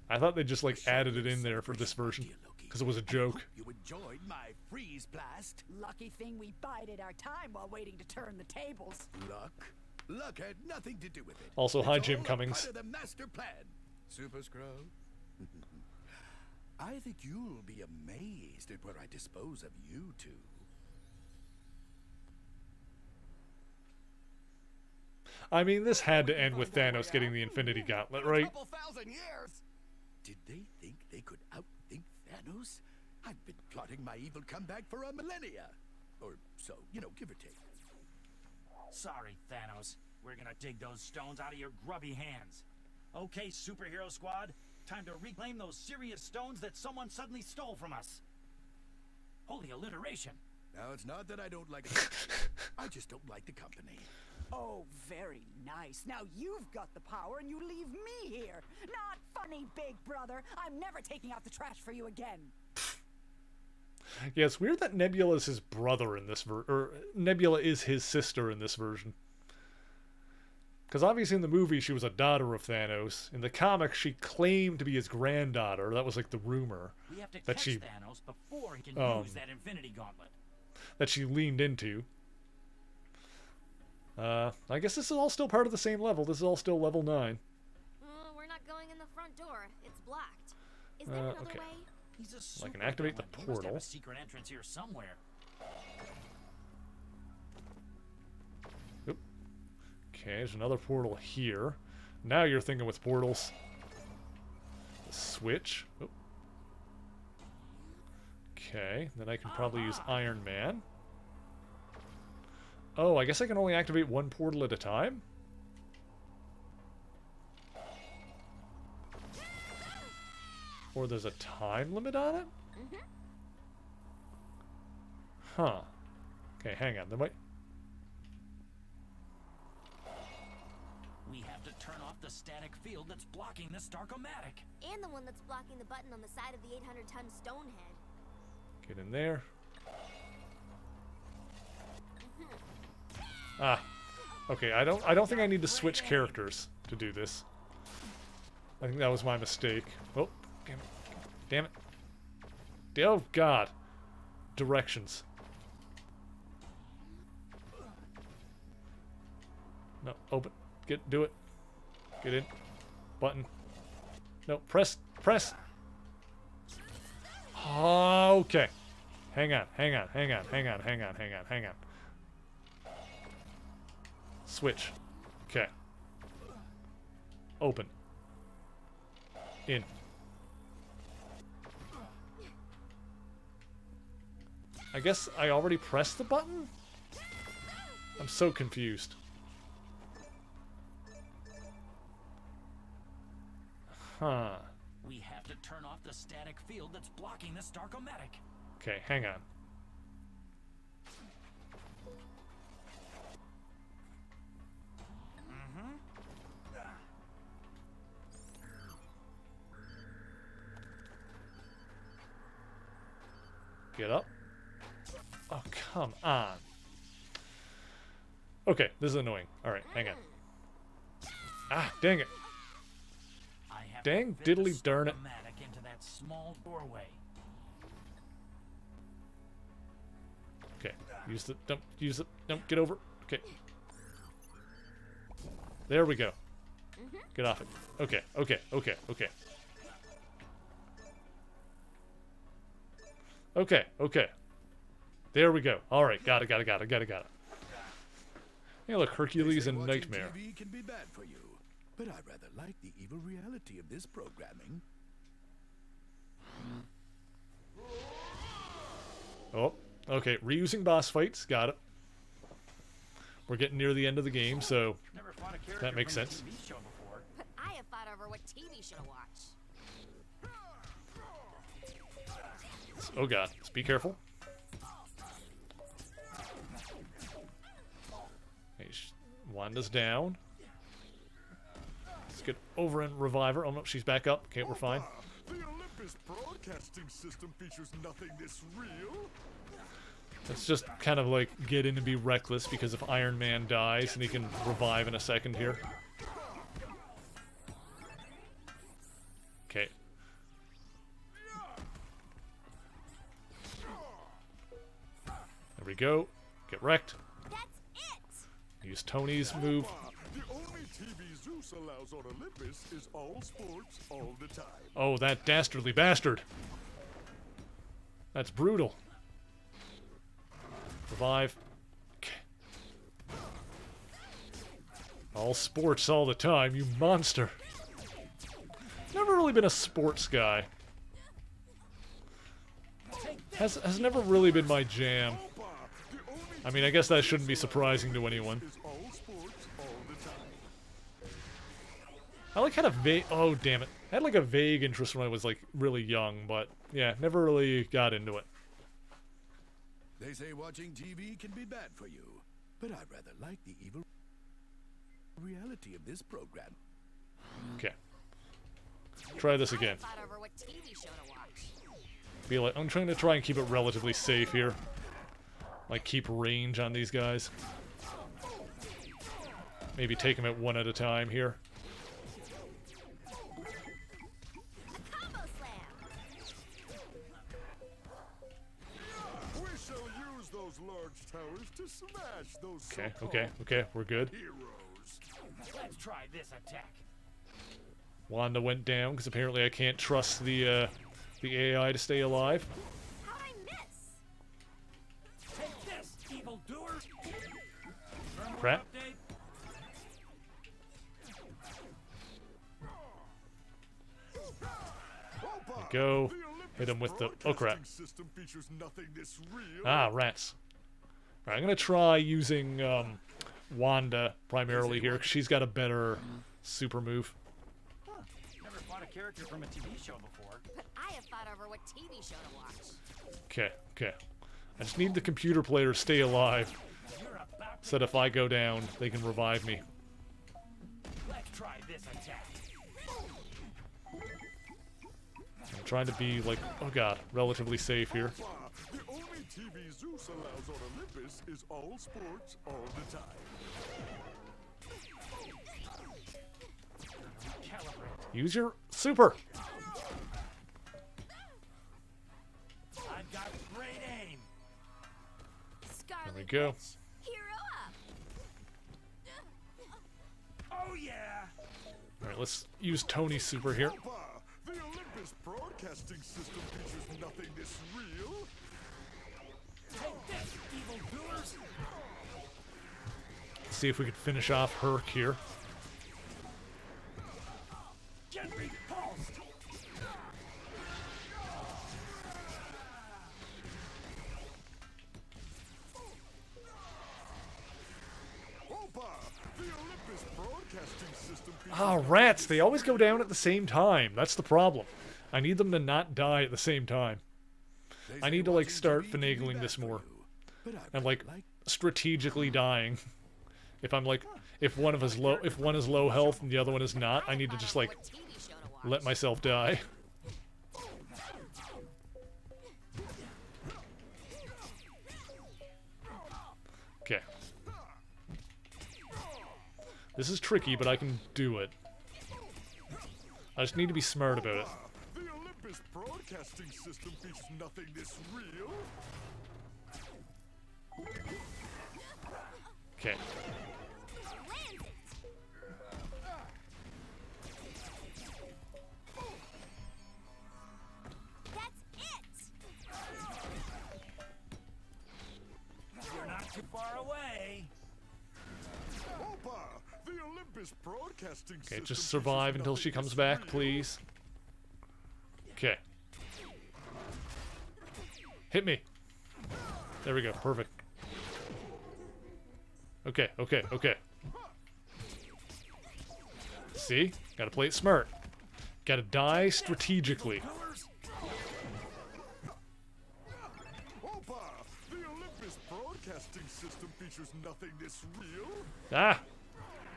I thought they just like added it in there for this version because it was a joke. You enjoyed my freeze blast. Lucky thing we bided our time while waiting to turn the tables. Luck had nothing to do with it. Also, hi, It's Jim all a Cummings. part of the master plan. Super Scroll. I think you'll be amazed at where I dispose of you two. I mean, this had to end with Thanos getting the Infinity Gauntlet, right? Did they think they could outthink Thanos? I've been plotting my evil comeback for a millennia. Or so, you know, give or take. Sorry, Thanos. We're gonna dig those stones out of your grubby hands. Okay, superhero squad. Time to reclaim those serious stones that someone suddenly stole from us. Holy alliteration. Now, it's not that I don't like it. I just don't like the company. Oh, very nice. Now you've got the power and you leave me here. Not funny, big brother. I'm never taking out the trash for you again. Yeah, it's weird that Nebula is his brother in this or Nebula is his sister in this version. Because obviously in the movie she was a daughter of Thanos. In the comics she claimed to be his granddaughter. That was like the rumor. We have to that catch she Thanos before he can use that Infinity Gauntlet. that she leaned into. I guess this is all still part of the same level. This is all still level 9. We're not going in the front door. It's blocked. Is there another okay. way? He's a I can activate the He must have portal. a secret entrance here somewhere. Oop. Okay, there's another portal here. Now you're thinking with portals. The switch. Oop. Okay, then I can probably use Iron Man. Oh, I guess I can only activate one portal at a time? Or there's a time limit on it? Huh. Okay, hang on. There might... We have to turn off the static field that's blocking the Starkomatic. And the one that's blocking the button on the side of the 800-ton stone head. Get in there. Ah. Okay, I don't think I need to switch characters to do this. I think that was my mistake. Oh, damn it. Damn it. Oh, God. Directions. No, open. Do it. Get in. Button. No, press. Okay. Hang on. Switch. Okay. Open. In. I guess I already pressed the button? I'm so confused. Huh. We have to turn off the static field that's blocking the Starkomatic. Okay, hang on. Get up. Oh, come on. Okay, this is annoying. Alright, hang on. Ah, dang it. Dang diddly darn it. Into that small doorway. Okay, don't, get over. Okay. There we go. Get off it. Okay. Okay. There we go. Alright, got it. Hey, look, Hercules and Nightmare. TV can be bad for you, but I rather like the evil reality of this programming. Oh, okay, reusing boss fights, got it. We're getting near the end of the game, so that makes sense. But I have fought over what TV show to watch. Oh god, let's be careful. Hey, Wanda's down. Let's get over and revive her. Oh no, she's back up. Okay, we're fine. The Olympus broadcasting system features nothing this real. Let's just kind of like get in and be reckless because if Iron Man dies and he can revive in a second here. Okay. There we go. Get wrecked. Use Tony's move. The only TV Zeus allows on Olympus is all sports all the time. Oh, that dastardly bastard. That's brutal. Revive. Okay. All sports all the time, you monster. Never really been a sports guy. Has never really been my jam. I mean, I guess that shouldn't be surprising to anyone. I like had a vague... Oh, damn it. I had like a vague interest when I was like really young, but yeah, never really got into it. They say watching TV can be bad for you, but I rather like the evil reality of this program. Okay. Try this again. Be like, I'm trying to try and keep it relatively safe here. Like, keep range on these guys. Maybe take them at one at a time here. We shall use those large towers to smash those Okay, we're good. heroes. Let's try this attack. Wanda went down because apparently I can't trust the AI to stay alive. How'd I miss? Take this, evil doer. Crap. There we go. Hit him with the... Oh, crap. Ah, rats. Alright, I'm going to try using Wanda primarily here, because she's got a better super move. Never fought a character from a TV show before. But I have fought over what TV show to watch. Okay. I just need the computer player to stay alive, so that if I go down, they can revive me. Let's try this attack. I'm trying to be, like, oh god, relatively safe here. The only TV Zeus allows on Olympus is all sports all the time. Use your super! I've got great aim. Scarlet There we go. Witch, hero up. Oh yeah. Alright, let's use Tony's super here. The Olympus broadcasting system features nothing this real. Take this, evil doers. See if we can finish off Herc here. Get repulsed. The Olympus broadcasting system features Ah, rats! They always go down at the same time. That's the problem. I need them to not die at the same time. I need to, like, start finagling this more. And, like, strategically dying. If I'm, like, if one is low health and the other one is not, I need to just, like, let myself die. Okay. This is tricky, but I can do it. I just need to be smart about it. The Olympus broadcasting system features nothing this real. Okay. You're not too far away. Opa! The Olympus broadcasting Okay, system just survive features until she nothing comes this back, real. please. Okay. Hit me. There we go. Perfect. Okay, okay, okay. See? Gotta play it smart. Gotta die strategically. Opa! The Olympus broadcasting system features nothing this real. Ah!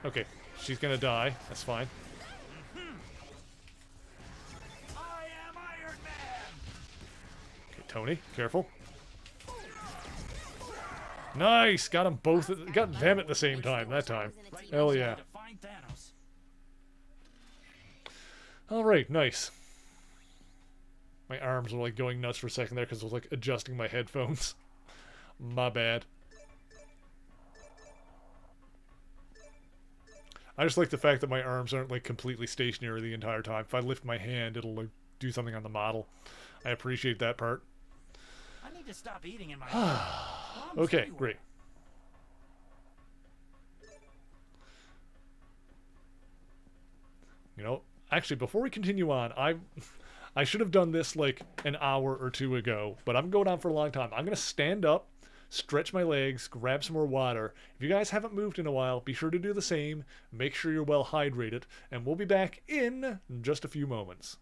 Okay, she's gonna die. That's fine. I am Iron Man. Okay, Tony, careful. Nice! Got them both. Got them at the same time that time. Hell yeah. To find Thanos. Alright, nice. My arms were like going nuts for a second there because I was like adjusting my headphones. My bad. I just like the fact that my arms aren't like completely stationary the entire time. If I lift my hand, it'll like do something on the model. I appreciate that part. I need to stop eating in my. Okay, great. You know, actually, before we continue on, I should have done this like an hour or two ago, but I'm going on for a long time. I'm going to stand up, stretch my legs, grab some more water. If you guys haven't moved in a while, be sure to do the same. Make sure you're well hydrated, and we'll be back in just a few moments.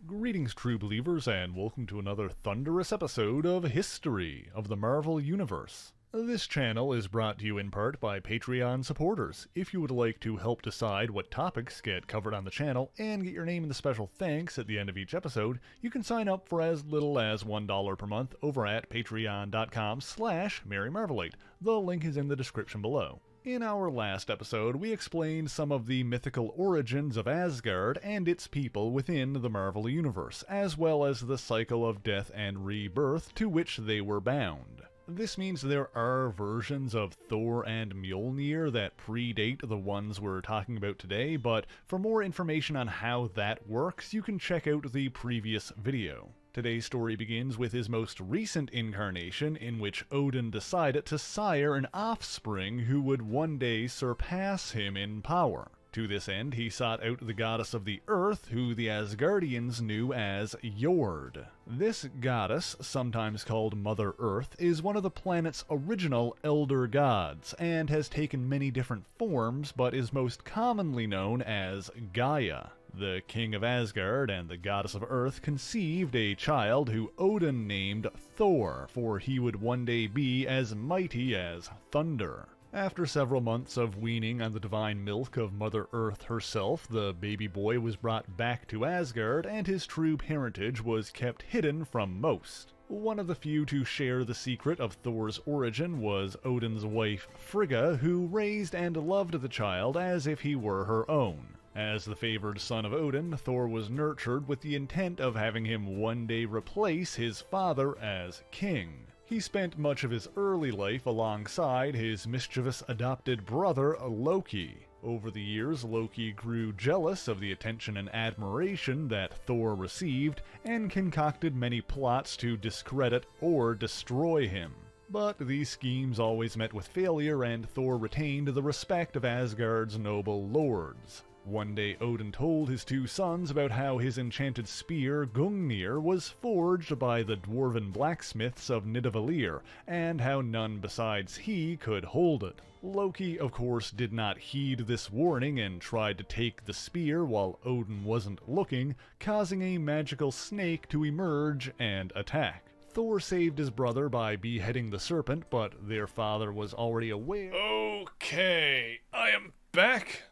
Greetings, true believers, and welcome to another thunderous episode of History of the Marvel Universe. This channel is brought to you in part by Patreon supporters. If you would like to help decide what topics get covered on the channel and get your name in the special thanks at the end of each episode, you can sign up for as little as $1 per month over at patreon.com/MaryMarvelate. The link is in the description below. In our last episode, we explained some of the mythical origins of Asgard and its people within the Marvel Universe, as well as the cycle of death and rebirth to which they were bound. This means there are versions of Thor and Mjolnir that predate the ones we're talking about today, but for more information on how that works, you can check out the previous video. Today's story begins with his most recent incarnation, in which Odin decided to sire an offspring who would one day surpass him in power. To this end, he sought out the goddess of the earth, who the Asgardians knew as Jord. This goddess, sometimes called Mother Earth, is one of the planet's original elder gods, and has taken many different forms, but is most commonly known as Gaia. The king of Asgard and the goddess of Earth conceived a child who Odin named Thor, for he would one day be as mighty as thunder. After several months of weaning on the divine milk of Mother Earth herself, the baby boy was brought back to Asgard, and his true parentage was kept hidden from most. One of the few to share the secret of Thor's origin was Odin's wife Frigga, who raised and loved the child as if he were her own. As the favored son of Odin, Thor was nurtured with the intent of having him one day replace his father as king. He spent much of his early life alongside his mischievous adopted brother Loki. Over the years, Loki grew jealous of the attention and admiration that Thor received, and concocted many plots to discredit or destroy him. But these schemes always met with failure, and Thor retained the respect of Asgard's noble lords. One day Odin told his two sons about how his enchanted spear, Gungnir, was forged by the dwarven blacksmiths of Nidavellir, and how none besides he could hold it. Loki, of course, did not heed this warning and tried to take the spear while Odin wasn't looking, causing a magical snake to emerge and attack. Thor saved his brother by beheading the serpent, but their father was already aware. Okay, I am back.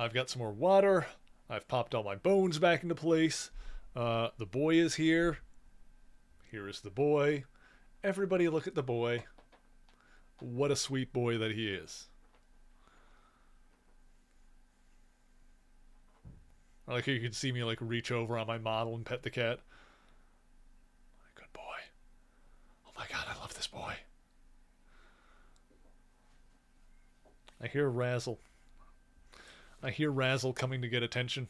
I've got some more water. I've popped all my bones back into place. The boy is here. Here is the boy. Everybody look at the boy. What a sweet boy that he is. I like how you can see me like reach over on my model and pet the cat. Good boy. Oh my god, I love this boy. I hear Razzle. I hear Razzle coming to get attention.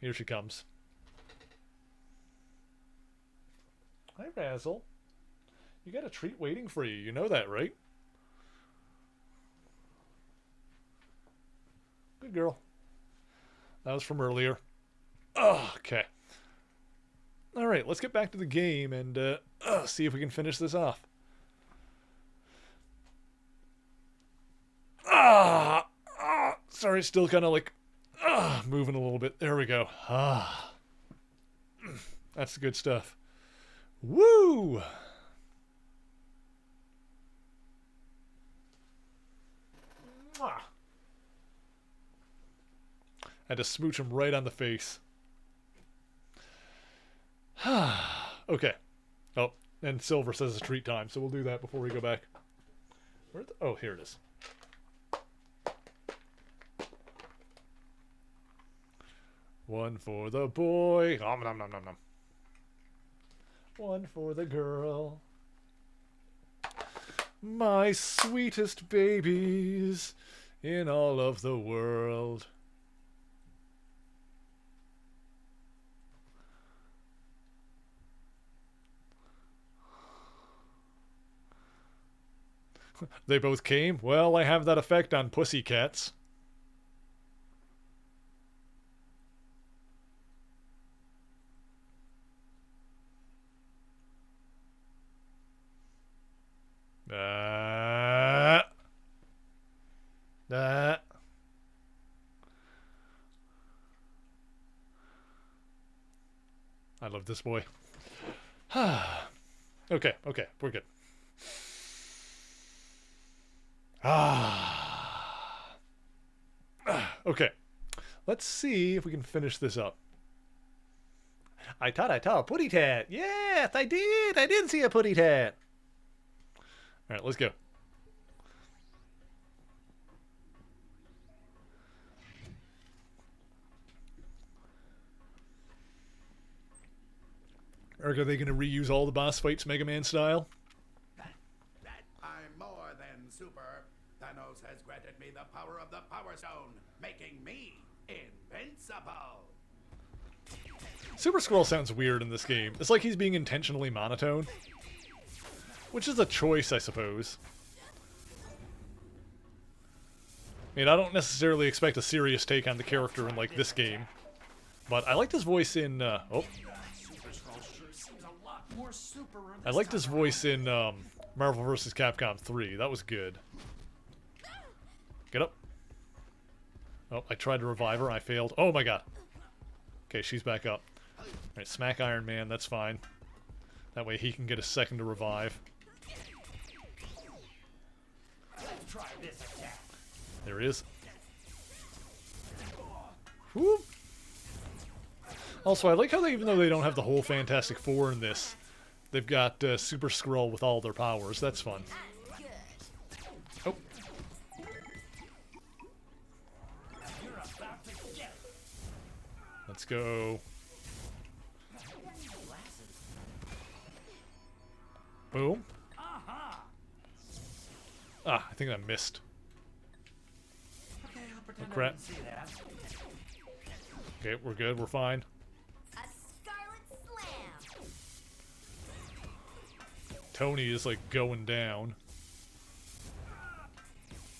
Here she comes. Hi, Razzle. You got a treat waiting for you. You know that, right? Good girl. That was from earlier. Oh, okay. Alright, let's get back to the game and see if we can finish this off. Sorry, still kind of like moving a little bit. There we go. That's the good stuff. Woo! Had to smooch him right on the face. Okay. Oh, and Silver says it's treat time, so we'll do that before we go back. Oh, here it is. One for the boy. Nom, nom, nom, nom, nom. One for the girl. My sweetest babies in all of the world. They both came? Well, I have that effect on pussycats. I love this boy. Okay, we're good. Okay. Let's see if we can finish this up. I thought I saw a putty tat. Yes, I did. I did see a putty tat. All right, let's go. Are they going to reuse all the boss fights Mega Man style? I'm more than super. Thanos has granted me the power of the Power Stone, making me invincible. Super Skrull sounds weird in this game. It's like he's being intentionally monotone. Which is a choice, I suppose. I mean, I don't necessarily expect a serious take on the character in, like, this game. But I liked his voice in, I liked his voice in Marvel vs. Capcom 3. That was good. Get up. Oh, I tried to revive her. I failed. Oh my god. Okay, she's back up. Alright, smack Iron Man. That's fine. That way he can get a second to revive. There it is. Whoop. Also, I like how even though they don't have the whole Fantastic Four in this, they've got Super Skrull with all their powers. That's fun. Oh. Let's go. Boom. Ah, I think I missed. Oh, crap. Okay, we're good. We're fine. Tony is like going down.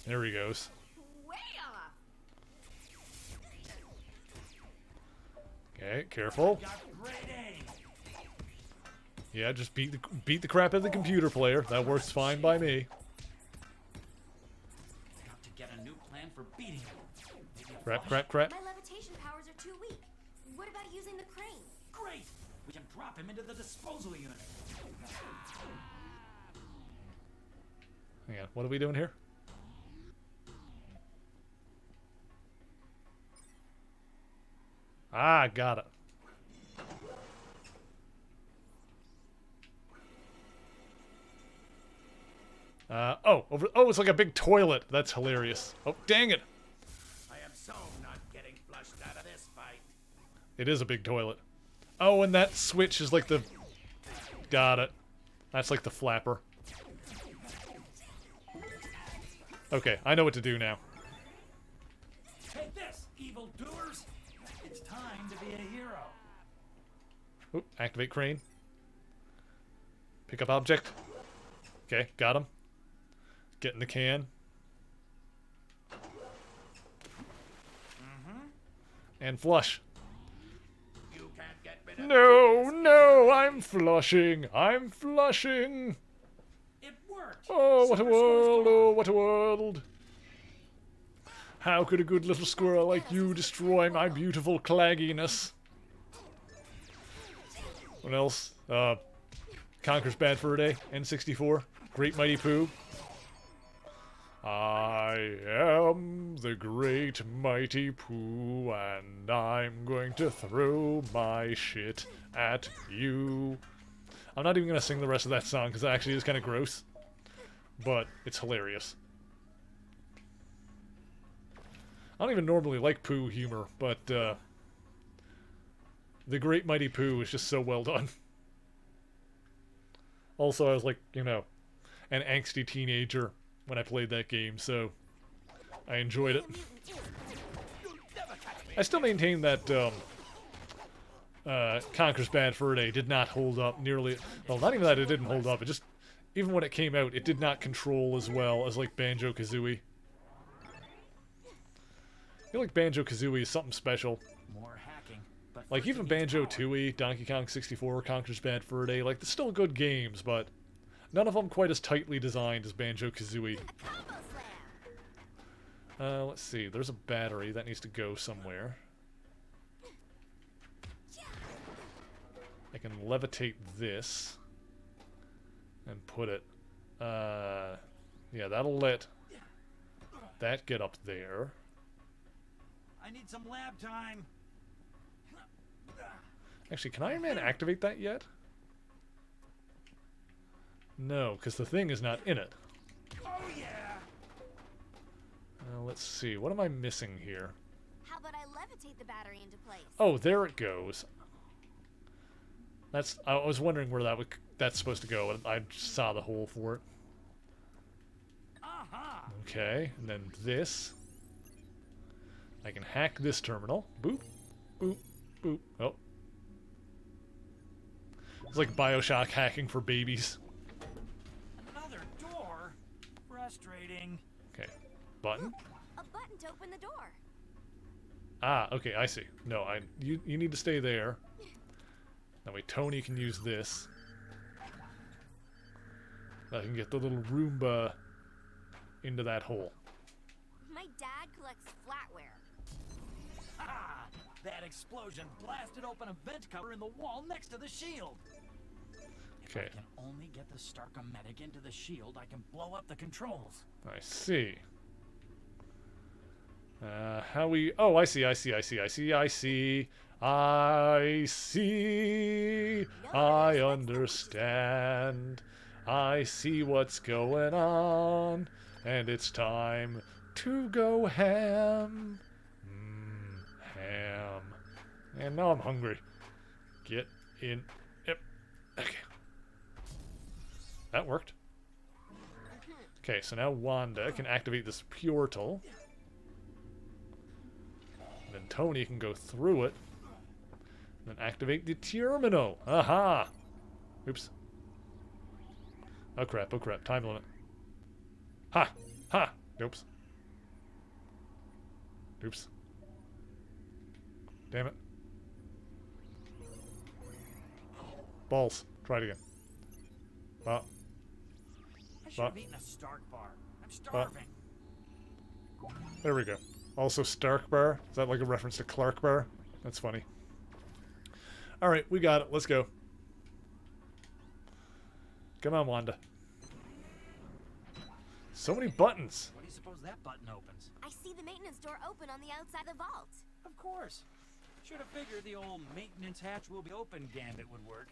There he goes. Okay, careful. Yeah, just beat the crap out of the computer player. That works fine by me. Got to get a new plan for beating him. Crap. My levitation powers are too weak. What about using the crane? Great! We can drop him into the disposal unit. Hang on, what are we doing here? Ah, got it. Oh, it's like a big toilet. That's hilarious. Oh, dang it. I am so not getting flushed out. It is a big toilet. Oh, and that switch is like the... Got it. That's like the flapper. Okay, I know what to do now. Take this, evil doers! It's time to be a hero. Oop, activate crane. Pick up object. Okay, got him. Get in the can. And flush. You can't get rid of No, no, I'm flushing. I'm flushing. It worked. Oh, what a Super Squirrel's world. gone. Oh, what a world. How could a good little squirrel like you destroy my beautiful clagginess? What else? Conquers Bad Fur Day, N64, Great Mighty Pooh. I am the Great Mighty Pooh, and I'm going to throw my shit at you. I'm not even going to sing the rest of that song, because it actually is kind of gross. But it's hilarious. I don't even normally like Pooh humor, but the Great Mighty Pooh is just so well done. Also, I was like, you know, an angsty teenager when I played that game, so I enjoyed it. I still maintain that Conquer's Bad Fur Day did not hold up nearly... Well, not even that it didn't hold up, it just... Even when it came out, it did not control as well as, like, Banjo-Kazooie. I feel like Banjo-Kazooie is something special. More hacking, but Like, even Banjo-Tooie, Donkey Kong 64, Conquer's Bad Fur Day, like, they're still good games, but none of them quite as tightly designed as Banjo-Kazooie. Let's see, there's a battery that needs to go somewhere. I can levitate this and put it, yeah, that'll let that get up there. I need some lab time. Actually, can Iron Man activate that yet? No, because the thing is not in it. Oh yeah. Let's see, what am I missing here? How about I levitate the battery into place? Oh, there it goes. That's. I was wondering where that's supposed to go, and I saw the hole for it. Okay, and then this. I can hack this terminal. Boop, boop, boop. Oh. It's like Bioshock hacking for babies. Another door? Frustrating. Okay. Button. A button to open the door. Ah, okay, I see. No, you need to stay there. That way Tony can use this. I can get the little Roomba into that hole. My dad collects flatware. Ha! That explosion blasted open a vent cover in the wall next to the shield. If Okay. I can only get the Starkometic into the shield, I can blow up the controls. I see. How we... Oh, I see. I understand. I see what's going on. And it's time to go ham. Ham. And now I'm hungry. Get in. Yep. Okay. That worked. Okay, so now Wanda can activate this portal. And then Tony can go through it. And then activate the terminal. Aha! Oops. Oh crap, time limit. Ha! Ha! Oops. Oops. Damn it. Balls. Try it again. Well. I should have eaten a Stark bar. I'm starving. There we go. Also Stark bar. Is that like a reference to Clark bar? That's funny. Alright, we got it. Let's go. Come on, Wanda. So many buttons. What do you suppose that button opens? I see the maintenance door open on the outside of the vault. Of course. Should have figured the old maintenance hatch will be open gambit would work.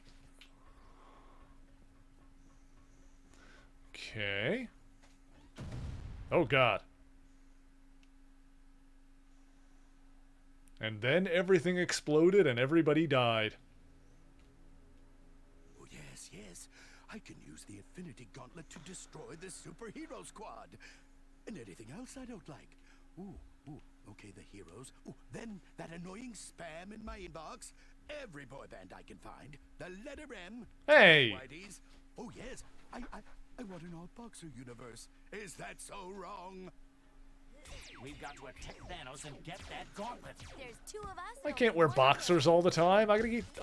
Okay. Oh god. And then everything exploded and everybody died. Oh, yes, yes. I can use the Infinity Gauntlet to destroy the superhero squad. And anything else I don't like. Ooh, okay, the heroes. Ooh, then that annoying spam in my inbox. Every boy band I can find. The letter M. Hey! Whiteys. Oh, yes. I want an all-boxer universe. Is that so wrong? We've got to attack Thanos and get that gauntlet. There's 2 of us. I can't wear boxers all the time. I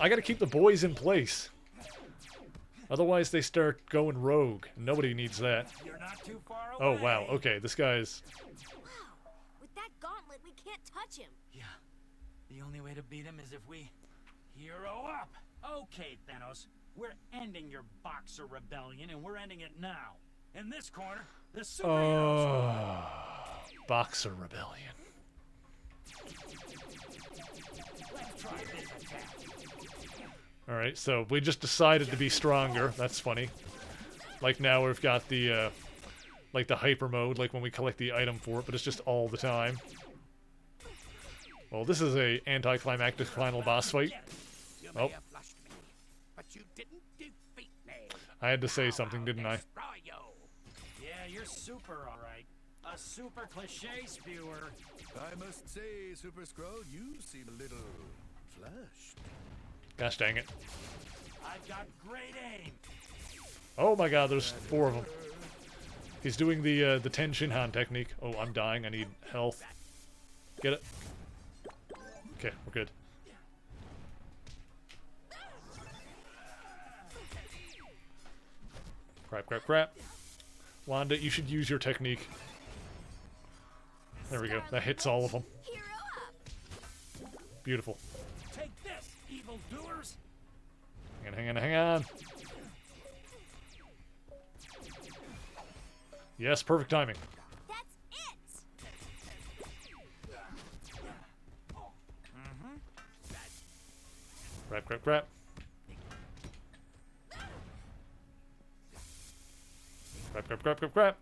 gotta keep the boys in place. Otherwise they start going rogue. Nobody needs that. You're not too far away. Oh wow, okay, this guy's... Wow, with that gauntlet, we can't touch him. Yeah, the only way to beat him is if we hero up. Okay, Thanos, we're ending your boxer rebellion, and we're ending it now. In this corner, the superheroes. Boxer rebellion. Let's try this attack. Alright, so we just decided to be stronger. That's funny. Like now we've got the, like the hyper mode, like when we collect the item for it, but it's just all the time. Well, this is a anticlimactic final boss fight. Oh. I had to say something, didn't I? Yeah, you're super, alright. A super cliche spewer. I must say, Super Skrull, you seem a little flushed. Gosh dang it. I've got great aim. Oh my god, there's 4 of them. He's doing the Ten Shinhan technique. Oh, I'm dying. I need health. Get it? Okay, we're good. Crap. Wanda, you should use your technique. There we go. That hits all of them. Beautiful. Take this, evil doers. Hang on. Yes, perfect timing. That's it. Crap. Crap.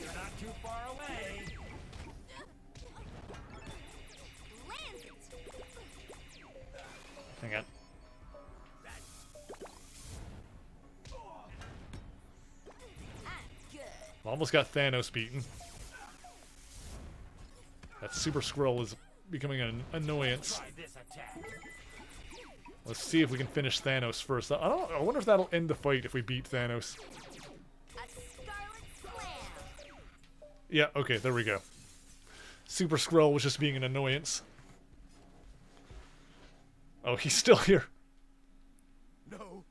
You're not too far away. Land it. Hang on. Almost got Thanos beaten. That Super Skrull is becoming an annoyance. Let's see if we can finish Thanos first. I wonder if that'll end the fight if we beat Thanos. Yeah, okay, there we go. Super Skrull was just being an annoyance. Oh, he's still here. No.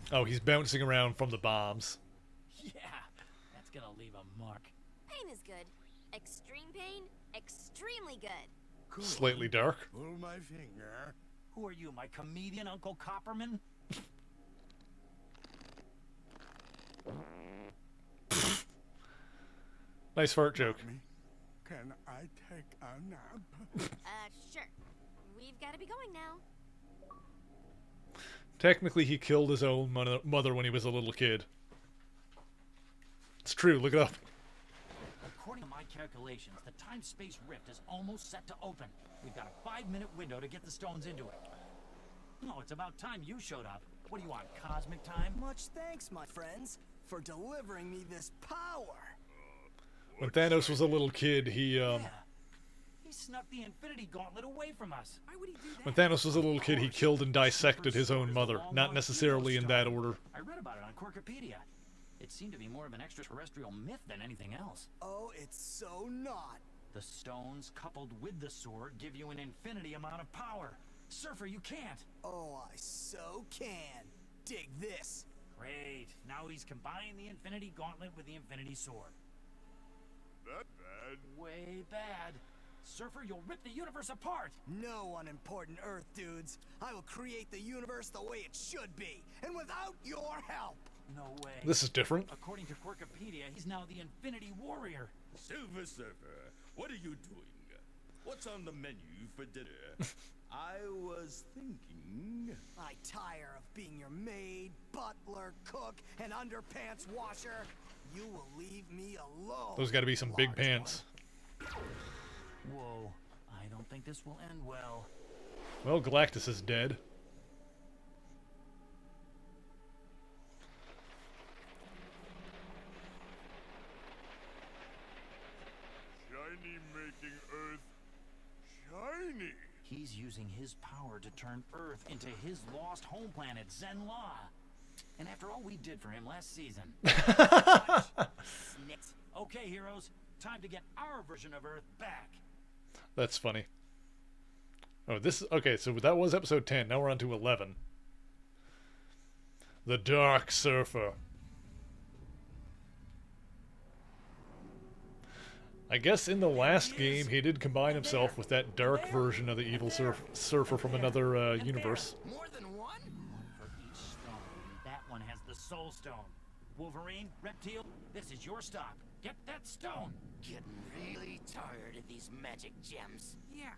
Oh, he's bouncing around from the bombs. Yeah, that's gonna leave a mark. Pain is good. Extreme pain, extremely good. Cool. Slightly dark. Pull my finger. Who are you, my comedian Uncle Copperman? Nice fart joke. Can I take a nap? Sure. We've got to be going now. Technically, he killed his own mother when he was a little kid. It's true, look it up. According to my calculations, the time-space rift is almost set to open. We've got a 5-minute window to get the stones into it. No, it's about time you showed up. What do you want, cosmic time? Much thanks, my friends, for delivering me this power. When Thanos was a little kid, he snuck the Infinity Gauntlet away from us. Why would he do that? when Thanos was a little kid, he killed and dissected his own mother. Not necessarily in that order. I read about it on Wikipedia. It seemed to be more of an extraterrestrial myth than anything else. Oh, it's so not. The stones, coupled with the sword, give you an infinity amount of power. Surfer, you can't. Oh, I so can. Dig this. Great. Now he's combined the Infinity Gauntlet with the Infinity Sword. That bad? Way bad. Surfer, you'll rip the universe apart. No unimportant Earth dudes. I will create the universe the way it should be, and without your help. No way. This is different. According to Wikipedia, he's now the Infinity Warrior. Silver Surfer, what are you doing? What's on the menu for dinner? I was thinking... I tire of being your maid, butler, cook, and underpants washer. You will leave me alone. Those got to be some big pants. Whoa, I don't think this will end well. Well, Galactus is dead. Shiny making Earth shiny. He's using his power to turn Earth into his lost home planet, Zenla. And after all we did for him last season. Okay, heroes, time to get our version of Earth back. That's funny. Oh, this is... Okay, so that was episode 10. Now we're on to 11. The Dark Surfer. I guess in the last game, he did combine himself with that dark version of the evil surfer from another universe. More than one? One for each stone. That one has the Soul Stone. Wolverine, Reptile, this is your stop. Get that stone. Getting really tired of these magic gems. Yeah.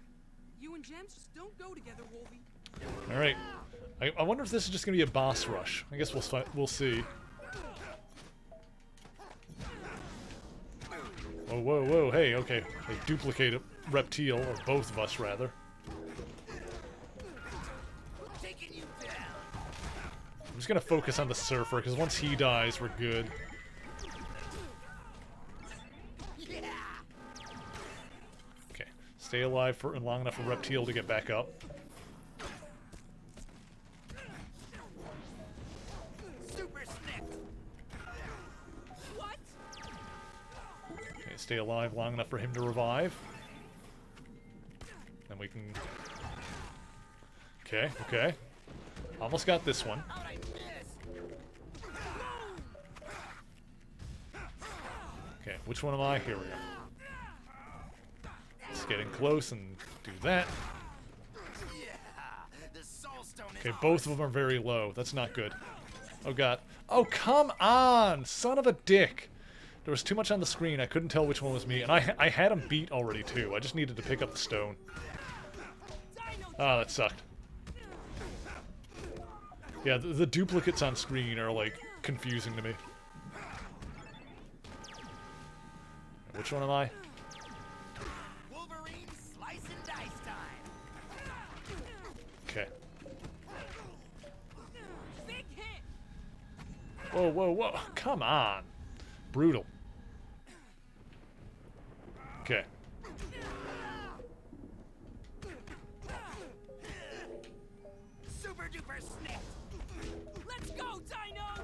You and gems just don't go together, Wolvie. Alright. I wonder if this is just going to be a boss rush. I guess we'll see. Whoa, whoa, whoa, hey, okay. They duplicate a Reptile, or both of us, rather. I'm just gonna focus on the Surfer, because once he dies, we're good. Okay, stay alive for long enough for Reptile to get back up. Stay alive long enough for him to revive. Then we can... Okay, okay. Almost got this one. Okay, which one am I? Here we go. Just getting close and do that. Okay, both of them are very low. That's not good. Oh god. Oh, come on! Son of a dick! There was too much on the screen, I couldn't tell which one was me, and I had him beat already too. I just needed to pick up the stone. Ah, that sucked. Yeah, the duplicates on screen are, like, confusing to me. Which one am I? Wolverine slice and dice time. Okay. Whoa, whoa, whoa. Come on. Brutal. Okay. Super duper snip. Let's go, Dino.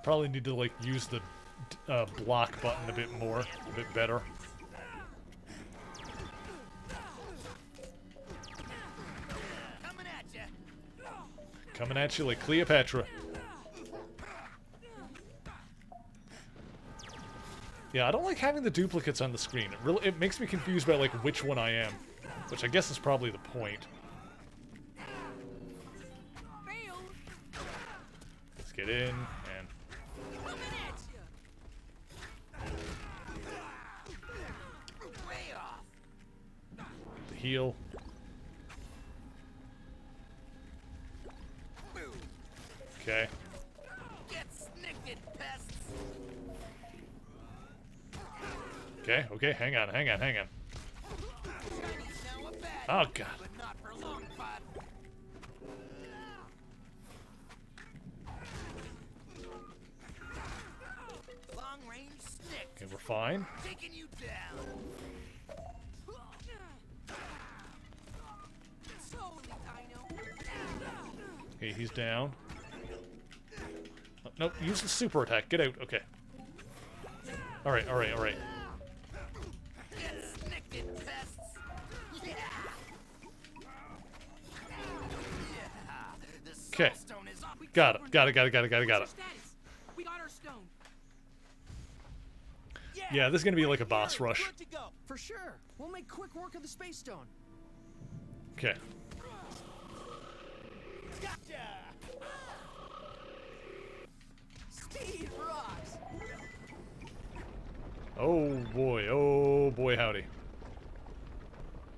Probably need to like use the block button a bit more, a bit better. Coming at you. Coming at you like Cleopatra. Yeah, I don't like having the duplicates on the screen. It makes me confused by like which one I am, which I guess is probably the point. Let's get in and the heal. Okay. Get snicked, pests. Okay, okay, hang on. Oh, God. But not for long, bud. Long range snick. Okay, we're fine. Taking you down. Okay, he's down. Oh, nope, use the super attack. Get out. Okay. Alright. Okay. Got it. We got our stone. Yeah, this is gonna be like a boss rush. Good to go. For sure. We'll make quick work of the space stone. Okay. Gotcha. Speed rocks. Oh boy, howdy.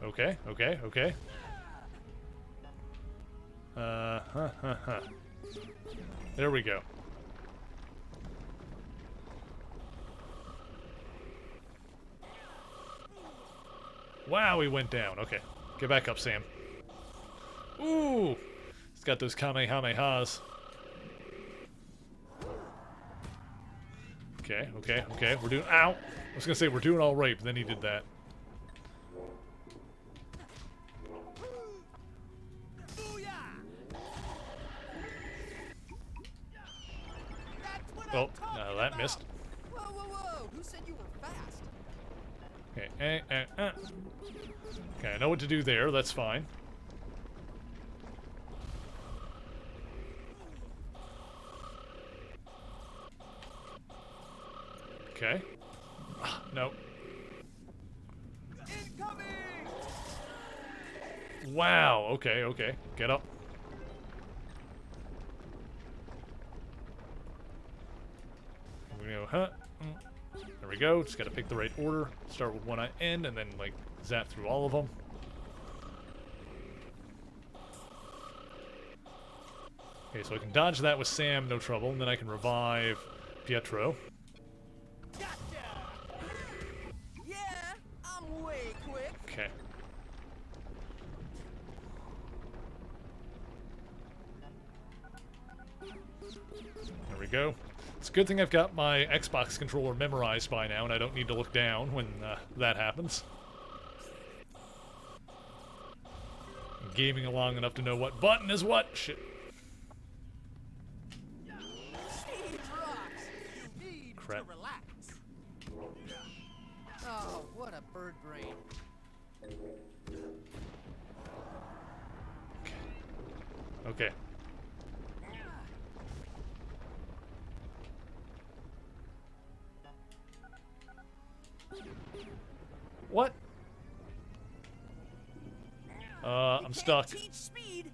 Okay. There we go. Wow, he went down. Okay. Get back up, Sam. Ooh! He's got those Kamehamehas. Okay, okay, okay. We're doing... Ow! I was gonna say we're doing alright, but then he did that. Oh, no, that missed. Whoa, whoa, whoa! Who said you were fast? Okay, Okay, I know what to do there. That's fine. Okay. No. Incoming! Wow. Okay, okay. Get up. We're gonna go, huh? There we go. Just gotta pick the right order. Start with one end and then, like, zap through all of them. Okay, so I can dodge that with Sam, no trouble, and then I can revive Pietro. Yeah, I'm way quick. Okay. There we go. It's a good thing I've got my Xbox controller memorized by now, and I don't need to look down when that happens. I'm gaming along enough to know what button is what. Shit. Crap. Relax. Oh, what a bird brain. Okay. What? I'm stuck. Teach speed.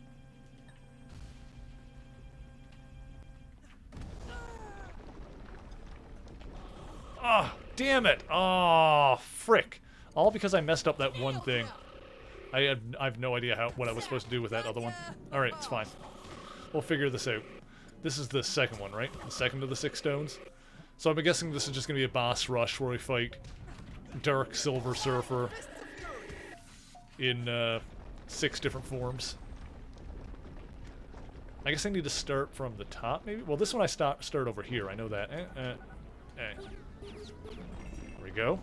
Oh, damn it. Oh, frick. All because I messed up that one thing. I have no idea what I was supposed to do with that other one. Alright, it's fine. We'll figure this out. This is the second one, right? The second of the 6 stones. So I'm guessing this is just going to be a boss rush where we fight Dark Silver Surfer in 6 different forms. I guess I need to start from the top, maybe? Well, this one I start over here. I know that. There we go.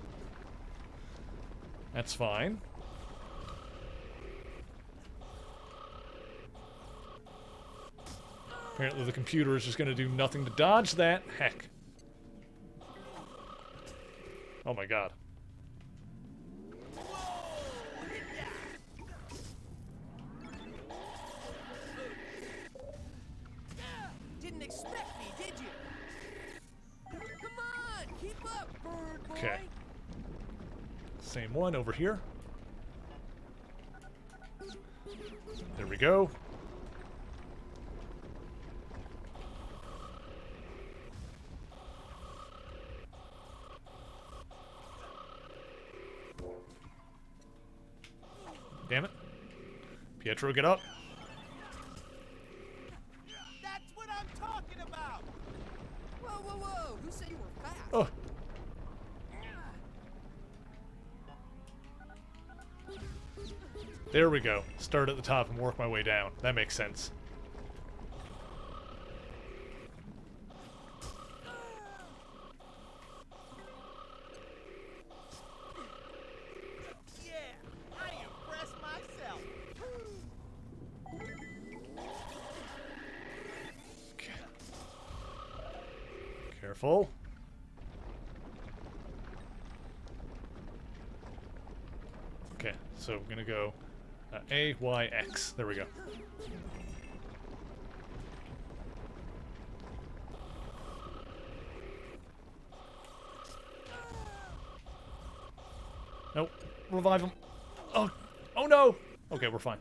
That's fine. Apparently the computer is just going to do nothing to dodge that. Heck. Oh my god. Didn't expect me, did you? Come on, keep up, bird boy. Okay. Same one over here. There we go. Damn it. Pietro, get up. That's what I'm talking about. Whoa, whoa, whoa. Who said you were fast? Oh. There we go. Start at the top and work my way down. That makes sense. Careful. Okay, so we're gonna go A, Y, X. There we go. Nope. Revive him. Oh, oh no. Okay, we're fine.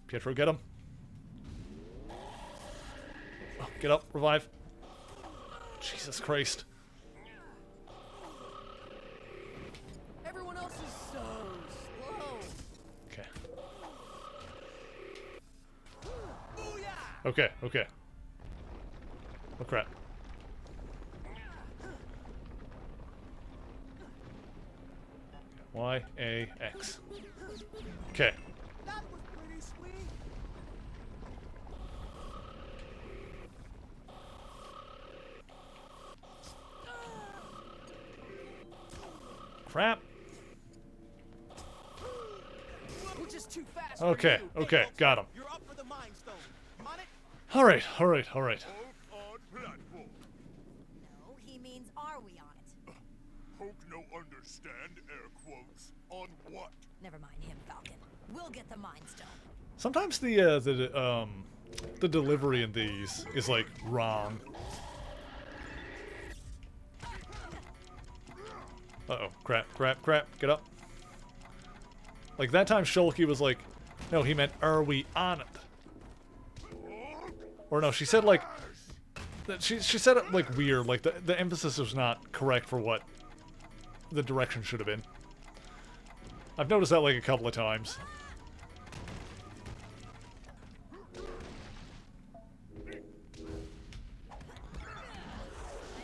Pietro, get him. Oh, get up, revive. Jesus Christ. Okay, okay. Oh, crap. Y-A-X. Okay. That was pretty sweet. Crap. We're just too fast. Okay, for you. okay, Hey, got him. You're up for the Mind Stone. On it? Alright, alright, alright. No, he means are we on it? Hope no understand air quotes. On what? Never mind him, Falcon. We'll get the Mind Stone. Sometimes the delivery in these is like wrong. Uh-oh, crap, crap, crap, get up. Like that time Shulky was like, no, he meant are we on it? Or no, she said like, she said it like weird, like the emphasis was not correct for what the direction should have been. I've noticed that like a couple of times.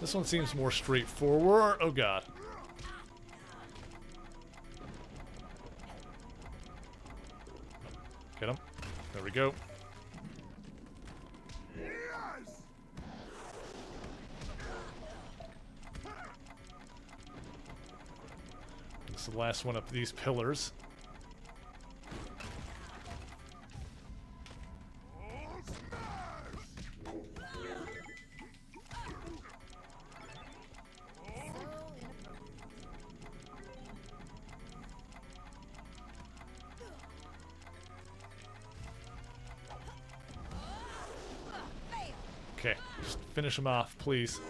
This one seems more straightforward. Oh god. Get him. There we go. This is the last one up these pillars. Okay, just finish him off, please.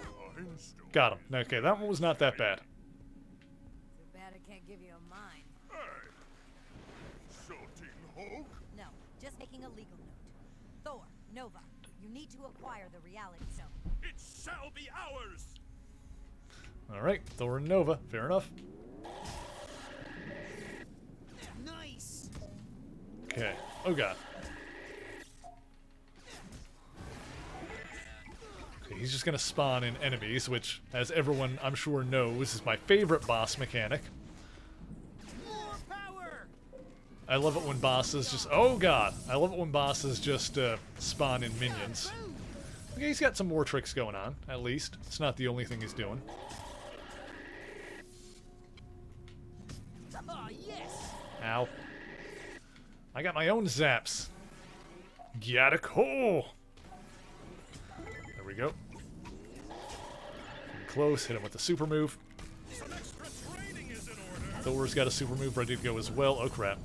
Got him. Okay, that one was not that bad. Too bad I can't give you a mind. Sorting Hulk? No, just making a legal note. Thor, Nova, you need to acquire the reality stone. It shall be ours! Alright, Thor and Nova, fair enough. Nice. Okay. Oh god. Okay, he's just gonna spawn in enemies, which, as everyone I'm sure knows, is my favorite boss mechanic. More power. I love it when bosses just... Oh god! I love it when bosses just spawn in minions. Okay, he's got some more tricks going on, at least. It's not the only thing he's doing. Oh, yes. Ow. I got my own zaps. Gotta go. There we go. Close, hit him with the super move. Thor's got a super move ready to go as well. Oh crap.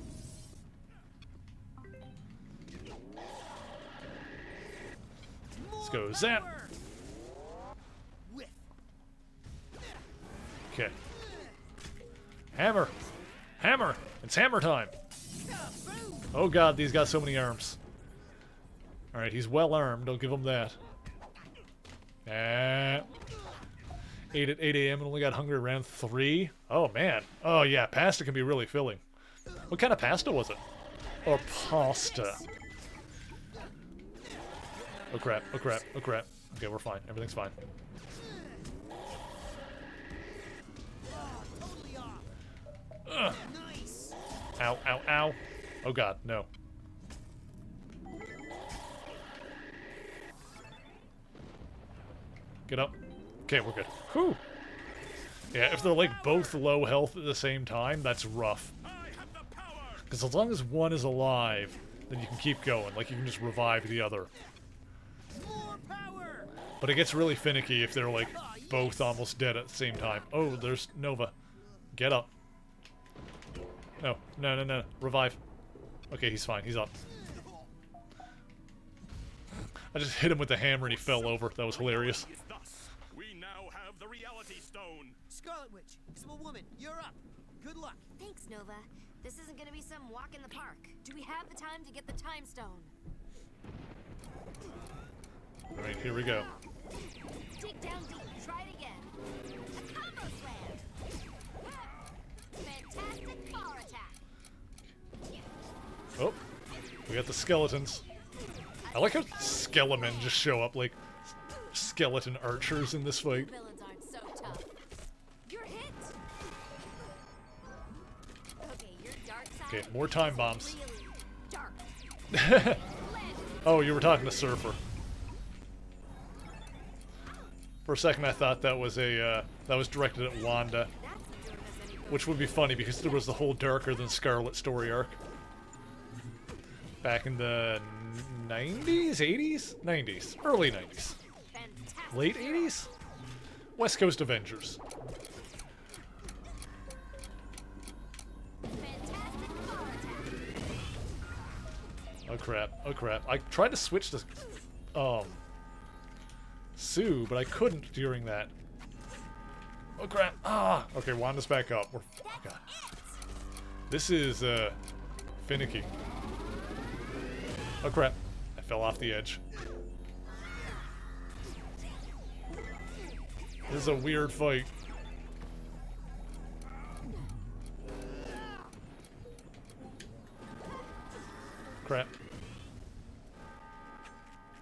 Let's go zap. Okay. Hammer. Hammer. It's hammer time. Oh god, these got so many arms. Alright, he's well armed. I'll give him that. 8 at 8 a.m. and only got hungry around 3. Oh man. Oh yeah, pasta can be really filling. What kind of pasta was it? Or pasta? Oh crap, oh crap, oh crap. Okay, we're fine. Everything's fine. Ugh. Ow, ow, ow. Oh god, no. Get up. Okay, we're good. Whew. Yeah, if they're like both low health at the same time, that's rough. Because as long as one is alive, then you can keep going. Like, you can just revive the other. But it gets really finicky if they're like both almost dead at the same time. Oh, there's Nova. Get up. No, no, no, no. Revive. Okay, he's fine. He's up. I just hit him with the hammer and he fell over. That was hilarious. We now have the reality stone. Scarlet Witch, Visible Woman, you're up. Good luck. Thanks, Nova. This isn't gonna be some walk in the park. Do we have the time to get the time stone? Alright, here we go. Dig down deep. Try it again. A combo slam. Fantastic power attack. Oh, we got the skeletons. I I like how skelemen just show up like skeleton archers in this fight. Villains aren't so tough. You're hit. Okay, your dark side. Okay, more time bombs. Really dark. Oh, you were talking to Surfer. For a second, I thought that was a that was directed at Wanda, which would be funny because there was the whole darker than Scarlet story arc back in the 90s, 80s, 90s, early 90s, late 80s, West Coast Avengers. Oh crap! Oh crap! I tried to switch to Sue, but I couldn't during that. Oh crap! Ah! Okay, Wanda's back up. Oh god. This is finicky. Oh crap! I fell off the edge. This is a weird fight. Crap.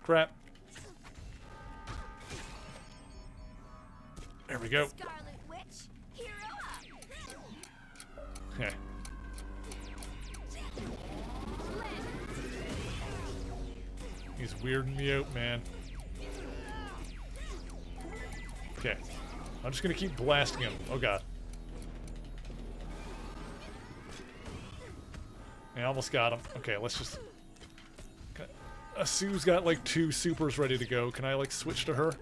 Crap. There we go. Scarlet Witch, hero up. Okay. He's weirding me out, man. Okay. I'm just gonna keep blasting him. Oh god. I almost got him. Okay, let's just... Sue's got like 2 supers ready to go. Can I like switch to her?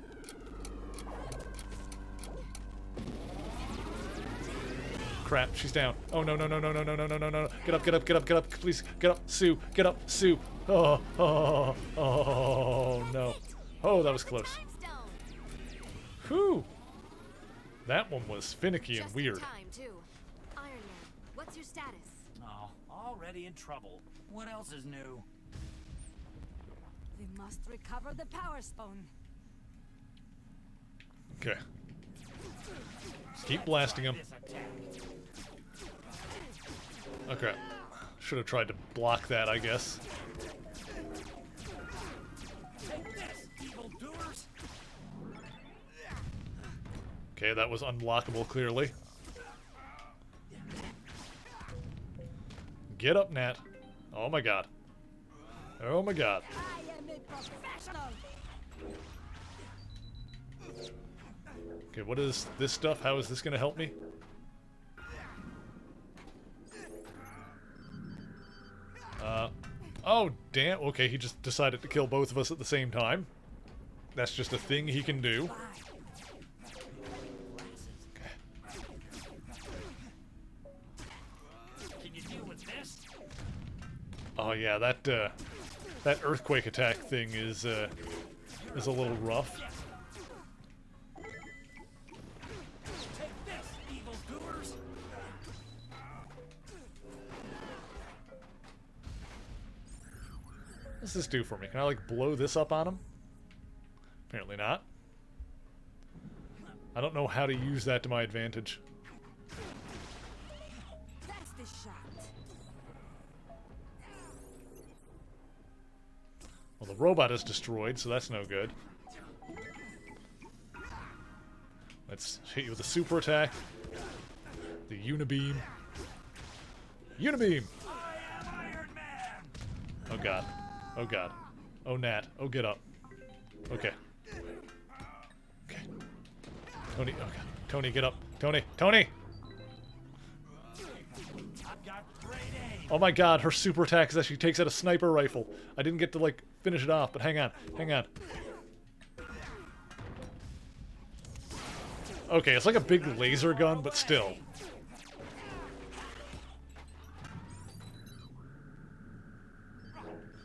Crap, she's down. Oh no no no no no no no no no no. Get up, get up, get up, get up, please. Get up, Sue. Get up, Sue. Oh, oh, oh no. Oh, that was close. Whew. That one was finicky and weird. Time too. Iron Man, what's your status? Oh, already in trouble. What else is new? We must recover the Power Stone. Okay. Just keep blasting him. Okay. Should have tried to block that, I guess. Okay, that was unblockable, clearly. Get up, Nat. Oh my god. Oh my god. I am a professional. Okay, what is this stuff? How is this gonna help me? Oh, damn. Okay, he just decided to kill both of us at the same time. That's just a thing he can do. Can you deal with this? Oh yeah, that earthquake attack thing is a little rough. Take this, evil doers. What does this do for me? Can I like blow this up on him? Apparently not. I don't know how to use that to my advantage. That's the shot. Well, the robot is destroyed, so that's no good. Let's hit you with a super attack. The Unibeam. Unibeam! Oh god. Oh god. Oh Nat. Oh get up. Okay. Okay. Tony, oh god. Tony, get up. Tony! Tony! Oh my god, her super attack is that she takes out a sniper rifle. I didn't get to like finish it off, but hang on. Hang on. Okay, it's like a big laser gun, but still.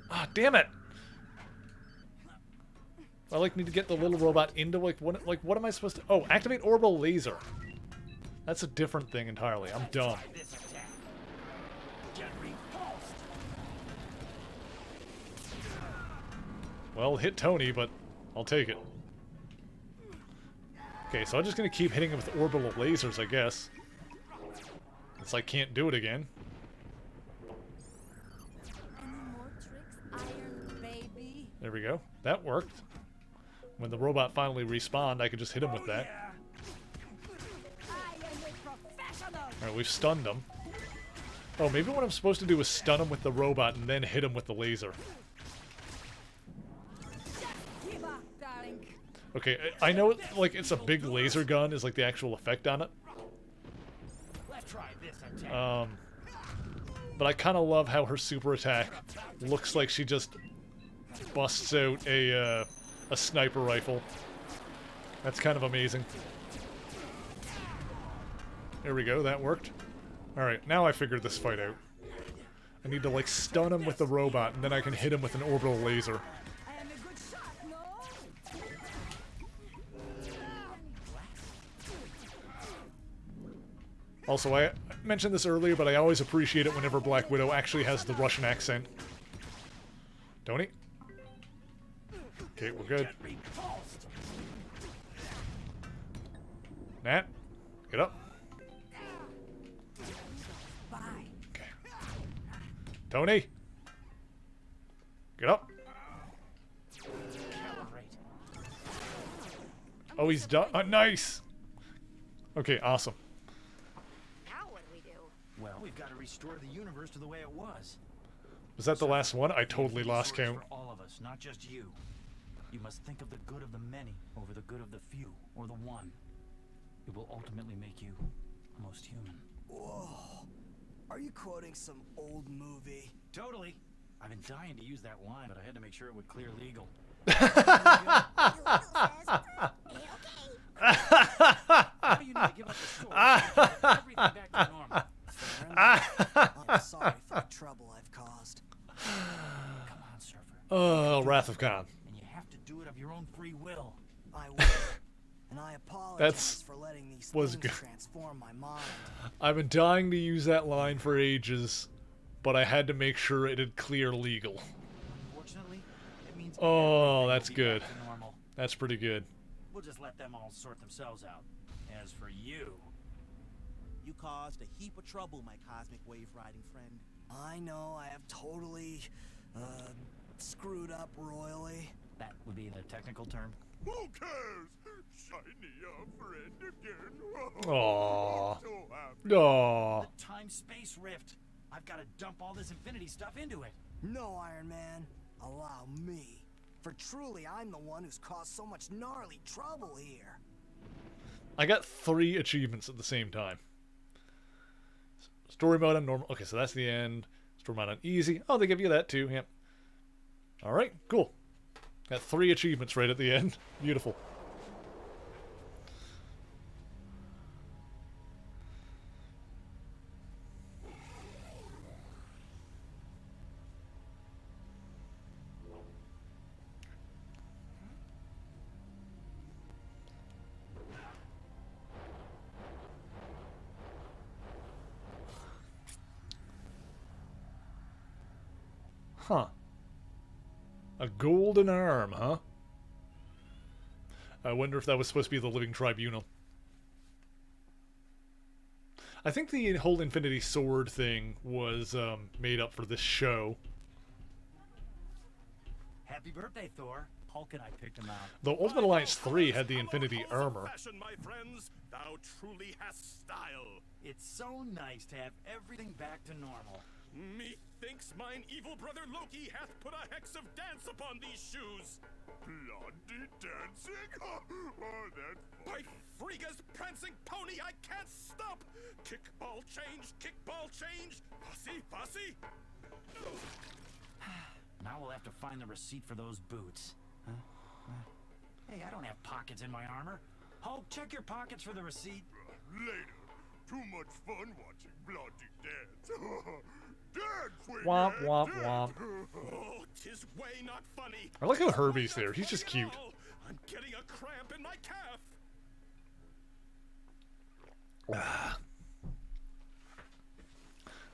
Ah, damn it! I like need to get the little robot into like what am I supposed to? Oh, activate orbital laser. That's a different thing entirely. I'm dumb. Well, hit Tony, but I'll take it. Okay, so I'm just gonna keep hitting him with orbital lasers, I guess. It's like can't do it again. Any more tricks, Iron Baby? There we go. That worked. When the robot finally respawned, I could just hit him with that. Alright, we've stunned him. Oh, maybe what I'm supposed to do is stun him with the robot and then hit him with the laser. Okay, I know like it's a big laser gun is like the actual effect on it. But I kind of love how her super attack looks like she just busts out a sniper rifle. That's kind of amazing. There we go, that worked. Alright, now I figured this fight out. I need to like stun him with the robot and then I can hit him with an orbital laser. Also, I mentioned this earlier, but I always appreciate it whenever Black Widow actually has the Russian accent. Don't he? Okay, we're good. Nat, get up. Okay. Tony, get up. Oh, he's done. Nice. Okay, awesome. Well, we've got to restore the universe to the way it was. Was that the last one? I totally lost count. For all of us, not just you. You must think of the good of the many over the good of the few, or the one. It will ultimately make you almost human. Whoa. Are you quoting some old movie? Totally. I've been dying to use that line, but I had to make sure it would clear legal. You need to give up the story. Everything back to normal. I'm sorry for the trouble I've caused. Come on, Surfer. Oh, Wrath of Khan. And you have to do it of your own free will. I will. And I apologize for letting these things transform my mind. I've been dying to use that line for ages, but I had to make sure it had clear legal. Unfortunately, it means that's good. That's pretty good. We'll just let them all sort themselves out. As for you... You caused a heap of trouble, my cosmic wave-riding friend. I know, I have totally, screwed up royally. That would be the technical term. Who cares? Shiny friend again. Aww. So happy. Aww. The time-space rift. I've got to dump all this infinity stuff into it. No, Iron Man. Allow me. For truly, I'm the one who's caused so much gnarly trouble here. I got 3 achievements at the same time. Story mode on normal. Okay, so that's the end. Story mode on easy. Oh, they give you that too. Yep. Alright, cool. Got 3 achievements right at the end. Beautiful. Huh. A golden arm, huh? I wonder if that was supposed to be the Living Tribunal. I think the whole Infinity Sword thing was made up for this show. Happy birthday, Thor. Hulk and I picked him out. Though Ultimate Alliance 3 had the Infinity Armor. Fashion, my friends, thou truly hast style. It's so nice to have everything back to normal. Methinks mine evil brother Loki hath put a hex of dance upon these shoes. Bloody dancing? Oh, that's By Frigga's prancing pony, I can't stop! Kickball change, fussy. Now we'll have to find the receipt for those boots. Huh? Hey, I don't have pockets in my armor. Hulk, check your pockets for the receipt. Later. Too much fun watching bloody dance. Dance, Womp, womp, womp. Oh, 'tis way not funny. I like how Herbie's there. He's just cute. I'm getting a cramp in my calf.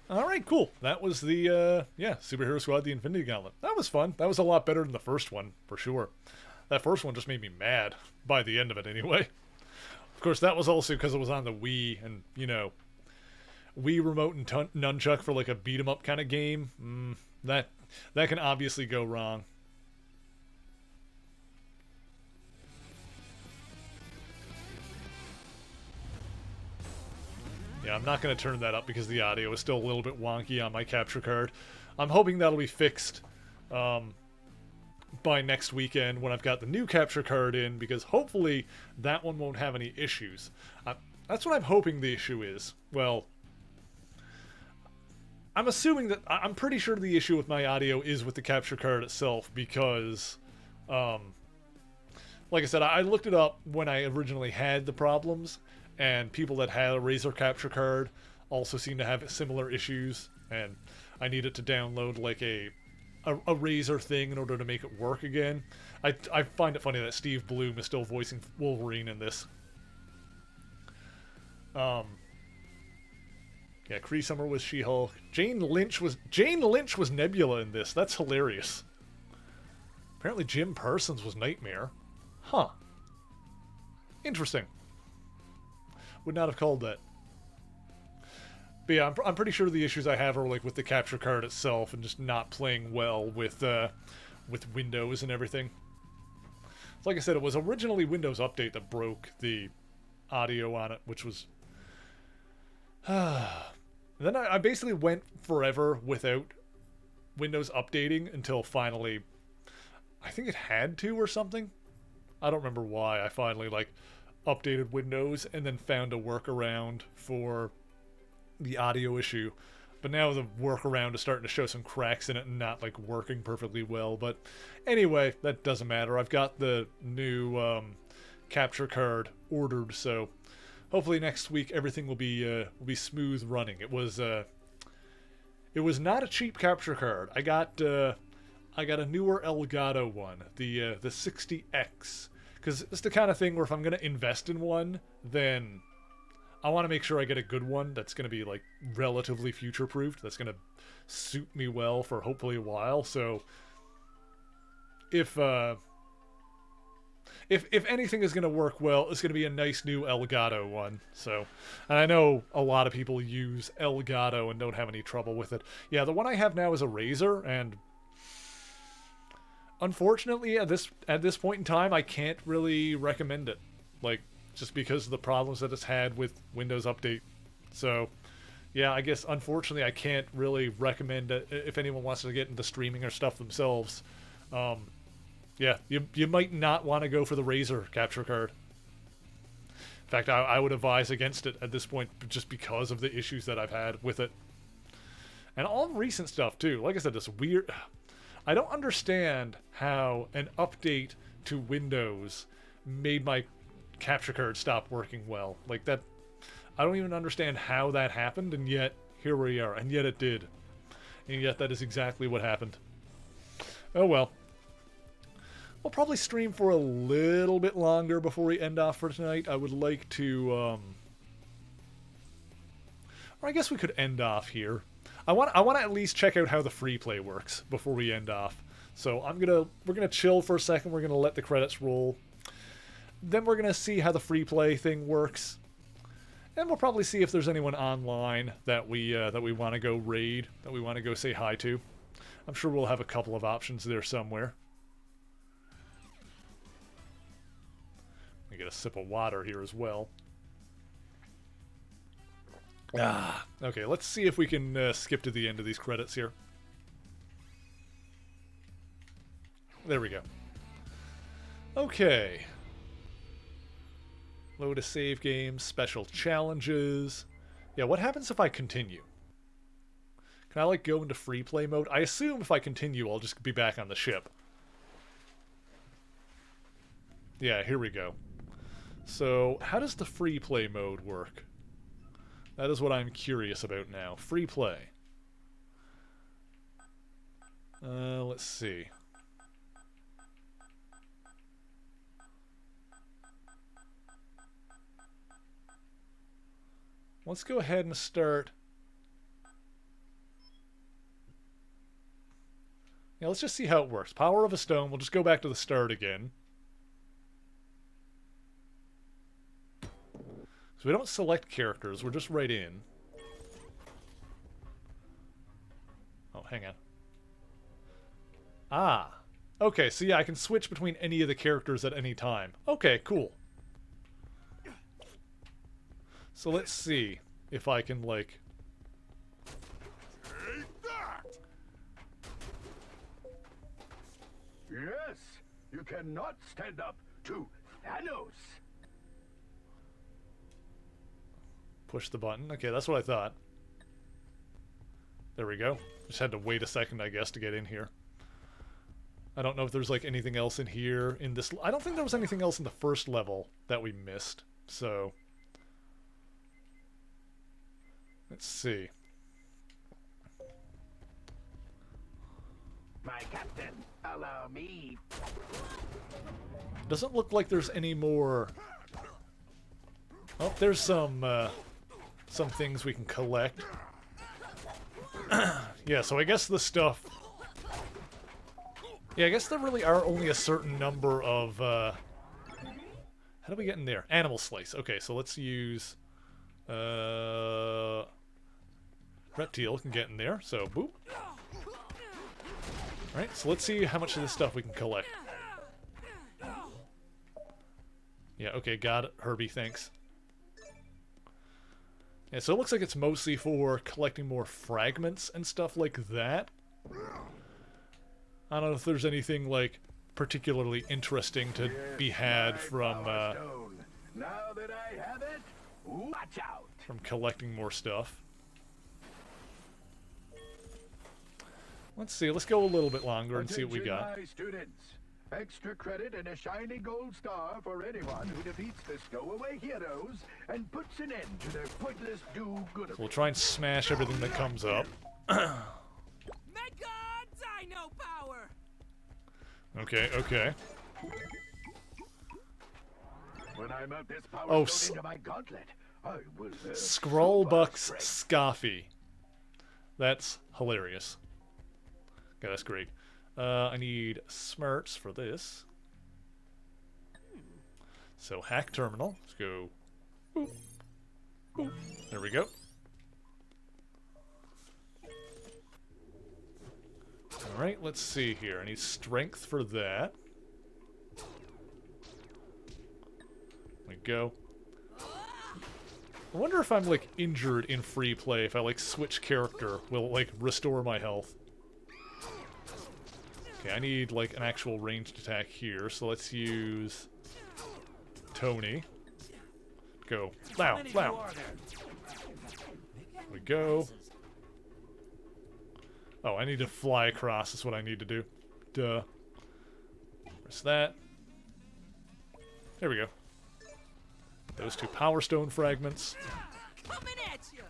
Alright, cool. That was the, Superhero Squad, the Infinity Gauntlet. That was fun. That was a lot better than the first one, for sure. That first one just made me mad, by the end of it anyway. Of course, that was also because it was on the Wii, and, you know, Wii Remote and Nunchuck for like a beat-em-up kind of game. That can obviously go wrong. Yeah, I'm not going to turn that up because the audio is still a little bit wonky on my capture card. I'm hoping that'll be fixed by next weekend when I've got the new capture card in, because hopefully that one won't have any issues. That's what I'm hoping the issue is. Well, I'm assuming that... I'm pretty sure the issue with my audio is with the capture card itself, because... like I said, I looked it up when I originally had the problems, and people that had a Razer capture card also seem to have similar issues, and I needed to download like a Razer thing in order to make it work again. I find it funny that Steve Bloom is still voicing Wolverine in this. Yeah, Kree Summer was She-Hulk. Jane Lynch was Nebula in this. That's hilarious. Apparently Jim Parsons was Nightmare. Huh. Interesting. Would not have called that. But yeah, I'm pretty sure the issues I have are like with the capture card itself and just not playing well with Windows and everything. Like I said, it was originally Windows Update that broke the audio on it, which was... Then I basically went forever without Windows updating until finally... I think it had to or something. I don't remember why. I finally like updated Windows and then found a workaround for the audio issue. But now the workaround is starting to show some cracks in it and not like working perfectly well. But anyway, that doesn't matter. I've got the new capture card ordered, so hopefully next week everything will be smooth running. It was not a cheap capture card. I got a newer Elgato one, the 60X, because it's the kind of thing where if I'm going to invest in one, then I want to make sure I get a good one that's going to be like relatively future-proofed, that's going to suit me well for hopefully a while. So if anything is going to work well, it's going to be a nice new Elgato one. So, and I know a lot of people use Elgato and don't have any trouble with it. Yeah, the one I have now is a Razer, and unfortunately, at this point in time, I can't really recommend it. Like, just because of the problems that it's had with Windows Update. So, yeah, I guess, unfortunately, I can't really recommend it if anyone wants to get into streaming or stuff themselves. Yeah, you might not want to go for the Razer capture card. In fact, I would advise against it at this point just because of the issues that I've had with it. And all recent stuff, too. Like I said, this weird... I don't understand how an update to Windows made my capture card stop working well. Like that, I don't even understand how that happened, and yet here we are, and yet it did. And yet that is exactly what happened. Oh well. We'll probably stream for a little bit longer before we end off for tonight. I would like to, or I guess we could end off here. I want to at least check out how the free play works before we end off. So we're gonna chill for a second. We're gonna let the credits roll. Then we're gonna see how the free play thing works, and we'll probably see if there's anyone online that we want to go raid, that we want to go say hi to. I'm sure we'll have a couple of options there somewhere. Let me get a sip of water here as well. Okay, let's see if we can skip to the end of these credits here. There we go. Okay. Load a save game, special challenges. Yeah, what happens if I continue? Can I, like, go into free play mode? I assume if I continue, I'll just be back on the ship. Yeah, here we go. So, how does the free play mode work? That is what I'm curious about now. Free play. Let's see. Let's go ahead and start. Yeah, let's just see how it works. Power of a Stone. We'll just go back to the start again. So we don't select characters, we're just right in. Oh, hang on. Ah. Okay, so yeah, I can switch between any of the characters at any time. Okay, cool. So let's see. if I can, like... Take that! Yes, you cannot stand up to Thanos. Push the button. Okay, that's what I thought. There we go. Just had to wait a second, I guess, to get in here. I don't know if there's, like, anything else in here in this... I don't think there was anything else in the first level that we missed, so... Let's see. My captain, allow me. Doesn't look like there's any more... Oh, there's some things we can collect. Yeah, so I guess the stuff... Yeah, I guess there really are only a certain number of... How do we get in there? Animal slice. Okay, so let's use... Reptile can get in there, so boop. Alright, so let's see how much of this stuff we can collect. Yeah, okay, got it. Herbie, thanks. Yeah, so it looks like it's mostly for collecting more fragments and stuff like that. I don't know if there's anything, like, particularly interesting to be had from, Now that I have it, watch out. from collecting more stuff. Let's see, let's go a little bit longer and see what we got. Attention, my students. Extra credit and a shiny gold star for anyone who defeats the stowaway heroes and puts an end to their pointless do-goodery. So we'll try and smash everything that comes up. Mega Dino Power! Okay, okay. When I mount this power Oh, stone into my gauntlet, I will Skrullbuck's Scoffy. That's hilarious. Okay, that's great. I need smarts for this. So, hack terminal. Let's go. Boop. Boop. There we go. Alright, let's see here. I need strength for that. There we go. I wonder if I'm, like, injured in free play. If I, like, switch character, will it, like, restore my health? Okay, I need, like, an actual ranged attack here, so let's use Tony. Go. Wow, wow. There we go. Oh, I need to fly across, is what I need to do. Duh. Where's that? There we go. Those two Power Stone fragments. Coming at you.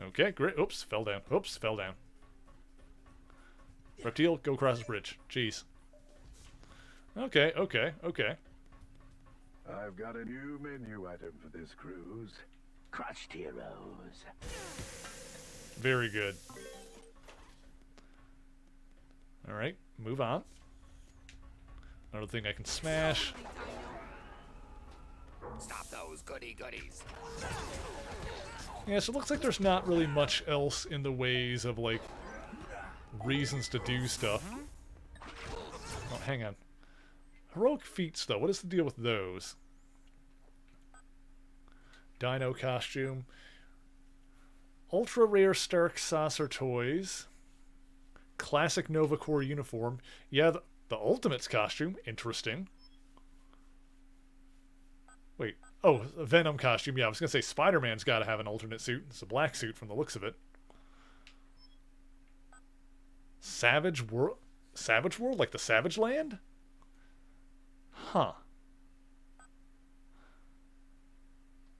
Okay, great. Oops, fell down. Oops, fell down. Reptile, go across the bridge. Jeez. Okay, okay, okay. I've got a new menu item for this cruise. Crushed heroes. Very good. Alright, move on. Another thing I can smash. Stop those goodies. Yeah, so it looks like there's not really much else in the ways of, like, reasons to do stuff. Oh, hang on. Heroic feats, though. What is the deal with those? Dino costume. Ultra rare Stark saucer toys. Classic Nova Corps uniform. Yeah, the Ultimates costume. Interesting. Wait. Oh, a Venom costume. Yeah, I was going to say Spider-Man's got to have an alternate suit. It's a black suit from the looks of it. Savage World? Savage World? Like the Savage Land? Huh.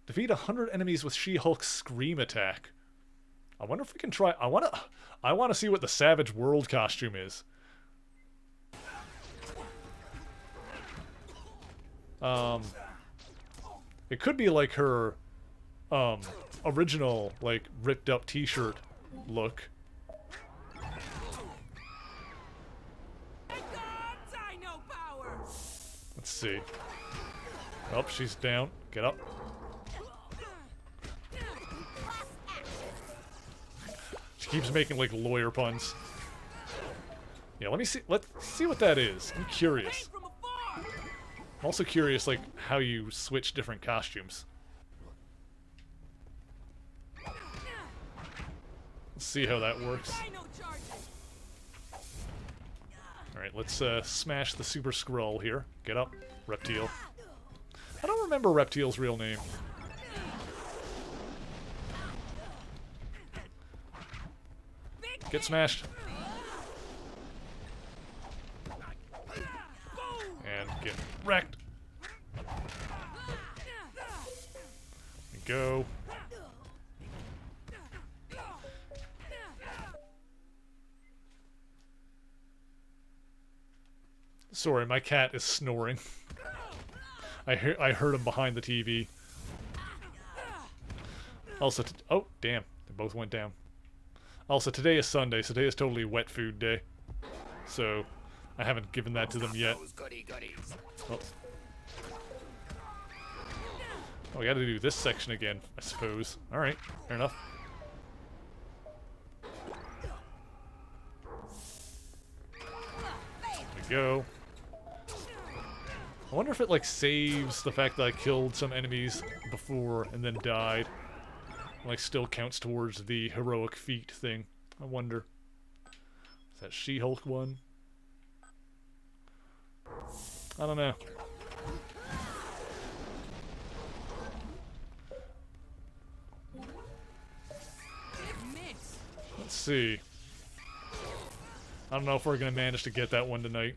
Defeat 100 enemies with She-Hulk's Scream attack. I wonder if we can try... I want to see what the Savage World costume is. It could be like her original, like, ripped up t-shirt look. Let's see. Oh, she's down. Get up. She keeps making, like, lawyer puns. Yeah, let me see. Let's see what that is. I'm curious. I'm also curious, like, how you switch different costumes. Let's see how that works. Alright, let's smash the Super Skrull here. Get up, Reptile. I don't remember Reptile's real name. Get smashed. And get wrecked. There we go. Sorry, my cat is snoring. I heard him behind the TV. Also, oh damn, they both went down. Also, today is Sunday, so today is totally wet food day. So, I haven't given that to them yet. Oh, oh we gotta do this section again, I suppose. Alright, fair enough. There we go. I wonder if it, like, saves the fact that I killed some enemies before and then died. Like, still counts towards the heroic feat thing. I wonder. Is that She-Hulk one? I don't know. Let's see. I don't know if we're gonna manage to get that one tonight.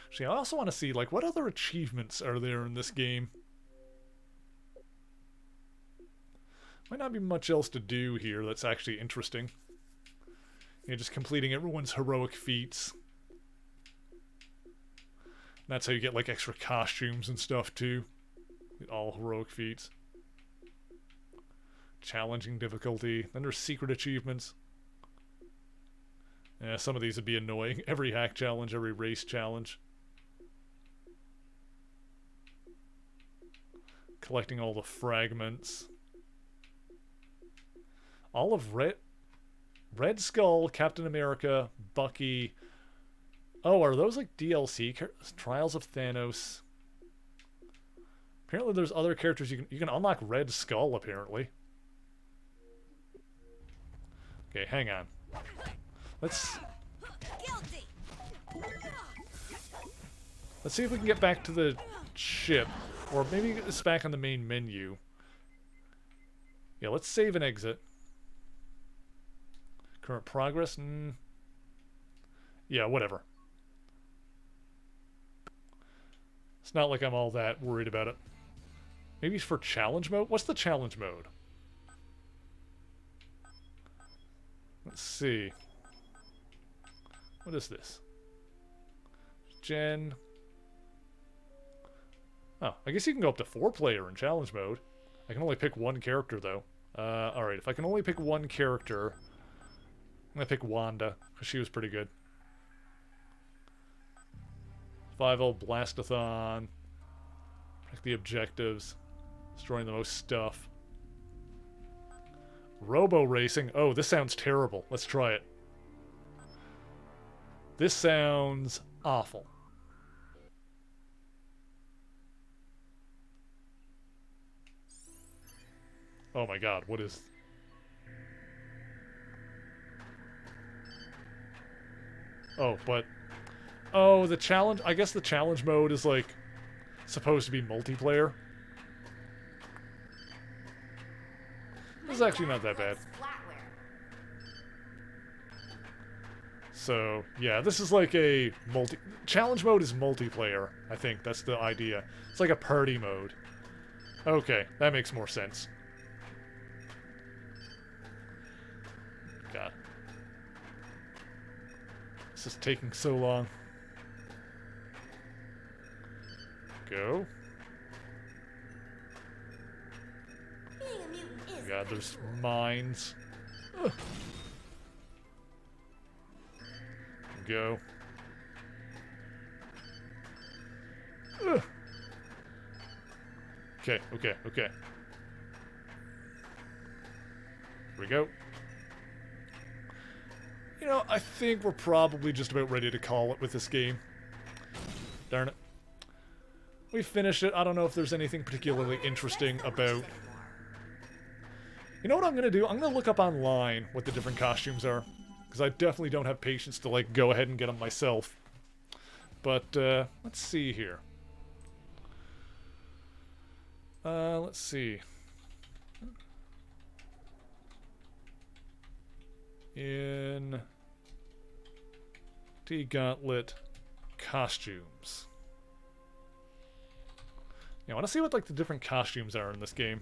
Actually, I also want to see, like, what other achievements are there in this game? Might not be much else to do here that's actually interesting. You're just completing everyone's heroic feats. And that's how you get, like, extra costumes and stuff, too. All heroic feats. Challenging difficulty. Then there's secret achievements. Yeah, some of these would be annoying. Every hack challenge, every race challenge. Collecting all the fragments. All of Red Skull, Captain America, Bucky. Oh, are those like DLC? Trials of Thanos. Apparently there's other characters you can unlock Red Skull, apparently. Okay, hang on. Let's see if we can get back to the ship. Or maybe it's back on the main menu. Yeah, let's save and exit. Current progress? Yeah, whatever. It's not like I'm all that worried about it. Maybe it's for challenge mode? What's the challenge mode? Let's see. What is this? Gen... Oh, I guess you can go up to 4-player in challenge mode. I can only pick one character, though. Alright, if I can only pick one character, I'm gonna pick Wanda, because she was pretty good. 5-0 Blastathon. Pick the objectives. Destroying the most stuff. Robo Racing. Oh, this sounds terrible. Let's try it. This sounds awful. Oh my god, what is... Oh, but... Oh, the challenge... I guess the challenge mode is, like, supposed to be multiplayer. This is actually not that bad. So, yeah, this is like a challenge mode is multiplayer, I think. That's the idea. It's like a party mode. Okay, that makes more sense. God. This is taking so long. Go. God, there's mines. Ugh. Go. Ugh. Okay, okay, okay. Here we go. You know, I think we're probably just about ready to call it with this game. Darn it. We finished it. I don't know if there's anything particularly interesting about You know what I'm going to do? I'm going to look up online what the different costumes are. Because I definitely don't have patience to, like, go ahead and get them myself. But, let's see here. Let's see. In Gauntlet costumes. Yeah, I want to see what, like, the different costumes are in this game.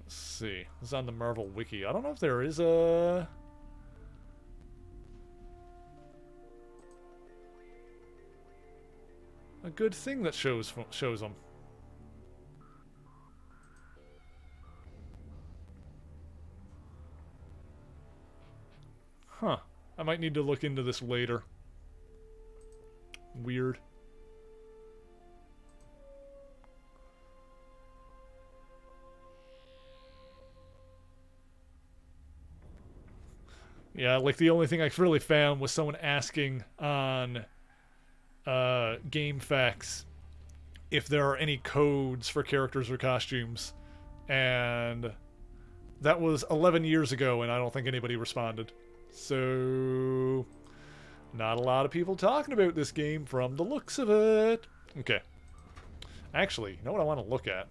Let's see. This is on the Marvel Wiki. I don't know if there is a good thing that shows them. Huh. I might need to look into this later. Weird. Yeah, like the only thing I really found was someone asking on GameFAQs if there are any codes for characters or costumes, and that was 11 years ago, and I don't think anybody responded. So, not a lot of people talking about this game from the looks of it. Okay. Actually, you know what I want to look at?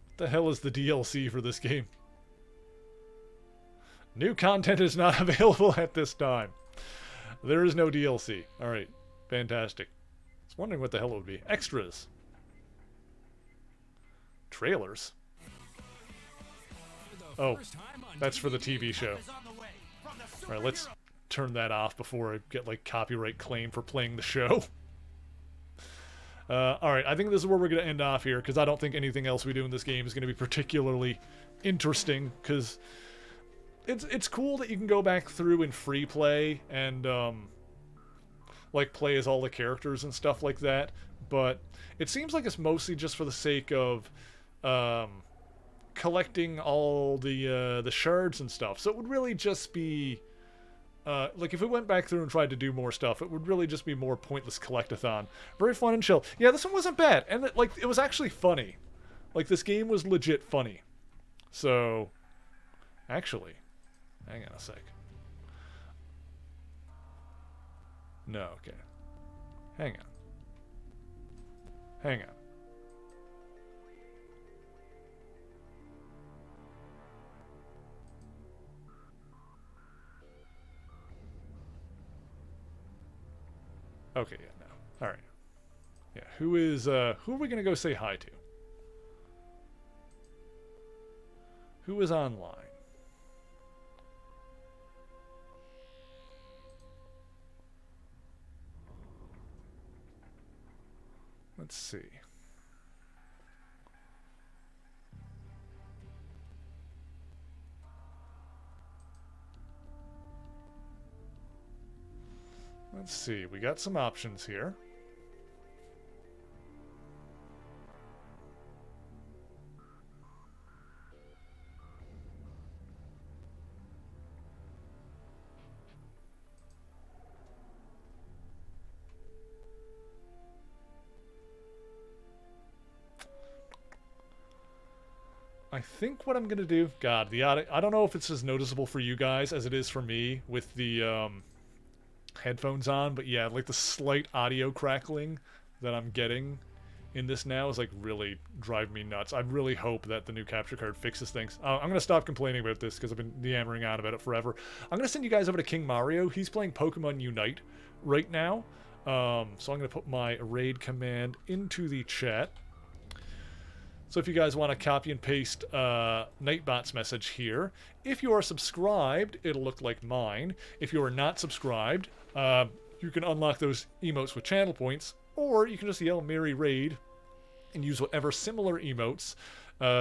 What the hell is the DLC for this game? New content is not available at this time. There is no DLC. Alright, fantastic. I was wondering what the hell it would be. Extras. Trailers. Oh, that's for the TV show. Alright, let's turn that off before I get, like, copyright claim for playing the show. Alright, I think this is where we're going to end off here, because I don't think anything else we do in this game is going to be particularly interesting, because it's cool that you can go back through in free play and, like, play as all the characters and stuff like that, but it seems like it's mostly just for the sake of, collecting all the shards and stuff. So it would really just be, like, if we went back through and tried to do more stuff, it would really just be more pointless collectathon. Very fun and chill. Yeah, this one wasn't bad, and it was actually funny. Like, this game was legit funny. So, actually, hang on a sec. No, okay. Hang on. Hang on. Okay, yeah, no. Alright. Yeah, who are we gonna go say hi to? Who is online? Let's see. Let's see, we got some options here. I think what I'm gonna do, God, the audio, I don't know if it's as noticeable for you guys as it is for me with the headphones on, but yeah, like the slight audio crackling that I'm getting in this now is like really driving me nuts. I really hope that the new capture card fixes things. I'm going to stop complaining about this because I've been yammering on about it forever. I'm going to send you guys over to King Mario. He's playing Pokemon Unite right now. So I'm going to put my raid command into the chat. So if you guys want to copy and paste Nightbot's message here, if you are subscribed, it'll look like mine. If you are not subscribed, you can unlock those emotes with channel points, or you can just yell Merry Raid and use whatever similar emotes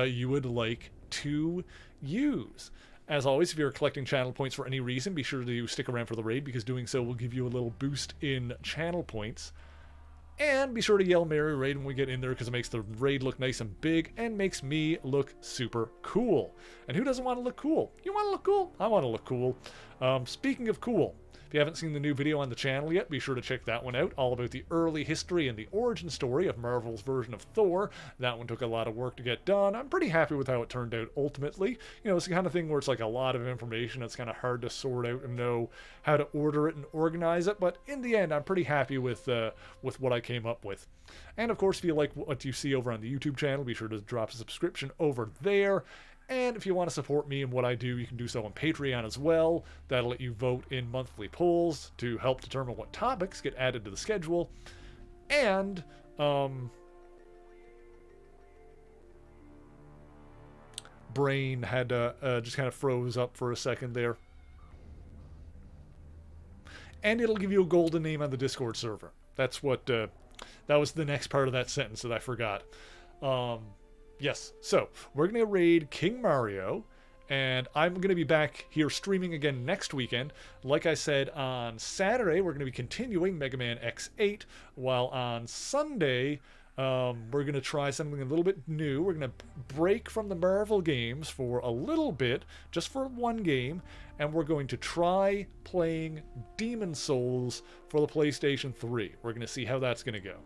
you would like to use. As always, if you're collecting channel points for any reason, be sure to stick around for the raid, because doing so will give you a little boost in channel points. And be sure to yell Merry Raid when we get in there, because it makes the raid look nice and big and makes me look super cool. And who doesn't want to look cool? You want to look cool? I want to look cool. Speaking of cool, If you haven't seen the new video on the channel yet, be sure to check that one out, all about the early history and the origin story of Marvel's version of Thor. That one took a lot of work to get done. I'm pretty happy with how it turned out ultimately. You know, it's the kind of thing where it's like a lot of information. It's kind of hard to sort out and know how to order it and organize it, but in the end, I'm pretty happy with what I came up with. And of course, if you like what you see over on the YouTube channel, be sure to drop a subscription over there. And if you want to support me and what I do, you can do so on Patreon as well. That'll let you vote in monthly polls to help determine what topics get added to the schedule. And, brain had just kind of froze up for a second there. And it'll give you a golden name on the Discord server. That's what, that was the next part of that sentence that I forgot. Yes, so we're going to raid King Mario, and I'm going to be back here streaming again next weekend. Like I said, on Saturday, we're going to be continuing Mega Man X8, while on Sunday, we're going to try something a little bit new. We're going to break from the Marvel games for a little bit, just for one game, and we're going to try playing Demon Souls for the PlayStation 3. We're going to see how that's going to go.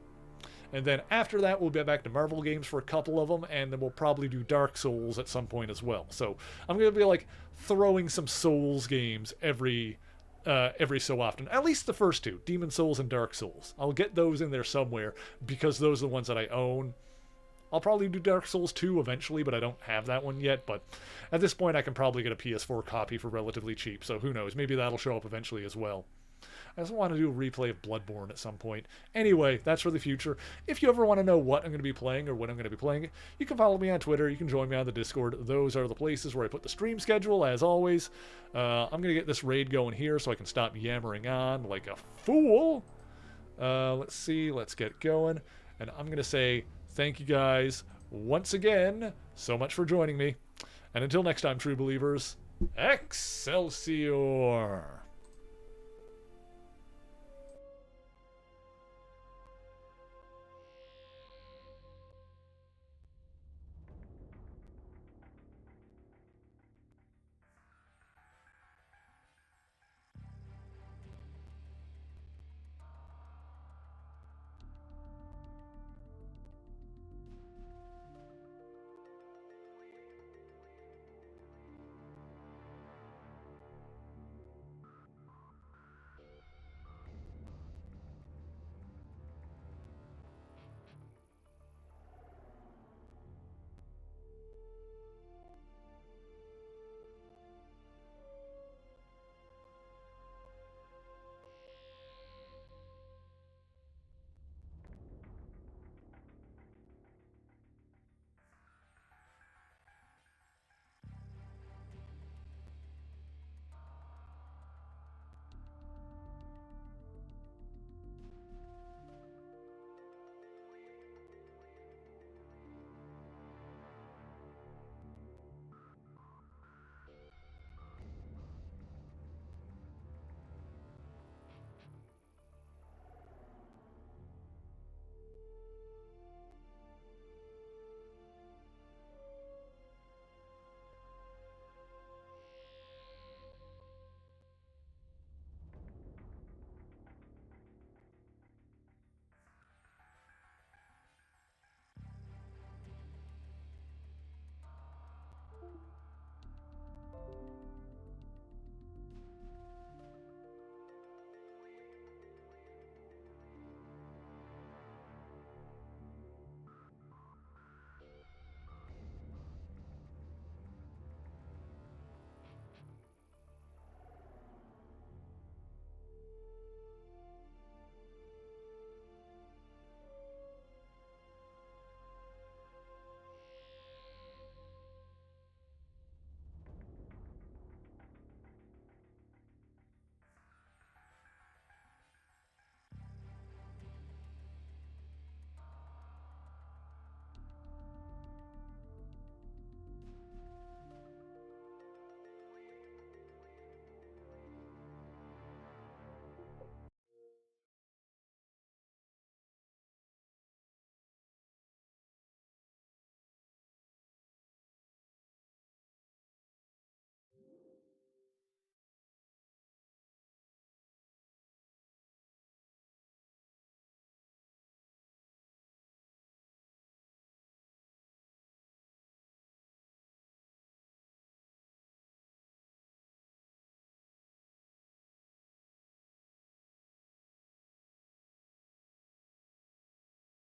And then after that, we'll get back to Marvel games for a couple of them, and then we'll probably do Dark Souls at some point as well. So I'm going to be like throwing some Souls games every so often. At least the first two, Demon Souls and Dark Souls. I'll get those in there somewhere because those are the ones that I own. I'll probably do Dark Souls 2 eventually, but I don't have that one yet. But at this point, I can probably get a PS4 copy for relatively cheap, so who knows? Maybe that'll show up eventually as well. I just want to do a replay of Bloodborne at some point. Anyway, that's for the future. If you ever want to know what I'm going to be playing or when I'm going to be playing, you can follow me on Twitter. You can join me on the Discord. Those are the places where I put the stream schedule, as always. I'm going to get this raid going here so I can stop yammering on like a fool. Let's see. Let's get going. And I'm going to say thank you guys once again so much for joining me. And until next time, true believers, Excelsior!